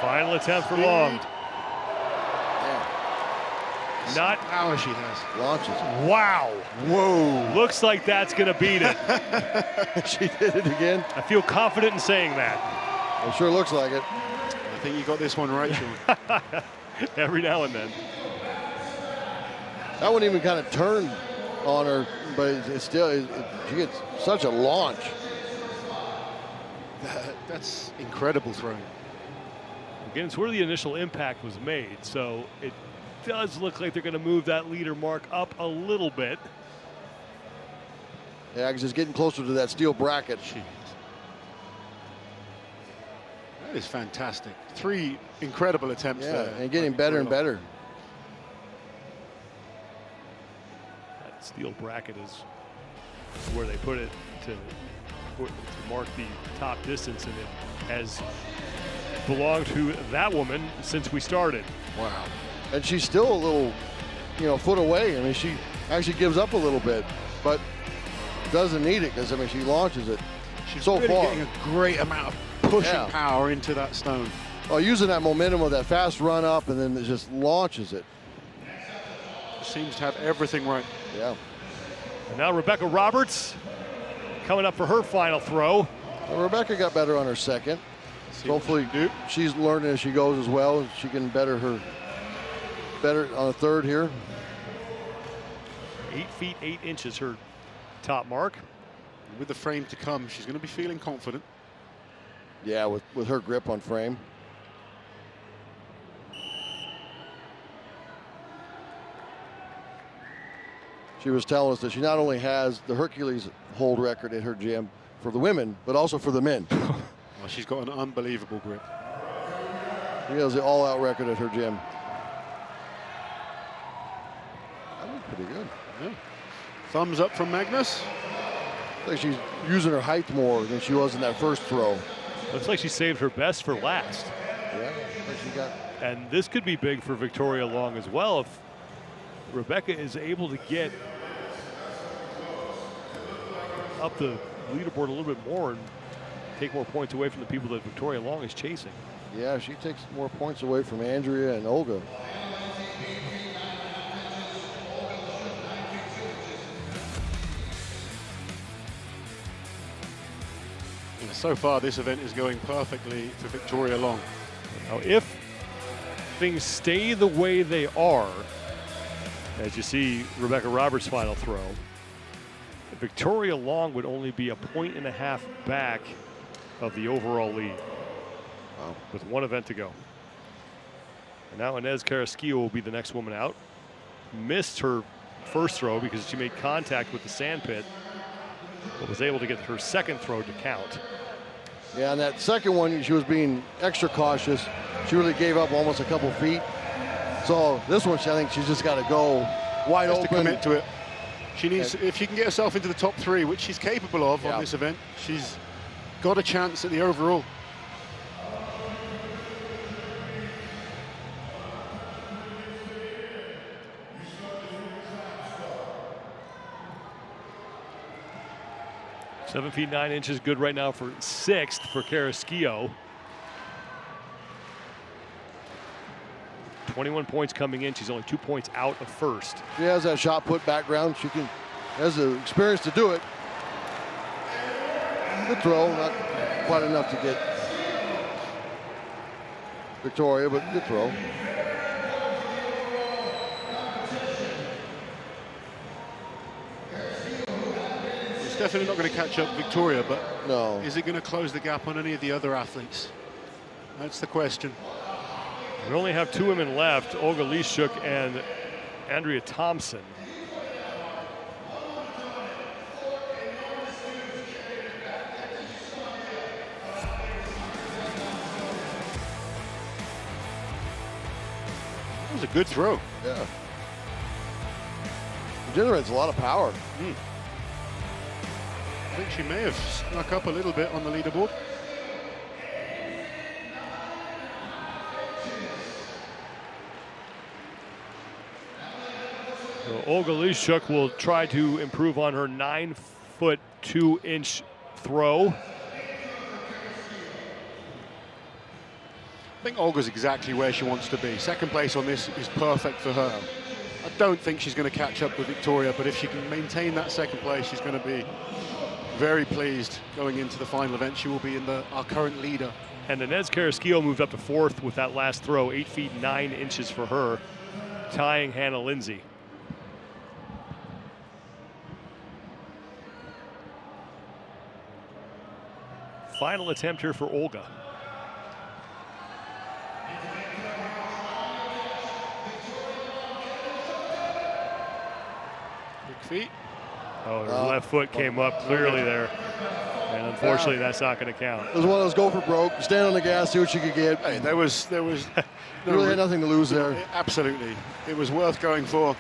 Final attempt for Long. Not power she has. Launches. Wow. Whoa. Looks like that's going to beat it. She did it again. I feel confident in saying that. It sure looks like it. I think you got this one right, Sean. Every now and then. That one even kind of turned on her, but it's still, she gets such a launch. That's incredible throwing. Again, it's where the initial impact was made, so it does look like they're going to move that leader mark up a little bit. Yeah, because it's getting closer to that steel bracket. That is fantastic. 3 incredible attempts there. And getting better and better. That steel bracket is where they put it to mark the top distance, and it has belonged to that woman since we started. Wow. And she's still a little, foot away. I mean, she actually gives up a little bit, but doesn't need it because, I mean, she launches it She's so really far. getting a great amount of pushing power into that stone. Well, using that momentum of that fast run up, and then it just launches it. Seems to have everything right. Yeah. And now Rebecca Roberts coming up for her final throw. Well, Rebecca got better on her second. So hopefully she's learning as she goes as well. She can better on the third here. 8 feet 8 inches, her top mark. With the frame to come, she's going to be feeling confident. Yeah, with her grip on frame. She was telling us that she not only has the Hercules hold record at her gym for the women, but also for the men. Well, she's got an unbelievable grip. She has the all-out record at her gym. That was pretty good. Yeah. Thumbs up from Magnus. Looks like she's using her height more than she was in that first throw. Looks like she saved her best for last. Yeah, like she got. And this could be big for Victoria Long as well if Rebecca is able to get up the leaderboard a little bit more and take more points away from the people that Victoria Long is chasing. Yeah, she takes more points away from Andrea and Olga. So far, this event is going perfectly for Victoria Long. Now, if things stay the way they are, as you see Rebecca Roberts' final throw, Victoria Long would only be 1.5 points back of the overall lead. Wow. With one event to go. And now Inez Carrasquillo will be the next woman out. Missed her first throw because she made contact with the sand pit, but was able to get her second throw to count. Yeah, and that second one, she was being extra cautious. She really gave up almost a couple feet. So this one, I think she's just got to go wide open. To commit to it. She needs, if she can get herself into the top 3, which she's capable of on this event, she's got a chance at the overall. Seven feet 9 inches, good right now for 6th for Carrasquillo. 21 points coming in. She's only 2 points out of first. She has that shot put background. She has the experience to do it. Good throw, not quite enough to get Victoria, but good throw. Definitely not going to catch up Victoria, but no. Is it going to close the gap on any of the other athletes? That's the question. We only have 2 women left, Olga Liaschuck and Andrea Thompson. That was a good throw. Yeah. It generates a lot of power. I think she may have snuck up a little bit on the leaderboard. So Olga Liaschuck will try to improve on her 9 foot 2 inch throw. I think Olga's exactly where she wants to be. Second place on this is perfect for her. I don't think she's going to catch up with Victoria, but if she can maintain that second place, she's going to be very pleased going into the final event. She will be in our current leader. And Inez Carrasquillo moved up to 4th with that last throw, 8 feet 9 inches for her, tying Hannah Linzay. Final attempt here for Olga. Big feet. Oh, her left foot came up clearly there. And unfortunately, that's not going to count. It was one of those go for broke, stand on the gas, see what you could get. Hey, there was you really had nothing to lose there. Absolutely. It was worth going for.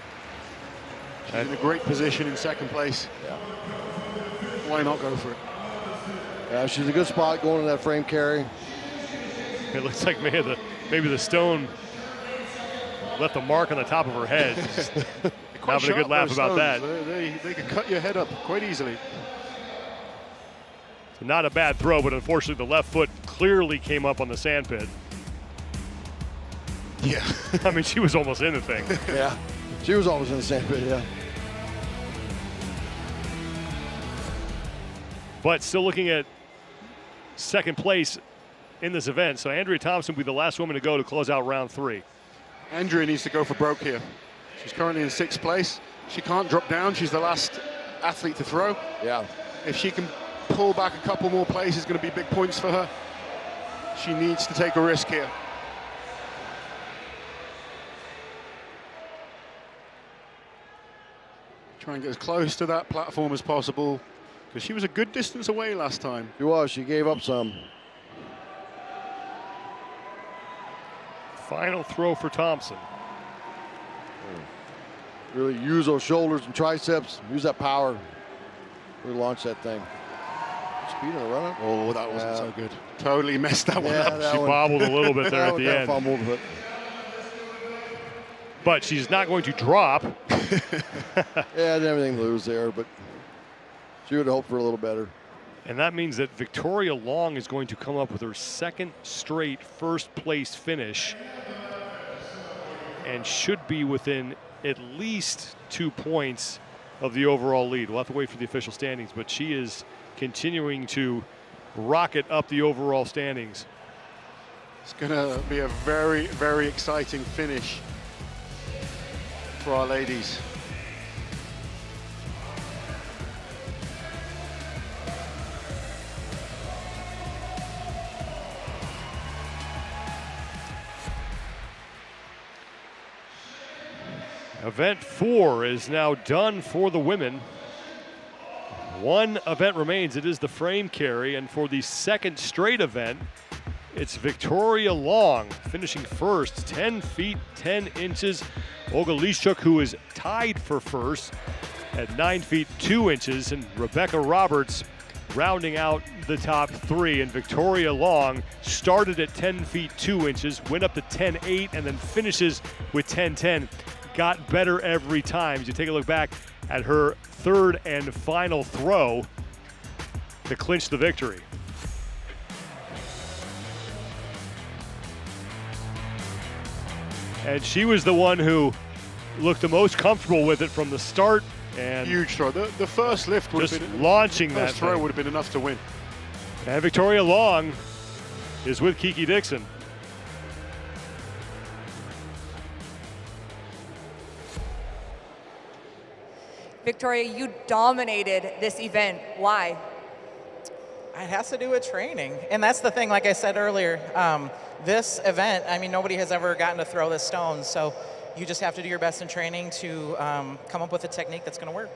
She's in a great position in second place. Yeah. Why not go for it? Yeah, she's a good spot going to that frame carry. It looks like maybe the stone left a mark on the top of her head. Just having a good laugh about that. They can cut your head up quite easily. So not a bad throw, but unfortunately the left foot clearly came up on the sandpit. Yeah. I mean, she was almost in the thing. Yeah, she was almost in the sandpit, yeah. But still looking at second place in this event. So Andrea Thompson will be the last woman to go to close out round 3. Andrea needs to go for broke here. She's currently in 6th place. She can't drop down. She's the last athlete to throw. Yeah. If she can pull back a couple more plays, it's going to be big points for her. She needs to take a risk here. Try and get as close to that platform as possible, because she was a good distance away last time. She was. She gave up some. Final throw for Thompson. Really use those shoulders and triceps. Use that power. Really launch that thing. Speed on the run-up. Oh, that wasn't so good. Totally messed that one up. She bobbled a little bit there at the end. Fumbled, but she's not going to drop. Yeah, didn't everything to lose there, but she would have hoped for a little better. And that means that Victoria Long is going to come up with her second straight first place finish and should be within at least 2 points of the overall lead. We'll have to wait for the official standings, but she is continuing to rocket up the overall standings. It's going to be a very, very exciting finish for our ladies. Event 4 is now done for the women. One event remains. It is the frame carry, and for the second straight event, it's Victoria Long finishing first, 10 feet, 10 inches. Olga Liaschuck, who is tied for first at 9 feet, 2 inches, and Rebecca Roberts rounding out the top 3. And Victoria Long started at 10 feet, 2 inches, went up to 10.8, and then finishes with 10.10. Got better every time. As you take a look back at her third and final throw to clinch the victory. And she was the one who looked the most comfortable with it from the start. And huge throw. The first lift would have been launching that first throw would have been enough to win. And Victoria Long is with Kiki Dixon. Victoria, you dominated this event. Why? It has to do with training. And that's the thing, like I said earlier, this event, I mean, nobody has ever gotten to throw this stone, so you just have to do your best in training to come up with a technique that's going to work.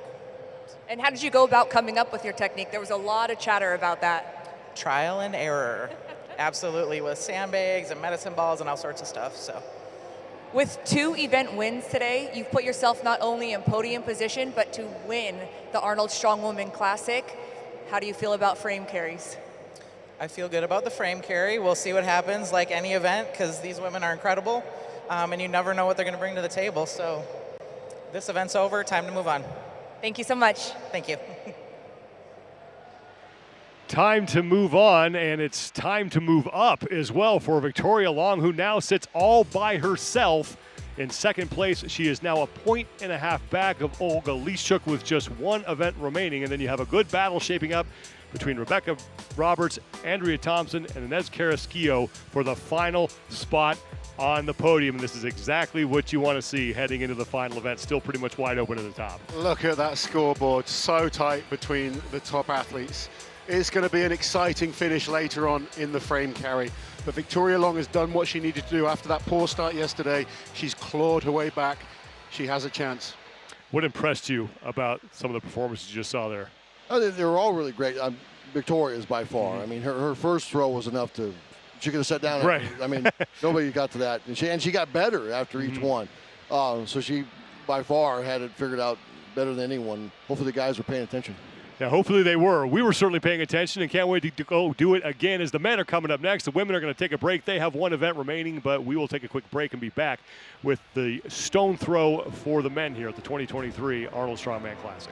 And how did you go about coming up with your technique? There was a lot of chatter about that. Trial and error. Absolutely, with sandbags and medicine balls and all sorts of stuff. So, with 2 event wins today, you've put yourself not only in podium position, but to win the Arnold Strongwoman Classic. How do you feel about frame carries? I feel good about the frame carry. We'll see what happens, like any event, because these women are incredible, and you never know what they're going to bring to the table. So this event's over. Time to move on. Thank you so much. Thank you. Time to move on, and it's time to move up as well for Victoria Long, who now sits all by herself in second place. She is now a 1.5 points back of Olga Liaschuck with just 1 event remaining. And then you have a good battle shaping up between Rebecca Roberts, Andrea Thompson, and Inez Carrasquillo for the final spot on the podium. And this is exactly what you want to see heading into the final event. Still pretty much wide open at the top. Look at that scoreboard, so tight between the top athletes. It's going to be an exciting finish later on in the frame carry. But Victoria Long has done what she needed to do after that poor start yesterday. She's clawed her way back. She has a chance. What impressed you about some of the performances you just saw there? They were all really great. victorious by far. I mean, her first throw was enough to, she could have sat down. Right. I mean, nobody got to that. And she got better after each one. So she, by far, had it figured out better than anyone. Hopefully the guys were paying attention. Yeah, hopefully they were. We were certainly paying attention and can't wait to go do it again as the men are coming up next. The women are going to take a break. They have one event remaining, but we will take a quick break and be back with the stone throw for the men here at the 2023 Arnold Strongman Classic.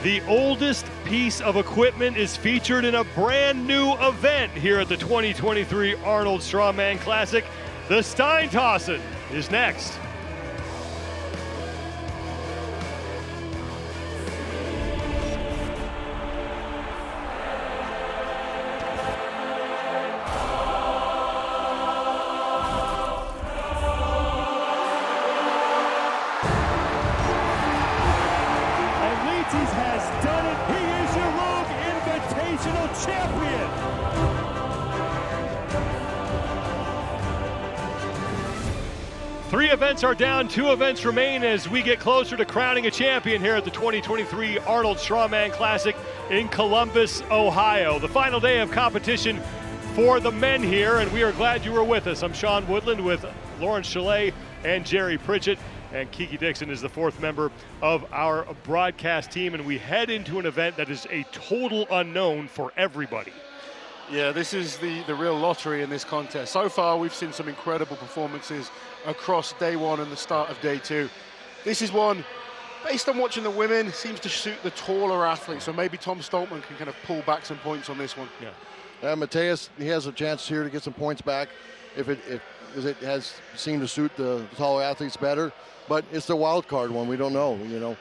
The oldest piece of equipment is featured in a brand new event here at the 2023 Arnold Strongman Classic. The Stein Tossen is next. Has done it. He is your Rogue Invitational Champion. Three events are down, 2 events remain as we get closer to crowning a champion here at the 2023 Arnold Strongman Classic in Columbus, Ohio. The final day of competition for the men here, and we are glad you were with us. I'm Sean Woodland with Lauren Chalet and Jerry Pritchett. And Kiki Dixon is the 4th member of our broadcast team, and we head into an event that is a total unknown for everybody. Yeah, this is the real lottery in this contest. So far, we've seen some incredible performances across day 1 and the start of day 2. This is one, based on watching the women, seems to suit the taller athletes, so maybe Tom Stoltman can kind of pull back some points on this one. Yeah. Mateusz, he has a chance here to get some points back if it has seemed to suit the taller athletes better. But it's the wild card one. We don't know,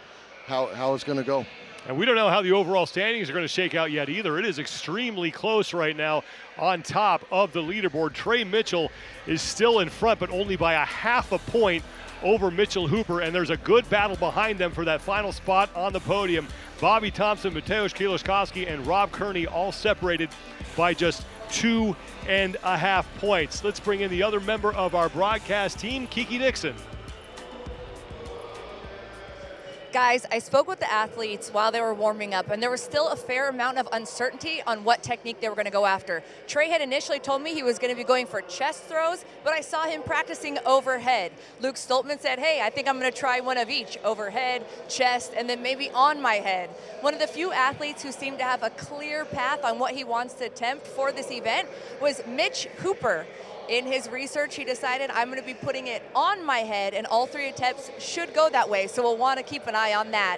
how it's going to go. And we don't know how the overall standings are going to shake out yet either. It is extremely close right now on top of the leaderboard. Trey Mitchell is still in front, but only by a half a point over Mitchell Hooper, and there's a good battle behind them for that final spot on the podium. Bobby Thompson, Mateusz Kieliszkowski, and Rob Kearney all separated by just 2.5 points. Let's bring in the other member of our broadcast team, Kiki Dixon. Guys, I spoke with the athletes while they were warming up, and there was still a fair amount of uncertainty on what technique they were going to go after. Trey had initially told me he was going to be going for chest throws, but I saw him practicing overhead. Luke Stoltman said, hey, I think I'm going to try one of each, overhead, chest, and then maybe on my head. One of the few athletes who seemed to have a clear path on what he wants to attempt for this event was Mitch Hooper. In his research, he decided I'm going to be putting it on my head, and all 3 attempts should go that way, so we'll want to keep an eye on that.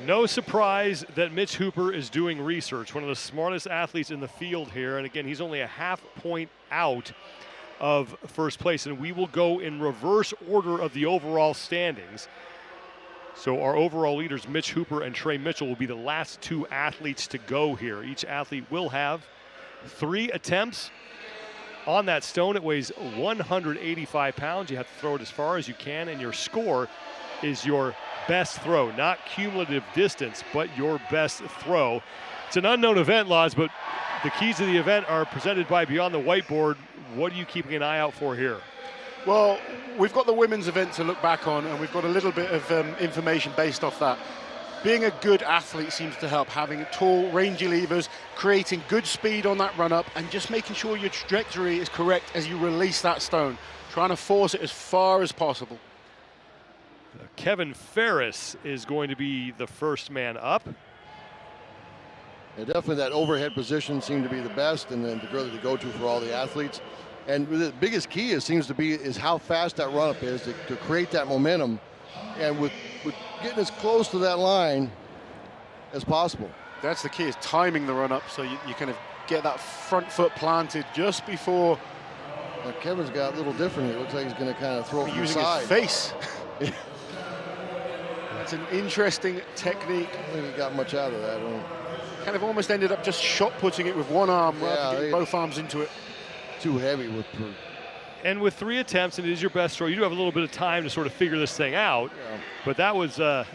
No surprise that Mitch Hooper is doing research, one of the smartest athletes in the field here, and again, he's only a half point out of first place, and we will go in reverse order of the overall standings. So our overall leaders, Mitch Hooper and Trey Mitchell, will be the last 2 athletes to go here. Each athlete will have 3 attempts on that stone. It weighs 185 pounds. You have to throw it as far as you can, and your score is your best throw, not cumulative distance, but your best throw. It's an unknown event, Laz, but the keys to the event are presented by Beyond the Whiteboard. What are you keeping an eye out for here? Well, we've got the women's event to look back on, and we've got a little bit of information based off that. Being a good athlete seems to help, having tall, rangy levers, creating good speed on that run-up, and just making sure your trajectory is correct as you release that stone, trying to force it as far as possible. Kevin Ferris is going to be the first man up. Yeah, definitely that overhead position seemed to be the best, and then really the go-to for all the athletes. And the biggest key is how fast that run-up is to create that momentum, and with getting as close to that line as possible. That's the key, is timing the run-up so you kind of get that front foot planted just before. Now Kevin's got a little different. It looks like he's going to kind of throw it from the using side. his face. That's an interesting technique. I don't think he got much out of that. Kind of almost ended up just shot putting it with one arm rather than getting both arms into it. Too heavy with. And with 3 attempts, and it is your best throw, you do have a little bit of time to sort of figure this thing out. Yeah. But that was the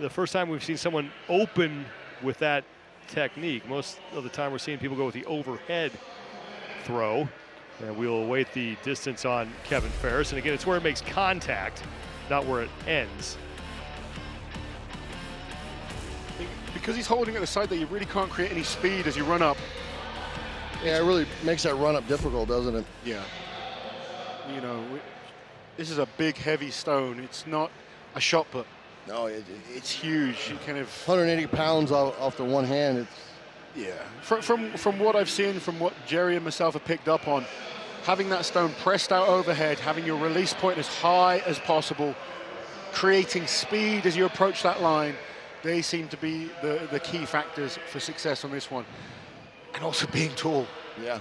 first time we've seen someone open with that technique. Most of the time we're seeing people go with the overhead throw. And we'll await the distance on Kevin Ferris. And again, it's where it makes contact, not where it ends. Because he's holding at the side there, you really can't create any speed as you run up. Yeah, it really makes that run up difficult, doesn't it? Yeah. You know, this is a big, heavy stone. It's not a shot put. No, it's huge. You kind of 180 pounds off the one hand. It's from what I've seen, from what Jerry and myself have picked up on, having that stone pressed out overhead, having your release point as high as possible, creating speed as you approach that line, they seem to be the key factors for success on this one. And also being tall. Yeah.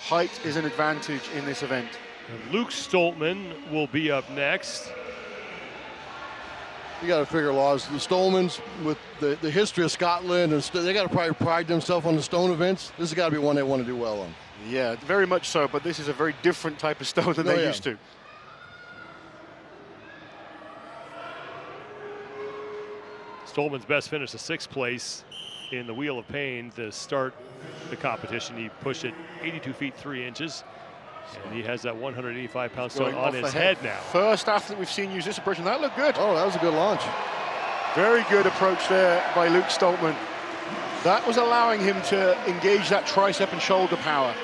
Height is an advantage in this event. And Luke Stoltman will be up next. You got to figure, Laws, the Stolmans, with the history of Scotland, and they got to probably pride themselves on the stone events. This has got to be one they want to do well on. Yeah, very much so, but this is a very different type of stone than they're used to. Stolman's best finish is 6th place in the Wheel of Pain to start the competition. He pushed it 82 feet 3 inches, and he has that 185-pound stone on his head now. First athlete we've seen use this approach, and that looked good. Oh, that was a good launch. Very good approach there by Luke Stoltman. That was allowing him to engage that tricep and shoulder power.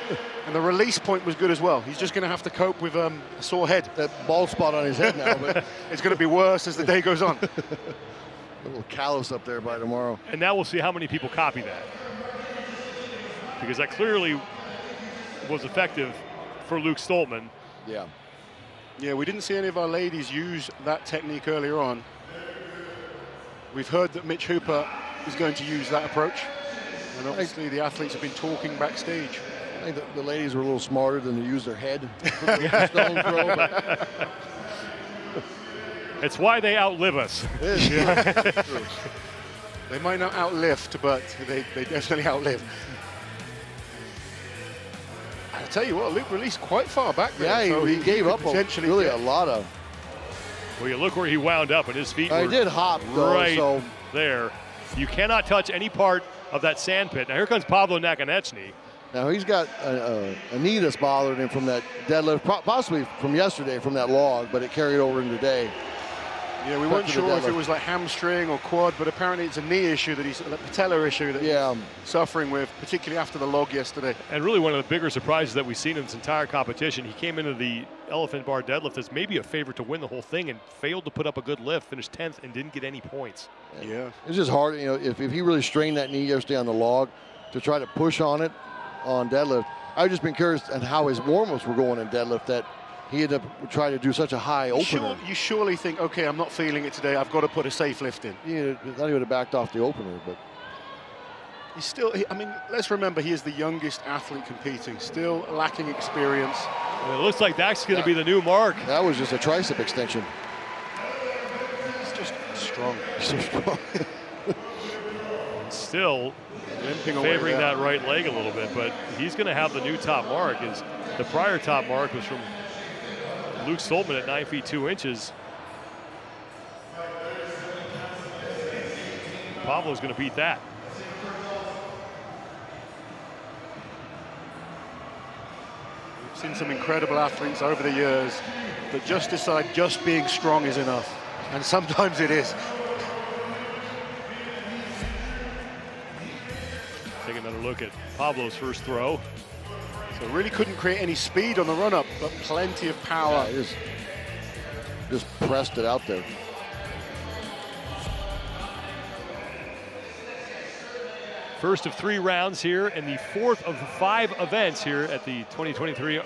And the release point was good as well. He's just going to have to cope with a sore head. That bald spot on his head now. But it's going to be worse as the day goes on. A little callus up there by tomorrow. And now we'll see how many people copy that, because that clearly was effective for Luke Stoltman. Yeah. Yeah, we didn't see any of our ladies use that technique earlier on. We've heard that Mitch Hooper is going to use that approach. And obviously the athletes have been talking backstage. I think the ladies were a little smarter than to use their head for the stone throw. But it's why they outlive us. They might not outlift, but they definitely outlive. I'll tell you what, Luke released quite far back there. Yeah, so he gave up potentially really a lot of. Well, you look where he wound up, and his feet He were did hop, though, right so. there. You cannot touch any part of that sand pit. Now here comes Pavlo Nakonechnyy. Now he's got a knee that's bothered him from that deadlift, possibly from yesterday from that log, but it carried over into today. Yeah, we weren't sure if it was like hamstring or quad, but apparently it's a knee issue that he's, a patella issue that he's suffering with, particularly after the log yesterday. And really one of the bigger surprises that we've seen in this entire competition, he came into the elephant bar deadlift as maybe a favorite to win the whole thing and failed to put up a good lift, finished 10th and didn't get any points. Yeah. It's just hard, you know, if he really strained that knee yesterday on the log to try to push on it on deadlift. I've just been curious on how his warm-ups were going in deadlift, that he ended up trying to do such a high opener. You surely think, okay, I'm not feeling it today, I've got to put a safe lift in. Yeah, I thought he would have backed off the opener, but. He's still, I mean, let's remember he is the youngest athlete competing, still lacking experience. Well, it looks like that's going to be the new mark. That was just a tricep extension. He's just strong. So strong. Still limping favoring away that right leg a little bit, but he's going to have the new top mark. The prior top mark was from Luke Stoltman at 9 feet 2 inches. Pavlo's going to beat that. We've seen some incredible athletes over the years that just decide just being strong is enough, and sometimes it is. Take another look at Pavlo's first throw. So really couldn't create any speed on the run-up, but plenty of power. Yeah, just pressed it out there. First of 3 rounds here, and the 4th of 5 events here at the 2023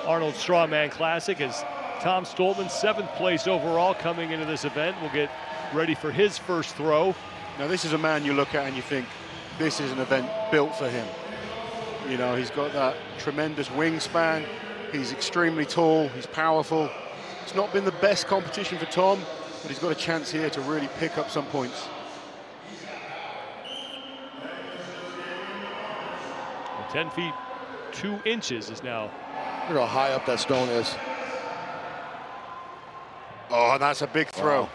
Arnold Strongman Classic, as Tom Stoltman, 7th place overall, coming into this event, will get ready for his first throw. Now this is a man you look at and you think, this is an event built for him. You know, he's got that tremendous wingspan, he's extremely tall, he's powerful. It's not been the best competition for Tom, but he's got a chance here to really pick up some points. 10 feet 2 inches is now. Look how high up that stone is. Oh, that's a big throw. Wow.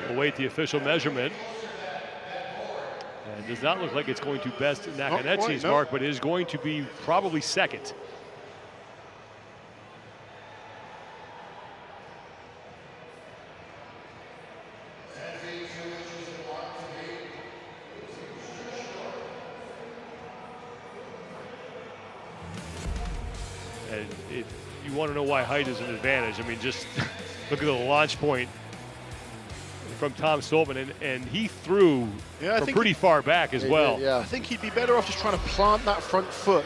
Await the official measurement. And it does not look like it's going to best Nakonechny's mark, but it is going to be probably second. And if you want to know why height is an advantage, I mean, just look at the launch point from Tom Stoltman, and he threw from pretty far back as well. I think he'd be better off just trying to plant that front foot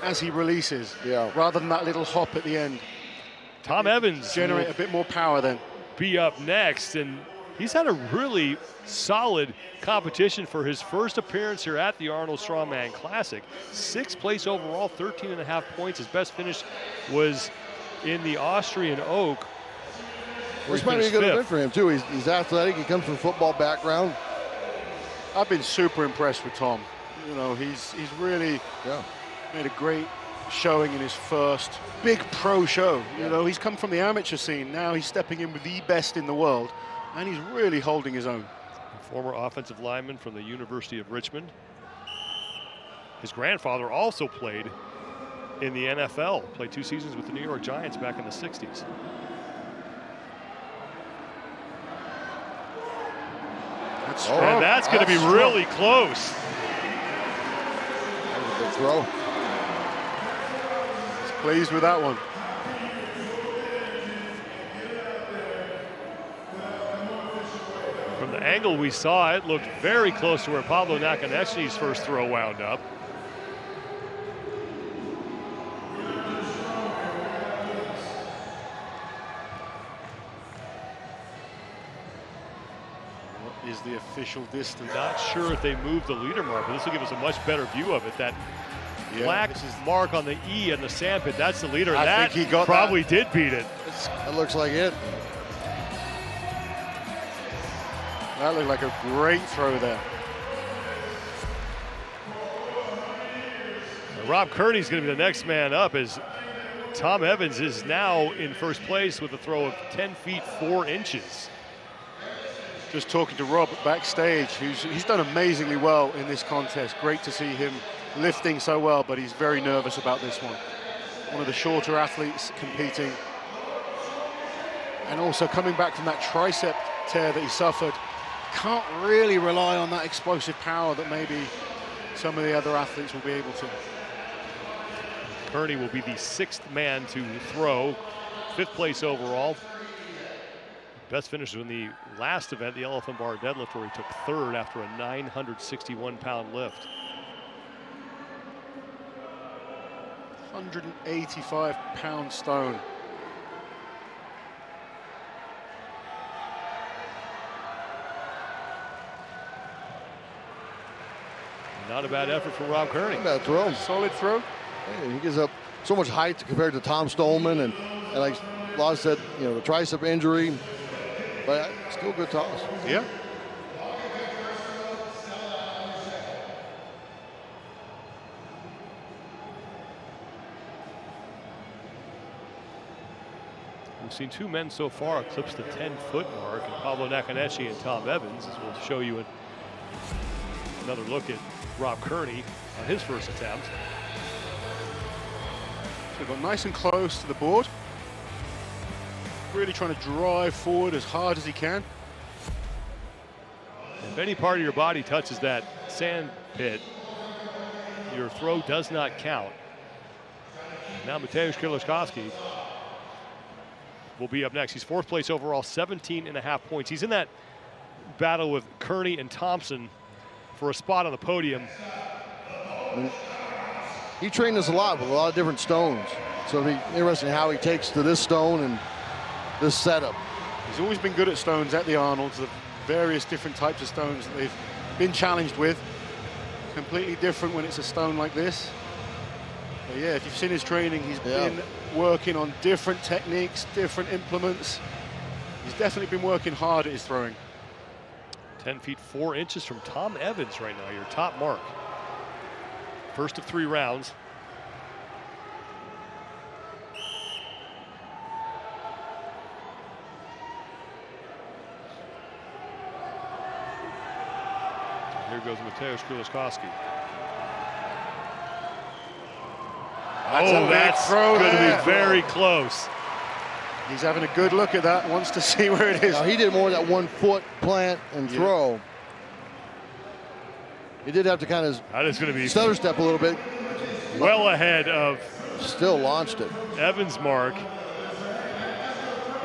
as he releases, rather than that little hop at the end. Tom Evans generate a bit more power then. Be up next, and he's had a really solid competition for his first appearance here at the Arnold Strongman Classic. 6th place overall, 13.5 points. His best finish was in the Austrian Oak. This might be a good event for him too. He's athletic. He comes from a football background. I've been super impressed with Tom. You know, he's really made a great showing in his first big pro show. You know, he's come from the amateur scene. Now he's stepping in with the best in the world, and he's really holding his own. Former offensive lineman from the University of Richmond. His grandfather also played in the NFL, played 2 seasons with the New York Giants back in the 60s. And that's going to be really close. That was a big throw. He's pleased with that one. From the angle we saw, it looked very close to where Pavlo Nakonechny's first throw wound up. Is the official distance. Not sure if they moved the leader mark, but this will give us a much better view of it. That black mark on the E and the sandpit, that's the leader. I think he got probably did beat it. That looks like it. That looked like a great throw there. Rob Kearney's going to be the next man up, as Tom Evans is now in first place with a throw of 10 feet 4 inches. Just talking to Rob backstage, he's done amazingly well in this contest. Great to see him lifting so well, but he's very nervous about this one. One of the shorter athletes competing. And also coming back from that tricep tear that he suffered. Can't really rely on that explosive power that maybe some of the other athletes will be able to. Kearney will be the 6th man to throw, 5th place overall. Best finisher in the last event, the Elephant Bar Deadlift, where he took 3rd after a 961-pound lift. 185-pound stone. Not a bad effort from Rob Kearney. Bad throw. Solid throw. And he gives up so much height compared to Tom Stoltman, and like Laws said, you know, the tricep injury, but still good toss. Yeah. We've seen 2 men so far eclipse the 10-foot mark, and Pavlo Nakonechnyy and Tom Evans, as we'll show you another look at Rob Kearney on his first attempt. So got nice and close to the board. Really trying to drive forward as hard as he can. If any part of your body touches that sand pit, your throw does not count. Now Mateusz Kieliszkowski will be up next. He's 4th place overall, 17.5 points. He's in that battle with Kearney and Thompson for a spot on the podium. He trained us a lot with a lot of different stones. So it'll be interesting how he takes to this stone and this setup. He's always been good at stones at the Arnolds, the various different types of stones that they've been challenged with. Completely different when it's a stone like this. But yeah, if you've seen his training, he's been working on different techniques, different implements. He's definitely been working hard at his throwing. 10 feet 4 inches from Tom Evans right now, your top mark. First of 3 rounds. Here goes Mateusz Kieliszkowski. That's going to be very close. He's having a good look at that, wants to see where it is. Now, he did more of that 1 foot plant and throw. He did have to kind of stutter step a little bit. Well ahead of. Still launched it. Evans' mark.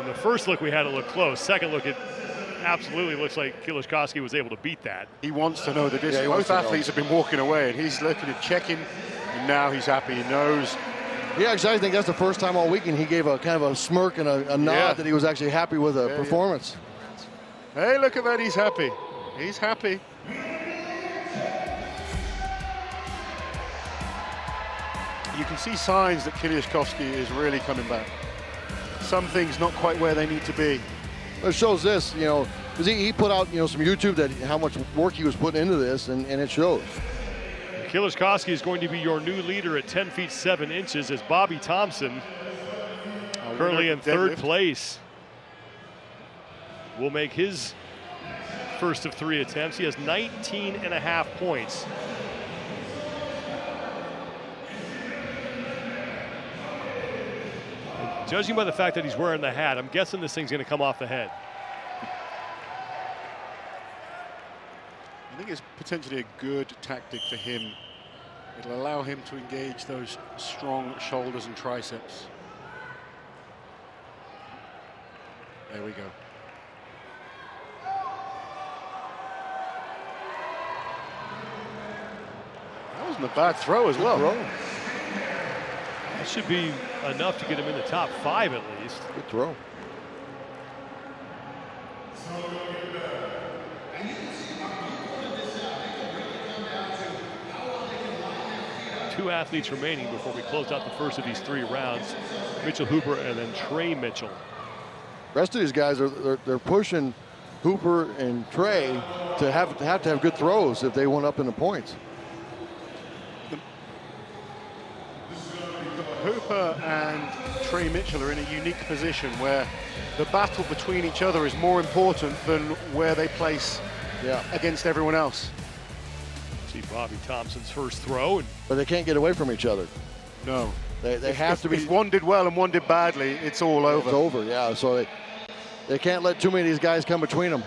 In the first look, we had it look close. Second look, it absolutely looks like Kieliszkowski was able to beat that. He wants to know the distance. Both athletes have been walking away, and he's looking and checking, and now he's happy. He knows. Yeah, actually, I think that's the first time all weekend he gave a kind of a smirk and a nod that he was actually happy with the performance. Hey, look at that, he's happy. He's happy. You can see signs that Kieliszkowski is really coming back. Some things not quite where they need to be. It shows this, you know, because he put out, you know, some YouTube that how much work he was putting into this, and it shows. Kieliszkowski is going to be your new leader at 10 feet 7 inches as Bobby Thompson, currently in third place, will make his first of 3 attempts. He has 19.5 points. Judging by the fact that he's wearing the hat, I'm guessing this thing's going to come off the head. I think it's potentially a good tactic for him. It'll allow him to engage those strong shoulders and triceps. There we go. That wasn't a bad throw as well. That should be enough to get him in the top 5 at least. Good throw. Two athletes remaining before we close out the first of these 3 rounds. Mitchell Hooper and then Trey Mitchell. Rest of these guys they're pushing Hooper and Trey to have good throws if they went up in the points. Hooper and Trey Mitchell are in a unique position where the battle between each other is more important than where they place against everyone else. See Bobby Thompson's first throw. But they can't get away from each other. No. They have to be. If one did well and one did badly, it's all over. It's over, yeah. So they can't let too many of these guys come between them.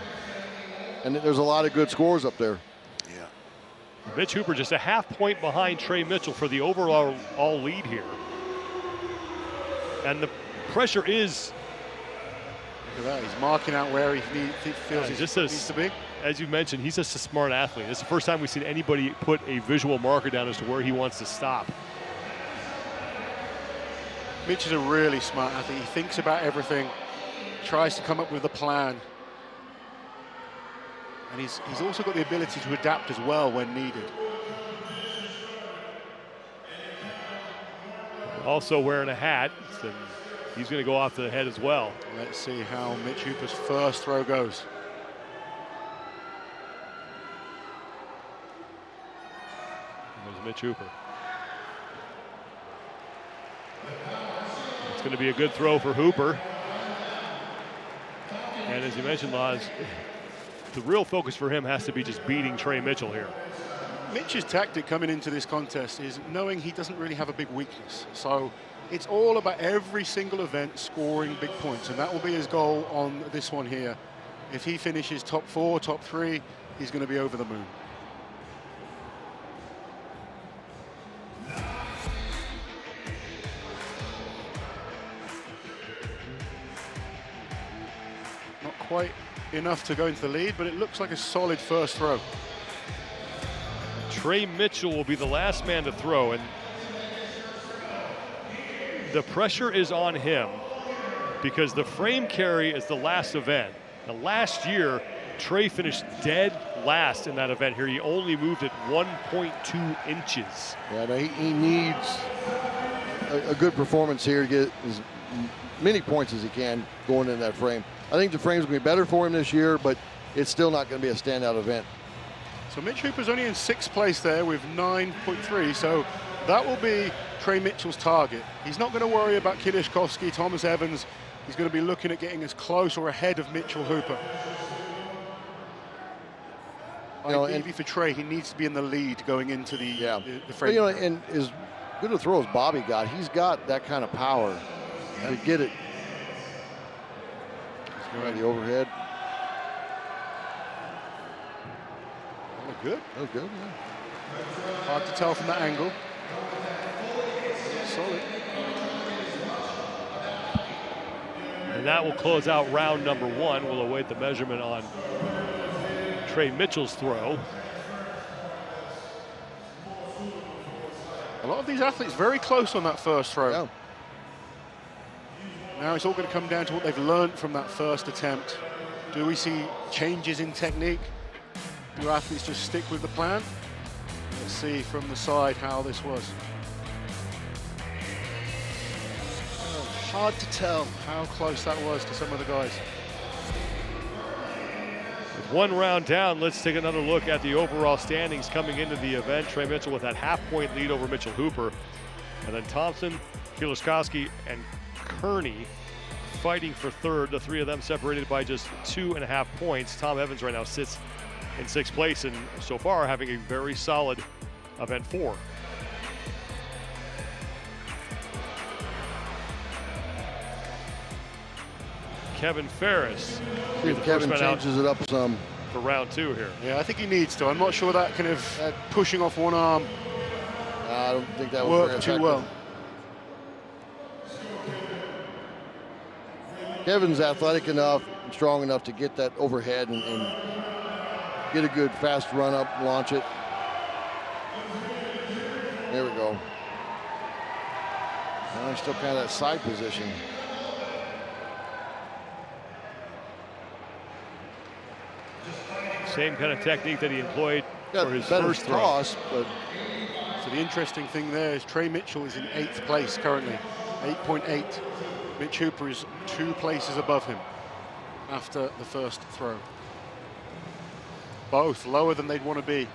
And there's a lot of good scores up there. Yeah. Mitch Hooper just a half point behind Trey Mitchell for the overall lead here. And the pressure is. Look at that, he's marking out where he feels he needs to be. As you mentioned, he's just a smart athlete. It's the first time we've seen anybody put a visual marker down as to where he wants to stop. Mitch is a really smart athlete. He thinks about everything, tries to come up with a plan. And he's also got the ability to adapt as well when needed. Also wearing a hat, so he's going to go off the head as well. Let's see how Mitch Hooper's first throw goes. There's Mitch Hooper. It's going to be a good throw for Hooper. And as you mentioned, Laz, the real focus for him has to be just beating Trey Mitchell here. Mitch's tactic coming into this contest is knowing he doesn't really have a big weakness. So it's all about every single event scoring big points, and that will be his goal on this one here. If he finishes top 4, top 3, he's going to be over the moon. Not quite enough to go into the lead, but it looks like a solid first throw. Trey Mitchell will be the last man to throw, and the pressure is on him because the frame carry is the last event. Now, last year, Trey finished dead last in that event here. He only moved at 1.2 inches. Yeah, no, he needs a good performance here to get as many points as he can going in that frame. I think the frame's going to be better for him this year, but it's still not going to be a standout event. So Mitch Hooper's only in 6th place there with 9.3, so that will be Trey Mitchell's target. He's not going to worry about Kieliszkowski, Thomas Evans. He's going to be looking at getting as close or ahead of Mitchell Hooper. Ideally for Trey, he needs to be in the lead going into the frame. But, you know, and as good a throw as Bobby got, he's got that kind of power to get it. The overhead. That looked good. That was good, yeah. Hard to tell from that angle. Solid. And that will close out round number 1. We'll await the measurement on Trey Mitchell's throw. A lot of these athletes very close on that first throw. Yeah. Now it's all going to come down to what they've learned from that first attempt. Do we see changes in technique? Do athletes just stick with the plan? Let's see from the side how this was. Hard to tell how close that was to some of the guys. With 1 round down, let's take another look at the overall standings coming into the event. Trey Mitchell with that half-point lead over Mitchell Hooper. And then Thompson, Kieliszkowski, and Kearney fighting for third. The 3 of them separated by just 2.5 points. Tom Evans right now sits in 6th place and so far having a very solid event 4. Kevin Ferris. See if Kevin changes it up some for round 2 here. Yeah, I think he needs to. I'm not sure that kind of pushing off one arm. I don't think that worked too well. Kevin's athletic enough, strong enough to get that overhead and get a good fast run up, launch it. There we go. Now he's still kind of that side position. Same kind of technique that he employed for his better first throw. toss, but so the interesting thing there is Trey Mitchell is in 8th place currently, 8.8. Mitch Hooper is 2 places above him after the first throw. Both lower than they'd want to be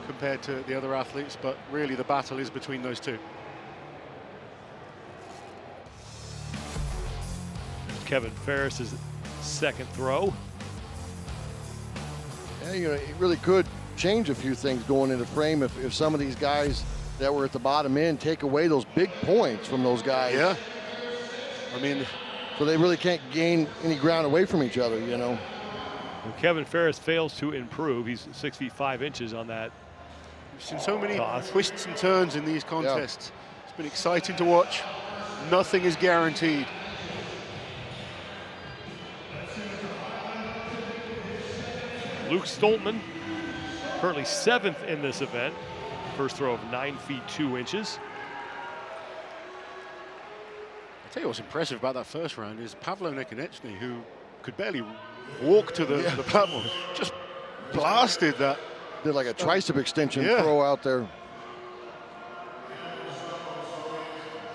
compared to the other athletes, but really the battle is between those 2. Kevin Ferris's 2nd throw. Yeah, you know, it really could change a few things going into frame if some of these guys that were at the bottom end take away those big points from those guys. Yeah. I mean, so they really can't gain any ground away from each other, you know. When Kevin Ferris fails to improve, he's 6 feet 5 inches on that. We've seen so many toss. twists and turns in these contests. Yeah. It's been exciting to watch. Nothing is guaranteed. Luke Stoltman, currently 7th in this event. First throw of 9 feet 2 inches. I'll tell you what's impressive about that first round is Pavlo Nakonechnyy, who could barely walk to the platform, just blasted that. Did like a tricep extension throw out there.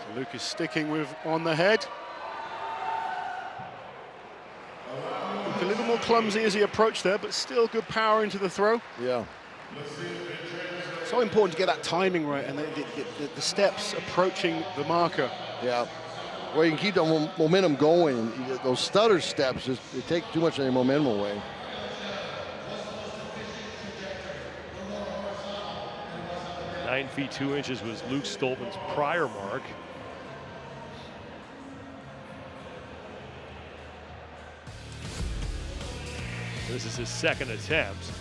So Luke is sticking with on the head. A little more clumsy as he approached there, but still good power into the throw. Yeah. So important to get that timing right and the steps approaching the marker. Yeah. Well, you can keep the momentum going. Those stutter steps, they take too much of your momentum away. Nine feet 2 inches was Luke Stoltman's prior mark. This is his 2nd attempt,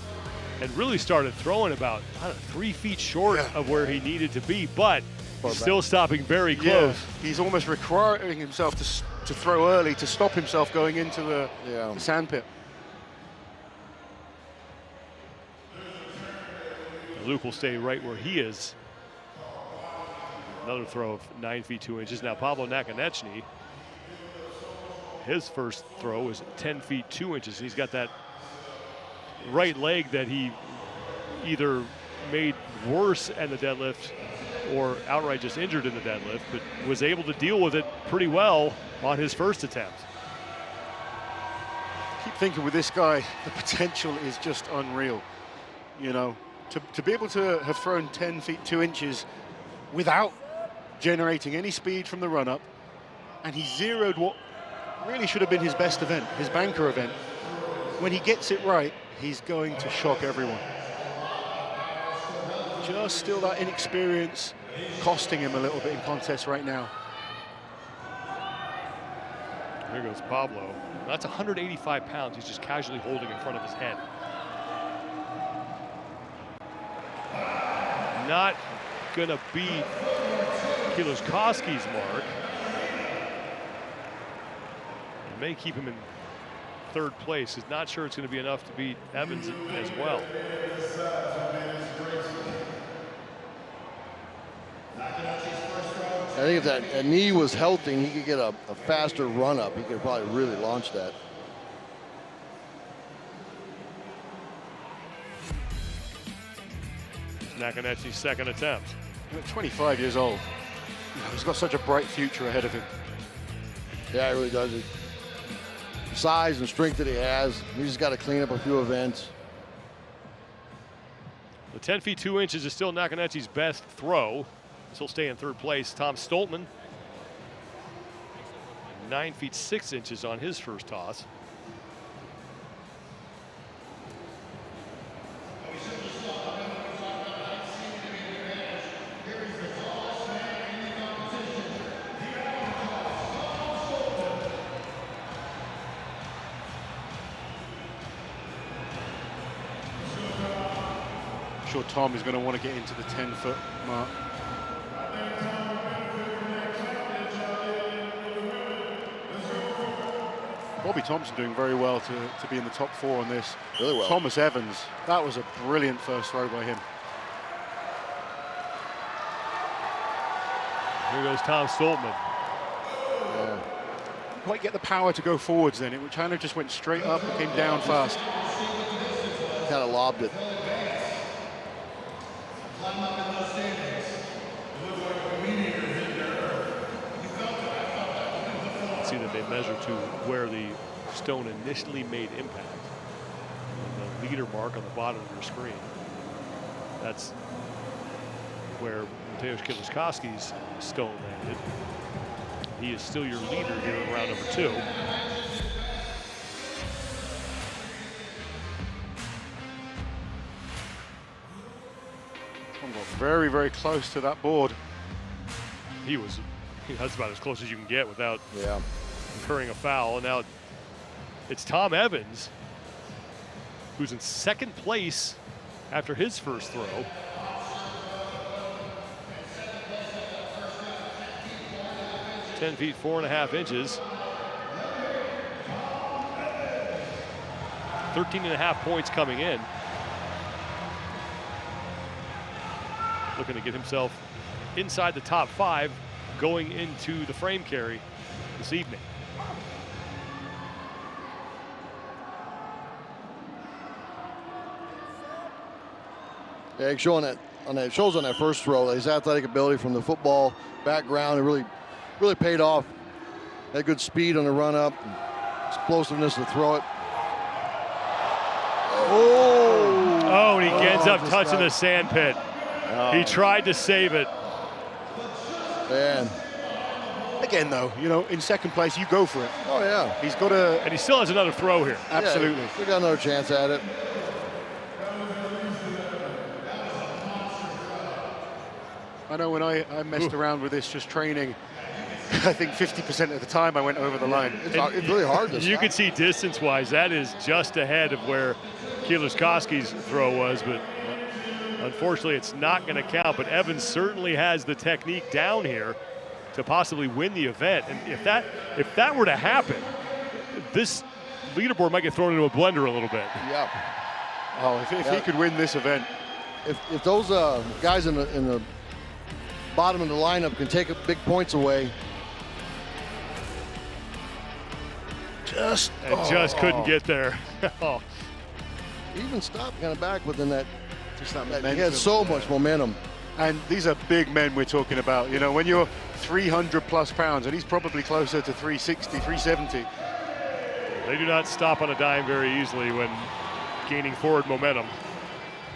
and really started throwing about 3 feet short of where he needed to be, but still stopping very close. Yeah, he's almost requiring himself to throw early to stop himself going into the sand pit. Luke will stay right where he is. Another throw of 9 feet 2 inches. Now Pavlo Nakonechnyy, his first throw was 10 feet 2 inches. He's got that right leg that he either made worse in the deadlift or outright just injured in the deadlift, but was able to deal with it pretty well on his first attempt. Keep thinking with this guy, the potential is just unreal. You know, to be able to have thrown 10 feet 2 inches without generating any speed from the run-up, and he zeroed what really should have been his best event, his banker event. When he gets it right, he's going to shock everyone. Just still that inexperience costing him a little bit in contests right now. Here goes Pablo. That's 185 pounds he's just casually holding in front of his head. Not gonna beat Kieliszkowski's mark. may keep him in third place. He's not sure it's going to be enough to beat Evans as well. I think if that knee was healthy and he could get a faster run up, he could probably really launch that. Nakonechnyy's second attempt. At 25 years old, he's got such a bright future ahead of him. Yeah, he really does. The size and strength that he has, he's just got to clean up a few events. The 10 feet 2 inches is still Nakonechnyy's best throw. He'll stay in third place. Tom Stoltman, 9 feet 6 inches on his first toss. I'm sure Tom is going to want to get into the 10-foot mark. Bobby Thompson doing very well to be in the top 4 on this. Really well. Thomas Evans, that was a brilliant first throw by him. Here goes Tom Stoltman. Yeah. Quite get the power to go forwards then. It kind of just went straight up and came down fast. Kind of lobbed it. See that they measure to where the stone initially made impact. And the leader mark on the bottom of your screen. That's where Mateusz Kieliszkowski's stone landed. He is still your leader here in round number 2. Tom got very, very close to that board. That's about as close as you can get without incurring a foul. And now it's Tom Evans, who's in second place after his first throw. "10 feet 4.5 inches. 13.5 points coming in. Looking to get himself inside the top 5 going into the frame carry this evening. Yeah, it shows on that first throw his athletic ability from the football background. It really paid off. Had good speed on the run up, explosiveness to throw it. Oh, and he ends up touching the sand pit. He tried to save it. Man. Again, though, you know, in second place, you go for it. Oh, yeah. He's got a... And he still has another throw here. Absolutely. Yeah, we got another chance at it. I know when I messed around with this just training, I think 50% of the time I went over the line. It's really hard to You can see distance-wise, that is just ahead of where Kieliszkowski's throw was, but unfortunately it's not going to count. But Evans certainly has the technique down here to possibly win the event. And if that were to happen, this leaderboard might get thrown into a blender a little bit. Yeah. Oh, if he could win this event. If those guys in the bottom of the lineup can take big points away. Just couldn't get there. He even stopped kind of back within that. Just that he had so much momentum. And these are big men we're talking about. You know, when you're 300 plus pounds, and he's probably closer to 360, 370. They do not stop on a dime very easily when gaining forward momentum.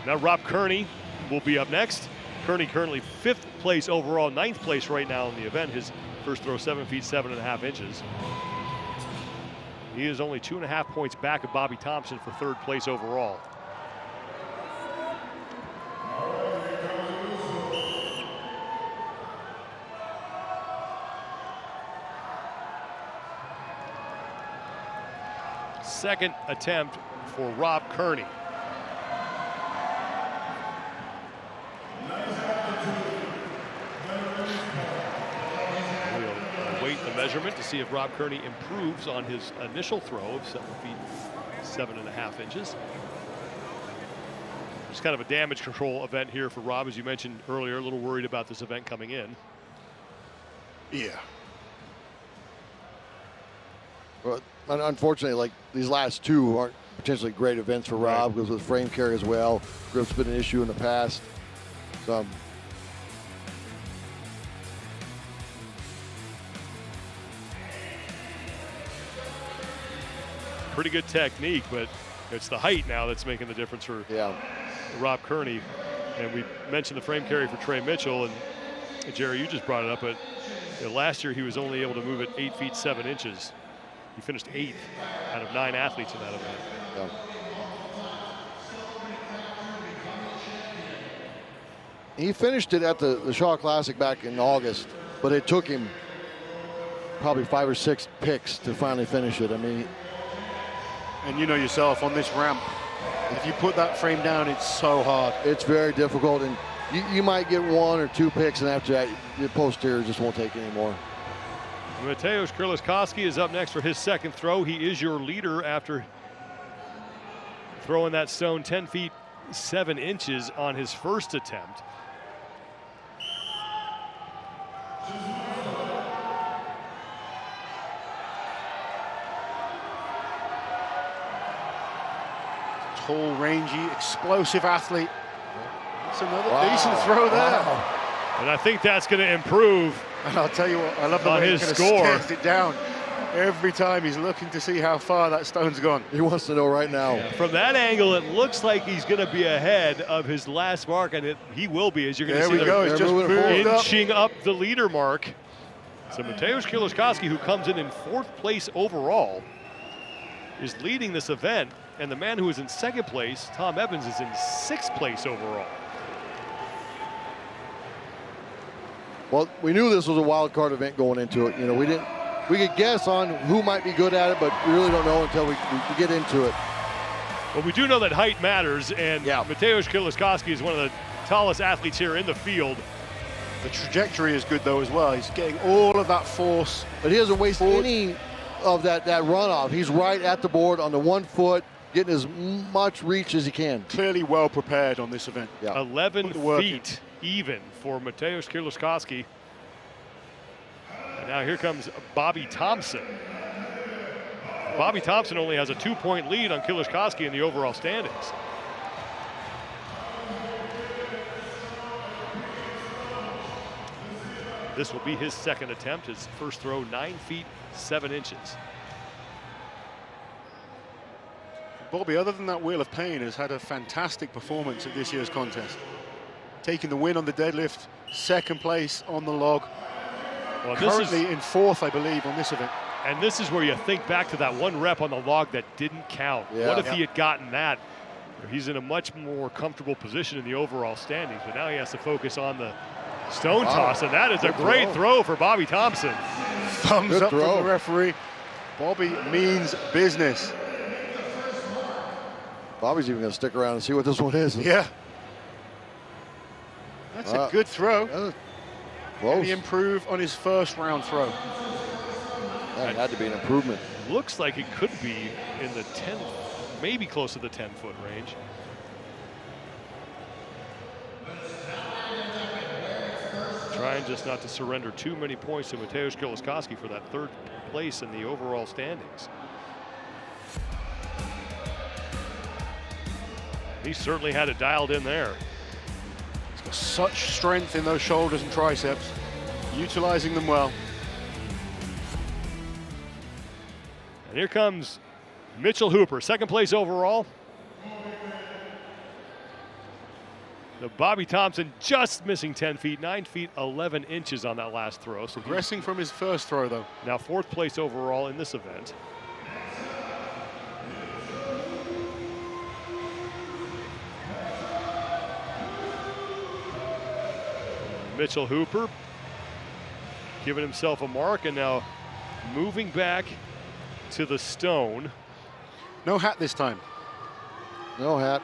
Now Rob Kearney will be up next. Kearney currently 5th place overall, 9th place right now in the event. His first throw 7 feet 7.5 inches. He is only 2.5 points back of Bobby Thompson for 3rd place overall. Second attempt for Rob Kearney. We'll await the measurement to see if Rob Kearney improves on his initial throw of 7 feet 7.5 inches. It's kind of a damage control event here for Rob, as you mentioned earlier. A little worried about this event coming in. Yeah. Well, unfortunately, like these last two aren't potentially great events for Rob because with frame carry as well. Grip's been an issue in the past. So, pretty good technique, but it's the height now that's making the difference for Rob Kearney. And we mentioned the frame carry for Trey Mitchell, and Jerry, you just brought it up, but last year he was only able to move at 8 feet 7 inches. He finished 8th out of 9 athletes in that event. Yeah. He finished it at the Shaw Classic back in August, but it took him probably 5 or 6 picks to finally finish it. I mean, and you know yourself, on this ramp, if you put that frame down, it's so hard. It's very difficult, and you might get 1 or 2 picks, and after that, your posterior just won't take anymore. Mateusz Kieliszkowski is up next for his second throw. He is your leader after throwing that stone 10 feet 7 inches on his first attempt. Tall, rangy, explosive athlete. That's another decent throw there. Wow. And I think that's going to improve. And I'll tell you what, I love the way his he score. stares it down. Every time he's looking to see how far that stone's gone. He wants to know right now. Yeah, from that angle, it looks like he's going to be ahead of his last mark, and he will be, as you're going to see. There we go. He's just moved inching up the leader mark. So Mateusz Kieliszkowski, who comes in 4th place overall, is leading this event, and the man who is in 2nd place, Tom Evans, is in 6th place overall. Well, we knew this was a wild card event going into it. You know, we could guess on who might be good at it, but we really don't know until we get into it. Well, we do know that height matters, and Mateusz Kieliszkowski is one of the tallest athletes here in the field. The trajectory is good, though, as well. He's getting all of that force. But he doesn't waste any of that runoff. He's right at the board on the 1 foot, getting as much reach as he can. Clearly well prepared on this event. Yeah. 11 feet even for Mateusz Kieliszkowski. And now here comes Bobby Thompson. Bobby Thompson only has a 2-point lead on Kieliszkowski in the overall standings. This will be his second attempt. His first throw, 9 feet 7 inches. Bobby, other than that Wheel of Pain, has had a fantastic performance at this year's contest. Taking the win on the deadlift, 2nd place on the log. Well, currently in 4th, I believe, on this event. And this is where you think back to that 1 rep on the log that didn't count. Yeah. What if he had gotten that? He's in a much more comfortable position in the overall standings, but now he has to focus on the stone toss, and that is a great throw for Bobby Thompson. Thumbs up from the referee. Bobby means business. Bobby's even going to stick around and see what this one is. Yeah. That's a good throw. Can he improve on his first round throw? That had to be an improvement. Looks like it could be in the 10, maybe close to the 10-foot range. Trying just not to surrender too many points to Mateusz Kieliszkowski for that 3rd place in the overall standings. He certainly had it dialed in there. He's got such strength in those shoulders and triceps, utilizing them well. And here comes Mitchell Hooper, 2nd place overall. The Bobby Thompson just missing 10 feet, 9 feet 11 inches on that last throw. So progressing from his first throw, though. Now 4th place overall in this event. Mitchell Hooper giving himself a mark, and now moving back to the stone. No hat this time. No hat.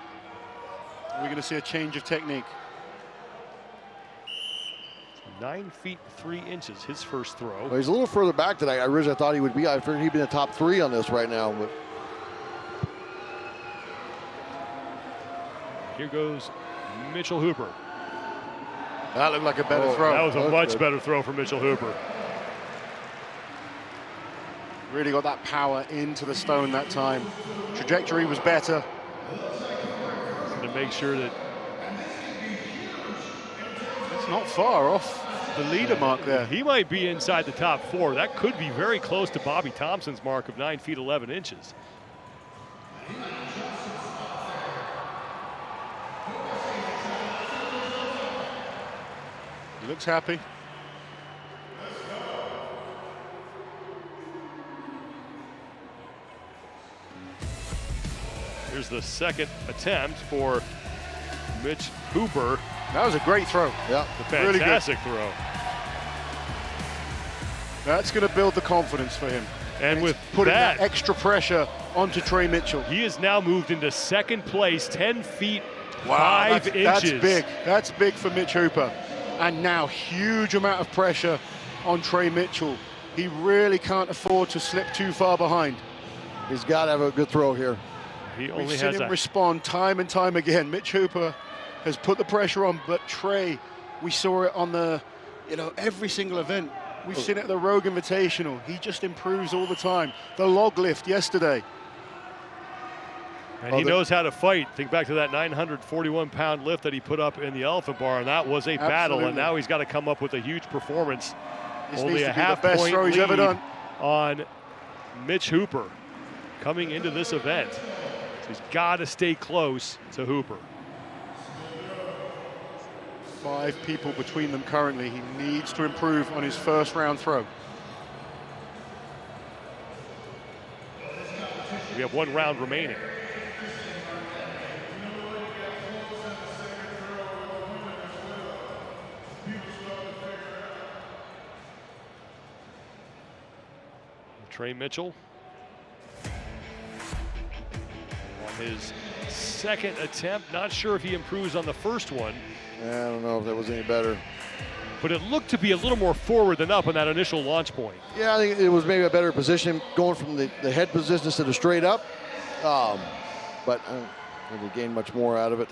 We're going to see a change of technique. 9 feet 3 inches, his first throw. Well, he's a little further back than I originally thought he would be. I figured he'd be in the top 3 on this right now. But here goes Mitchell Hooper. That looked like a better throw. That was a much good. better throw for Mitchell Hooper. Really got that power into the stone that time. Trajectory was better. To make sure that it's not far off the leader mark there. He might be inside the top 4. That could be very close to Bobby Thompson's mark of 9 feet 11 inches. He looks happy. Here's the second attempt for Mitch Hooper. That was a great throw. Yeah, The fantastic throw. That's going to build the confidence for him. And with putting that extra pressure onto Trey Mitchell. He has now moved into second place, 10 feet 5 inches. That's big. That's big for Mitch Hooper. And now huge amount of pressure on Trey Mitchell. He really can't afford to slip too far behind. He's got to have a good throw here. He only We've has seen him a respond time and time again. Mitch Hooper has put the pressure on, but Trey, we saw it on the, every single event. We've seen it at the Rogue Invitational. He just improves all the time. The log lift yesterday. And he knows how to fight. Think back to that 941-pound lift that he put up in the elephant bar, and that was a battle. And now he's got to come up with a huge performance. This Only needs a to be the best half-point throw he's ever lead done. on Mitch Hooper coming into this event. So he's got to stay close to Hooper. 5 people between them currently. He needs to improve on his first round throw. We have 1 round remaining. Trey Mitchell on his second attempt. Not sure if he improves on the first one. I don't know if that was any better. But it looked to be a little more forward than up on that initial launch point. Yeah, I think it was maybe a better position going from the head position instead of straight up. But I don't think he gained much more out of it.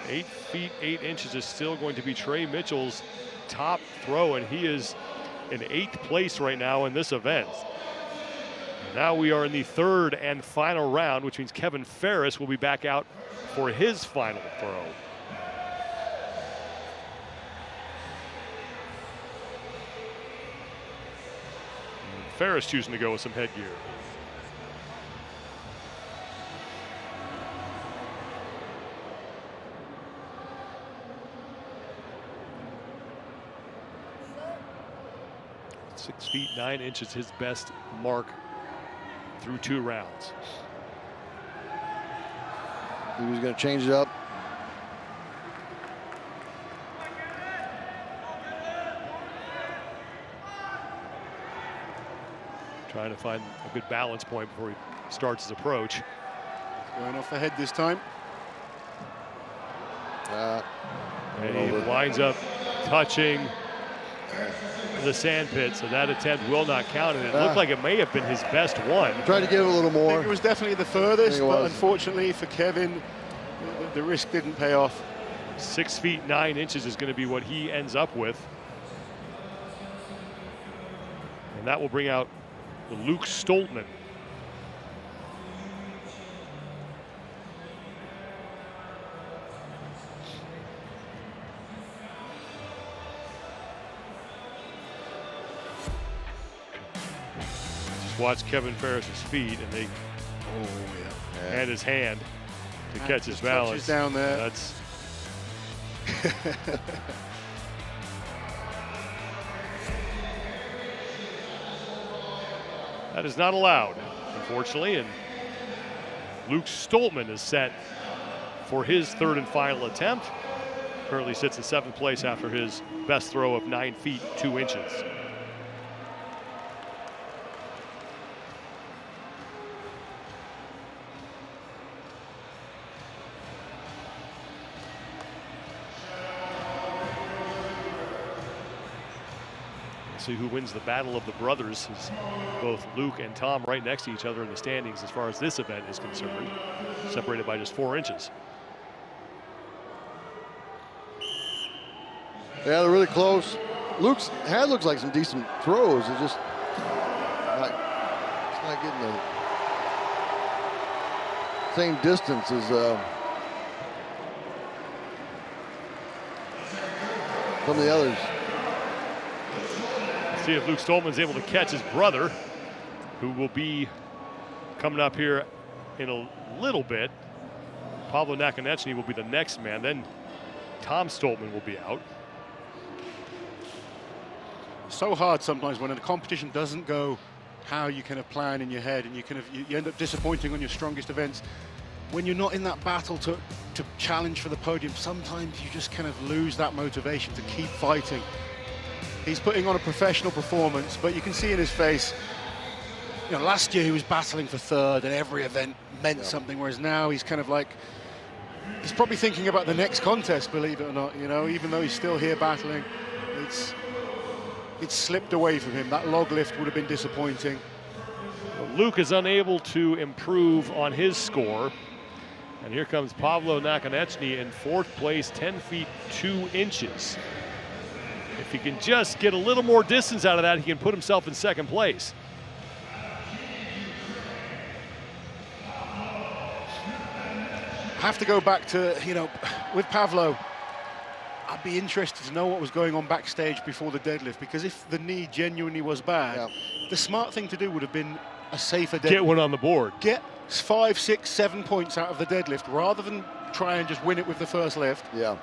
8 feet 8 inches is still going to be Trey Mitchell's top throw, and he is in 8th place right now in this event. Now we are in the 3rd and final round, which means Kevin Ferris will be back out for his final throw. Ferris choosing to go with some headgear. Six feet 9 inches, his best mark through 2 rounds. He was going to change it up. Trying to find a good balance point before he starts his approach. Going off the head this time. And he winds up touching the sand pit, so that attempt will not count, and it looked like it may have been his best one. Tried to give it a little more. I think it was definitely the furthest, but unfortunately for Kevin, the risk didn't pay off. 6 feet 9 inches is going to be what he ends up with. And that will bring out Luke Stoltman. Watch Kevin Ferris's feet, and they and his hand to catch his balance down there. That's that is not allowed, unfortunately. And Luke Stoltman is set for his 3rd and final attempt. Currently sits in 7th place after his best throw of 9 feet 2 inches. See who wins the battle of the brothers, is both Luke and Tom right next to each other in the standings as far as this event is concerned, separated by just 4 inches. Yeah, they're really close. Luke's hand looks like some decent throws. It's just it's not getting the same distance as some of the others. See if Luke Stoltman's able to catch his brother, who will be coming up here in a little bit. Pavlo Nakonechnyy will be the next man. Then Tom Stoltman will be out. So hard sometimes when a competition doesn't go how you kind of plan in your head, and you end up disappointing on your strongest events. When you're not in that battle to challenge for the podium, sometimes you just kind of lose that motivation to keep fighting. He's putting on a professional performance, but you can see in his face, you know, last year he was battling for third and every event meant something, whereas now he's kind of like, he's probably thinking about the next contest, believe it or not, you know, even though he's still here battling. It's slipped away from him. That log lift would have been disappointing. Luke is unable to improve on his score. And here comes Pavlo Nakonechnyy in 4th place, 10 feet 2 inches. If he can just get a little more distance out of that, he can put himself in 2nd place. I have to go back to, you know, with Pavlo, I'd be interested to know what was going on backstage before the deadlift, because if the knee genuinely was bad, the smart thing to do would have been a safer deadlift. Get one on the board. Get 5, 6, 7 points out of the deadlift rather than try and just win it with the first lift. Yeah.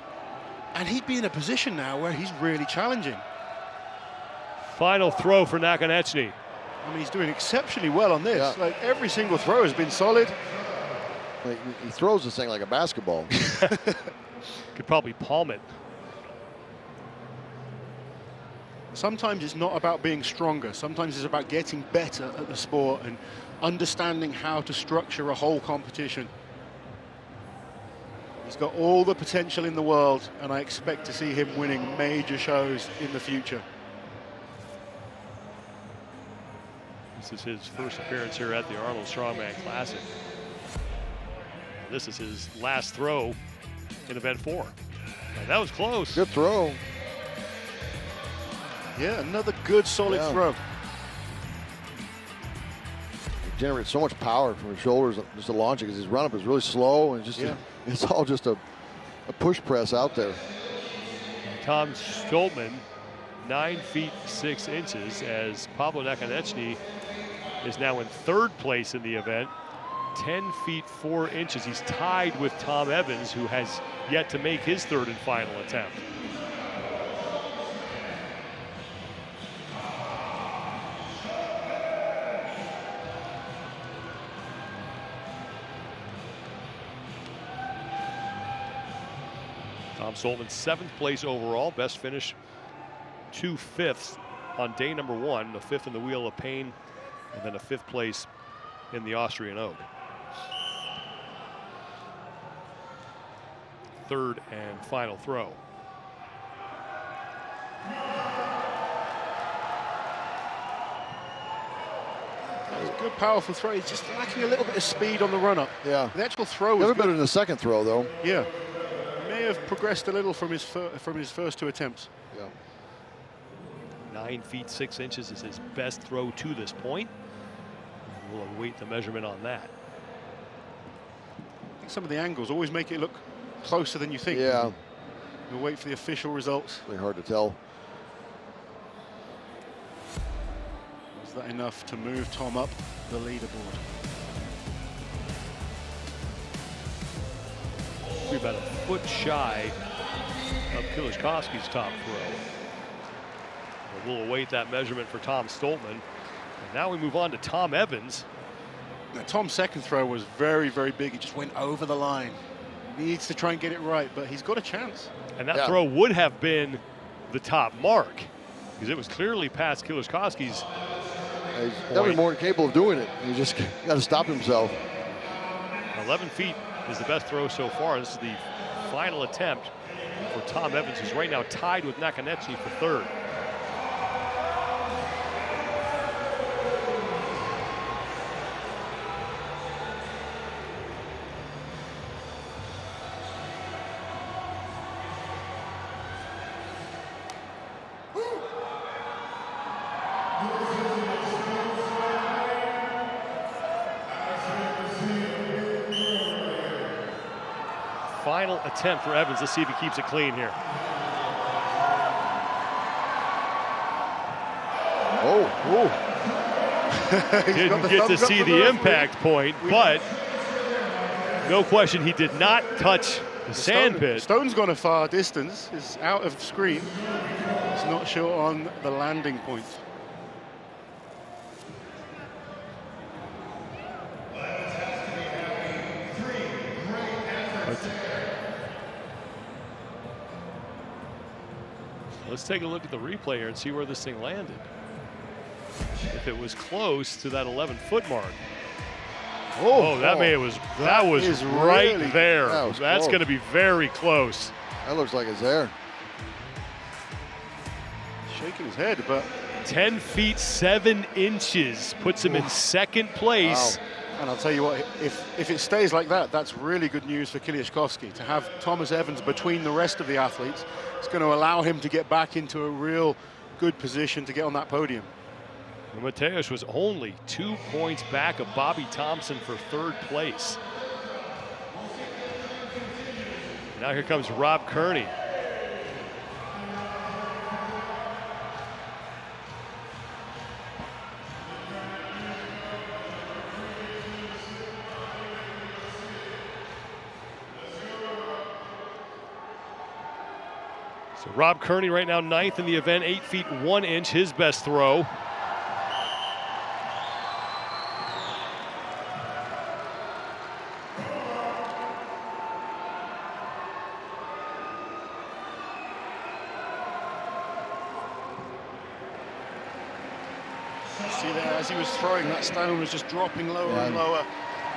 And he'd be in a position now where he's really challenging. Final throw for Nakonechnyy. I mean, he's doing exceptionally well on this. Like, every single throw has been solid. Like, he throws this thing like a basketball. Could probably palm it. Sometimes it's not about being stronger. Sometimes it's about getting better at the sport and understanding how to structure a whole competition. He's got all the potential in the world, and I expect to see him winning major shows in the future. This is his first appearance here at the Arnold Strongman Classic. This is his last throw in event 4. And that was close. Good throw. Yeah, another good solid throw. He generates so much power from his shoulders just to launch it, because his run-up is really slow, and just it's all just a push press out there. Tom Stoltman, 9 feet 6 inches, as Pavlo Nakonechnyy is now in 3rd place in the event, 10 feet 4 inches. He's tied with Tom Evans, who has yet to make his 3rd and final attempt. Tom Stoltman, 7th place overall, best finish 2 5ths on day number 1, a 5th in the Wheel of Pain, and then a 5th place in the Austrian Oak. 3rd and final throw. That was a good, powerful throw. He's just lacking a little bit of speed on the run-up. Yeah. The actual throw was Never good. better than the 2nd throw, though. Yeah. May have progressed a little from his first 2 attempts. Yeah. 9 feet 6 inches is his best throw to this point. We'll await the measurement on that. I think some of the angles always make it look closer than you think. Yeah. We'll wait for the official results. Really hard to tell. Was that enough to move Tom up the leaderboard? We're about a foot shy of Kieliszkowski's top throw. But we'll await that measurement for Tom Stoltman. And now we move on to Tom Evans. Now, Tom's 2nd throw was very, very big. He just went over the line. He needs to try and get it right, but he's got a chance. And that throw would have been the top mark, because it was clearly past Kieliszkowski's. He's definitely more than capable of doing it. He just got to stop himself. 11 feet is the best throw so far. This is the final attempt for Tom Evans, who's right now tied with Nakonechnyy for 3rd. final attempt for Evans. Let's see if he keeps it clean here. Didn't get to see the impact point, but no question he did not touch the sand pit. Stone's gone a far distance. It's out of screen. It's not sure on the landing point. Let's take a look at the replay here and see where this thing landed. If it was close to that 11-foot mark. That was right really, there. That's That's going to be very close. That looks like it's there. Shaking his head, but 10 feet 7 inches puts him in second place. Wow. And I'll tell you what, if it stays like that, that's really good news for Kieliszkowski. To have Thomas Evans between the rest of the athletes, it's going to allow him to get back into a real good position to get on that podium. And Mateusz was only 2 points back of Bobby Thompson for third place. Now here comes Rob Kearney. So Rob Kearney right now 9th in the event, 8 feet 1 inch, his best throw. See there, as he was throwing, that stone was just dropping lower and lower.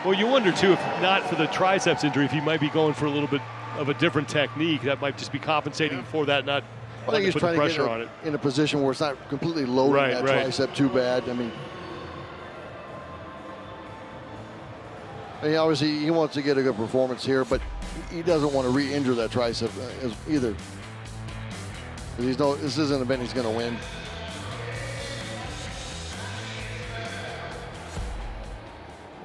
Well, you wonder too, if not for the triceps injury, if he might be going for a little bit of a different technique that might just be compensating for that, not I think he's put trying the to pressure get on it. in a position where it's not completely loading that tricep too bad. I mean, obviously he wants to get a good performance here, but he doesn't want to re-injure that tricep either. This isn't an event he's going to win.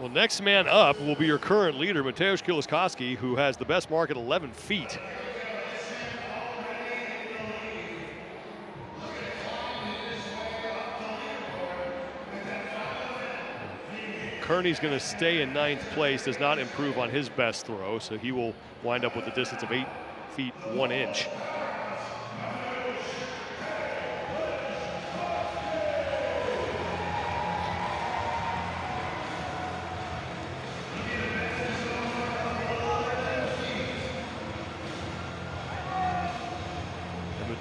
Well, next man up will be your current leader, Mateusz Kieliszkowski, who has the best mark at 11 feet. Kearney's going to stay in 9th place, does not improve on his best throw, so he will wind up with a distance of 8 feet 1 inch.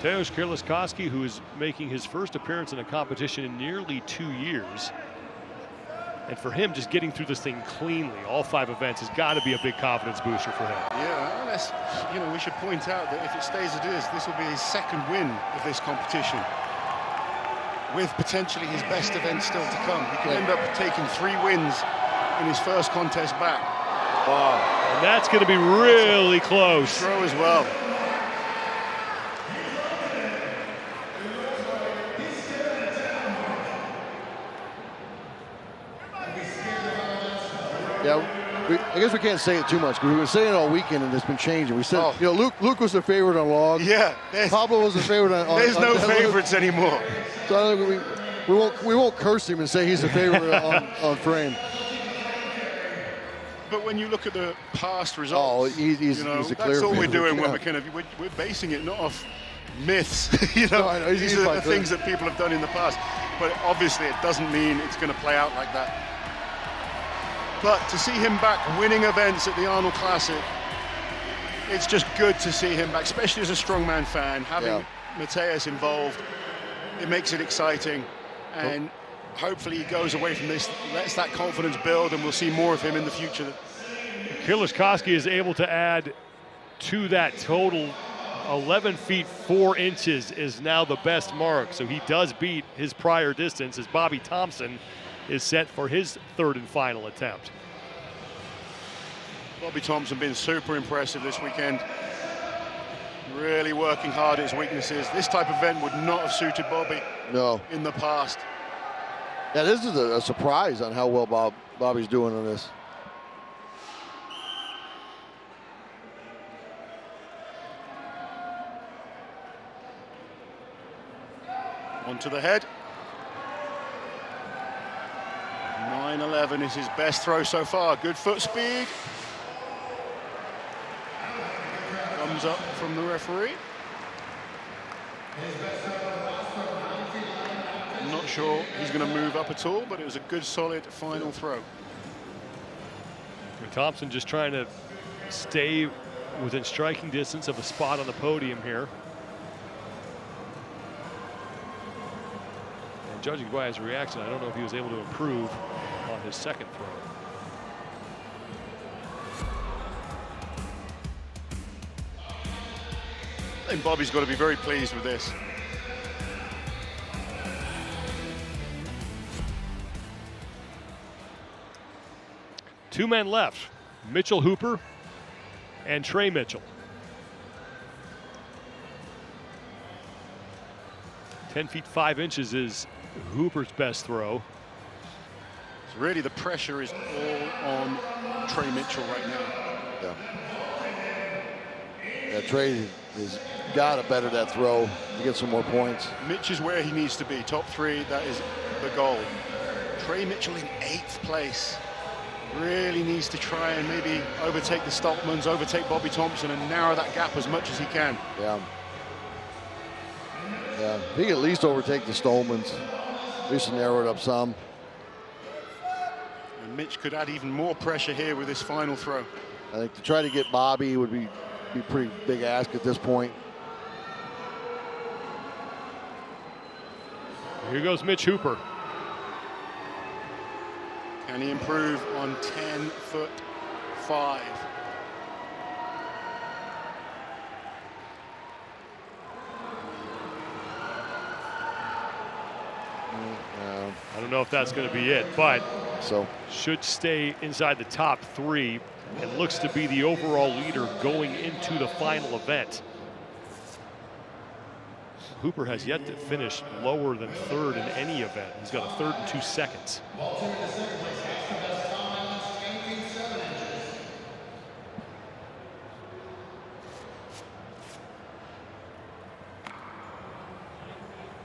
Mateusz Kieliszkowski, who is making his first appearance in a competition in nearly 2 years. And for him, just getting through this thing cleanly, all 5 events, has got to be a big confidence booster for him. Yeah, we should point out that if it stays as it is, this will be his second win of this competition, with potentially his best event still to come. He could end up taking 3 wins in his first contest back. And that's going to be really close. Throw as well. Yeah, I guess we can't say it too much, because we've been saying it all weekend and it's been changing. We said, Luke was the favorite on log. Yeah. Pablo was the favorite on There's no favorites anymore. So I think we won't curse him and say he's the favorite on frame. But when you look at the past results, he's a clear that's all we're favorite. doing when we're basing it not off myths. These are the things that people have done in the past. But obviously it doesn't mean it's going to play out like that. But to see him back winning events at the Arnold Classic, it's just good to see him back, especially as a strongman fan. Having Mateusz involved, it makes it exciting. And hopefully he goes away from this, lets that confidence build, and we'll see more of him in the future. Kieliszkowski is able to add to that total 11 feet 4 inches is now the best mark. So he does beat his prior distance, as Bobby Thompson is set for his 3rd and final attempt. Bobby Thompson been super impressive this weekend. Really working hard at his weaknesses. This type of event would not have suited Bobby in the past. Yeah, this is a surprise on how well Bobby's doing on this. Onto the head. 9.11 is his best throw so far. Good foot speed. Thumbs up from the referee. I'm not sure he's going to move up at all, but it was a good, solid final throw. Thompson just trying to stay within striking distance of a spot on the podium here. And judging by his reaction, I don't know if he was able to improve on his second throw. I think Bobby's got to be very pleased with this. Two men left, Mitchell Hooper and Trey Mitchell. 10 feet 5 inches is Hooper's best throw. So really the pressure is all on Trey Mitchell right now. Yeah, Trey has got to better that throw to get some more points. Mitch is where he needs to be, top 3, that is the goal. Trey Mitchell in 8th place. Really needs to try and maybe overtake the Stoltmans, overtake Bobby Thompson, and narrow that gap as much as he can. Yeah. Yeah, he can at least overtake the Stoltmans. At least narrow it up some. And Mitch could add even more pressure here with his final throw. I think to try to get Bobby would be a pretty big ask at this point. Here goes Mitch Hooper. Can he improve on 10'5"? I don't know if that's going to be it, but so should stay inside the top 3 and looks to be the overall leader going into the final event. Hooper has yet to finish lower than 3rd in any event. He's got a 3rd and 2 seconds.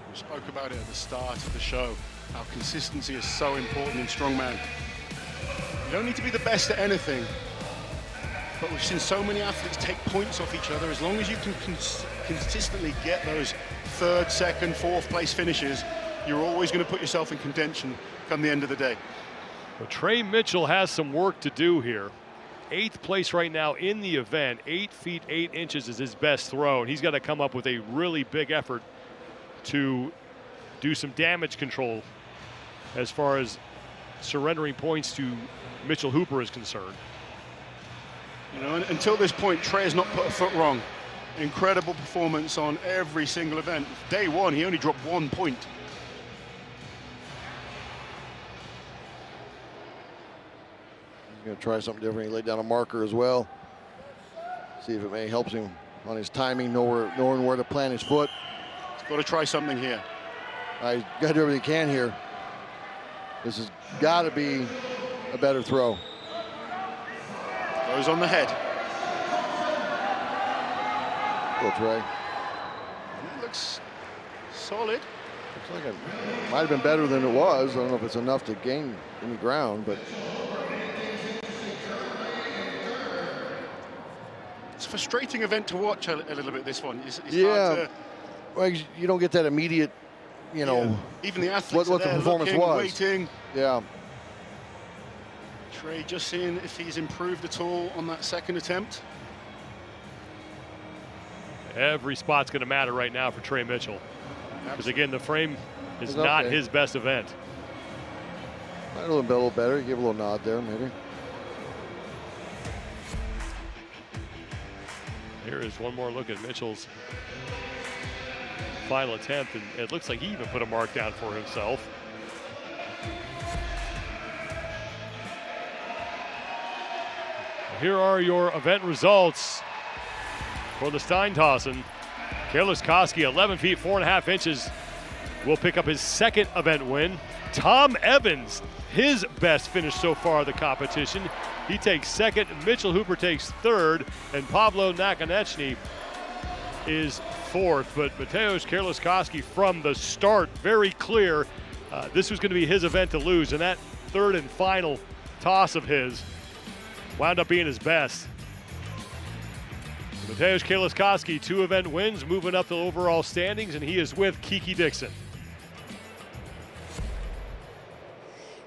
We spoke about it at the start of the show, how consistency is so important in strongman. You don't need to be the best at anything, but we've seen so many athletes take points off each other. As long as you can consistently get those 3rd, 2nd, 4th place finishes, you're always going to put yourself in contention come the end of the day. But Trey Mitchell has some work to do here. 8th place right now in the event. 8 feet 8 inches is his best throw, and he's got to come up with a really big effort to do some damage control as far as surrendering points to Mitchell Hooper is concerned. You know, until this point, Trey has not put a foot wrong. Incredible performance on every single event. Day 1, he only dropped 1 point. He's going to try something different. He laid down a marker as well. See if it may help him on his timing, knowing where to plant his foot. He's got to try something here. He's got to do everything he can here. This has got to be a better throw. Goes on the head. Go, Trey. It looks solid. Looks like it might have been better than it was. I don't know if it's enough to gain any ground, but it's a frustrating event to watch a little bit, this one. It's yeah. hard to, well, you don't get that immediate, you know, yeah. Even the athletes what the performance was. Waiting. Yeah. Trey just seeing if he's improved at all on that 2nd attempt. Every spot's going to matter right now for Trey Mitchell. Because again, the frame is not his best event. Might have been a little better. Give a little nod there, maybe. Here is one more look at Mitchell's final attempt, and it looks like he even put a mark down for himself. Here are your event results for the Steintassen. Kieliszkowski, 11 feet 4.5 inches, will pick up his 2nd event win. Tom Evans, his best finish so far of the competition. He takes 2nd, Mitchell Hooper takes 3rd, and Pavlo Nakonechnyy is fourth, but Mateusz Kieliszkowski from the start, very clear. This was going to be his event to lose, and that third and final toss of his wound up being his best. Mateusz Kieliszkowski, 2 event wins, moving up the overall standings, and he is with Kiki Dixon.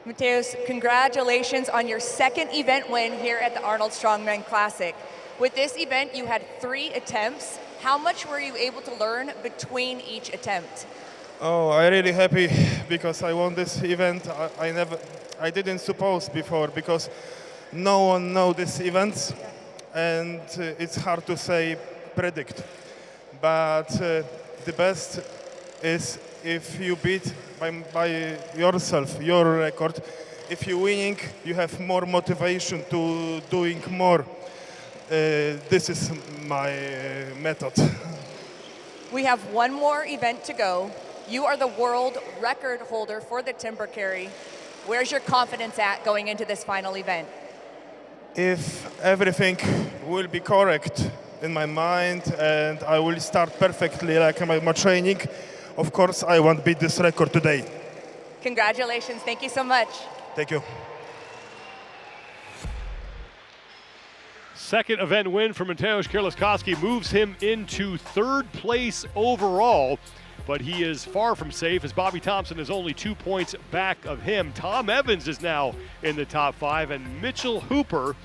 Mateusz, congratulations on your second event win here at the Arnold Strongman Classic. With this event, you had 3 attempts. How much were you able to learn between each attempt? Oh, I'm really happy because I won this event. I didn't suppose before because no one knows these events, and it's hard to say predict. But the best is if you beat by yourself your record. If you're winning, you have more motivation to doing more. This is my method. We have one more event to go. You are the world record holder for the timber carry. Where's your confidence at going into this final event? If everything will be correct in my mind and I will start perfectly like my training, of course I want to beat this record today. Congratulations, thank you so much. Thank you. Second event win for Mateusz Kieliszkowski moves him into 3rd place overall, but he is far from safe as Bobby Thompson is only 2 points back of him. Tom Evans is now in the top 5, and Mitchell Hooper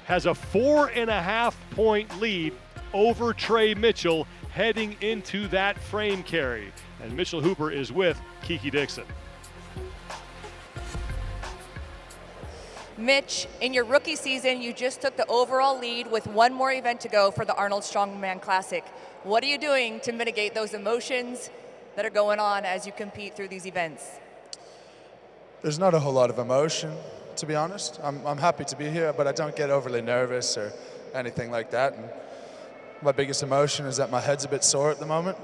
has a 4.5 point lead over Trey Mitchell heading into that frame carry. And Mitchell Hooper is with Kiki Dixon. Mitch, in your rookie season, you just took the overall lead with one more event to go for the Arnold Strongman Classic. What are you doing to mitigate those emotions that are going on as you compete through these events? There's not a whole lot of emotion, to be honest. I'm happy to be here, but I don't get overly nervous or anything like that. And my biggest emotion is that my head's a bit sore at the moment.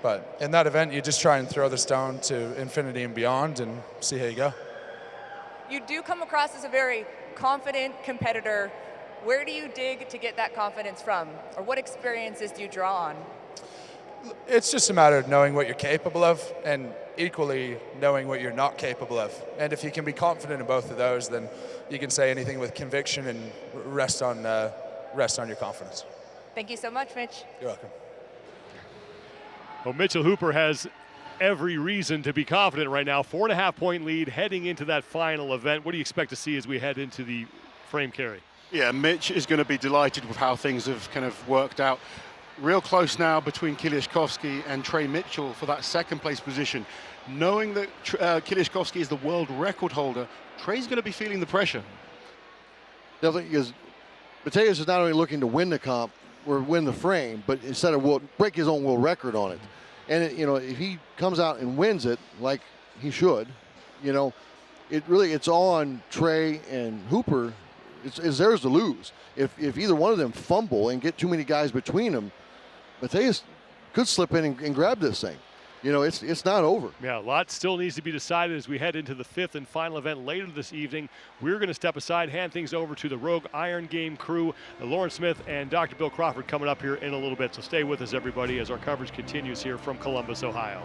But in that event, you just try and throw the stone to infinity and beyond and see how you go. You do come across as a very confident competitor. Where do you dig to get that confidence from? Or what experiences do you draw on? It's just a matter of knowing what you're capable of and equally knowing what you're not capable of. And if you can be confident in both of those, then you can say anything with conviction and rest on your confidence. Thank you so much, Mitch. You're welcome. Well, Mitchell Hooper has every reason to be confident right now. 4.5 point lead heading into that final event. What do you expect to see as we head into the frame carry? Yeah, Mitch is going to be delighted with how things have kind of worked out. Real close now between Kieliszkowski and Trey Mitchell for that 2nd place position. Knowing that Kieliszkowski is the world record holder, Trey's going to be feeling the pressure. Definitely, because Mateusz is not only looking to win the comp or win the frame, but instead of break his own world record on it. And if he comes out and wins it like he should, it's all on Trey and Hooper. It's theirs to lose. If either one of them fumble and get too many guys between them, Mateusz could slip in and grab this thing. It's not over. Yeah, a lot still needs to be decided as we head into the 5th and final event later this evening. We're going to step aside, hand things over to the Rogue Iron Game crew, Lauren Smith and Dr. Bill Crawford coming up here in a little bit. So stay with us, everybody, as our coverage continues here from Columbus, Ohio.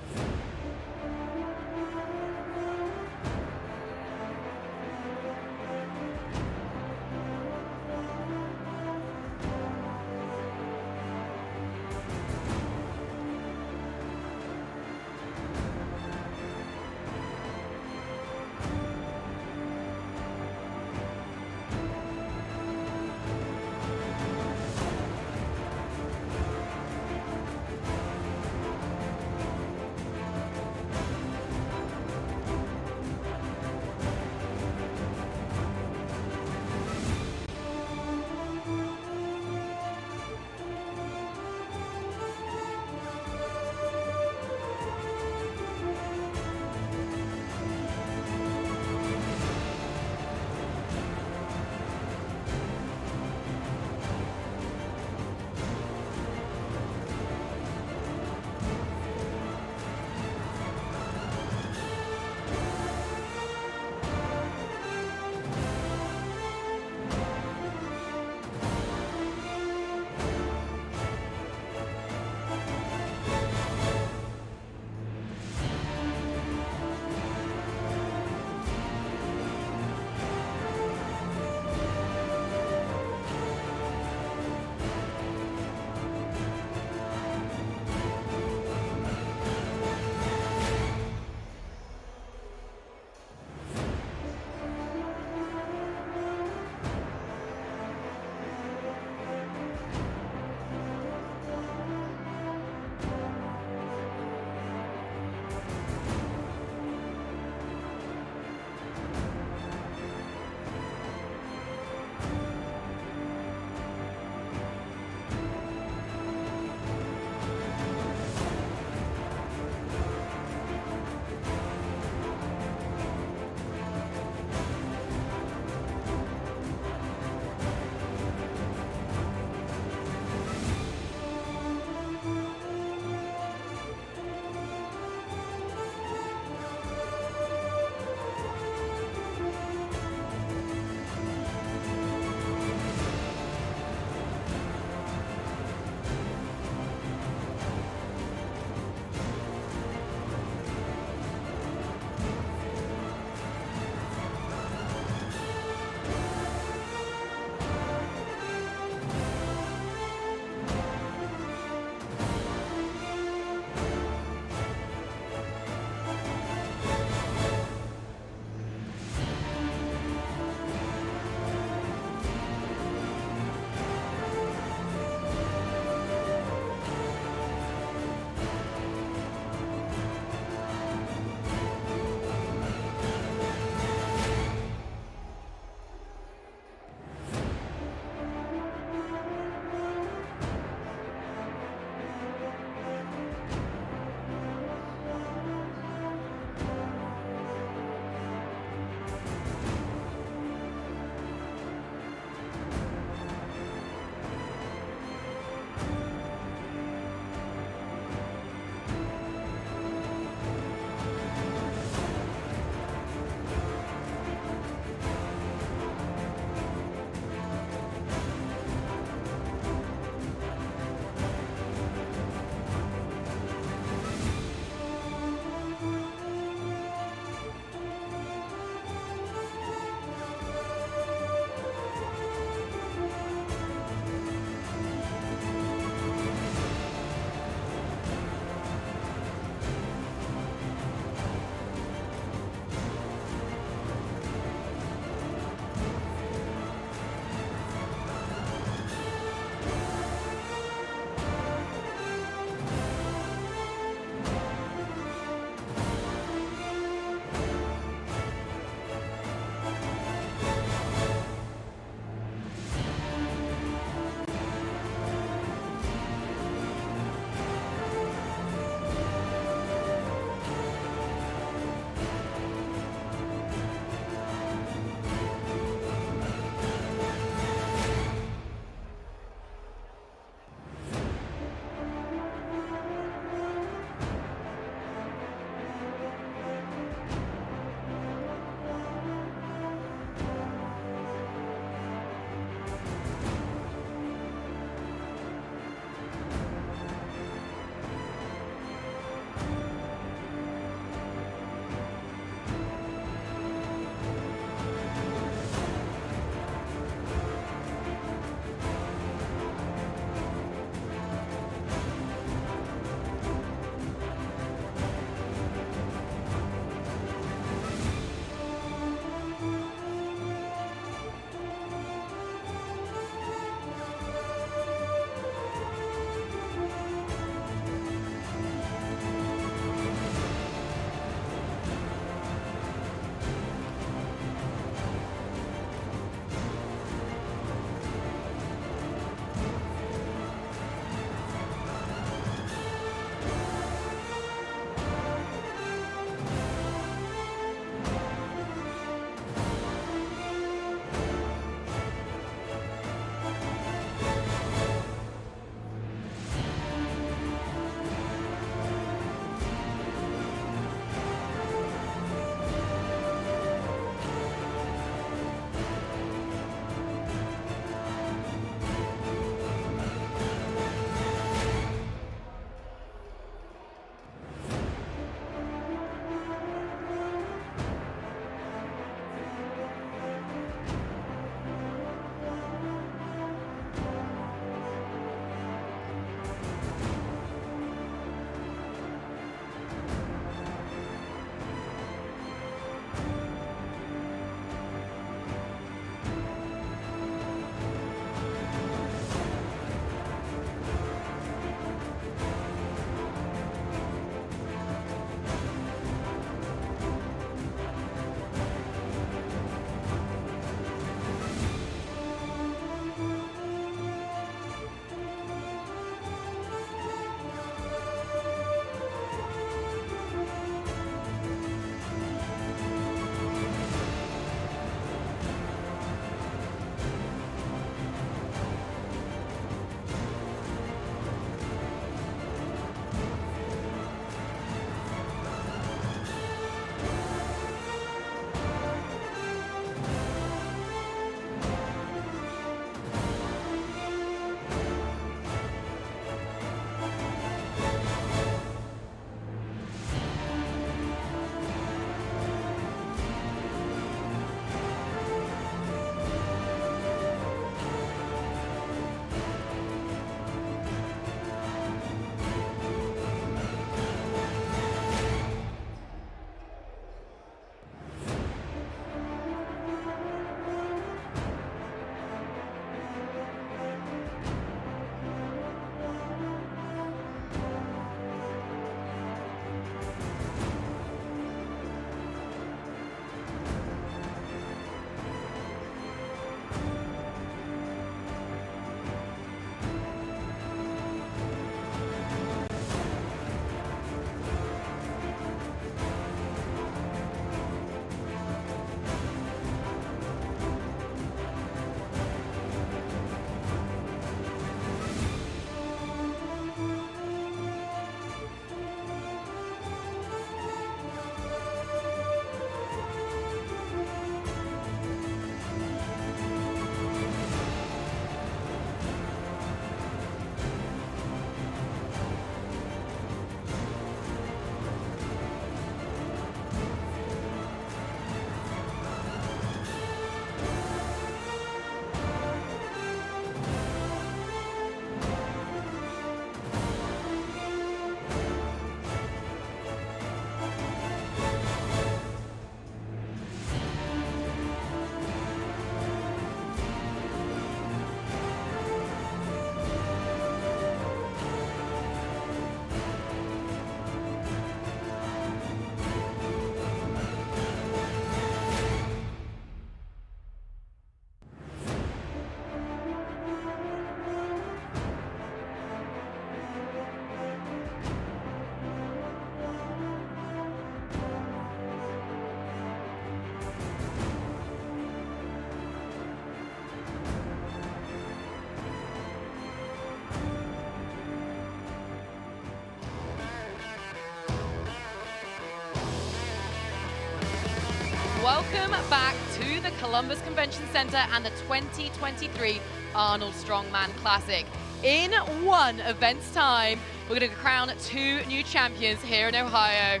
welcome back to the Columbus Convention Center and the 2023 Arnold Strongman Classic. In one event's time, we're going to crown 2 new champions here in Ohio.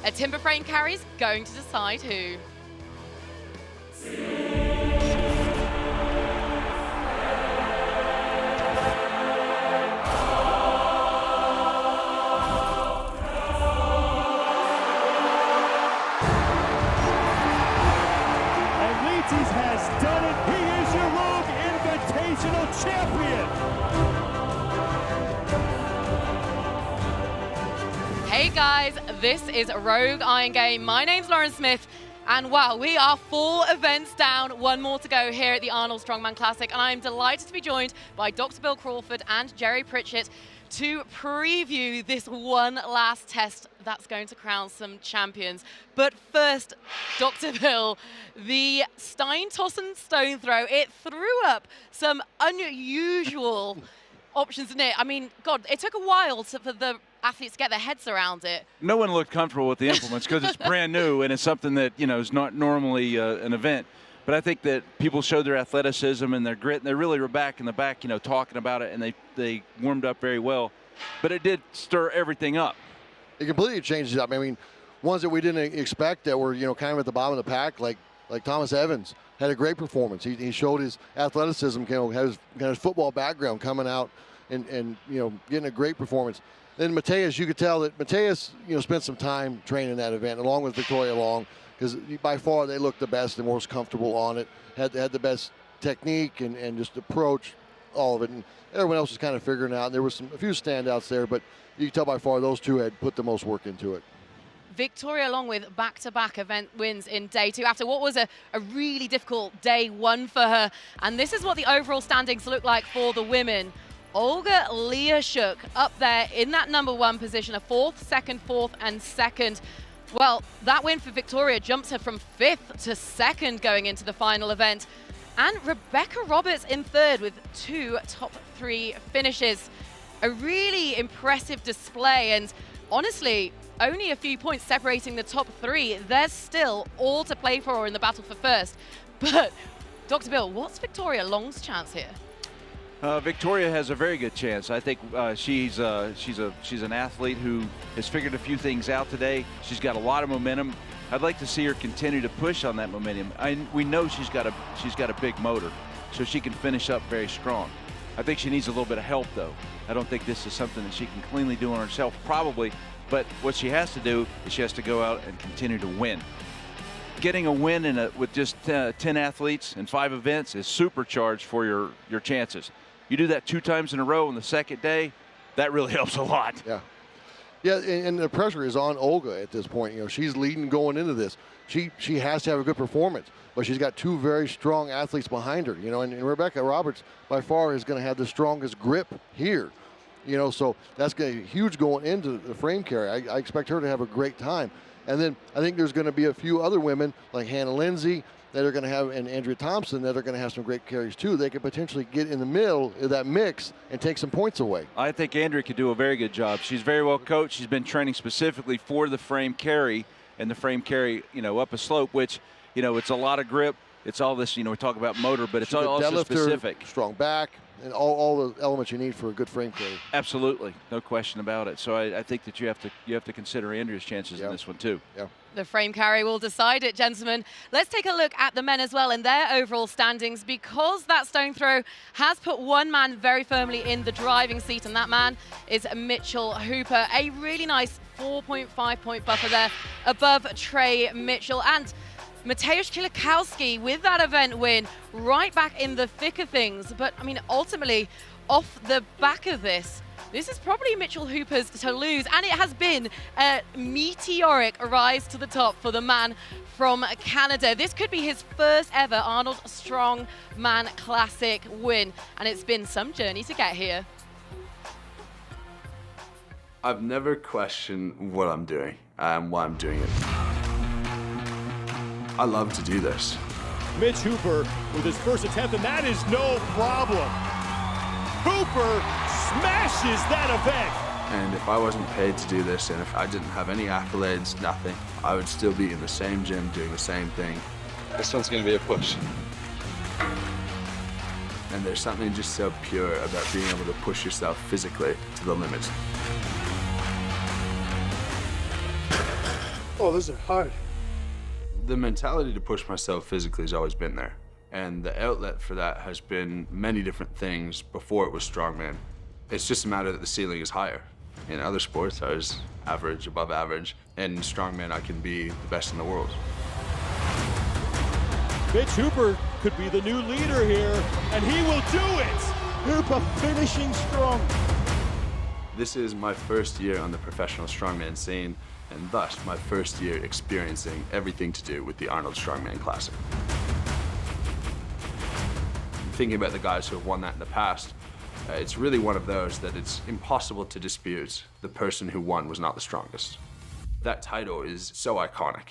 A timber frame carry's going to decide who. Has done it. He is your Rogue Invitational champion. Hey guys, this is Rogue Iron Game. My name's Lauren Smith, and wow, we are 4 events down, 1 more to go here at the Arnold Strongman Classic, and I'm delighted to be joined by Dr. Bill Crawford and Jerry Pritchett to preview this one last test that's going to crown some champions. But first, Dr. Bill, the Unspunnen Stone Throw, it threw up some unusual options in it. I mean, God, it took a while for the athletes to get their heads around it. No one looked comfortable with the implements because it's brand new and it's something that, you know, is not normally an event. But I think that people showed their athleticism and their grit, and they really were back in the back, you know, talking about it, and they warmed up very well. But it did stir everything up. It completely changes up. I mean, ones that we didn't expect that were, you know, kind of at the bottom of the pack, like Thomas Evans, had a great performance. He showed his athleticism, you know, had his football background coming out and you know, getting a great performance. Then Mateusz, you could tell that Mateusz, you know, spent some time training that event along with Victoria Long, because by far they looked the best and most comfortable on it, had the best technique and just approach, all of it. And everyone else was kind of figuring it out. And there was a few standouts there, but you can tell by far those 2 had put the most work into it. Victoria Long with back-to-back event wins in day 2 after what was a really difficult day 1 for her. And this is what the overall standings look like for the women. Olga Liaschuck up there in that #1 position, a 4th, 2nd, 4th, and 2nd. Well, that win for Victoria jumps her from 5th to 2nd going into the final event. And Rebecca Roberts in 3rd with 2 top 3 finishes. A really impressive display, and honestly, only a few points separating the top 3. There's still all to play for in the battle for first. But, Dr. Bill, what's Victoria Long's chance here? Victoria has a very good chance. I think she's an athlete who has figured a few things out today. She's got a lot of momentum. I'd like to see her continue to push on that momentum. We know she's got a big motor, so she can finish up very strong. I think she needs a little bit of help, though. I don't think this is something that she can cleanly do on herself, probably. But what she has to do is she has to go out and continue to win. Getting a win with just 10 athletes in 5 events is supercharged for your chances. You do that 2 times in a row on the 2nd day, that really helps a lot. Yeah. Yeah, and the pressure is on Olga at this point. You know, she's leading going into this. She has to have a good performance, but she's got 2 very strong athletes behind her. You know, and Rebecca Roberts by far is going to have the strongest grip here. You know, so that's going to be huge going into the frame carry. I expect her to have a great time. And then I think there's going to be a few other women like Hannah Linzay that are going to have, and Andrea Thompson, that are going to have some great carries too. They could potentially get in the middle of that mix and take some points away. I think Andrea could do a very good job. She's very well coached. She's been training specifically for the frame carry, and the frame carry, you know, up a slope, which, you know, it's a lot of grip. It's all this, you know, we talk about motor, but it's also specific. Strong back, and all the elements you need for a good frame carry. Absolutely, no question about it. So I think that you have to consider Andrea's chances in this one too. Yeah. The frame carry will decide it, gentlemen. Let's take a look at the men as well and their overall standings, because that stone throw has put one man very firmly in the driving seat, and that man is Mitchell Hooper. A really nice 4.5 point buffer there above Trey Mitchell. And Mateusz Kieliszkowski with that event win right back in the thick of things. But, I mean, ultimately, off the back of this is probably Mitchell Hooper's to lose, and it has been a meteoric rise to the top for the man from Canada. This could be his first ever Arnold Strongman Classic win, and it's been some journey to get here. I've never questioned what I'm doing and why I'm doing it. I love to do this. Mitch Hooper with his first attempt, and that is no problem. Hooper smashes that event. And if I wasn't paid to do this, and if I didn't have any accolades, nothing, I would still be in the same gym doing the same thing. This one's going to be a push. And there's something just so pure about being able to push yourself physically to the limit. Oh, those are hard. The mentality to push myself physically has always been there. And the outlet for that has been many different things before it was strongman. It's just a matter that the ceiling is higher. In other sports, I was average, above average. And in strongman, I can be the best in the world. Mitch Hooper could be the new leader here, and he will do it! Hooper finishing strong. This is my first year on the professional strongman scene, and thus my first year experiencing everything to do with the Arnold Strongman Classic. Thinking about the guys who have won that in the past, it's really one of those that it's impossible to dispute the person who won was not the strongest. That title is so iconic.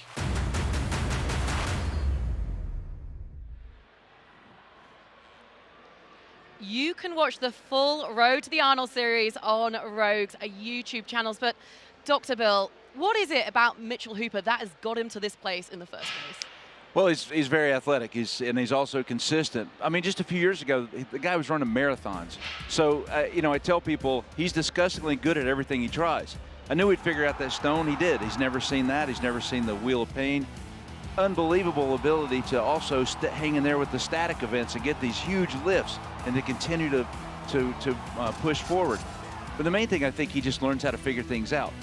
You can watch the full Road to the Arnold series on Rogue's YouTube channels, but Dr. Bill, what is it about Mitchell Hooper that has got him to this place in the first place? Well, he's very athletic, and he's also consistent. I mean, just a few years ago, the guy was running marathons. So, you know, I tell people he's disgustingly good at everything he tries. I knew he'd figure out that stone. He did. He's never seen that. He's never seen the Wheel of Pain. Unbelievable ability to also hang in there with the static events and get these huge lifts and to continue to push forward. But the main thing, I think, he just learns how to figure things out.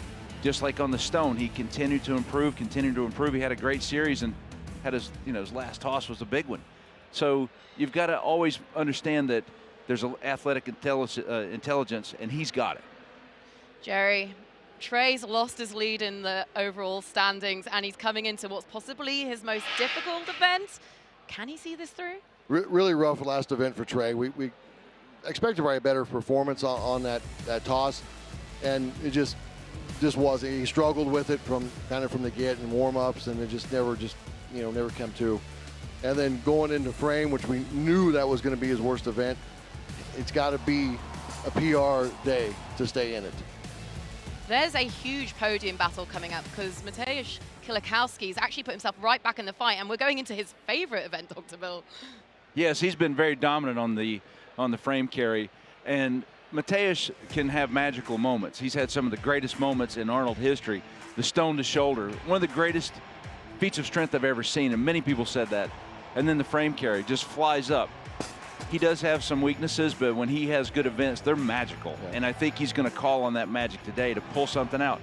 Just like on the stone, he continued to improve. He had a great series and had his last toss was a big one. So you've got to always understand that there's an athletic intelligence, and he's got it. Jerry, Trey's lost his lead in the overall standings, and he's coming into what's possibly his most difficult event. Can he see this through? Really rough last event for Trey. We expected probably a better performance on that toss, and it just wasn't. He struggled with it from the get and warm-ups, and it just never came to. And then going into frame, which we knew that was going to be his worst event, it's got to be a PR day to stay in it. There's a huge podium battle coming up because Mateusz Kieliszkowski has actually put himself right back in the fight, and we're going into his favorite event, Dr. Bill. Yes, he's been very dominant on the frame carry, and Mateusz can have magical moments. He's had some of the greatest moments in Arnold history. The stone to shoulder, one of the greatest feats of strength I've ever seen, and many people said that. And then the frame carry just flies up. He does have some weaknesses, but when he has good events, they're magical. Yeah. And I think he's going to call on that magic today to pull something out.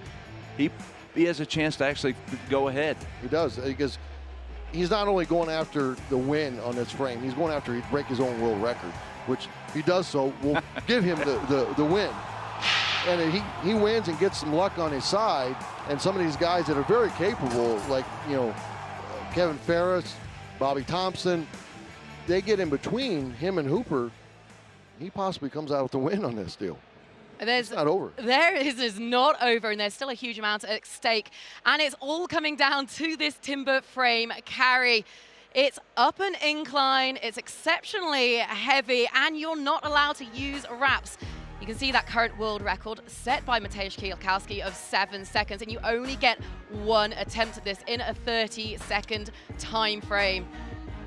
He has a chance to actually go ahead. He does, because he's not only going after the win on this frame, he's going after he'd break his own world record, which he does so will give him the win. And he wins and gets some luck on his side, and some of these guys that are very capable, like Kevin Ferris, Bobby Thompson, they get in between him and Hooper. He possibly comes out with the win on this deal. It's not over. It's not over, and there's still a huge amount at stake. And it's all coming down to this timber frame carry. It's up an incline, it's exceptionally heavy, and you're not allowed to use wraps. You can see that current world record set by Mateusz Kieliszkowski of 7 seconds, and you only get one attempt at this in a 30-second time frame.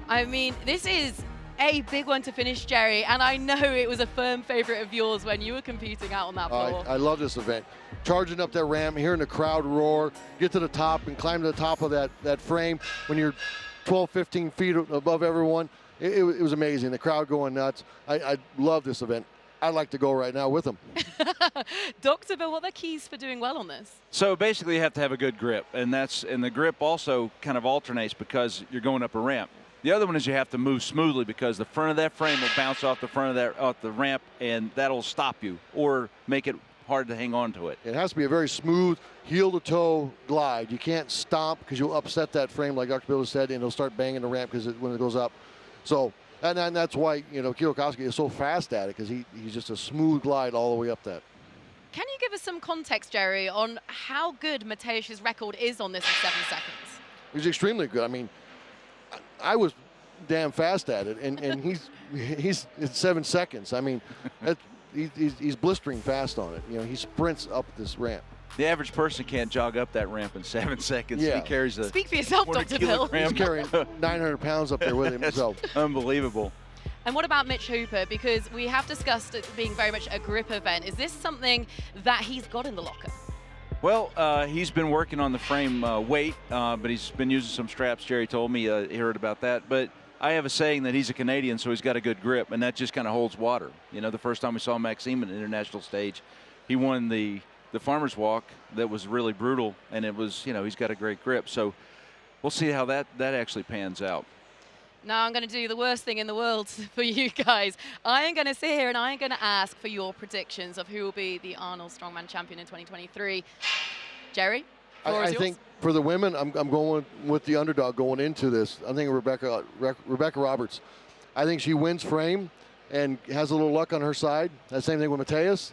I mean, this is a big one to finish, Jerry, and I know it was a firm favorite of yours when you were competing out on that floor. I love this event. Charging up that ramp, hearing the crowd roar, get to the top and climb to the top of that frame when you're 12, 15 feet above everyone. It was amazing. The crowd going nuts. I love this event. I'd like to go right now with them. Dr. Bill, what are the keys for doing well on this? So basically you have to have a good grip, and the grip also kind of alternates because you're going up a ramp. The other one is you have to move smoothly because the front of that frame will bounce off the ramp, and that'll stop you or make it hard to hang on to it. It has to be a very smooth heel-to-toe glide. You can't stomp because you'll upset that frame, like Dr. Bill said, and it'll start banging the ramp when it goes up. So, and that's why Kieliszkowski is so fast at it, because he's just a smooth glide all the way up that. Can you give us some context, Jerry, on how good Mateusz's record is on this in 7 seconds? He's extremely good. I mean, I was damn fast at it, and he's at 7 seconds. I mean, he's blistering fast on it. You know, he sprints up this ramp. The average person can't jog up that ramp in 7 seconds. Yeah. He carries a Speak for yourself, Dr. Bill. He's carrying 900 pounds up there with him. So unbelievable. And what about Mitch Hooper? Because we have discussed it being very much a grip event. Is this something that he's got in the locker? Well, he's been working on the frame weight, but he's been using some straps. Jerry told me he heard about that. But I have a saying that he's a Canadian, so he's got a good grip, and that just kind of holds water. You know, the first time we saw Maxime on the international stage, he won the farmer's walk that was really brutal, and it was, you know, he's got a great grip. So we'll see how that actually pans out. Now I'm going to do the worst thing in the world for you guys. I am going to sit here and I am going to ask for your predictions of who will be the Arnold Strongman champion in 2023. Jerry, floor is yours. I think for the women, I'm going with the underdog going into this. I think Rebecca Roberts. I think she wins frame and has a little luck on her side. The same thing with Mateusz.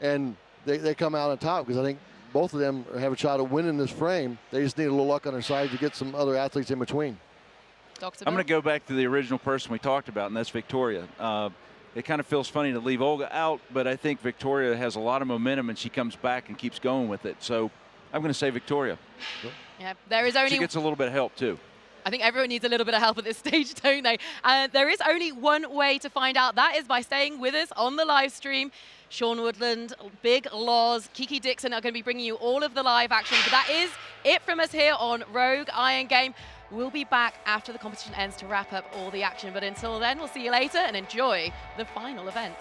And they come out on top because I think both of them have a shot at winning this frame. They just need a little luck on their side to get some other athletes in between. Dr. I'm going to go back to the original person we talked about, and that's Victoria. It kind of feels funny to leave Olga out, but I think Victoria has a lot of momentum, and she comes back and keeps going with it. So I'm going to say Victoria. Yeah, there is only... She gets a little bit of help, too. I think everyone needs a little bit of help at this stage, don't they? There is only one way to find out. That is by staying with us on the live stream. Sean Woodland, Big Loz, Kiki Dixon are going to be bringing you all of the live action. But that is it from us here on Rogue Iron Game. We'll be back after the competition ends to wrap up all the action. But until then, we'll see you later and enjoy the final event.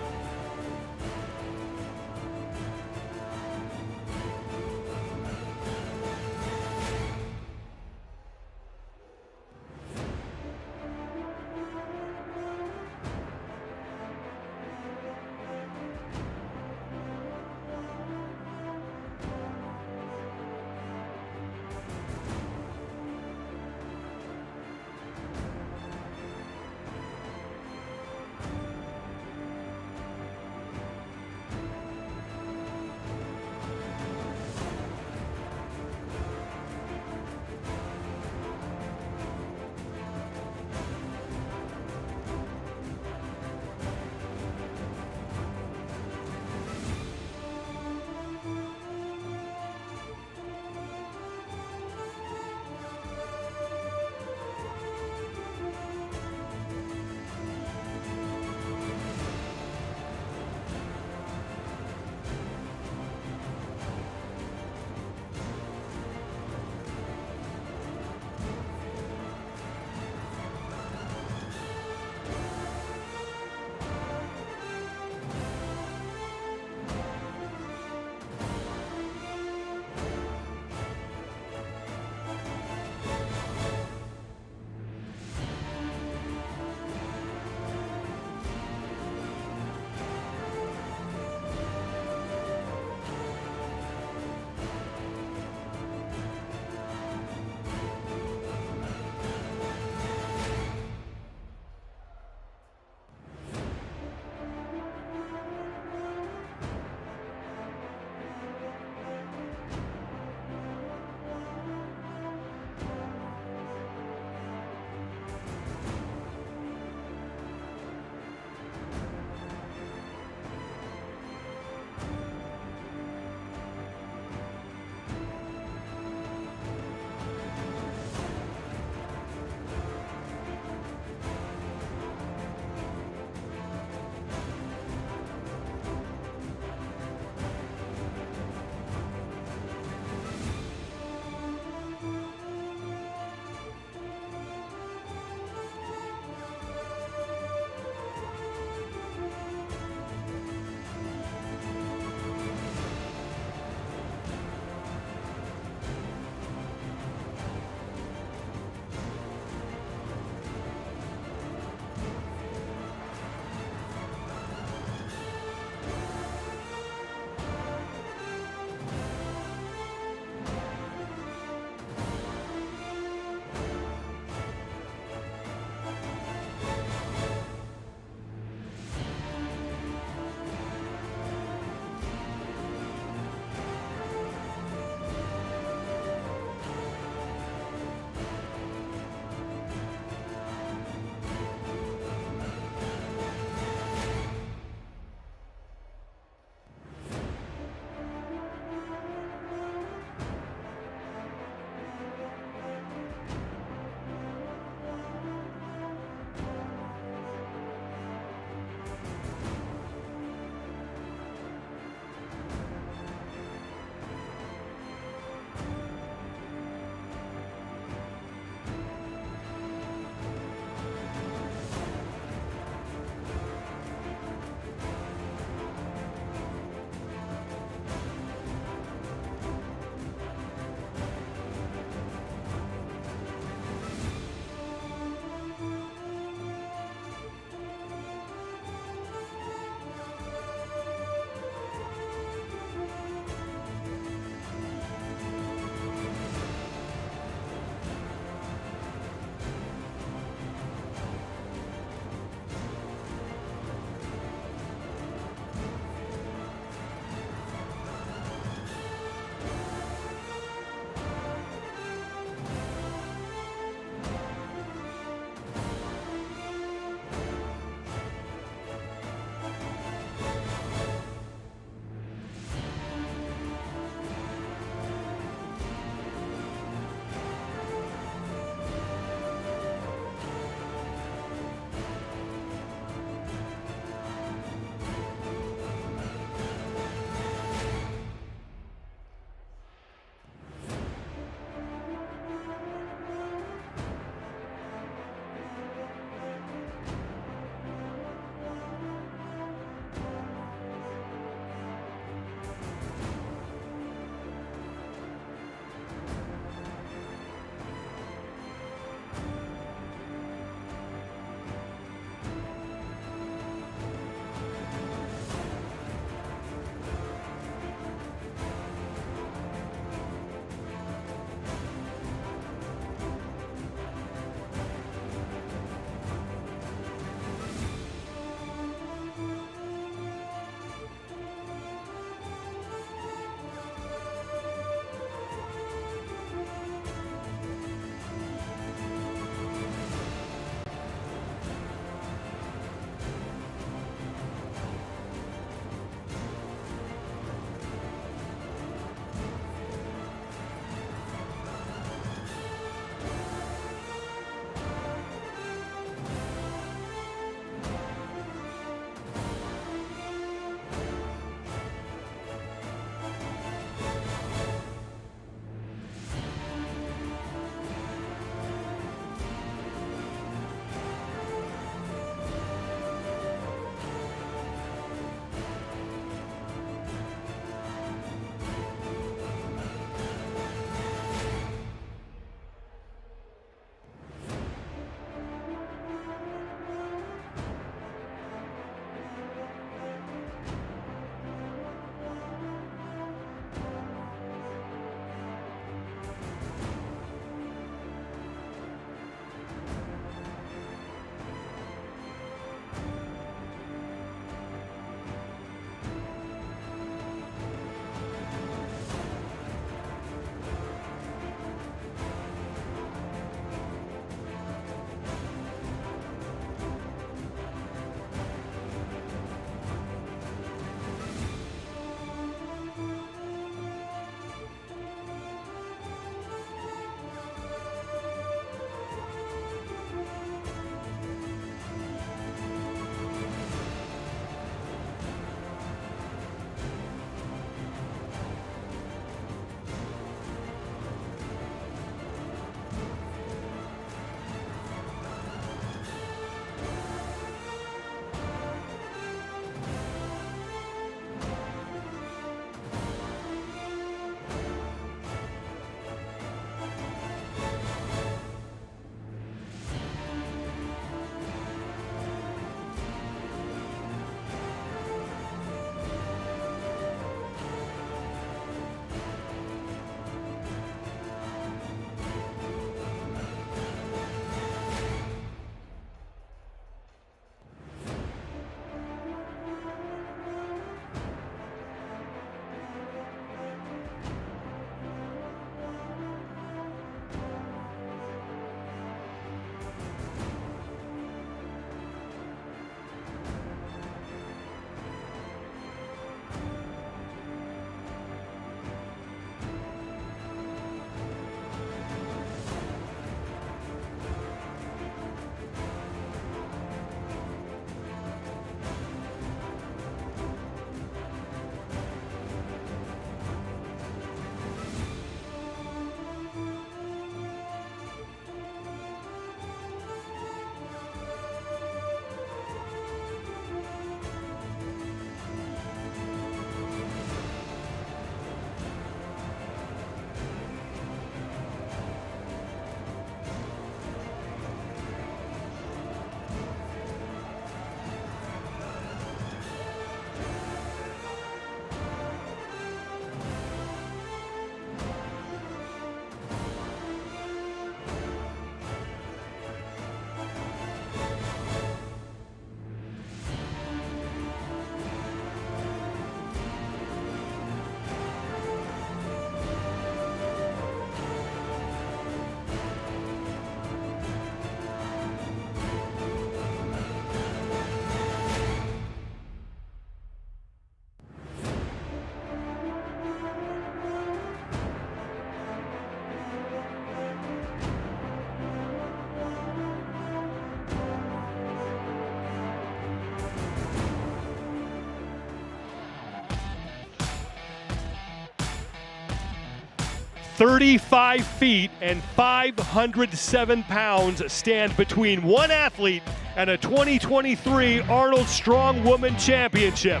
35 feet and 507 pounds stand between one athlete and a 2023 Arnold Strongwoman Championship.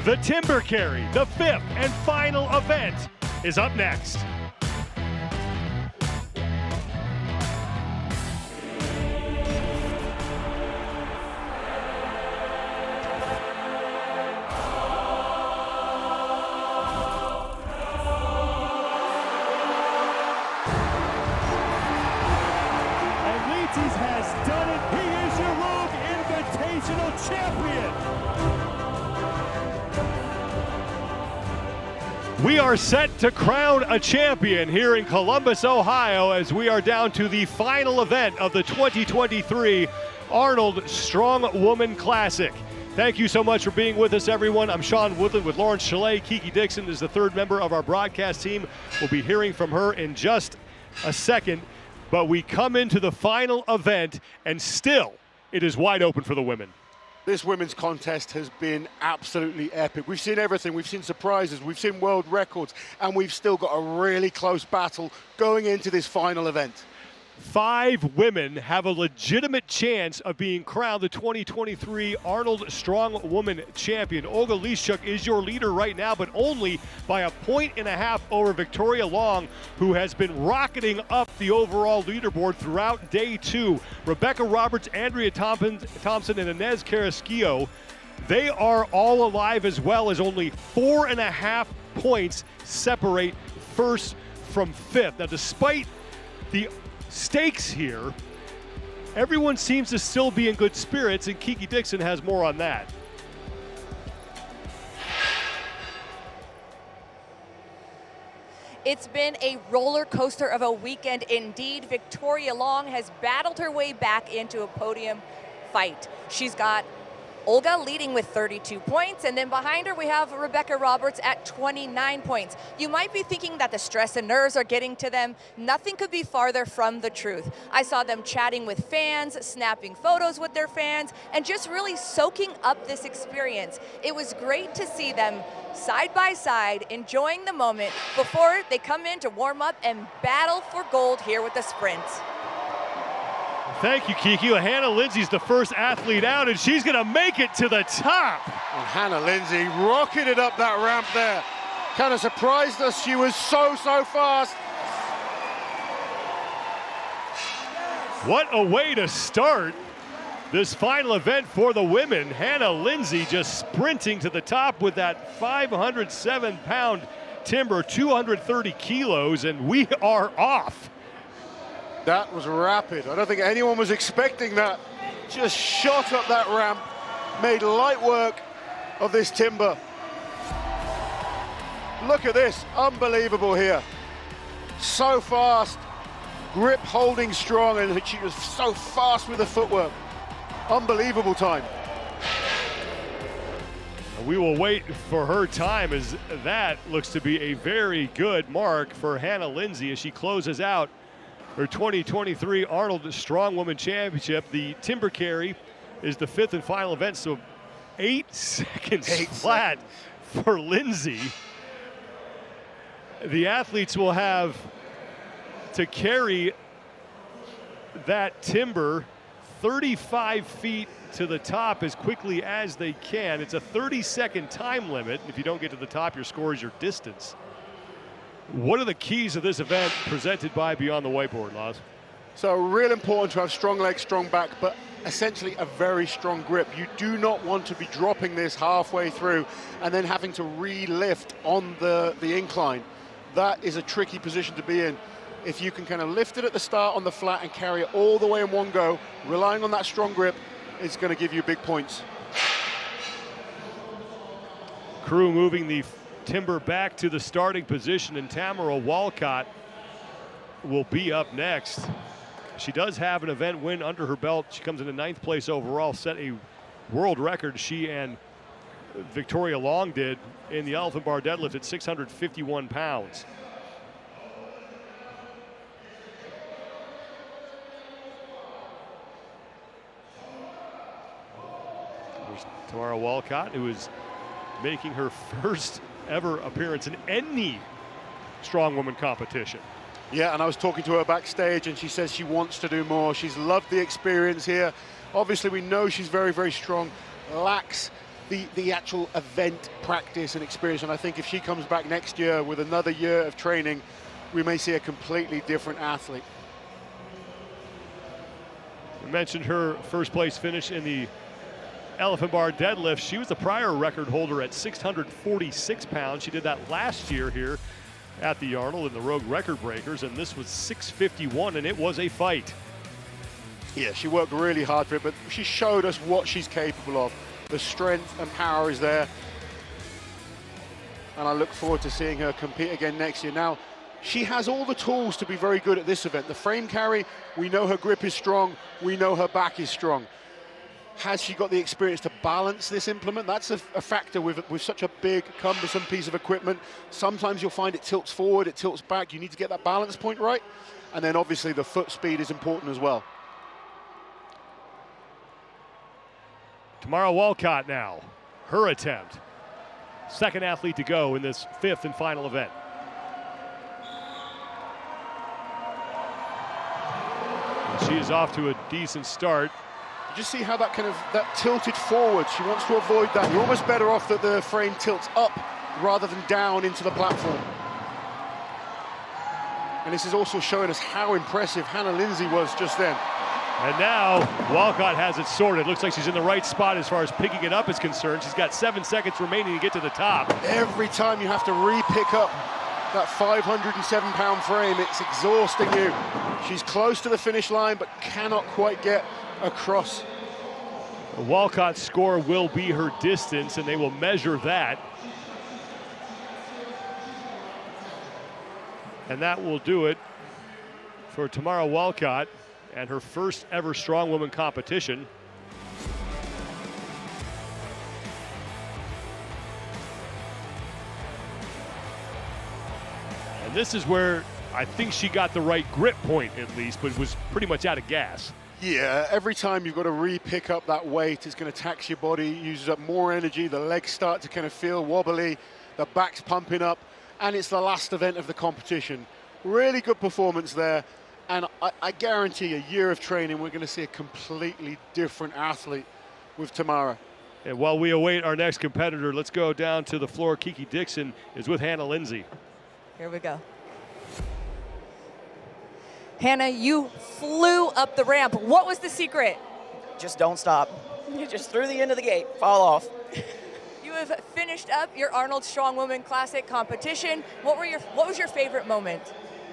The Timber Carry, the fifth and final event, is up next. Has done it. He is your Rogue Invitational Champion. We are set to crown a champion here in Columbus, Ohio, as we are down to the final event of the 2023 Arnold Strongwoman Classic. Thank you so much for being with us, everyone. I'm Sean Woodland with Lawrence Chalet. Kiki Dixon is the third member of our broadcast team. We'll be hearing from her in just a second. But we come into the final event, and still, it is wide open for the women. This women's contest has been absolutely epic. We've seen everything. We've seen surprises. We've seen world records. And we've still got a really close battle going into this final event. 5 women have a legitimate chance of being crowned the 2023 Arnold Strongwoman Champion. Olga Liaschuck is your leader right now, but only by a 1.5 points over Victoria Long, who has been rocketing up the overall leaderboard throughout day 2. Rebecca Roberts, Andrea Thompson, and Inez Carrasquillo, they are all alive as well, as only 4.5 points separate first from fifth. Now, despite the stakes here, everyone seems to still be in good spirits, and Kiki Dixon has more on that. It's been a roller coaster of a weekend indeed. Victoria Long has battled her way back into a podium fight. She's got Olga leading with 32 points, and then behind her we have Rebecca Roberts at 29 points. You might be thinking that the stress and nerves are getting to them. Nothing could be farther from the truth. I saw them chatting with fans, snapping photos with their fans, and just really soaking up this experience. It was great to see them side by side, enjoying the moment before they come in to warm up and battle for gold here with the sprint. Thank you, Kiki. Hannah Linzay's the first athlete out, and she's going to make it to the top. And Hannah Linzay rocketed up that ramp there. Kind of surprised us. She was so fast. What a way to start this final event for the women. Hannah Linzay just sprinting to the top with that 507-pound timber, 230 kilos, and we are off. That was rapid. I don't think anyone was expecting that. Just shot up that ramp, made light work of this timber. Look at this, unbelievable here. So fast, grip holding strong, and she was so fast with the footwork. Unbelievable time. We will wait for her time, as that looks to be a very good mark for Hannah Linzay as she closes out her 2023 Arnold Strongwoman Championship. The timber carry is the fifth and final event, so 8 seconds flat for Linzay. The athletes will have to carry that timber 35 feet to the top as quickly as they can. It's a 30-second time limit. If you don't get to the top, your score is your distance. What are the keys of this event presented by Beyond the Whiteboard, Laz? So real important to have strong legs, strong back, but essentially a very strong grip. You do not want to be dropping this halfway through and then having to re-lift on the incline. That is a tricky position to be in. If you can kind of lift it at the start on the flat and carry it all the way in one go, relying on that strong grip, it's going to give you big points. Crew moving the timber back to the starting position, and Tamara Walcott will be up next. She does have an event win under her belt. She comes into 9th place overall, set a world record she and Victoria Long did in the elephant bar deadlift at 651 pounds. There's Tamara Walcott, who is making her first ever appearance in any strongwoman competition. Yeah, and I was talking to her backstage, and she says she wants to do more. She's loved the experience here. Obviously, we know she's very, very strong, lacks the actual event practice and experience, and I think if she comes back next year with another year of training, we may see a completely different athlete. We mentioned her first place finish in the elephant bar deadlift. She was the prior record holder at 646 pounds. She did that last year here at the Arnold in the Rogue Record Breakers, and this was 651, and it was a fight. Yeah, she worked really hard for it, but she showed us what she's capable of. The strength and power is there, and I look forward to seeing her compete again next year. Now, she has all the tools to be very good at this event. The frame carry, we know her grip is strong, we know her back is strong. Has she got the experience to balance this implement? That's a factor with such a big, cumbersome piece of equipment. Sometimes you'll find it tilts forward, it tilts back. You need to get that balance point right. And then obviously the foot speed is important as well. Tamara Walcott now, her attempt. Second athlete to go in this fifth and final event. And she is off to a decent start. You just see how that tilted forward. She wants to avoid that. You're almost better off that the frame tilts up rather than down into the platform. And this is also showing us how impressive Hannah Linzay was just then. And now Walcott has it sorted. Looks like she's in the right spot as far as picking it up is concerned. She's got 7 seconds remaining to get to the top. Every time you have to re-pick up that 507-pound frame, it's exhausting you. She's close to the finish line, but cannot quite get across. The Walcott score will be her distance, and they will measure that. And that will do it for Tamara Walcott and her first ever strongwoman competition. And this is where I think she got the right grip point at least, but was pretty much out of gas. Yeah, every time you've got to re-pick up that weight, it's going to tax your body, uses up more energy, the legs start to kind of feel wobbly, the back's pumping up, and it's the last event of the competition. Really good performance there. And I guarantee a year of training, we're going to see a completely different athlete with Tamara. And while we await our next competitor, let's go down to the floor. Kiki Dixon is with Hannah Linzay. Here we go. Hannah, you flew up the ramp. What was the secret? Just don't stop. You just threw the end of the gate, fall off. You have finished up your Arnold Strongwoman Classic competition. What was your favorite moment?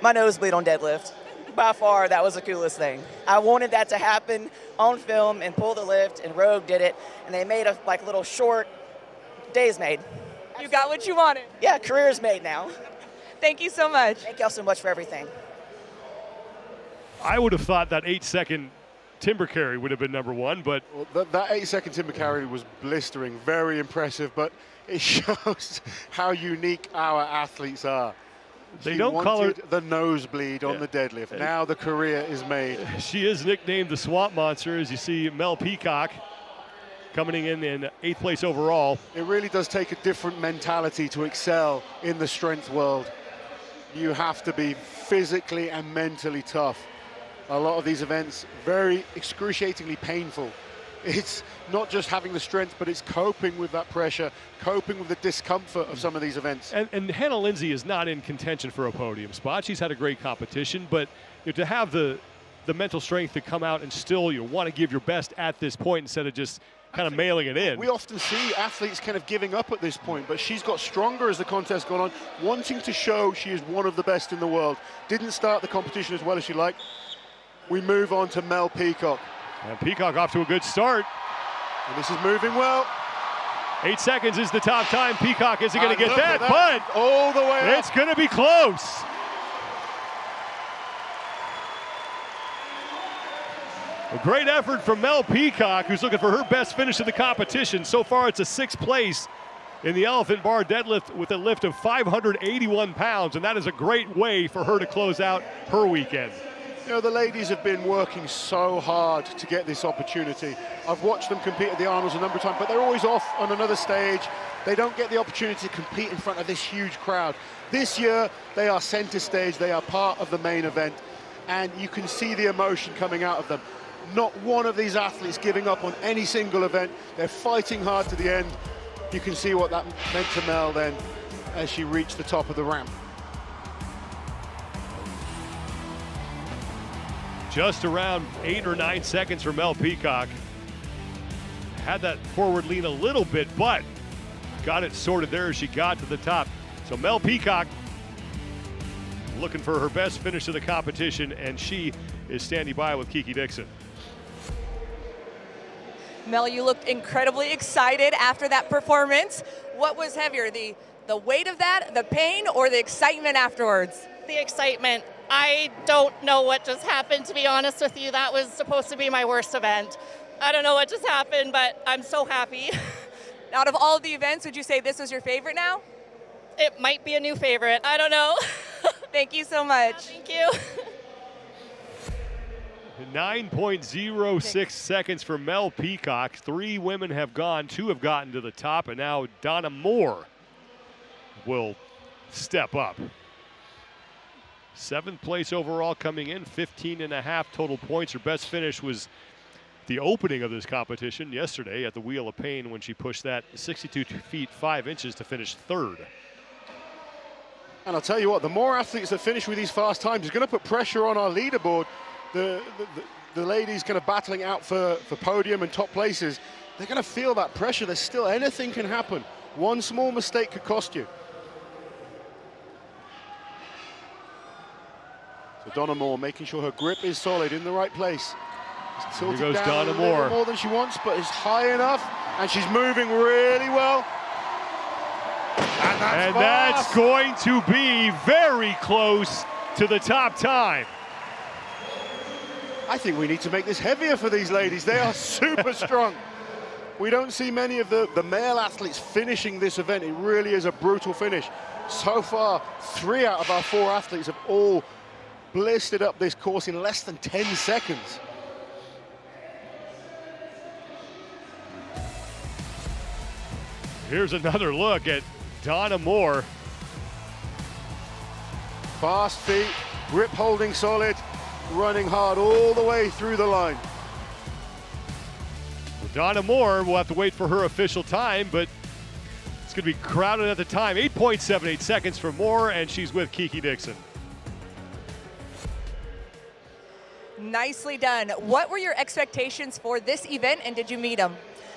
My nosebleed on deadlift. By far, that was the coolest thing. I wanted that to happen on film and pull the lift, and Rogue did it, and they made a little short days made. You got what you wanted. Yeah, career's made now. Thank you so much. Thank y'all so much for everything. I would have thought that 8-second timber carry would have been number one, but well, that 8-second timber carry was blistering, very impressive, but it shows how unique our athletes are. They don't call her the nosebleed on the deadlift. Now the career is made. She is nicknamed the Swamp Monster, as you see Mel Peacock coming in 8th place overall. It really does take a different mentality to excel in the strength world. You have to be physically and mentally tough. A lot of these events, very excruciatingly painful. It's not just having the strength, but it's coping with that pressure, coping with the discomfort of some of these events. And Hannah Linzay is not in contention for a podium spot. She's had a great competition, but to have the mental strength to come out and still want to give your best at this point instead of just kind of mailing it in. We often see athletes kind of giving up at this point, but she's got stronger as the contest gone on, wanting to show she is one of the best in the world. Didn't start the competition as well as she liked. We move on to Mel Peacock. And Peacock off to a good start. And this is moving well. 8 seconds is the top time. Peacock isn't going to get that, but all the way it's going to be close. A great effort from Mel Peacock, who's looking for her best finish of the competition. So far, it's a 6th place in the elephant bar deadlift with a lift of 581 pounds, and that is a great way for her to close out her weekend. You know, the ladies have been working so hard to get this opportunity. I've watched them compete at the Arnolds a number of times, but they're always off on another stage. They don't get the opportunity to compete in front of this huge crowd. This year, they are center stage, they are part of the main event, and you can see the emotion coming out of them. Not one of these athletes giving up on any single event. They're fighting hard to the end. You can see what that meant to Mel then as she reached the top of the ramp. Just around 8 or 9 seconds for Mel Peacock. Had that forward lean a little bit, but got it sorted there as she got to the top. So Mel Peacock looking for her best finish of the competition, and she is standing by with Kiki Dixon. Mel, you looked incredibly excited after that performance. What was heavier, the weight of that, the pain, or the excitement afterwards? The excitement. I don't know what just happened, to be honest with you. That was supposed to be my worst event. I don't know what just happened, but I'm so happy. Out of all of the events, would you say this was your favorite now? It might be a new favorite. I don't know. Thank you so much. Yeah, thank you. 9.06 seconds for Mel Peacock. 3 women have gone, 2 have gotten to the top, and now Donna Moore will step up. 7th place overall coming in, 15.5 total points. Her best finish was the opening of this competition yesterday at the Wheel of Pain when she pushed that 62 feet 5 inches to finish 3rd. And I'll tell you what, the more athletes that finish with these fast times is going to put pressure on our leaderboard. The ladies kind of battling out for podium and top places, they're going to feel that pressure. There's still, anything can happen. One small mistake could cost you. So Donna Moore making sure her grip is solid in the right place. Here goes down Donna a little Moore. More than she wants, but it's high enough, and she's moving really well. And that's going to be very close to the top time. I think we need to make this heavier for these ladies. They are super strong. We don't see many of the male athletes finishing this event. It really is a brutal finish. So far, 3 out of our 4 athletes have all blistered up this course in less than 10 seconds. Here's another look at Donna Moore. Fast feet, grip holding solid, running hard all the way through the line. Well, Donna Moore will have to wait for her official time, but it's going to be crowded at the time. 8.78 seconds for Moore, and she's with Kiki Dixon. Nicely done. What were your expectations for this event, and did you meet them?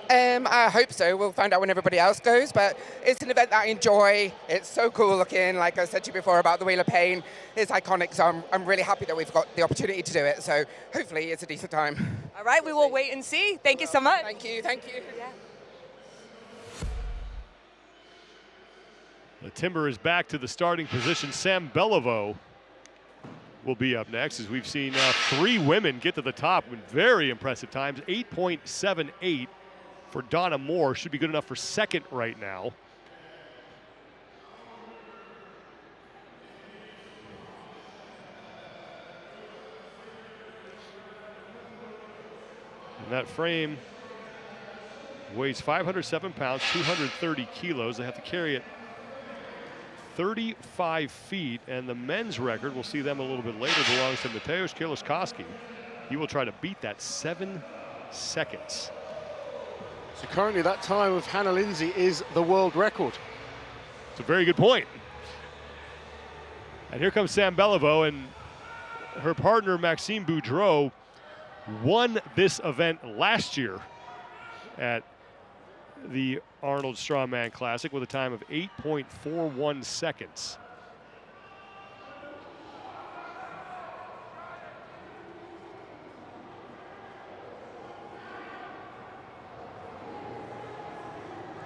I hope so. We'll find out when everybody else goes, but it's an event that I enjoy. It's so cool looking. Like I said to you before about the Wheel of Pain, it's iconic, so I'm really happy that we've got the opportunity to do it. So hopefully it's a decent time. All right, we will wait and see. Thank you so much. Thank you, thank you. Yeah. The timber is back to the starting position. Sam Beliveau will be up next, as we've seen 3 women get to the top with very impressive times. 8.78 for Donna Moore. Should be good enough for 2nd right now. And that frame weighs 507 pounds, 230 kilos. They have to carry it 35 feet, and the men's record, we'll see them a little bit later, belongs to Mateusz Kieliszkowski. He will try to beat that 7 seconds. So currently that time of Hannah Linzay is the world record. It's a very good point. And here comes Sam Beliveau, and her partner Maxime Boudreau won this event last year at the Arnold Strongman Classic with a time of 8.41 seconds.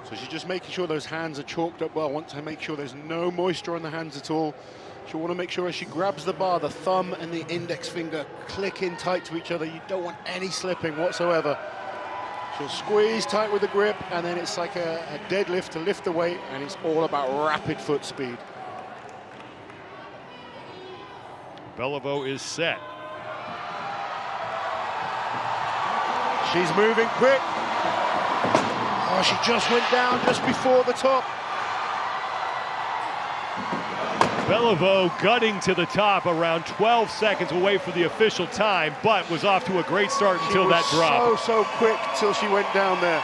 So she's just making sure those hands are chalked up well. Wants to make sure there's no moisture on the hands at all. She'll want to make sure as she grabs the bar, the thumb and the index finger click in tight to each other. You don't want any slipping whatsoever. She'll squeeze tight with the grip, and then it's like a deadlift to lift the weight, and it's all about rapid foot speed. Beliveau is set. She's moving quick. Oh, she just went down just before the top. Beliveau gutting to the top, around 12 seconds away from the official time, but was off to a great start until that drop. So quick till she went down there.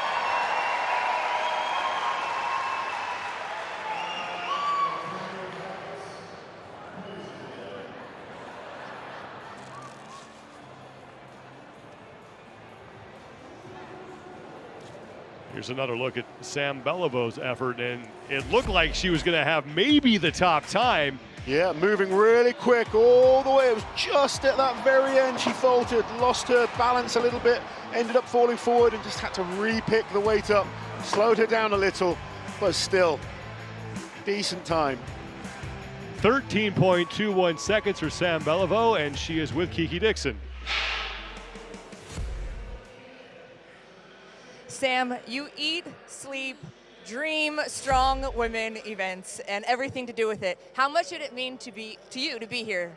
Here's another look at Sam Belivau's effort, and it looked like she was going to have maybe the top time. Yeah, moving really quick all the way. It was just at that very end she faltered, lost her balance a little bit, ended up falling forward and just had to re-pick the weight up. Slowed her down a little, but still, decent time. 13.21 seconds for Sam Beliveau, and she is with Kiki Dixon. Sam, you eat, sleep, dream strong women events and everything to do with it. How much did it mean to you to be here?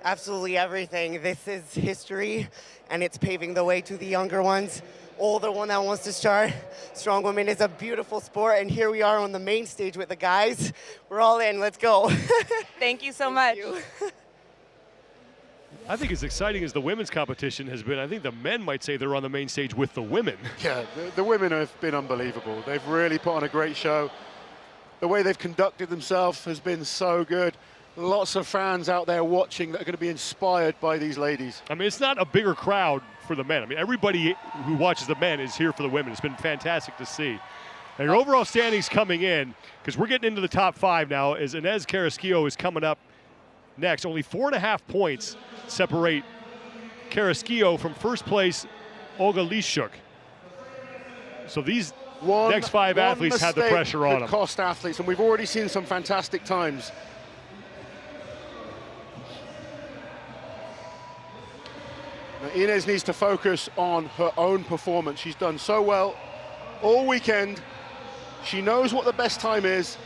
Absolutely everything. This is history, and it's paving the way to the younger ones. Older one that wants to start. Strong women is a beautiful sport, and here we are on the main stage with the guys. We're all in. Let's go. Thank you so much. I think as exciting as the women's competition has been, I think the men might say they're on the main stage with the women. Yeah, the women have been unbelievable. They've really put on a great show. The way they've conducted themselves has been so good. Lots of fans out there watching that are going to be inspired by these ladies. I mean, it's not a bigger crowd for the men. I mean, everybody who watches the men is here for the women. It's been fantastic to see. And your overall standings coming in, because we're getting into the top 5 now, as Inez Carrasquillo is coming up next. Only 4.5 points separate Carrasquillo from first place Olga Liaschuck. So these next 5 athletes had the pressure on them. Cost athletes, and we've already seen some fantastic times. Now, Inez needs to focus on her own performance. She's done so well all weekend. She knows what the best time is.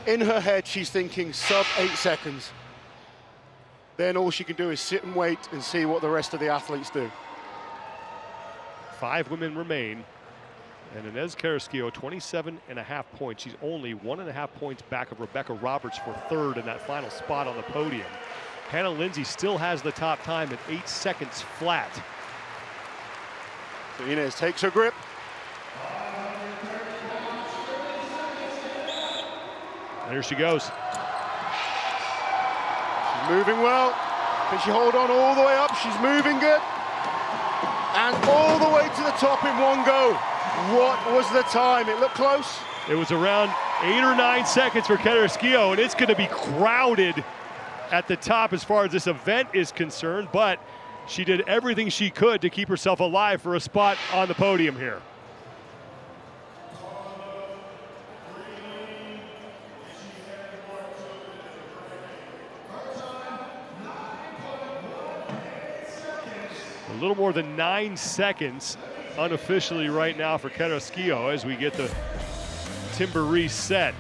In her head, she's thinking sub 8 seconds. Then all she can do is sit and wait and see what the rest of the athletes do. 5 women remain. And Inez Carrasquillo, 27.5 points. She's only 1.5 points back of Rebecca Roberts for third in that final spot on the podium. Hannah Linzay still has the top time at 8 seconds flat. So Inez takes her grip. And here she goes. Moving well. Can she hold on all the way up? She's moving good. And all the way to the top in one go. What was the time? It looked close. It was around 8 or 9 seconds for Carrasquillo, and it's going to be crowded at the top as far as this event is concerned, but she did everything she could to keep herself alive for a spot on the podium here. A little more than 9 seconds unofficially right now for Carrasquillo as we get the timber reset.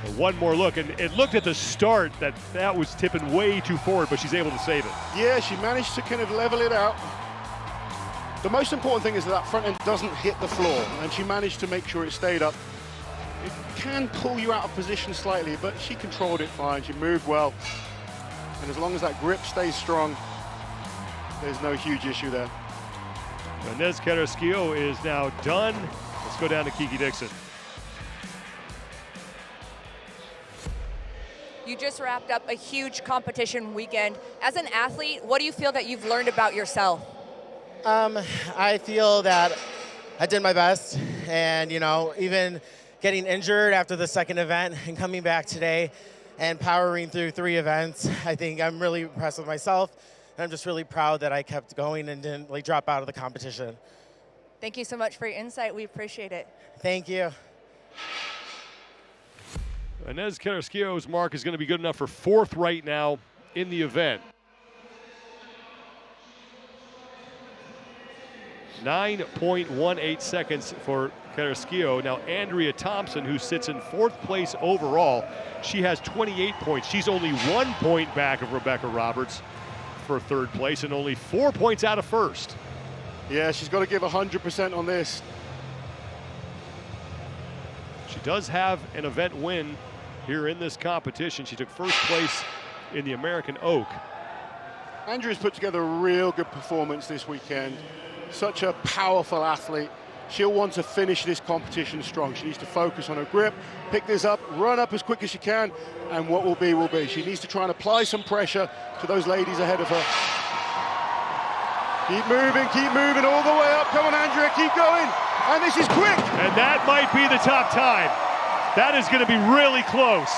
So one more look, and it looked at the start that was tipping way too forward, but she's able to save it. Yeah, she managed to kind of level it out. The most important thing is that front end doesn't hit the floor, and she managed to make sure it stayed up. It can pull you out of position slightly, but she controlled it fine. She moved well, and as long as that grip stays strong, there's no huge issue there. Inez Carrasquillo is now done. Let's go down to Kiki Dixon. You just wrapped up a huge competition weekend. As an athlete, what do you feel that you've learned about yourself? I feel that I did my best, and even getting injured after the second event and coming back today and powering through 3 events, I think I'm really impressed with myself. And I'm just really proud that I kept going and didn't drop out of the competition. Thank you so much for your insight. We appreciate it. Thank you. Inez Carrasquillo's mark is going to be good enough for 4th right now in the event. 9.18 seconds for Carrasquillo. Now Andrea Thompson, who sits in 4th place overall, she has 28 points. She's only 1 point back of Rebecca Roberts for 3rd place and only 4 points out of 1st. Yeah, she's got to give 100% on this. She does have an event win here in this competition. She took first place in the American Oak. Andrea's put together a real good performance this weekend. Such a powerful athlete. She'll want to finish this competition strong. She needs to focus on her grip, pick this up, run up as quick as she can, and what will be, will be. She needs to try and apply some pressure to those ladies ahead of her. Keep moving all the way up. Come on, Andrea, keep going. And this is quick. And that might be the top time. That is going to be really close.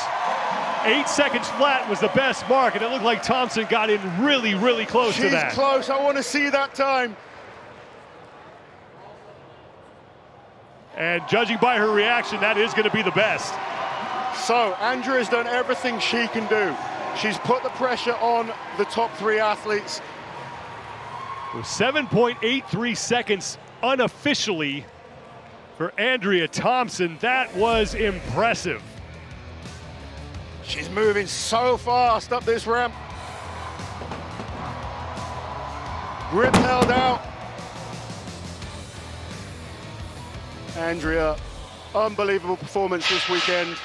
8 seconds flat was the best mark, and it looked like Thompson got in really, really close to that. She's close. I want to see that time. And judging by her reaction, that is going to be the best. So Andrea's done everything she can do. She's put the pressure on the top 3 athletes. With 7.83 seconds unofficially for Andrea Thompson, that was impressive. She's moving so fast up this ramp. Grip held out. Andrea, unbelievable performance this weekend.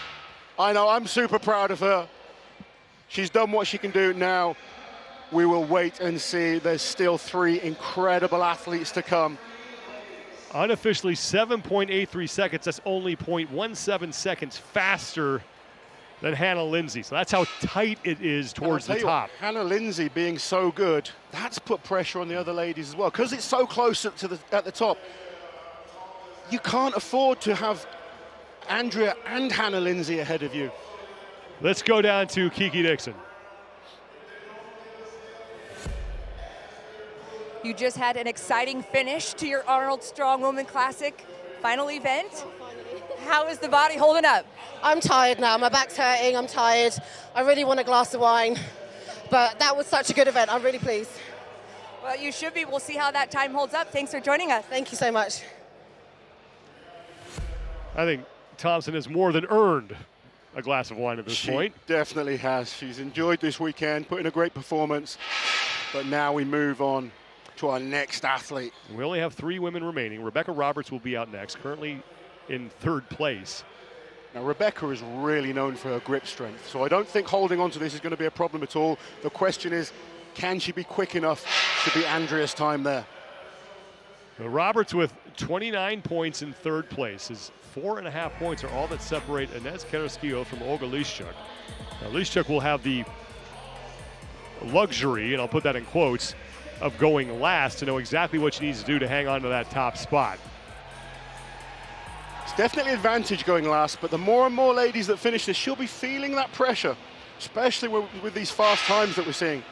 I know, I'm super proud of her. She's done what she can do now. We will wait and see. There's still 3 incredible athletes to come. Unofficially 7.83 seconds. That's only 0.17 seconds faster than Hannah Linzay. So that's how tight it is towards the top. Hannah Linzay being so good, that's put pressure on the other ladies as well. Because it's so close at the top, you can't afford to have Andrea and Hannah Linzay ahead of you. Let's go down to Kiki Dixon. You just had an exciting finish to your Arnold Strongwoman Classic final event. How is the body holding up? I'm tired now. My back's hurting. I'm tired. I really want a glass of wine. But that was such a good event. I'm really pleased. Well, you should be. We'll see how that time holds up. Thanks for joining us. Thank you so much. I think Thompson has more than earned a glass of wine at this point. She definitely has. She's enjoyed this weekend, put in a great performance. But now we move on to our next athlete. We only have 3 women remaining. Rebecca Roberts will be out next, currently in 3rd place. Now, Rebecca is really known for her grip strength, so I don't think holding on to this is going to be a problem at all. The question is, can she be quick enough to beat Andrea's time there? Now, Roberts with 29 points in 3rd place. His 4.5 points are all that separate Inez Carrasquillo from Olga Liaschuck. Now, Liaschuck will have the luxury, and I'll put that in quotes, of going last to know exactly what she needs to do to hang on to that top spot. It's definitely an advantage going last, but the more and more ladies that finish this, she'll be feeling that pressure, especially with these fast times that we're seeing.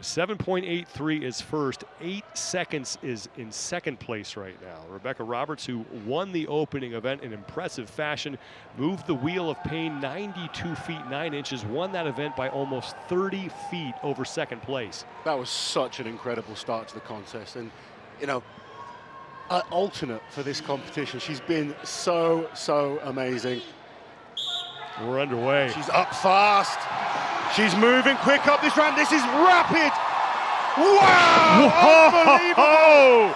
7.83 is first, 8 seconds is in 2nd place right now. Rebecca Roberts, who won the opening event in impressive fashion, moved the Wheel of Pain 92 feet 9 inches, won that event by almost 30 feet over 2nd place. That was such an incredible start to the contest, and you know, an alternate for this competition. She's been so amazing. We're underway. She's up fast. She's moving quick up this ramp. This is rapid. Wow! Unbelievable!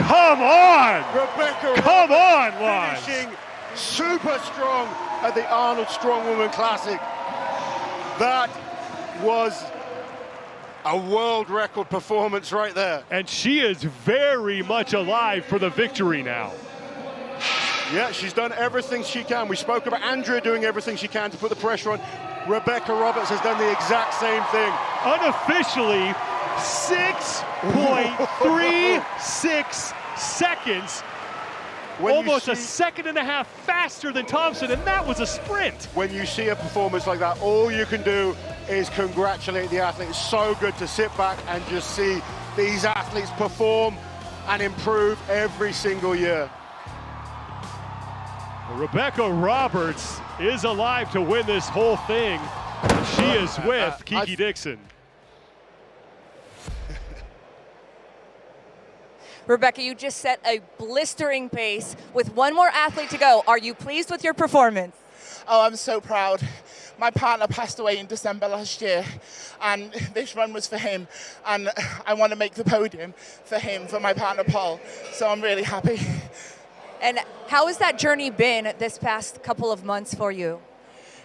Come on! Rebecca Come on, Laz. Finishing super strong at the Arnold Strongwoman Classic. That was a world record performance right there. And she is very much alive for the victory now. Yeah, she's done everything she can. We spoke about Andrea doing everything she can to put the pressure on. Rebecca Roberts has done the exact same thing. Unofficially, 6.36 seconds. Almost a 1.5 seconds faster than Thompson, and that was a sprint. When you see a performance like that, all you can do is congratulate the athlete. It's so good to sit back and just see these athletes perform and improve every single year. Rebecca Roberts is alive to win this whole thing. She is with Kiki Dixon. Rebecca, you just set a blistering pace with one more athlete to go. Are you pleased with your performance? Oh, I'm so proud. My partner passed away in December last year, and this run was for him, and I want to make the podium for him, for my partner Paul, so I'm really happy. And how has that journey been this past couple of months for you?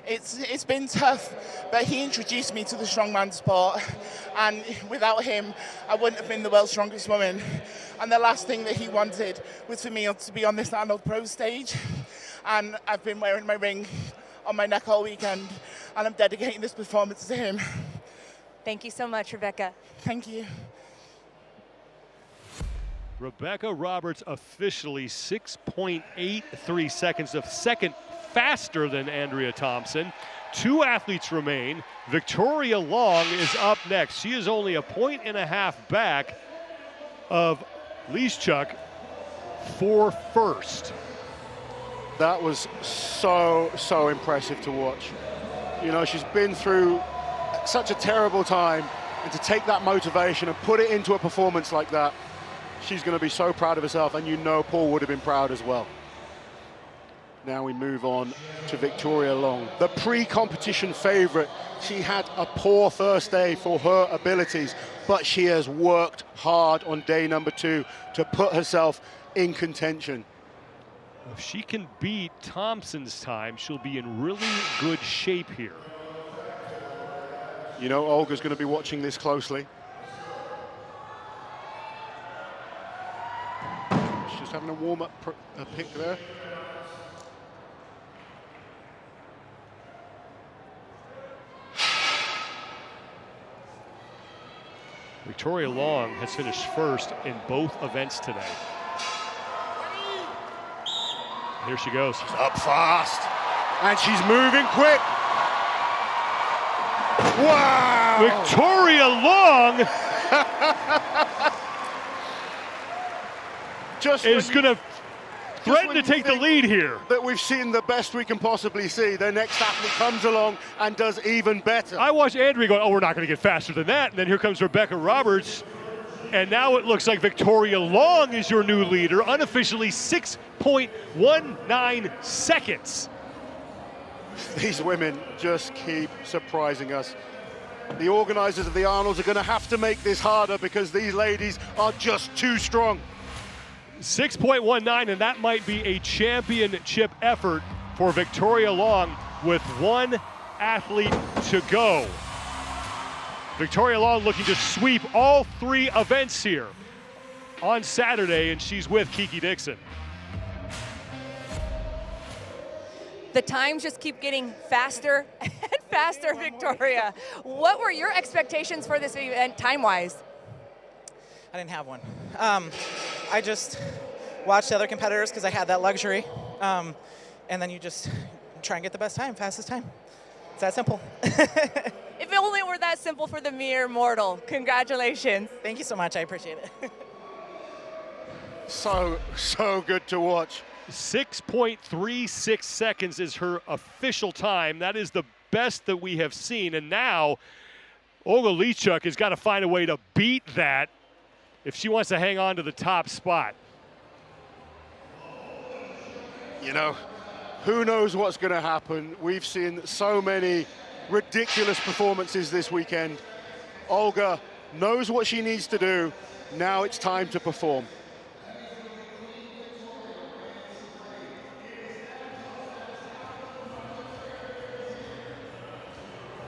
It's been tough, but he introduced me to the strongman sport, and without him, I wouldn't have been the world's strongest woman. And the last thing that he wanted was for me to be on this Arnold Pro stage, and I've been wearing my ring on my neck all weekend, and I'm dedicating this performance to him. Thank you so much, Rebecca. Thank you. Rebecca Roberts officially 6.83 seconds, a second faster than Andrea Thompson. 2 athletes remain. Victoria Long is up next. She is only a 1.5 back of Liaschuck for first. That was so impressive to watch. You know, she's been through such a terrible time, and to take that motivation and put it into a performance like that, she's going to be so proud of herself, and you know Paul would have been proud as well. Now we move on to Victoria Long, the pre-competition favorite. She had a poor first day for her abilities, but she has worked hard on day number 2 to put herself in contention. If she can beat Thompson's time, she'll be in really good shape here. You know, Olga's going to be watching this closely. She's just having a warm-up pick there. Victoria Long has finished first in both events today. Here she goes. She's up fast, and she's moving quick. Wow! Victoria Long just is going to threaten to take the lead here. That we've seen the best we can possibly see. The next athlete comes along and does even better. I watched Andrea go, oh, we're not going to get faster than that. And then here comes Rebecca Roberts. And now it looks like Victoria Long is your new leader, unofficially 6.19 seconds. These women just keep surprising us. The organizers of the Arnolds are going to have to make this harder because these ladies are just too strong. 6.19, and that might be a championship effort for Victoria Long with 1 athlete to go. Victoria Long looking to sweep all 3 events here on Saturday, and she's with Kiki Dixon. The times just keep getting faster and faster, Victoria. What were your expectations for this event time-wise? I didn't have one. I just watched the other competitors because I had that luxury. And then you just try and get the best time, fastest time. It's that simple. If it only were that simple for the mere mortal. Congratulations. Thank you so much. I appreciate it. So good to watch. 6.36 seconds is her official time. That is the best that we have seen. And now Olga Liaschuck has got to find a way to beat that if she wants to hang on to the top spot. You know, who knows what's going to happen? We've seen so many ridiculous performances this weekend. Olga knows what she needs to do. Now it's time to perform.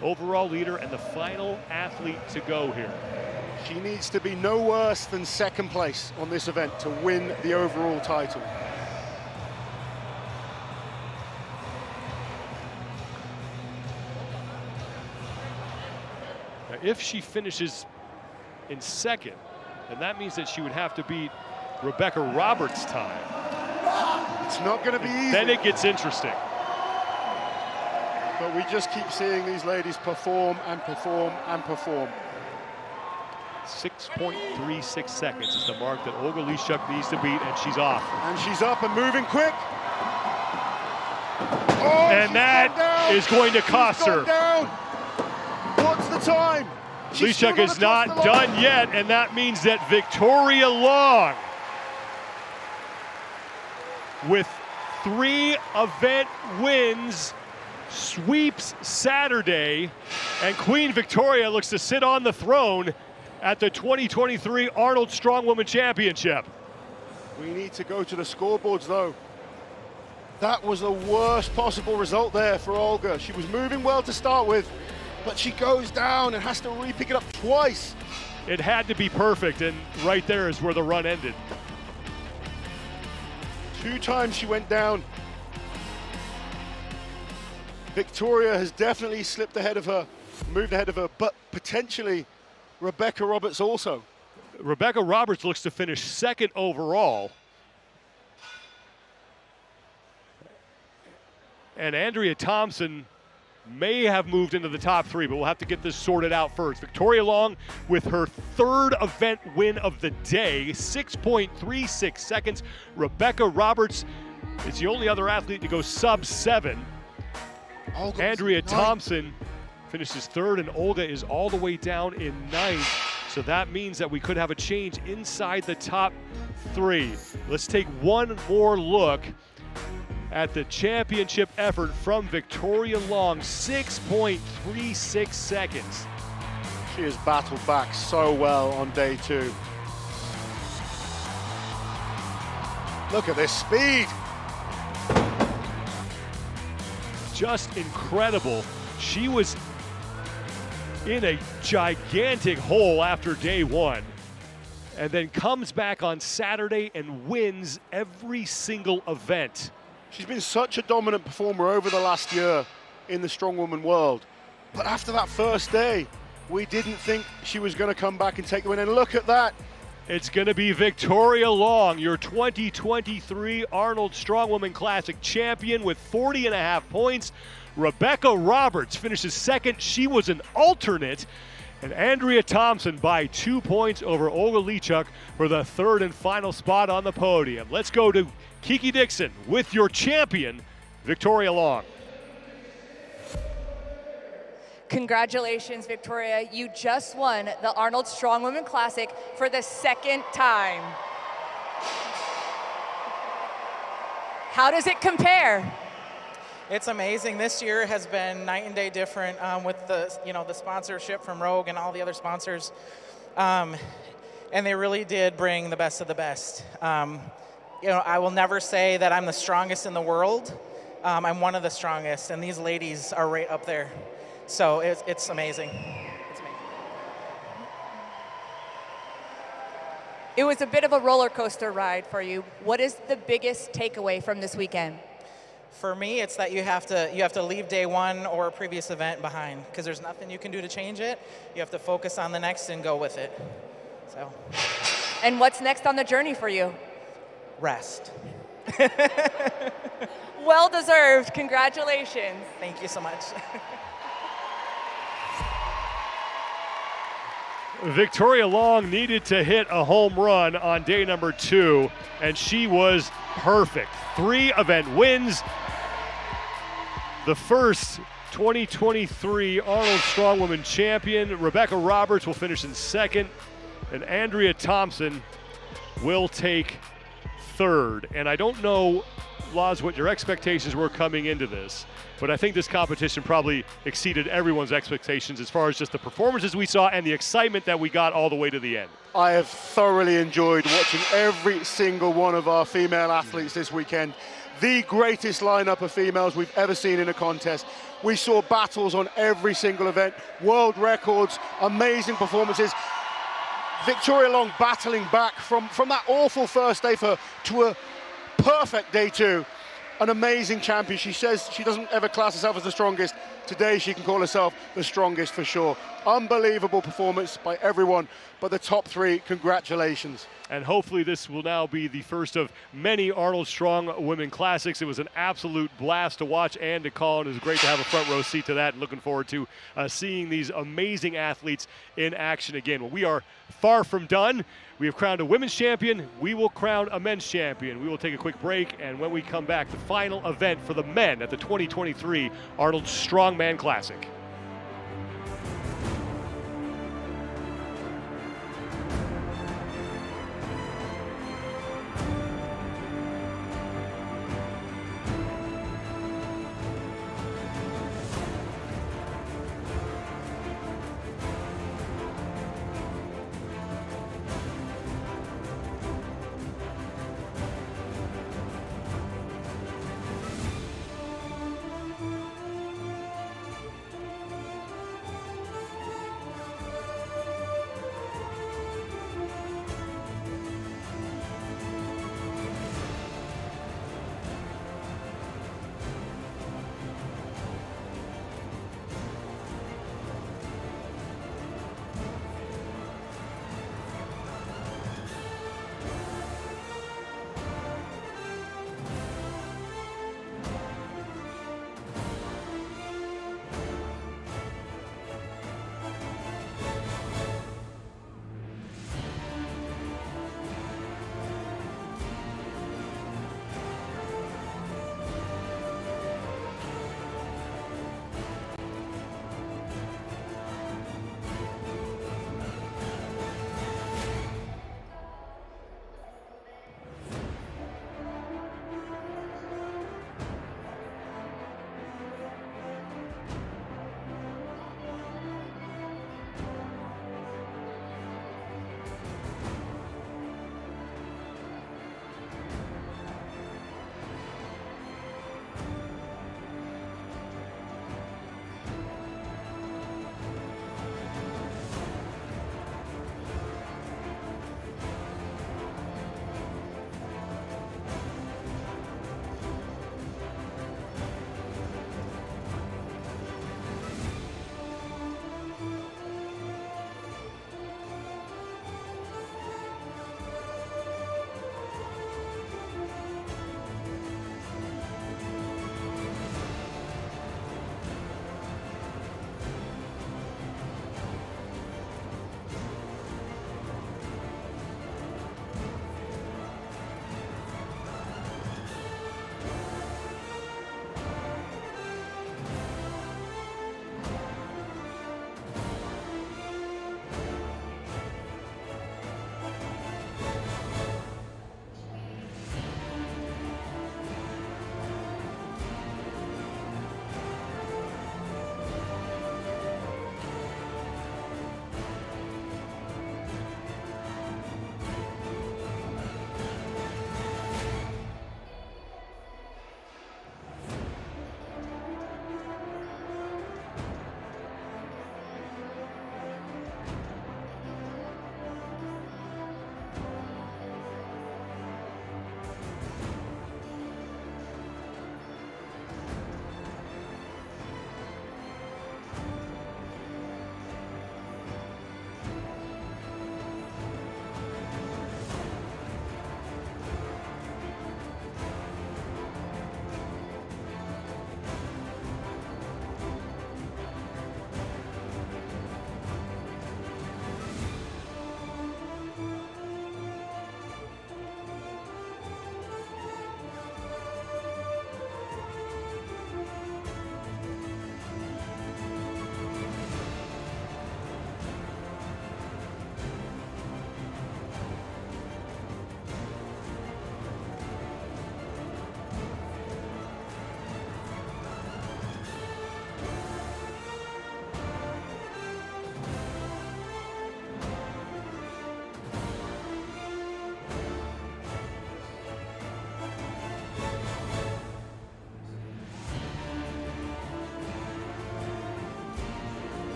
Overall leader and the final athlete to go here. She needs to be no worse than second place on this event to win the overall title. Now, if she finishes in second, then that means that she would have to beat Rebecca Roberts' time. It's not going to be easy. Then it gets interesting. But we just keep seeing these ladies perform and perform and perform. 6.36 seconds is the mark that Olga Liaschuck needs to beat, and she's off. And she's up and moving quick. Oh, and that is going to cost her. Down. What's the time? Liaschuck is not done yet, and that means that Victoria Long, with 3 event wins, sweeps Saturday, and Queen Victoria looks to sit on the throne at the 2023 Arnold Strongwoman Championship. We need to go to the scoreboards though. That was the worst possible result there for Olga. She was moving well to start with, but she goes down and has to re-pick it up twice. It had to be perfect, and right there is where the run ended. 2 times she went down. Victoria has definitely slipped ahead of her, moved ahead of her, but potentially Rebecca Roberts also. Rebecca Roberts looks to finish second overall. And Andrea Thompson may have moved into the top 3, but we'll have to get this sorted out first. Victoria Long with her 3rd event win of the day, 6.36 seconds. Rebecca Roberts is the only other athlete to go sub-7. Andrea Thompson finishes 3rd, and Olga is all the way down in 9th. So that means that we could have a change inside the top 3. Let's take one more look at the championship effort from Victoria Long, 6.36 seconds. She has battled back so well on day 2. Look at this speed. Just incredible. She was in a gigantic hole after day 1, and then comes back on Saturday and wins every single event. She's been such a dominant performer over the last year in the strongwoman world. But after that first day, we didn't think she was going to come back and take the win. And look at that. It's going to be Victoria Long, your 2023 Arnold Strongwoman Classic champion with 40.5 points. Rebecca Roberts finishes 2nd. She was an alternate. And Andrea Thompson by 2 points over Olga Liaschuck for the 3rd and final spot on the podium. Let's go to Kiki Dixon with your champion, Victoria Long. Congratulations, Victoria. You just won the Arnold Strongwoman Classic for the 2nd time. How does it compare? It's amazing. This year has been night and day different with the the sponsorship from Rogue and all the other sponsors, and they really did bring the best of the best. I will never say that I'm the strongest in the world. I'm one of the strongest, and these ladies are right up there. So it's amazing. It's amazing. It was a bit of a roller coaster ride for you. What is the biggest takeaway from this weekend? For me, it's that you have to leave day 1 or a previous event behind, because there's nothing you can do to change it. You have to focus on the next and go with it. So. And what's next on the journey for you? Rest. Well deserved. Congratulations. Thank you so much. Victoria Long needed to hit a home run on day number 2, and she was perfect. 3 event wins. The first 2023 Arnold Strongwoman champion, Rebecca Roberts, will finish in 2nd, and Andrea Thompson will take 3rd. And I don't know, Laz, what your expectations were coming into this, but I think this competition probably exceeded everyone's expectations as far as just the performances we saw and the excitement that we got all the way to the end. I have thoroughly enjoyed watching every single one of our female athletes this weekend. The greatest lineup of females we've ever seen in a contest. We saw battles on every single event, world records, amazing performances. Victoria Long battling back from that awful first day to a perfect day 2. An amazing champion. She says she doesn't ever class herself as the strongest. Today she can call herself the strongest for sure. Unbelievable performance by everyone, but the top 3, congratulations. And hopefully this will now be the first of many Arnold Strongwoman Classics. It was an absolute blast to watch and to call, and it was great to have a front row seat to that, and looking forward to seeing these amazing athletes in action again. Well, we are far from done. We have crowned a women's champion. We will crown a men's champion. We will take a quick break, and when we come back, the final event for the men at the 2023 Arnold Strongman Classic.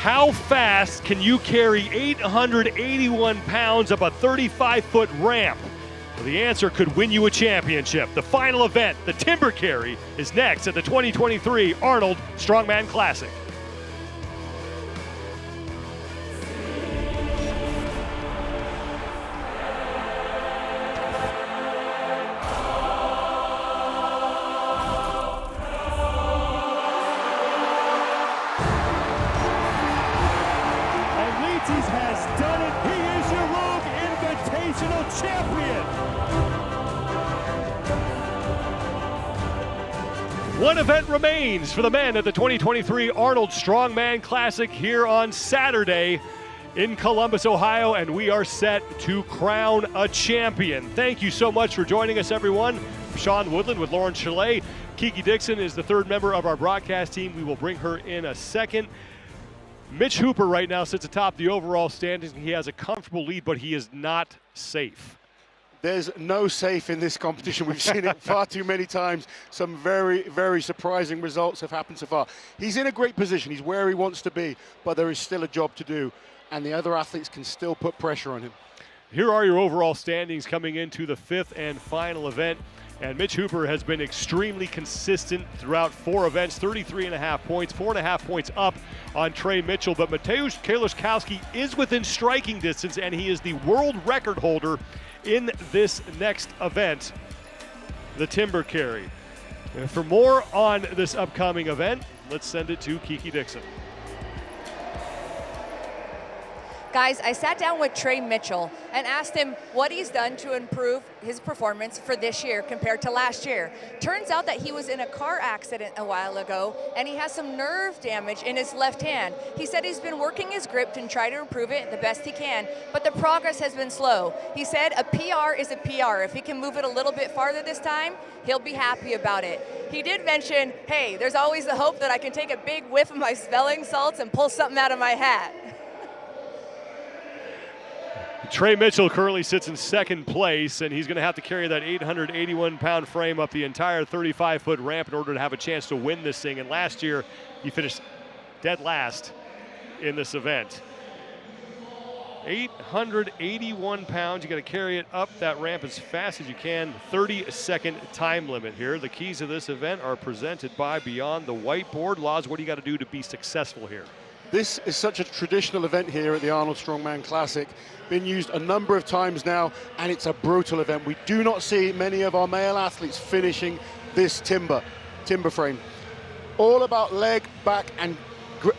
How fast can you carry 881 pounds up a 35-foot ramp? Well, the answer could win you a championship. The final event, the timber carry, is next at the 2023 Arnold Strongman Classic. Has done it. He is your Rogue Invitational Champion. One event remains for the men at the 2023 Arnold Strongman Classic here on Saturday in Columbus, Ohio, and we are set to crown a champion. Thank you so much for joining us, everyone. Sean Woodland with Lauren Chalet. Kiki Dixon is the third member of our broadcast team. We will bring her in a second. Mitch Hooper right now sits atop the overall standings. He has a comfortable lead, but he is not safe. There's no safe in this competition. We've seen it far too many times. Some very, very surprising results have happened so far. He's in a great position. He's where he wants to be, but there is still a job to do, and the other athletes can still put pressure on him. Here are your overall standings coming into the fifth and final event. And Mitch Hooper has been extremely consistent throughout 4 events, 33.5 points, 4.5 points up on Trey Mitchell. But Mateusz Kieliszkowski is within striking distance, and he is the world record holder in this next event, the timber carry. And for more on this upcoming event, let's send it to Kiki Dixon. Guys, I sat down with Trey Mitchell and asked him what he's done to improve his performance for this year compared to last year. Turns out that he was in a car accident a while ago and he has some nerve damage in his left hand. He said he's been working his grip and try to improve it the best he can, but the progress has been slow. He said a PR is a PR. If he can move it a little bit farther this time, he'll be happy about it. He did mention, hey, there's always the hope that I can take a big whiff of my smelling salts and pull something out of my hat. Trey Mitchell currently sits in second place, and he's going to have to carry that 881-pound frame up the entire 35-foot ramp in order to have a chance to win this thing. And last year, he finished dead last in this event. 881 pounds. You got to carry it up that ramp as fast as you can. 30-second time limit here. The keys of this event are presented by Beyond the Whiteboard. Laz, what do you got to do to be successful here? This is such a traditional event here at the Arnold Strongman Classic. Been used a number of times now, and it's a brutal event. We do not see many of our male athletes finishing this timber frame. All about leg, back, and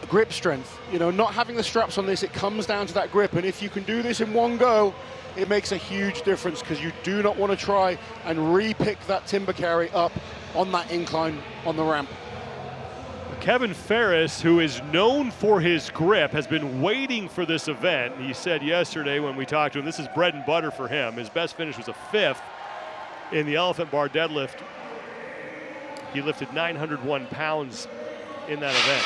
grip strength. You know, not having the straps on this, it comes down to that grip, and if you can do this in one go, it makes a huge difference, because you do not want to try and re-pick that timber carry up on that incline on the ramp. Kevin Ferris, who is known for his grip, has been waiting for this event. He said yesterday when we talked to him, this is bread and butter for him. His best finish was a 5th in the elephant bar deadlift. He lifted 901 pounds in that event.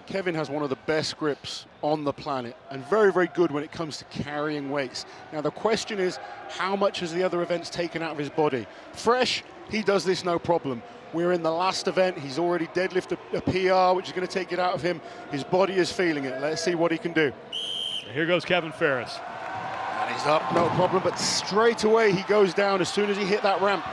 Kevin has one of the best grips on the planet, and very, very good when it comes to carrying weights. Now the question is, how much has the other events taken out of his body? Fresh, he does this no problem. We're in the last event. He's already deadlifted a PR, which is going to take it out of him. His body is feeling it. Let's see what he can do. Here goes Kevin Ferris. And he's up, no problem, but straight away he goes down as soon as he hit that ramp.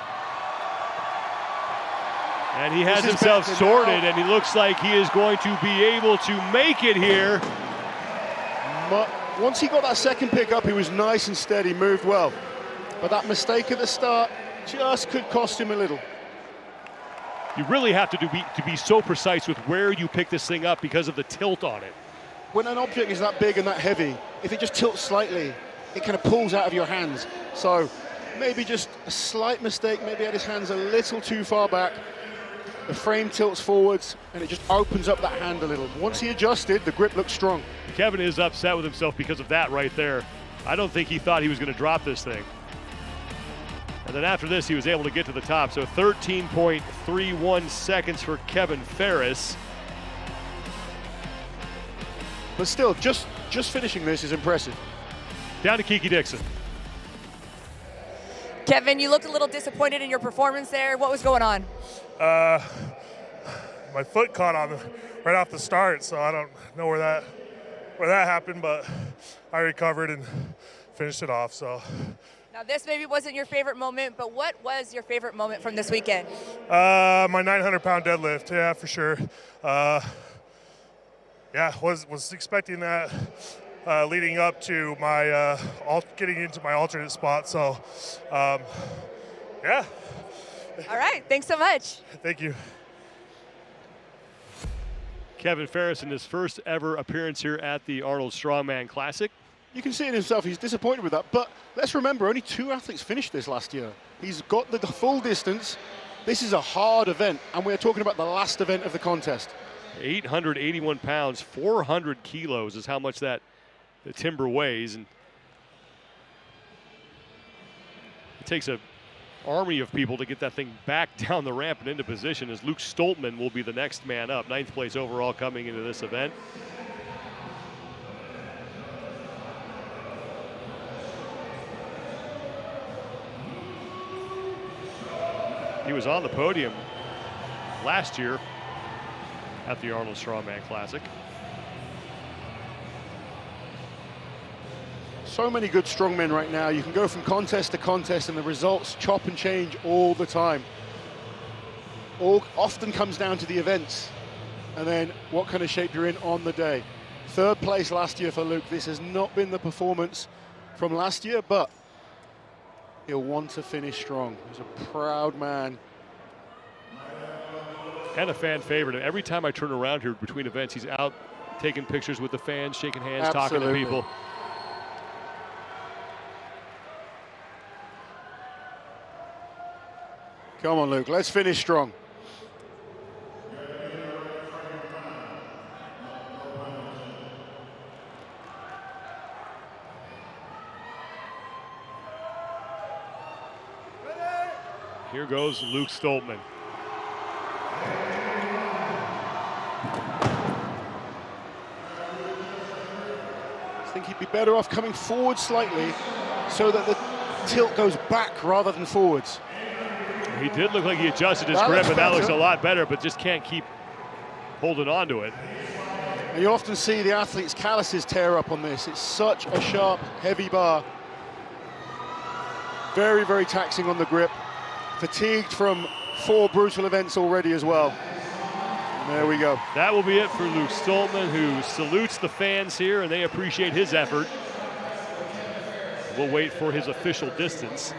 And he has himself sorted, and he looks like he is going to be able to make it here. Once he got that second pick up, he was nice and steady, moved well. But that mistake at the start just could cost him a little. You really have to be so precise with where you pick this thing up because of the tilt on it. When an object is that big and that heavy, if it just tilts slightly, it kind of pulls out of your hands. So maybe just a slight mistake, maybe had his hands a little too far back. The frame tilts forwards and it just opens up that hand a little. Once he adjusted, the grip looks strong. Kevin is upset with himself because of that right there. I don't think he thought he was going to drop this thing. And then after this, he was able to get to the top. So 13.31 seconds for Kevin Ferris. But still, just finishing this is impressive. Down to Kiki Dixon. Kevin, you looked a little disappointed in your performance there. What was going on? My foot caught on right off the start, so I don't know where that happened, but I recovered and finished it off. So. Now, this maybe wasn't your favorite moment, but what was your favorite moment from this weekend? My 900-pound deadlift, yeah, for sure. Yeah, was expecting that leading up to my getting into my alternate spot. So, yeah. All right, thanks so much. Thank you. Kevin Ferris in his first ever appearance here at the Arnold Strongman Classic. You can see it himself, he's disappointed with that, but let's remember, only 2 athletes finished this last year. He's got the full distance. This is a hard event, and we're talking about the last event of the contest. 881 pounds, 400 kilos is how much the timber weighs, and it takes an army of people to get that thing back down the ramp and into position, as Luke Stoltman will be the next man up, 9th place overall coming into this event. He was on the podium last year at the Arnold Strongman Classic. So many good strongmen right now. You can go from contest to contest and the results chop and change all the time. All often comes down to the events and then what kind of shape you're in on the day. 3rd place last year for Luke. This has not been the performance from last year, but he'll want to finish strong. He's a proud man. And a fan favorite. Every time I turn around here between events, he's out taking pictures with the fans, shaking hands, Absolutely. talking to people. Come on, Luke, let's finish strong. Here goes Luke Stoltman. I think he'd be better off coming forward slightly so that the tilt goes back rather than forwards. He did look like he adjusted his grip, and that looks a lot better, but just can't keep holding on to it. And you often see the athlete's calluses tear up on this. It's such a sharp, heavy bar. Very, very taxing on the grip. Fatigued from 4 brutal events already as well. And there we go. That will be it for Luke Stoltman, who salutes the fans here, and they appreciate his effort. We'll wait for his official distance.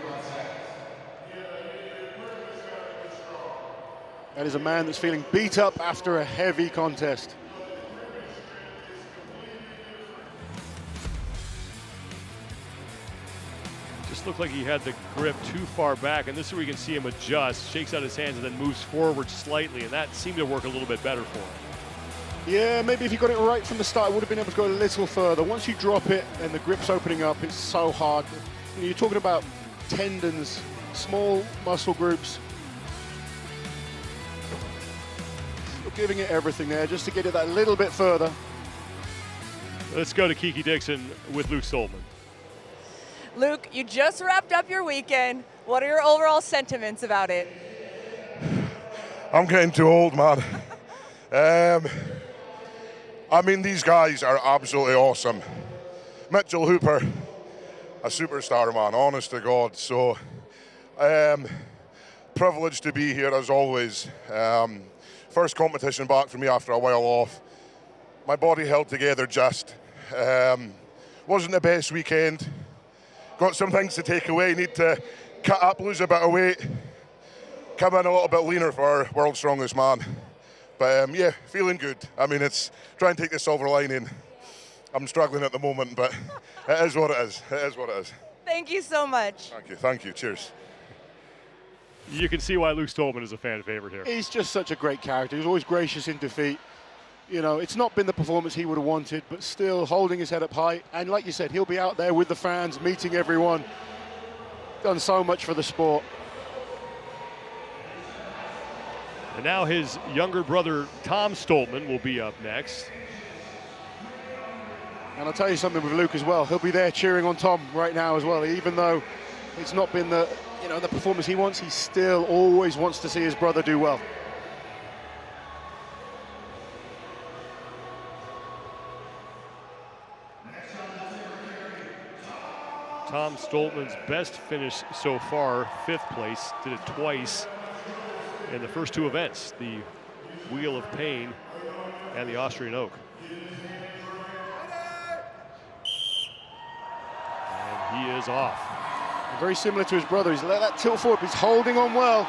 That is a man that's feeling beat up after a heavy contest. Just looked like he had the grip too far back, and this is where you can see him adjust, shakes out his hands, and then moves forward slightly, and that seemed to work a little bit better for him. Yeah, maybe if you got it right from the start, it would have been able to go a little further. Once you drop it and the grip's opening up, it's so hard. You're talking about tendons, small muscle groups. Giving it everything there just to get it that little bit further. Let's go to Kiki Dixon with Luke Stoltman. Luke, you just wrapped up your weekend. What are your overall sentiments about it? I'm getting too old, man. I mean, these guys are absolutely awesome. Mitchell Hooper, a superstar, man, honest to God. So, privileged to be here as always. First competition back for me after a while off. My body held together just. Wasn't the best weekend. Got some things to take away. Need to cut up, lose a bit of weight. Come in a little bit leaner for World's Strongest Man. But yeah, feeling good. I mean, it's trying to take the silver lining. I'm struggling at the moment, but it is what it is. It is what it is. Thank you so much. Thank you. Thank you. Cheers. You can see why Luke Stoltman is a fan favorite here. He's just such a great character. He's always gracious in defeat. You know, it's not been the performance he would have wanted, but still holding his head up high. And like you said, he'll be out there with the fans, meeting everyone. Done so much for the sport. And now his younger brother, Tom Stoltman, will be up next. And I'll tell you something with Luke as well. He'll be there cheering on Tom right now as well. Even though it's not been the performance he wants, he still always wants to see his brother do well. Tom Stoltman's best finish so far, 5th place. Did it twice in the first 2 events, the Wheel of Pain and the Austrian Oak. And he is off. Very similar to his brother. He's let that tilt forward. He's holding on well.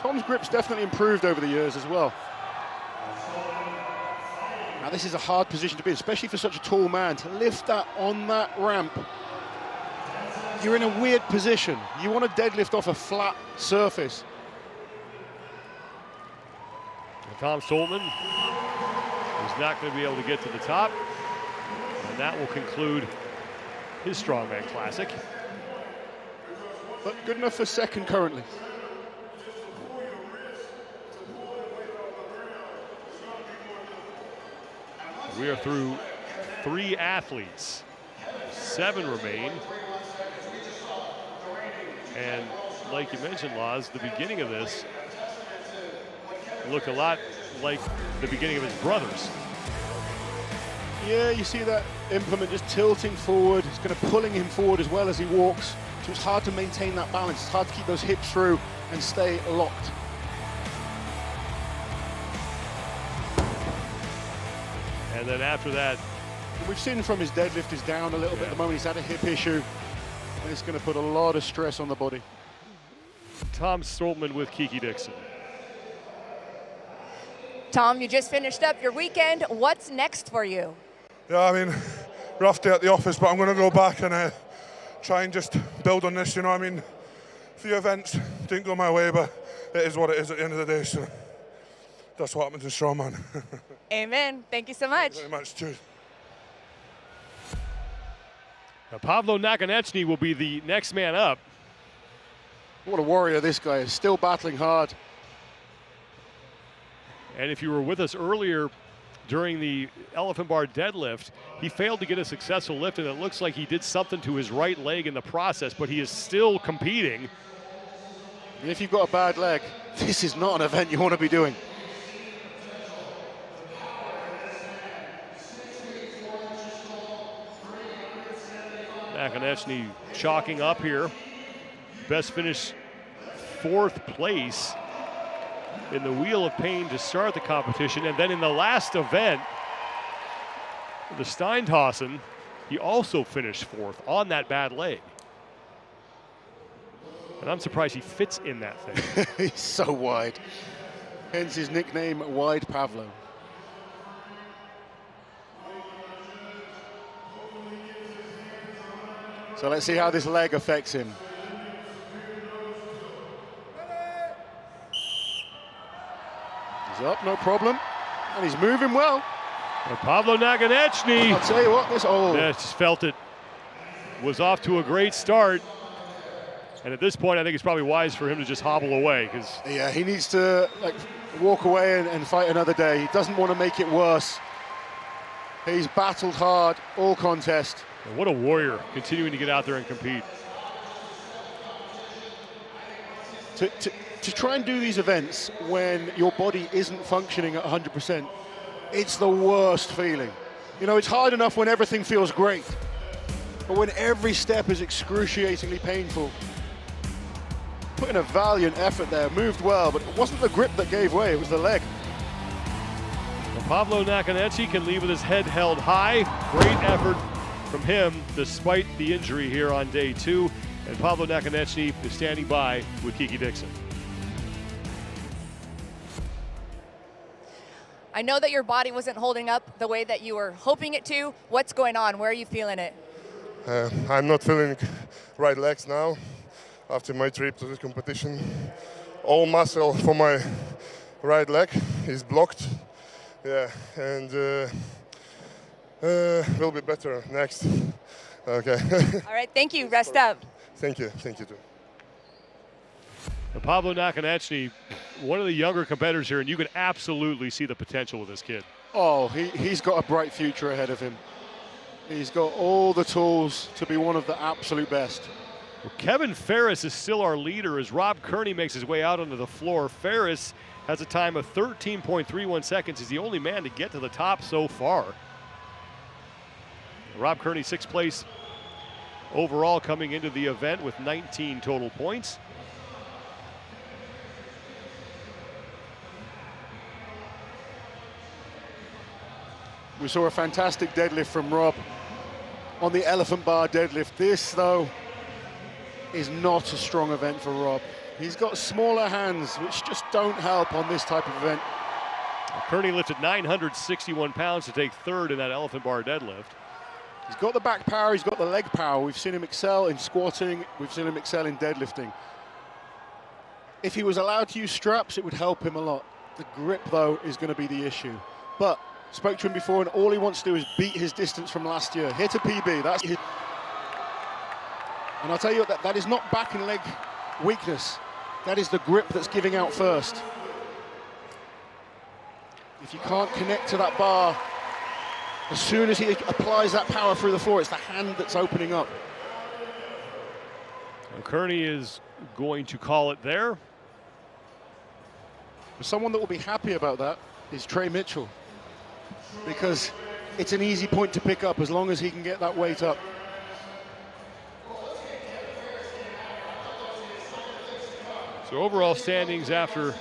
Tom's grip's definitely improved over the years as well. Now this is a hard position to be in, especially for such a tall man. To lift that on that ramp, you're in a weird position. You want to deadlift off a flat surface. And Tom Stoltman is not going to be able to get to the top. And that will conclude his Strongman Classic. But good enough for 2nd currently. We are through 3 athletes. 7 remain. And like you mentioned, Laz, the beginning of this looked a lot like the beginning of his brothers. Yeah, you see that implement just tilting forward. It's going to pulling him forward as well as he walks. So it's hard to maintain that balance. It's hard to keep those hips through and stay locked. And then after that, we've seen from his deadlift is down a little bit at the moment. He's had a hip issue, and it's going to put a lot of stress on the body. Tom Stoltman with Kiki Dixon. Tom, you just finished up your weekend. What's next for you? Yeah, I mean, rough day at the office, but I'm going to go back and try and just build on this, you know what I mean? A few events didn't go my way, but it is what it is at the end of the day, so that's what happens in Strongman. Amen. Thank you so much. Very much. Cheers. Now, Pavlo Nakonechnyy will be the next man up. What a warrior this guy is, still battling hard. And if you were with us earlier during the elephant bar deadlift, he failed to get a successful lift, and it looks like he did something to his right leg in the process, but he is still competing. And if you've got a bad leg, this is not an event you want to be doing. Nakonechnyy chalking up here. Best finish 4th place in the Wheel of Pain to start the competition. And then in the last event, the Steintossen, he also finished 4th on that bad leg. And I'm surprised he fits in that thing. He's so wide. Hence his nickname, Wide Pavlo. So let's see how this leg affects him. He's up, no problem. And he's moving well. And Pavlo Nakonechnyy. I'll tell you what, this, yeah, just felt it. Was off to a great start. And at this point, I think it's probably wise for him to just hobble away. Yeah, he needs to walk away and fight another day. He doesn't want to make it worse. He's battled hard all contest. And what a warrior, continuing to get out there and compete. To try and do these events when your body isn't functioning at 100%, it's the worst feeling. You know, it's hard enough when everything feels great, but when every step is excruciatingly painful. Put in a valiant effort there, moved well, but it wasn't the grip that gave way, it was the leg. Well, Pavlo Nakonechnyy can leave with his head held high. Great effort from him despite the injury here on day 2. And Pavlo Nakonechnyy is standing by with Kiki Dixon. I know that your body wasn't holding up the way that you were hoping it to. What's going on? Where are you feeling it? I'm not feeling right legs now after my trip to this competition. All muscle for my right leg is blocked. Yeah, and will be better next. Okay. All right, thank you. Rest up. Thank you too. And Pavlo Nakonechnyy, one of the younger competitors here, and you can absolutely see the potential with this kid. Oh, he's got a bright future ahead of him. He's got all the tools to be one of the absolute best. Well, Kevin Ferris is still our leader as Rob Kearney makes his way out onto the floor. Ferris has a time of 13.31 seconds. He's the only man to get to the top so far. Rob Kearney, 6th place overall coming into the event with 19 total points. We saw a fantastic deadlift from Rob on the elephant bar deadlift. This, though, is not a strong event for Rob. He's got smaller hands, which just don't help on this type of event. Kearney lifted 961 pounds to take 3rd in that elephant bar deadlift. He's got the back power, he's got the leg power. We've seen him excel in squatting, we've seen him excel in deadlifting. If he was allowed to use straps, it would help him a lot. The grip, though, is going to be the issue. But spoke to him before, and all he wants to do is beat his distance from last year. Hit a PB, that's his. And I'll tell you what, that is not back and leg weakness. That is the grip that's giving out first. If you can't connect to that bar, as soon as he applies that power through the floor, it's the hand that's opening up. And Kearney is going to call it there. Someone that will be happy about that is Trey Mitchell, because it's an easy point to pick up as long as he can get that weight up. So overall standings after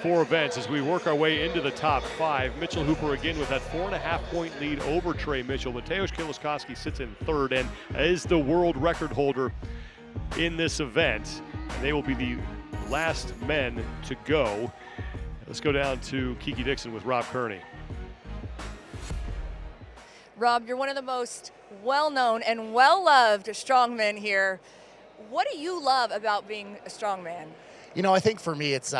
4 events as we work our way into the top 5. Mitchell Hooper again with that 4.5-point lead over Trey Mitchell. Mateusz Kieliszkowski sits in 3rd and is the world record holder in this event. And they will be the last men to go. Let's go down to Kiki Dixon with Rob Kearney. Rob, you're one of the most well-known and well-loved strongmen here. What do you love about being a strongman? You know, I think for me, it's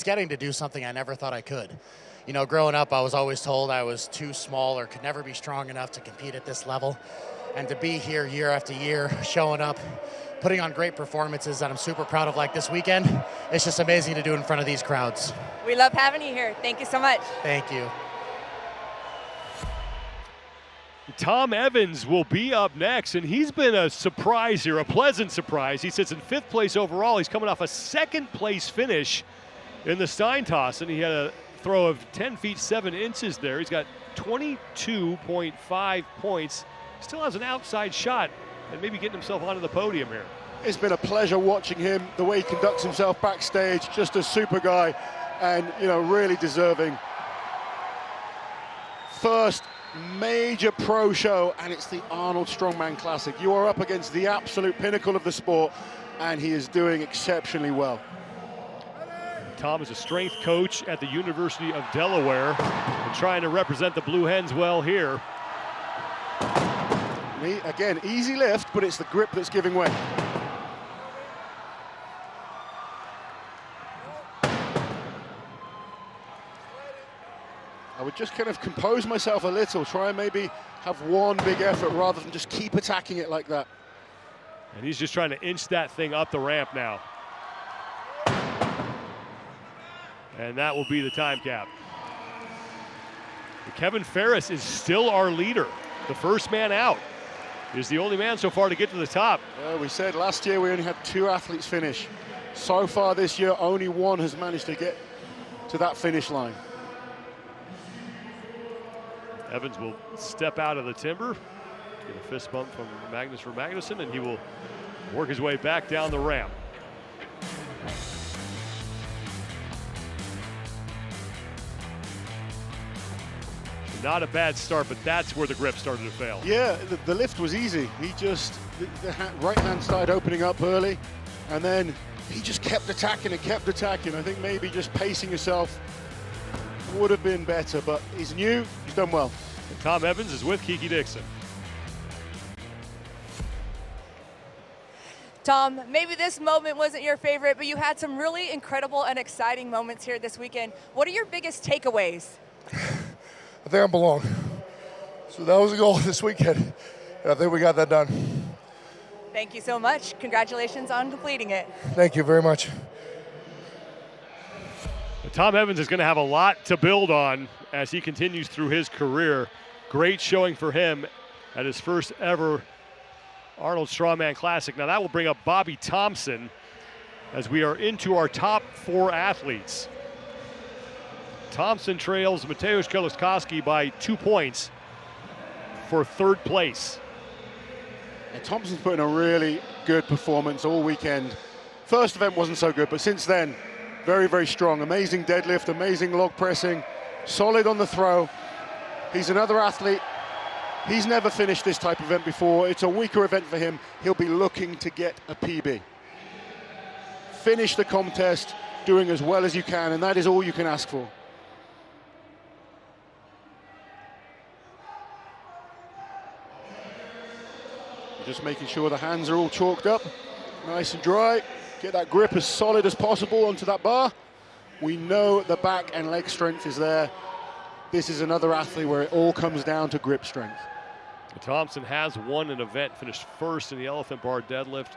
getting to do something I never thought I could. You know, growing up, I was always told I was too small or could never be strong enough to compete at this level. And to be here year after year, showing up, putting on great performances that I'm super proud of like this weekend, it's just amazing to do in front of these crowds. We love having you here. Thank you so much. Thank you. Tom Evans will be up next, and he's been a surprise here, a pleasant surprise. He sits in 5th place overall. He's coming off a 2nd place finish in the Stein toss, and he had a throw of 10 feet 7 inches there. He's got 22.5 points. Still has an outside shot and maybe getting himself onto the podium here. It's been a pleasure watching him, the way he conducts himself backstage, just a super guy, and, you know, really deserving. First major pro show, and it's the Arnold Strongman Classic. You are up against the absolute pinnacle of the sport, and he is doing exceptionally well. Tom is a strength coach at the University of Delaware and trying to represent the Blue Hens well here. Again, easy lift, but it's the grip that's giving way. I would just kind of compose myself a little, try and maybe have one big effort rather than just keep attacking it like that. And he's just trying to inch that thing up the ramp now. And that will be the time cap. Kevin Ferris is still our leader. The first man out. He's the only man so far to get to the top. We said last year we only had 2 athletes finish. So far this year, only 1 has managed to get to that finish line. Evans will step out of the timber, get a fist bump from Magnus for Magnuson, and he will work his way back down the ramp. Not a bad start, but that's where the grip started to fail. Yeah, the lift was easy. He just, the right hand started opening up early, and then he just kept attacking and kept attacking. I think maybe just pacing yourself would have been better, but he's new, he's done well. And Tom Evans is with Kiki Dixon. Tom, maybe this moment wasn't your favorite, but you had some really incredible and exciting moments here this weekend. What are your biggest takeaways? I think I belong. So that was the goal this weekend, and I think we got that done. Thank you so much. Congratulations on completing it. Thank you very much. Tom Evans is going to have a lot to build on as he continues through his career. Great showing for him at his first ever Arnold Strongman Classic. Now that will bring up Bobby Thompson as we are into our top 4 athletes. Thompson trails Mateusz Kieliszkowski by 2 points for 3rd place. And Thompson's put in a really good performance all weekend. First event wasn't so good, but since then, very, very strong. Amazing deadlift, amazing log pressing, solid on the throw. He's another athlete. He's never finished this type of event before. It's a weaker event for him. He'll be looking to get a PB. Finish the contest doing as well as you can, and that is all you can ask for. Just making sure the hands are all chalked up, nice and dry. Get that grip as solid as possible onto that bar. We know the back and leg strength is there. This is another athlete where it all comes down to grip strength. Thompson has won an event, finished 1st in the elephant bar deadlift,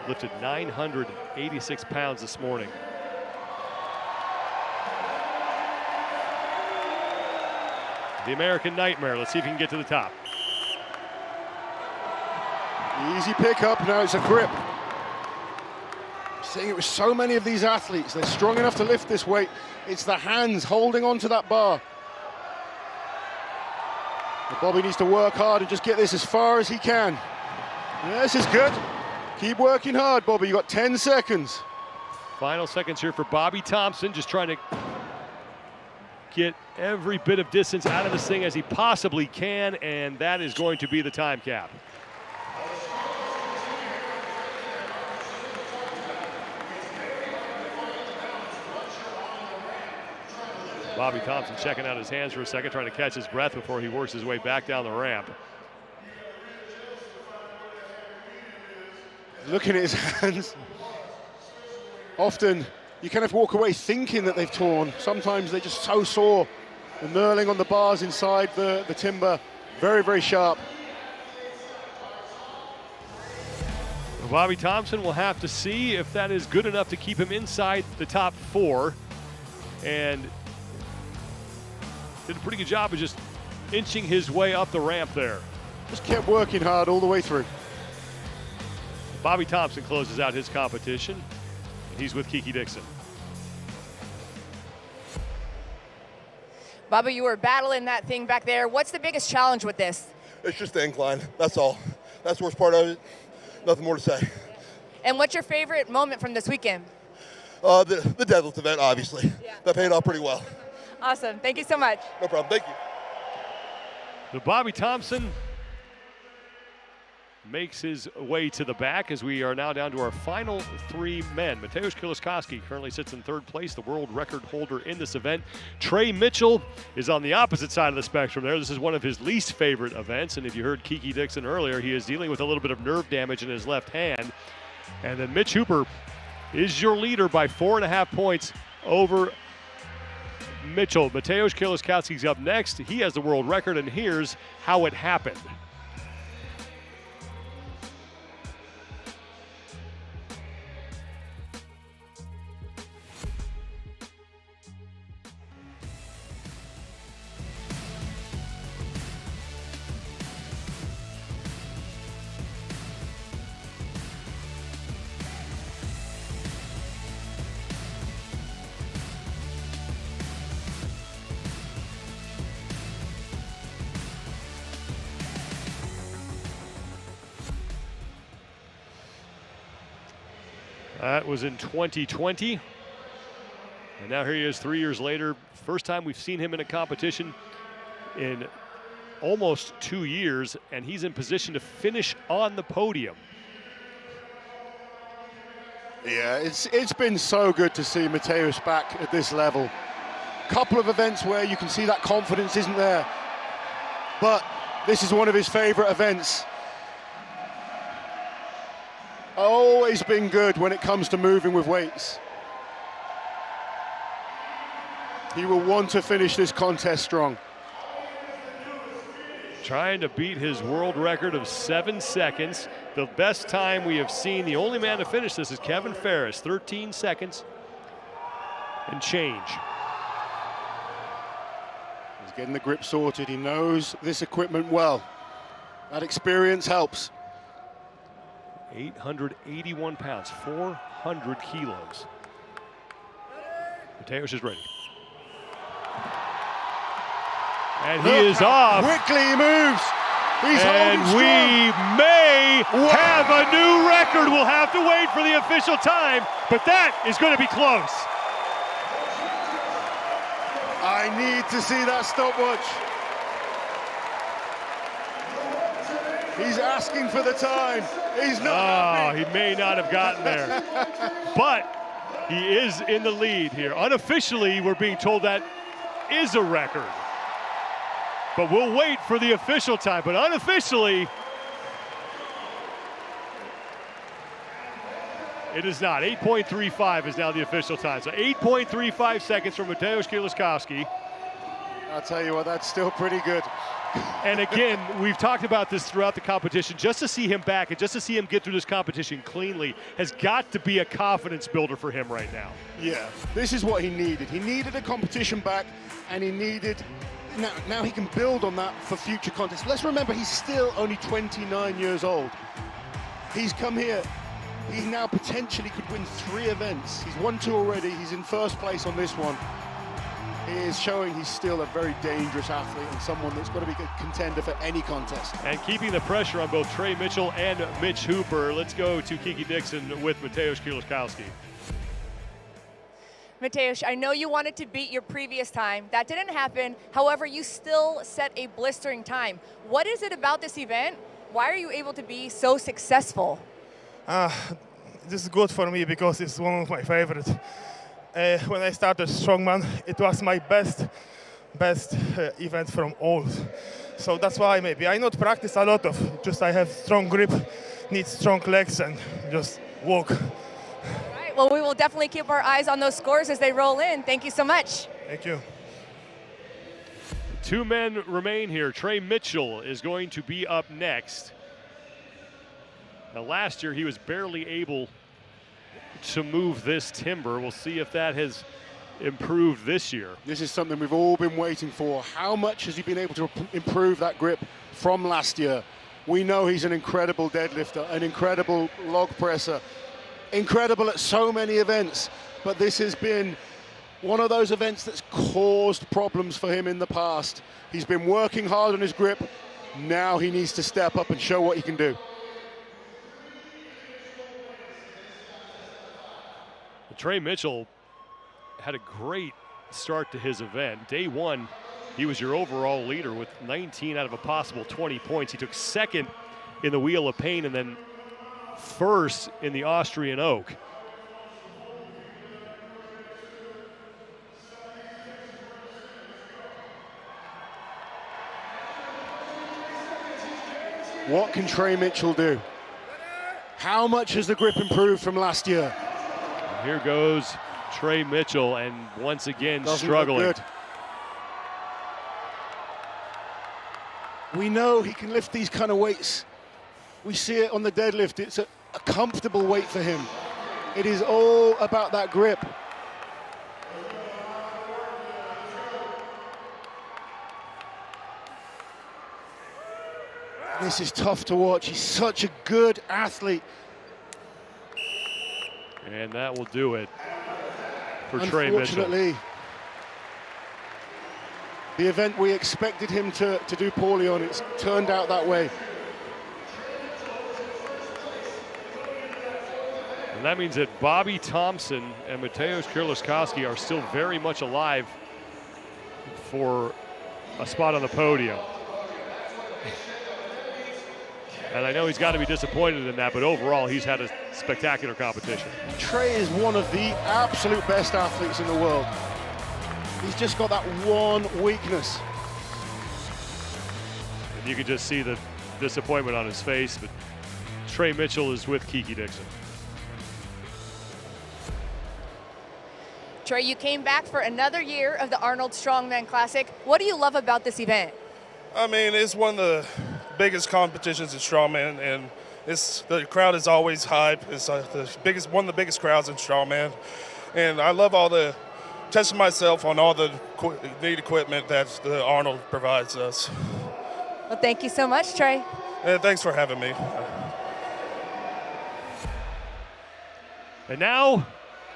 lifted 986 pounds this morning. The American Nightmare, let's see if he can get to the top. Easy pickup, now it's a grip. Seeing it with so many of these athletes, they're strong enough to lift this weight. It's the hands holding onto that bar. But Bobby needs to work hard and just get this as far as he can. Yeah, this is good. Keep working hard, Bobby. You got 10 seconds. Final seconds here for Bobby Thompson, just trying to get every bit of distance out of this thing as he possibly can, and that is going to be the time cap. Bobby Thompson checking out his hands for a second, trying to catch his breath before he works his way back down the ramp. Looking at his hands, often you kind of walk away thinking that they've torn. Sometimes they're just so sore. The knurling on the bars inside the timber, very, very sharp. Bobby Thompson will have to see if that is good enough to keep him inside the top 4. And did a pretty good job of just inching his way up the ramp there. Just kept working hard all the way through. Bobby Thompson closes out his competition. He's with Kiki Dixon. Bobby, you were battling that thing back there. What's the biggest challenge with this? It's just the incline, that's all. That's the worst part of it. Nothing more to say. And what's your favorite moment from this weekend? The deadlift event, obviously. Yeah. That paid off pretty well. Awesome, thank you so much. No problem, thank you. So Bobby Thompson makes his way to the back as we are now down to our final 3 men. Mateusz Kieliszkowski currently sits in 3rd place, the world record holder in this event. Trey Mitchell is on the opposite side of the spectrum there. This is one of his least favorite events, and if you heard Kiki Dixon earlier, he is dealing with a little bit of nerve damage in his left hand. And then Mitch Hooper is your leader by 4.5 points over Mitchell. Mateusz Kieliszkowski's up next. He has the world record, and here's how it happened. That was in 2020. And now here he is 3 years later. First time we've seen him in a competition in almost 2 years, and he's in position to finish on the podium. Yeah, it's been so good to see Mateusz back at this level. Couple of events where you can see that confidence isn't there, but this is one of his favorite events. Always been good when it comes to moving with weights. He will want to finish this contest strong. Trying to beat his world record of 7 seconds. The best time we have seen, the only man to finish this is Kevin Ferris, 13 seconds and change. He's getting the grip sorted. He knows this equipment well. That experience helps. 881 pounds, 400 kilos. Mateusz is ready. And he is off. Quickly he moves. He's and holding we strong. may have a new record. We'll have to wait for the official time, but that is going to be close. I need to see that stopwatch. He's asking for the time. He's not happy. He may not have gotten there. But he is in the lead here. Unofficially, we're being told that is a record. But we'll wait for the official time. But unofficially, it is not. 8.35 is now the official time. So 8.35 seconds from Mateusz Kieliszkowski. I'll tell you what, that's still pretty good. And again, we've talked about this throughout the competition. Just to see him back and just to see him get through this competition cleanly has got to be a confidence builder for him right now. Yeah, this is what he needed. He needed a competition back, and he needed... Now he can build on that for future contests. Let's remember, he's still only 29 years old. He's come here. He now potentially could win 3 events. He's won 2 already. He's in first place on this one. He is showing he's still a very dangerous athlete and someone that's got to be a contender for any contest. And keeping the pressure on both Trey Mitchell and Mitch Hooper. Let's go to Kiki Dixon with Mateusz Kieliszkowski. Mateusz, I know you wanted to beat your previous time. That didn't happen. However, you still set a blistering time. What is it about this event? Why are you able to be so successful? This is good for me because it's one of my favorites. When I started Strongman, it was my best event from all. So that's why maybe I not practice a lot of. Just I have strong grip, need strong legs, and just walk. Well, we will definitely keep our eyes on those scores as they roll in. Thank you so much. Thank you. 2 men remain here. Trey Mitchell is going to be up next. Now, last year he was barely able to move this timber. We'll see if that has improved this year. This is something we've all been waiting for. How much has he been able to improve that grip from last year? We know he's an incredible deadlifter, an incredible log presser, incredible at so many events, but this has been one of those events that's caused problems for him in the past. He's been working hard on his grip. Now he needs to step up and show what he can do. Trey Mitchell had a great start to his event. Day 1, he was your overall leader with 19 out of a possible 20 points. He took 2nd in the Wheel of Pain and then 1st in the Austrian Oak. What can Trey Mitchell do? How much has the grip improved from last year? Here goes Trey Mitchell, and once again Doesn't struggling. look good. We know he can lift these kind of weights. We see it on the deadlift. It's a comfortable weight for him. It is all about that grip. This is tough to watch. He's such a good athlete. And that will do it for Trey Mitchell. Unfortunately, the event we expected him to do poorly on, it's turned out that way. And that means that Bobby Thompson and Mateusz Kieliszkowski are still very much alive for a spot on the podium. And I know he's got to be disappointed in that, but overall he's had a spectacular competition. Trey is one of the absolute best athletes in the world. He's just got that one weakness. And you can just see the disappointment on his face, but Trey Mitchell is with Kiki Dixon. Trey, you came back for another year of the Arnold Strongman Classic. What do you love about this event? I mean, it's one of the biggest competitions in strongman, and the crowd is always hype. It's one of the biggest crowds in strongman, and I love testing myself on all the neat equipment that the Arnold provides us. Well, thank you so much, Trey. And thanks for having me. And now,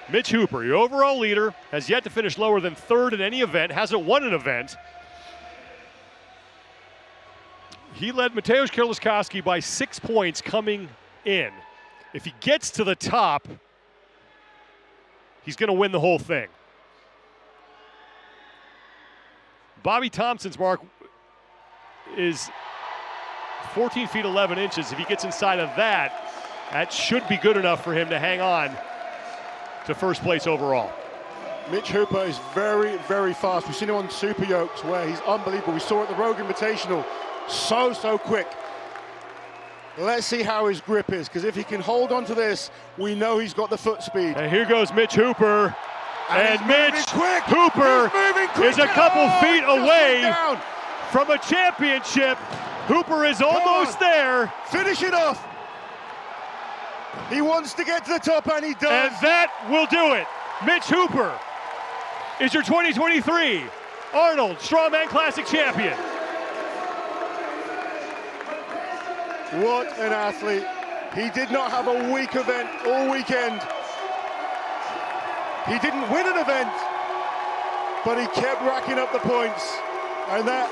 Mitch Hooper, your overall leader, has yet to finish lower than third in any event, hasn't won an event. He led Mateusz Kieliszkowski by 6 points coming in. If he gets to the top, he's going to win the whole thing. Bobby Thompson's mark is 14 feet 11 inches. If he gets inside of that, that should be good enough for him to hang on to first place overall. Mitch Hooper is very, very fast. We've seen him on Super Yokes where he's unbelievable. We saw it at the Rogue Invitational. So quick. Let's see how his grip is, because if he can hold on to this, we know he's got the foot speed. And here goes Mitch Hooper. And Mitch Hooper is a couple feet away from a championship. Hooper is almost there. Finish it off. He wants to get to the top, and he does. And that will do it. Mitch Hooper is your 2023 Arnold Strongman Classic champion. What an athlete. He did not have a weak event all weekend. He didn't win an event, but he kept racking up the points. And that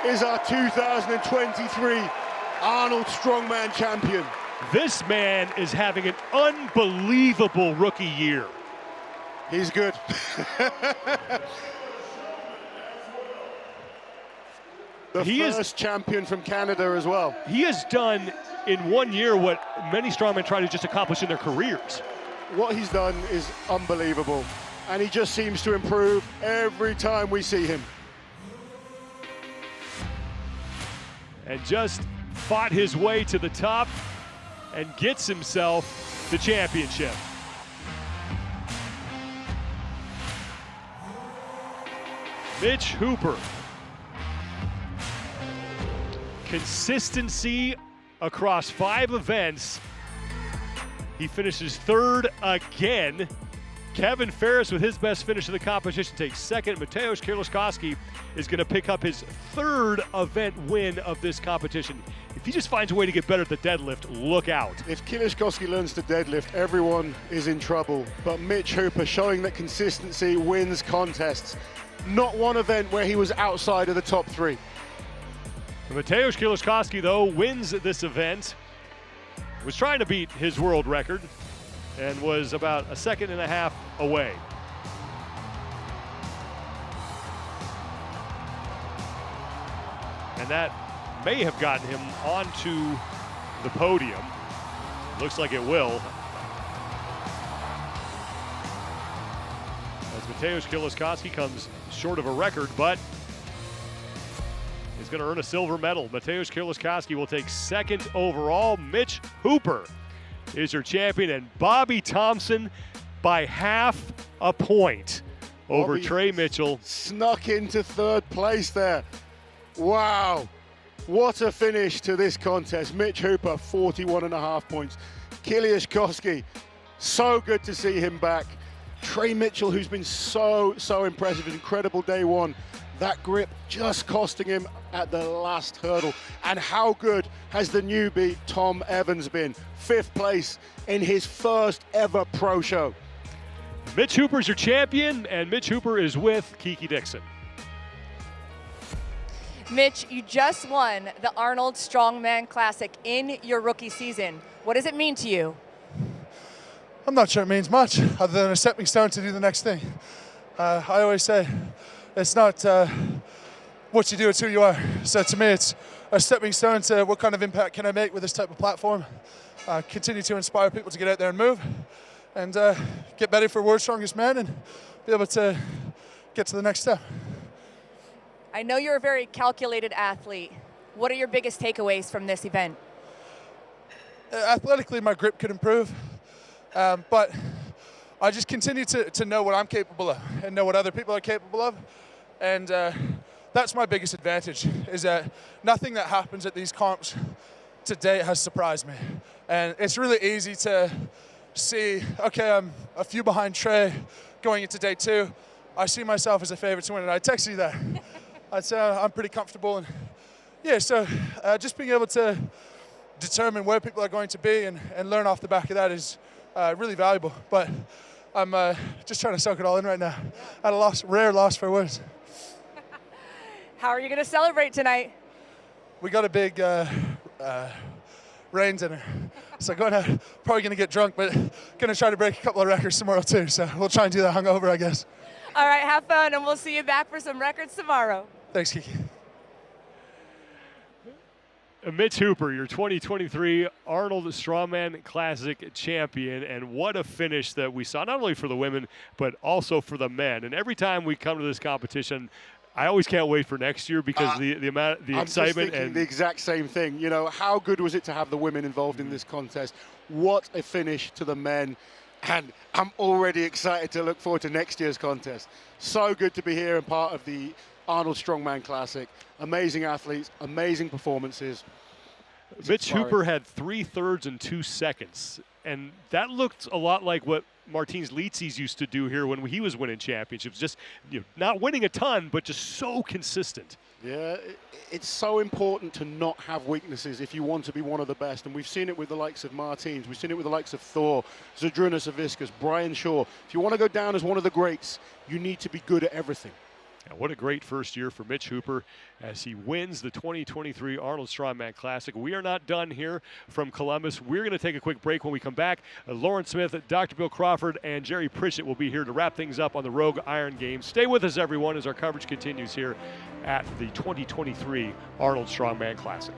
is our 2023 Arnold Strongman champion. This man is having an unbelievable rookie year. He's good. The first champion from Canada as well. He has done in 1 year what many strongmen try to just accomplish in their careers. What he's done is unbelievable, and he just seems to improve every time we see him. And just fought his way to the top and gets himself the championship. Mitch Hooper. Consistency across 5 events. He finishes third again. Kevin Ferris, with his best finish of the competition, takes second. Mateusz Kieliszkowski is going to pick up his 3rd event win of this competition. If he just finds a way to get better at the deadlift, look out. If Kieliszkowski learns to deadlift, everyone is in trouble. But Mitch Hooper showing that consistency wins contests. Not one event where he was outside of the top 3. Mateusz Kieliszkowski, though, wins this event. Was trying to beat his world record and was about a 1.5 seconds away. And that may have gotten him onto the podium. Looks like it will. As Mateusz Kieliszkowski comes short of a record, but is going to earn a silver medal. Mateusz Kieliszkowski will take 2nd overall. Mitch Hooper is your champion, and Bobby Thompson by 0.5 point over Bobby Trey Mitchell. Snuck into 3rd place there. Wow. What a finish to this contest. Mitch Hooper, 41.5 points. Kieliszkowski, so good to see him back. Trey Mitchell, who's been so impressive, incredible day 1. That grip just costing him at the last hurdle. And how good has the newbie Tom Evans been? 5th place in his first ever pro show. Mitch Hooper's your champion, and Mitch Hooper is with Kiki Dixon. Mitch, you just won the Arnold Strongman Classic in your rookie season. What does it mean to you? I'm not sure it means much, other than a stepping stone to do the next thing. I always say, it's not what you do, it's who you are. So to me, it's a stepping stone to what kind of impact can I make with this type of platform. Continue to inspire people to get out there and move, and get ready for World's Strongest Man and be able to get to the next step. I know you're a very calculated athlete. What are your biggest takeaways from this event? Athletically, my grip could improve, but I just continue to know what I'm capable of and know what other people are capable of. And that's my biggest advantage, is that nothing that happens at these comps to date has surprised me. And it's really easy to see, okay, I'm a few behind Trey going into day 2. I see myself as a favorite to win, and I text you that. I'd say I'm pretty comfortable. And yeah, so just being able to determine where people are going to be and learn off the back of that is really valuable. But I'm just trying to soak it all in right now. At a rare loss for words. How are you going to celebrate tonight? We got a big rain dinner. So probably going to get drunk, but going to try to break a couple of records tomorrow too. So we'll try and do that hungover, I guess. All right, have fun, and we'll see you back for some records tomorrow. Thanks, Kiki. Mitch Hooper, your 2023 Arnold Strongman Classic champion, and what a finish that we saw, not only for the women, but also for the men. And every time we come to this competition, I always can't wait for next year because the amount, the excitement, and the exact same thing. You know, how good was it to have the women involved in this contest? What a finish to the men, and I'm already excited to look forward to next year's contest. So good to be here and part of the Arnold Strongman Classic. Amazing athletes, amazing performances. Mitch Hooper had 3/3 and 2 seconds, and that looked a lot like what Martins Litzis used to do here when he was winning championships. Just not winning a ton, but just so consistent. Yeah, it's so important to not have weaknesses if you want to be one of the best. And we've seen it with the likes of Martins. We've seen it with the likes of Thor, Zydrunas Savickas, Brian Shaw. If you want to go down as one of the greats, you need to be good at everything. And what a great first year for Mitch Hooper as he wins the 2023 Arnold Strongman Classic. We are not done here from Columbus. We're going to take a quick break. When we come back, Lauren Smith, Dr. Bill Crawford, and Jerry Pritchett will be here to wrap things up on the Rogue Iron Games. Stay with us, everyone, as our coverage continues here at the 2023 Arnold Strongman Classic.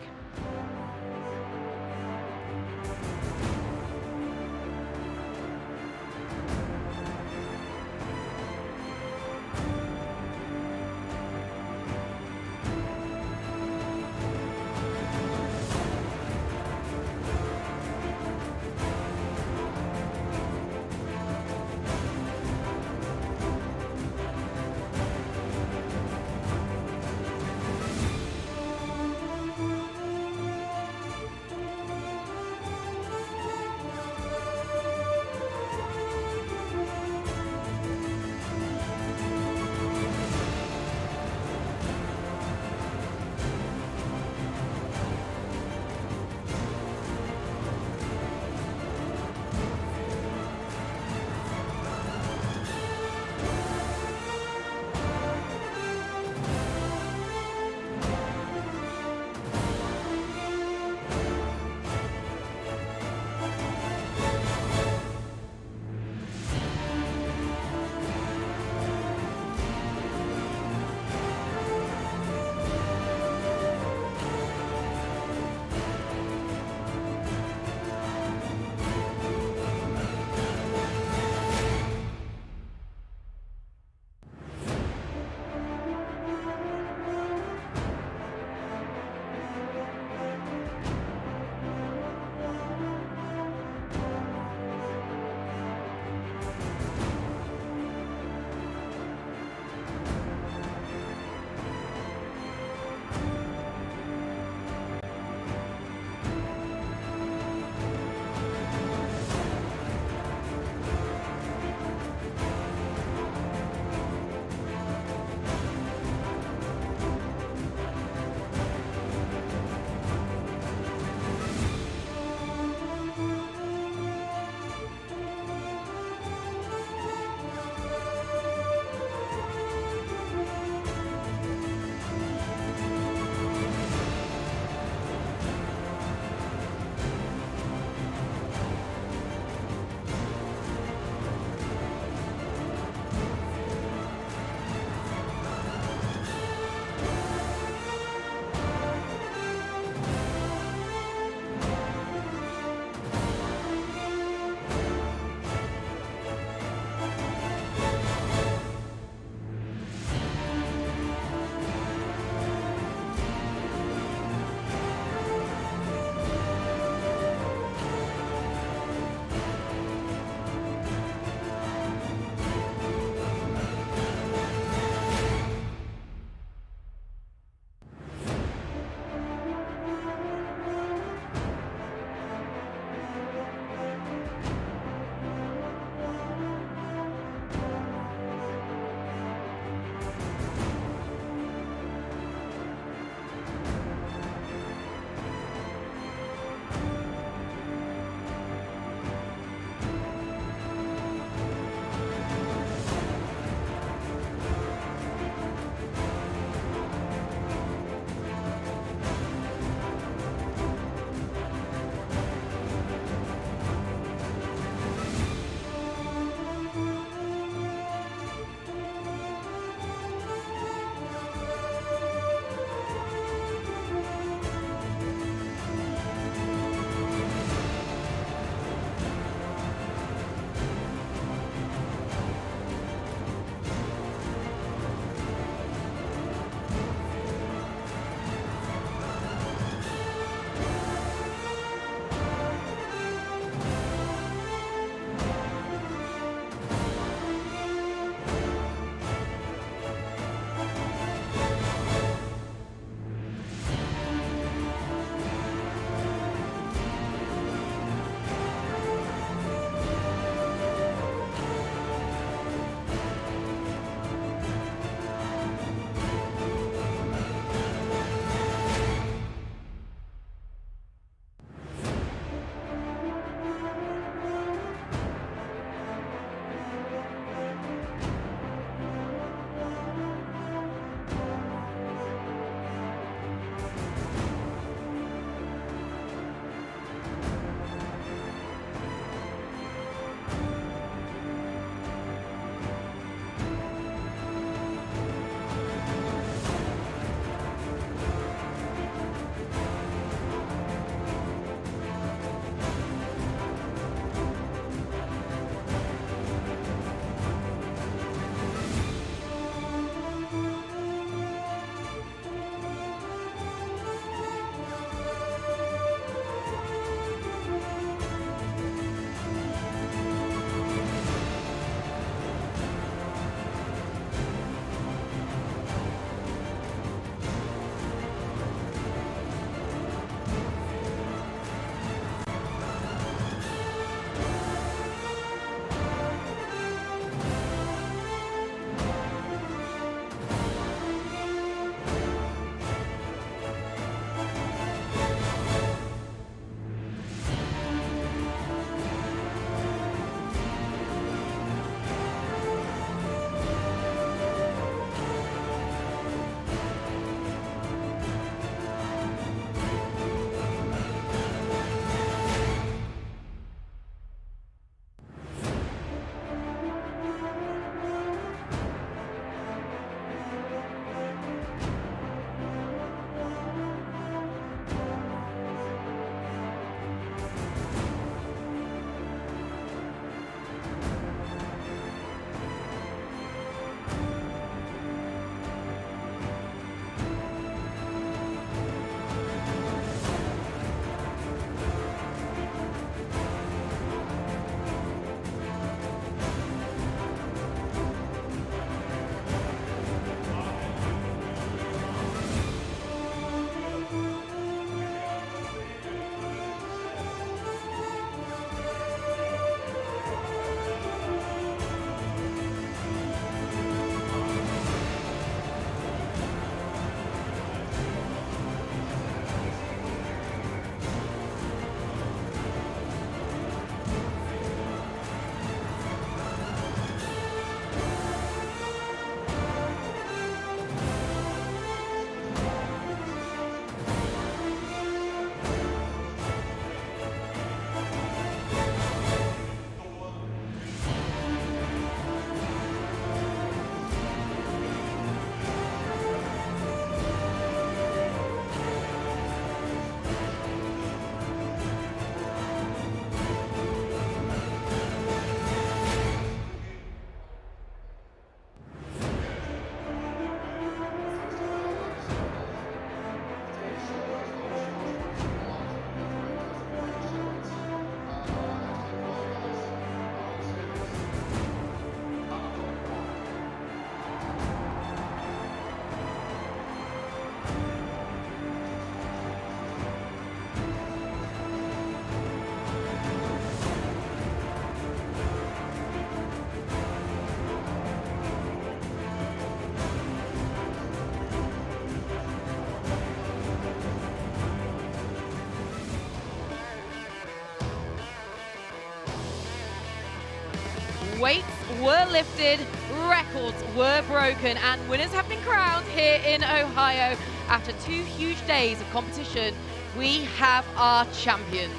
weights were lifted, records were broken, and winners have been crowned here in Ohio. After 2 huge days of competition, we have our champions.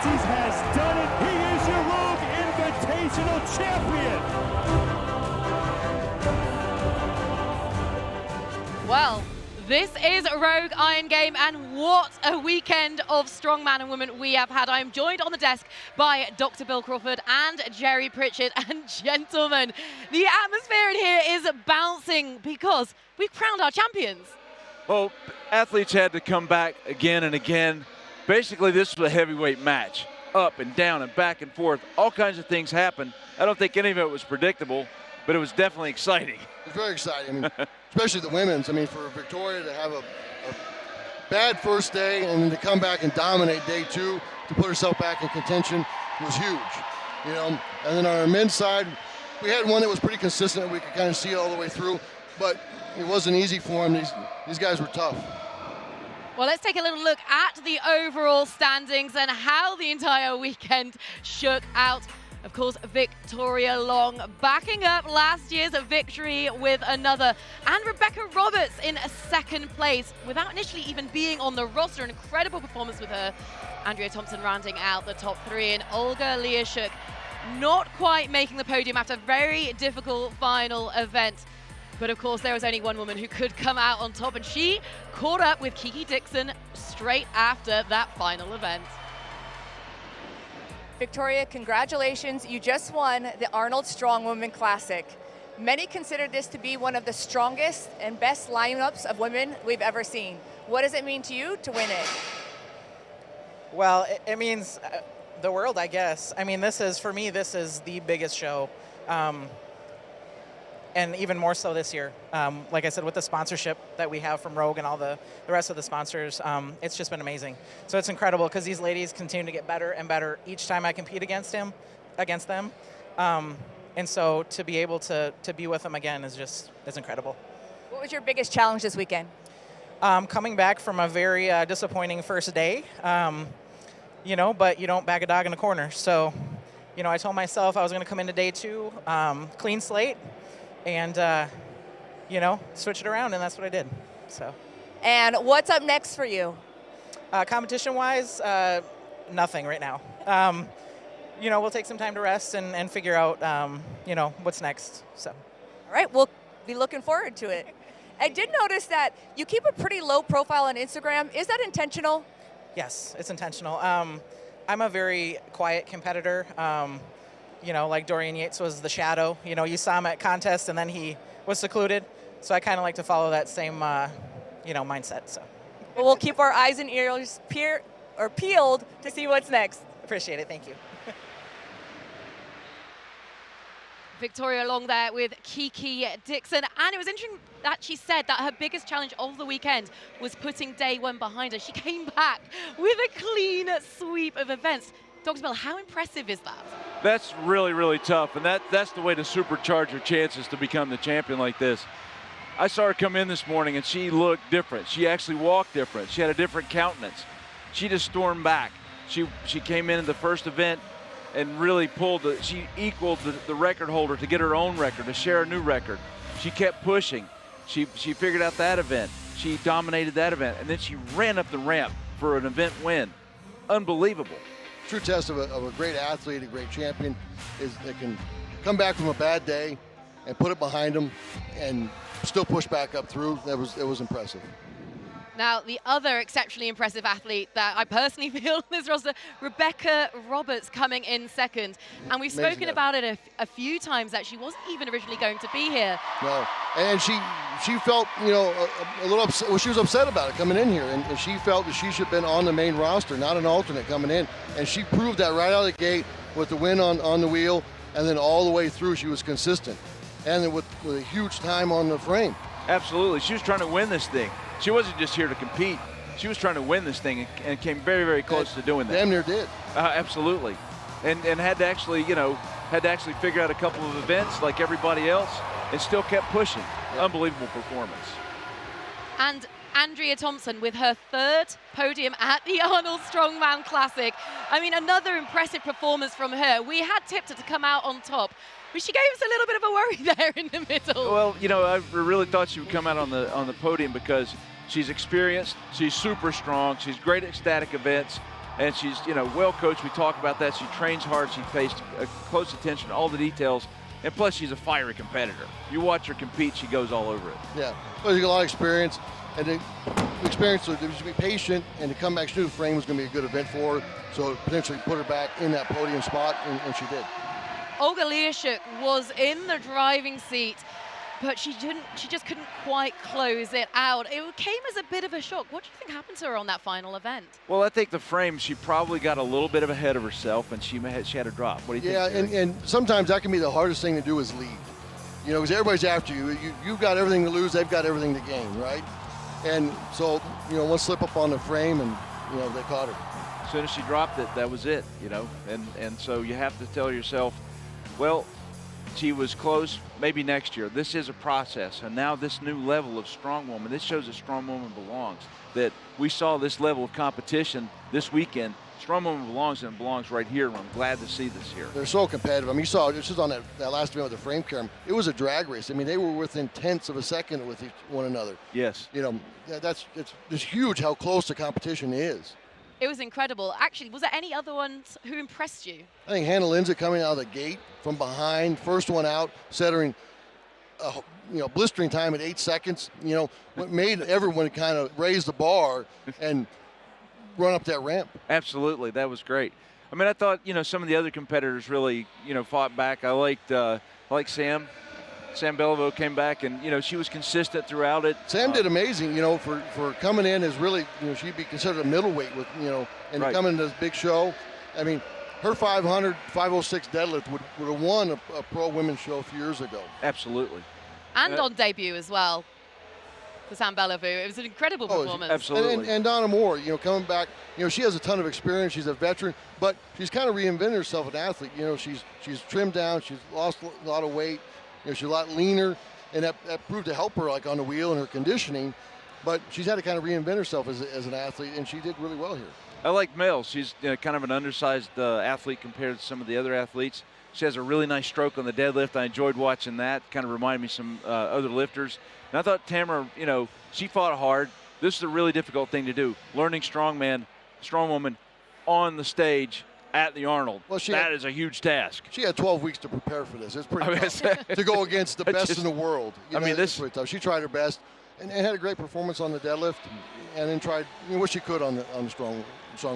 Has done it. He is your Rogue Invitational Champion. Well, this is Rogue Iron Game, and what a weekend of strongman and women we have had. I'm joined on the desk by Dr. Bill Crawford and Jerry Pritchett, and gentlemen, the atmosphere in here is bouncing because we've crowned our champions. Well, athletes had to come back again and again. Basically, this was a heavyweight match. Up and down and back and forth. All kinds of things happened. I don't think any of it was predictable, but it was definitely exciting. It's very exciting. I mean, especially the women's. I mean, for Victoria to have a bad first day and then to come back and dominate day 2 to put herself back in contention was huge. You know, and then on our men's side, we had one that was pretty consistent. We could kind of see it all the way through, but it wasn't easy for them. These guys were tough. Well, let's take a little look at the overall standings and how the entire weekend shook out. Of course, Victoria Long backing up last year's victory with another. And Rebecca Roberts in second place without initially even being on the roster. An incredible performance with her. Andrea Thompson rounding out the top 3, and Olga Liaschuck not quite making the podium after a very difficult final event. But of course, there was only one woman who could come out on top, and she caught up with Kiki Dixon straight after that final event. Victoria, congratulations. You just won the Arnold Strongwoman Classic. Many consider this to be one of the strongest and best lineups of women we've ever seen. What does it mean to you to win it? Well, it means the world, I guess. I mean, for me, this is the biggest show. And even more so this year. Like I said, with the sponsorship that we have from Rogue and all the rest of the sponsors, it's just been amazing. So it's incredible because these ladies continue to get better and better each time I compete against them. And so to be able to be with them again is incredible. What was your biggest challenge this weekend? Coming back from a very disappointing first day, you know, but you don't back a dog in a corner. So, you know, I told myself I was going to come into day 2, clean slate, and, you know, switch it around, and that's what I did. So. And what's up next for you? Competition-wise, nothing right now. You know, we'll take some time to rest and figure out, you know, what's next. So. All right, we'll be looking forward to it. I did notice that you keep a pretty low profile on Instagram. Is that intentional? Yes, it's intentional. I'm a very quiet competitor. You know, like Dorian Yates was the shadow. You know, you saw him at contests and then he was secluded. So I kind of like to follow that same, you know, mindset. So. Well, we'll keep our eyes and ears peeled to see what's next. Appreciate it. Thank you. Victoria Long there with Kiki Dixon. And it was interesting that she said that her biggest challenge of the weekend was putting day 1 behind her. She came back with a clean sweep of events. Dr. Bill, how impressive is that? That's really, really tough, and that's the way to supercharge her chances to become the champion like this. I saw her come in this morning, and she looked different. She actually walked different. She had a different countenance. She just stormed back. She came in the first event and really she equaled the record holder to get her own record, to share a new record. She kept pushing. She figured out that event. She dominated that event, and then she ran up the ramp for an event win. Unbelievable. True test of a great athlete, a great champion, is they can come back from a bad day and put it behind them and still push back up through. It was impressive. Now, the other exceptionally impressive athlete that I personally feel on this roster, Rebecca Roberts, coming in second. And we've spoken about it a few times that she wasn't even originally going to be here. No, and she felt, you know, a little upset. Well, she was upset about it coming in here, and she felt that she should have been on the main roster, not an alternate coming in. And she proved that right out of the gate with the win on the wheel, and then all the way through she was consistent. And then with a huge time on the frame. Absolutely, she was trying to win this thing. She wasn't just here to compete. She was trying to win this thing and came very, very close to doing that. Damn near did. Absolutely, and had to actually, figure out a couple of events like everybody else, and still kept pushing. Unbelievable performance. And Andrea Thompson with her 3rd podium at the Arnold Strongman Classic. I mean, another impressive performance from her. We had tipped her to come out on top, but she gave us a little bit of a worry there in the middle. Well, I really thought she would come out on the podium because she's experienced, she's super strong, she's great at static events, and she's, well coached. We talk about that. She trains hard. She pays close attention to all the details. And plus, she's a fiery competitor. You watch her compete, she goes all over it. Yeah, well, she's got a lot of experience. And the experience to be patient and to come back to the frame was going to be a good event for her. So potentially put her back in that podium spot, and she did. Olga Liaschuck was in the driving seat, but she just couldn't quite close it out. It came as a bit of a shock. What do you think happened to her on that final event? Well, I think the frame, she probably got a little bit ahead of herself, and she had a drop. What do you think? Yeah, and sometimes that can be the hardest thing to do is lead. Because everybody's after you. You've got everything to lose, they've got everything to gain, right? And so, one slip up on the frame, and, they caught her. As soon as she dropped it, that was it, And so you have to tell yourself, well, she was close, maybe next year. This is a process, and now this new level of strong woman, this shows that strong woman belongs. That we saw this level of competition this weekend. Strong woman belongs, and it belongs right here, and I'm glad to see this here. They're so competitive. I mean, you saw this is on that last event with the frame carry. It was a drag race. I mean, they were within tenths of a second with one another. Yes. It's huge how close the competition is. It was incredible. Actually, was there any other ones who impressed you? I think Hannah Linzay coming out of the gate from behind, first one out, settling blistering time at 8 seconds. What made everyone kind of raise the bar and run up that ramp. Absolutely, that was great. I mean, I thought some of the other competitors really fought back. I liked Sam. Sam Beliveau came back, and she was consistent throughout it. Sam did amazing, for coming in as really, she'd be considered a middleweight with, and right. Coming to this big show. I mean, her 500, 506 deadlift would have won a pro women's show a few years ago. Absolutely. And on debut as well for Sam Beliveau. It was an incredible performance. Absolutely. And Donna Moore, coming back, she has a ton of experience. She's a veteran, but she's kind of reinvented herself as an athlete. She's trimmed down. She's lost a lot of weight. She's a lot leaner, and that proved to help her on the wheel and her conditioning. But she's had to kind of reinvent herself as an athlete, and she did really well here. I like Mel. She's kind of an undersized athlete compared to some of the other athletes. She has a really nice stroke on the deadlift. I enjoyed watching that. Kind of reminded me of some other lifters. And I thought Tamara, she fought hard. This is a really difficult thing to do. Learning strongman, strongwoman on the stage at the Arnold. Well, that is a huge task. She had 12 weeks to prepare for this. It's pretty tough to go against the best in the world. This pretty tough. She tried her best and had a great performance on the deadlift, and then tried what she could on the strong.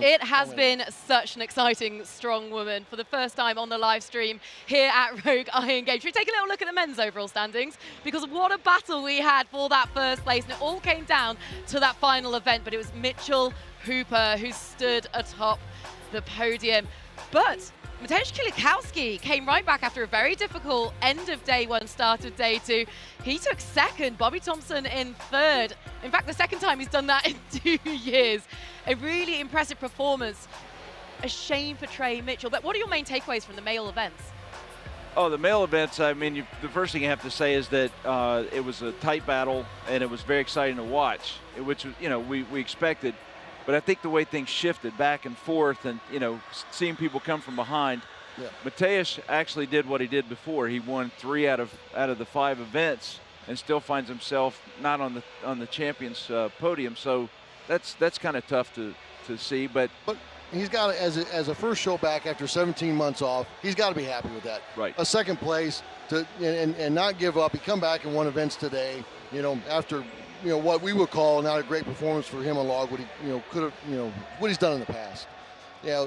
It has been such an exciting strong woman for the first time on the live stream here at Rogue Iron Games. Should we take a little look at the men's overall standings? Because what a battle we had for that first place, and it all came down to that final event, but it was Mitchell Hooper who stood atop the podium. But Mateusz Kieliszkowski came right back after a very difficult end of day one, start of day two. He took second, Bobby Thompson in third. In fact, the second time he's done that in 2 years. A really impressive performance. A shame for Trey Mitchell. But what are your main takeaways from the male events? Oh, the male events, I mean, the first thing you have to say is that it was a tight battle, and it was very exciting to watch, which, we expected. But I think the way things shifted back and forth and, seeing people come from behind, Mateusz actually did what he did before. He won 3 out of the 5 events and still finds himself not on the champions podium. So that's kind of tough to see. But he's got to, as a first show back after 17 months off, he's got to be happy with that. Right. A second place and not give up. He come back and won events today, after what we would call not a great performance for him on log, what he could have, what he's done in the past.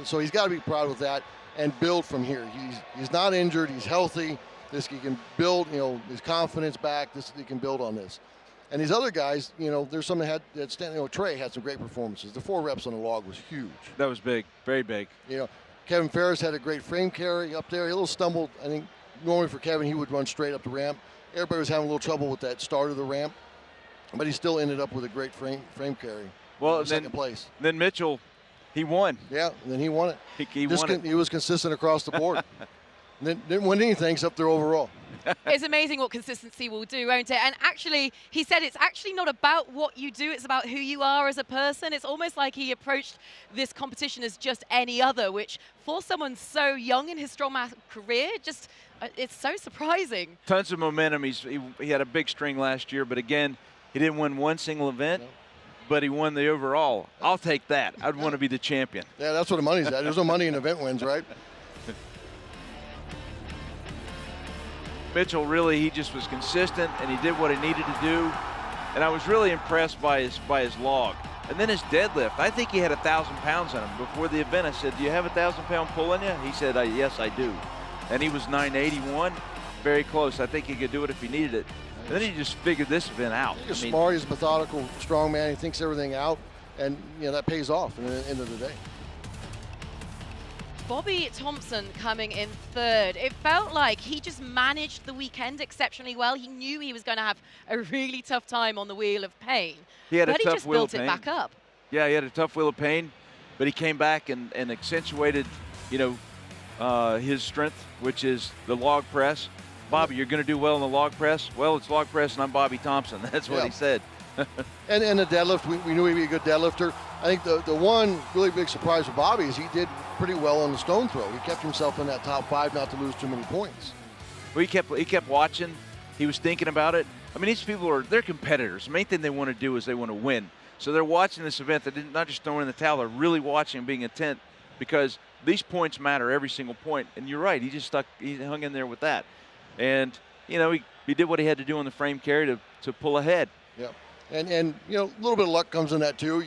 So he's got to be proud with that and build from here. He's not injured. He's healthy. He can build, his confidence back. He can build on this. And these other guys, there's some that Trey had some great performances. The 4 reps on the log was huge. That was big, very big. Kevin Ferris had a great frame carry up there. He a little stumbled. I think normally for Kevin, he would run straight up the ramp. Everybody was having a little trouble with that start of the ramp. But he still ended up with a great frame carry. Well, second place. Then Mitchell, He won. Yeah, and then he won it. He won it. He was consistent across the board. Didn't win anything except their overall. It's amazing what consistency will do, won't it? And actually, he said it's actually not about what you do, it's about who you are as a person. It's almost like he approached this competition as just any other, which for someone so young in his strongman career, just it's so surprising. Tons of momentum. He had a big string last year, but again, he didn't win one single event, but he won the overall. I'll take that. I'd want to be the champion. Yeah, that's what the money's at. There's no money in event wins, right? Mitchell really, he just was consistent and he did what he needed to do. And I was really impressed by his log. And then his deadlift, I think he had 1,000 pounds on him. Before the event, I said, do you have 1,000 pound pull in you? He said, yes, I do. And he was 981, very close. I think he could do it if he needed it. And then he just figured this event out. He's smart, he's a methodical, strong man. He thinks everything out, and that pays off at the end of the day. Bobby Thompson coming in third. It felt like he just managed the weekend exceptionally well. He knew he was going to have a really tough time on the Wheel of Pain. But he just built it back up. Yeah, he had a tough Wheel of Pain, but he came back and accentuated, his strength, which is the log press. Bobby, you're going to do well in the log press? Well, it's log press and I'm Bobby Thompson. That's what he said. and the deadlift, we knew he'd be a good deadlifter. I think the one really big surprise for Bobby is he did pretty well on the stone throw. He kept himself in that top 5 not to lose too many points. Well, he kept watching. He was thinking about it. I mean, these people they're competitors. The main thing they want to do is they want to win. So they're watching this event. They're not just throwing in the towel. They're really watching and being intent because these points matter, every single point. And you're right. He hung in there with that. And, he did what he had to do on the frame carry to pull ahead. Yeah. And a little bit of luck comes in that too.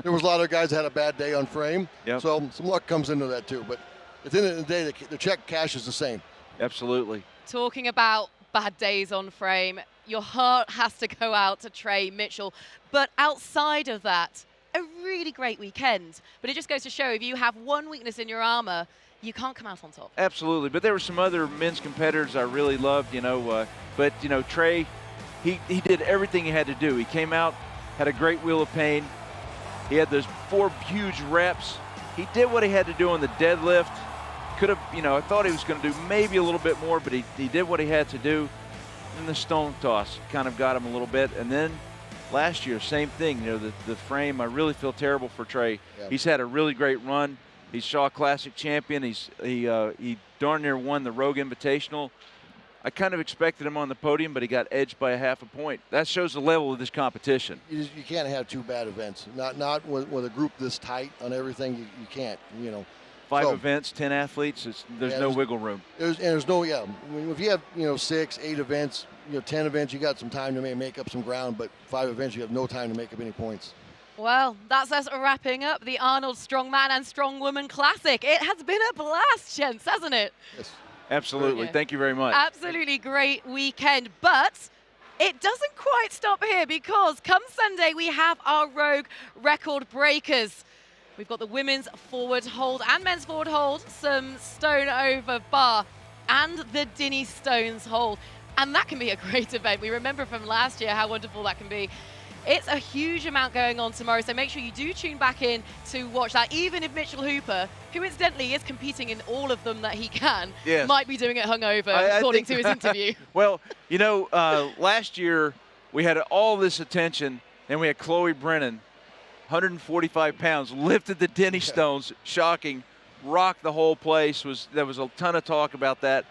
There was a lot of guys that had a bad day on frame. Yep. So some luck comes into that too. But at the end of the day, the check cash is the same. Absolutely. Talking about bad days on frame, your heart has to go out to Trey Mitchell. But outside of that, a really great weekend. But it just goes to show if you have one weakness in your armor, you can't come out on top. Absolutely. But there were some other men's competitors I really loved, but Trey, he did everything he had to do. He came out, had a great Wheel of Pain. He had those 4 huge reps. He did what he had to do on the deadlift. Could have, I thought he was going to do maybe a little bit more, but he did what he had to do. And the stone toss kind of got him a little bit. And then last year, same thing. The frame, I really feel terrible for Trey. Yep. He's had a really great run. He's Shaw Classic champion. He darn near won the Rogue Invitational. I kind of expected him on the podium, but he got edged by a half a point. That shows the level of this competition. You can't have 2 bad events. Not with a group this tight on everything. You can't. 5 events, 10 athletes. There's no wiggle room. There's no. I mean, if you have 6, 8 events, 10 events, you got some time to make up some ground. But 5 events, you have no time to make up any points. Well, that's us wrapping up the Arnold Strongman and Strongwoman Classic. It has been a blast, gents, hasn't it? Yes. Absolutely. Thank you very much. Absolutely great weekend. But it doesn't quite stop here because come Sunday, we have our Rogue record breakers. We've got the women's forward hold and men's forward hold, some stone over bar, and the Dinny Stones hold. And that can be a great event. We remember from last year how wonderful that can be. It's a huge amount going on tomorrow, so make sure you do tune back in to watch that, even if Mitchell Hooper, who incidentally is competing in all of them that he can, might be doing it hungover, according to his interview. Well, last year we had all this attention, and we had Chloe Brennan, 145 pounds, lifted the Denny Stones, shocking, rocked the whole place. There was a ton of talk about that.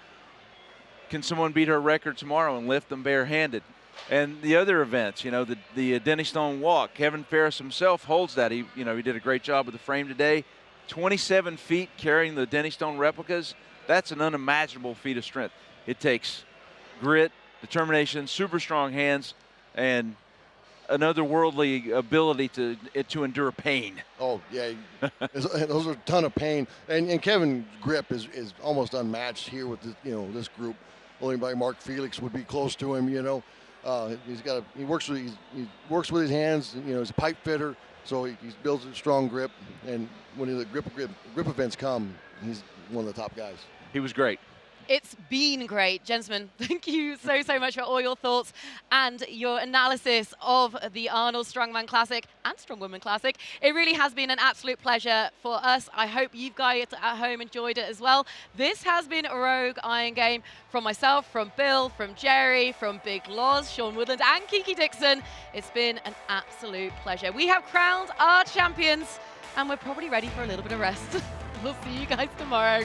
Can someone beat her record tomorrow and lift them barehanded? And the other events, the Denny Stone walk, Kevin Ferris himself holds that. He did a great job with the frame today. 27 feet carrying the Denny Stone replicas. That's an unimaginable feat of strength. It takes grit, determination, super strong hands, and an otherworldly ability to endure pain. Oh, yeah. Those are a ton of pain. And Kevin's grip is almost unmatched here with this group. Only by Mark Felix would be close to him, he works with his hands. He's a pipe fitter, so he builds a strong grip. And when the grip events come, he's one of the top guys. He was great. It's been great. Gentlemen, thank you so much for all your thoughts and your analysis of the Arnold Strongman Classic and Strongwoman Classic. It really has been an absolute pleasure for us. I hope you guys at home enjoyed it as well. This has been Rogue Iron Game from myself, from Bill, from Jerry, from Big Loz, Sean Woodland and Kiki Dixon. It's been an absolute pleasure. We have crowned our champions and we're probably ready for a little bit of rest. We'll see you guys tomorrow.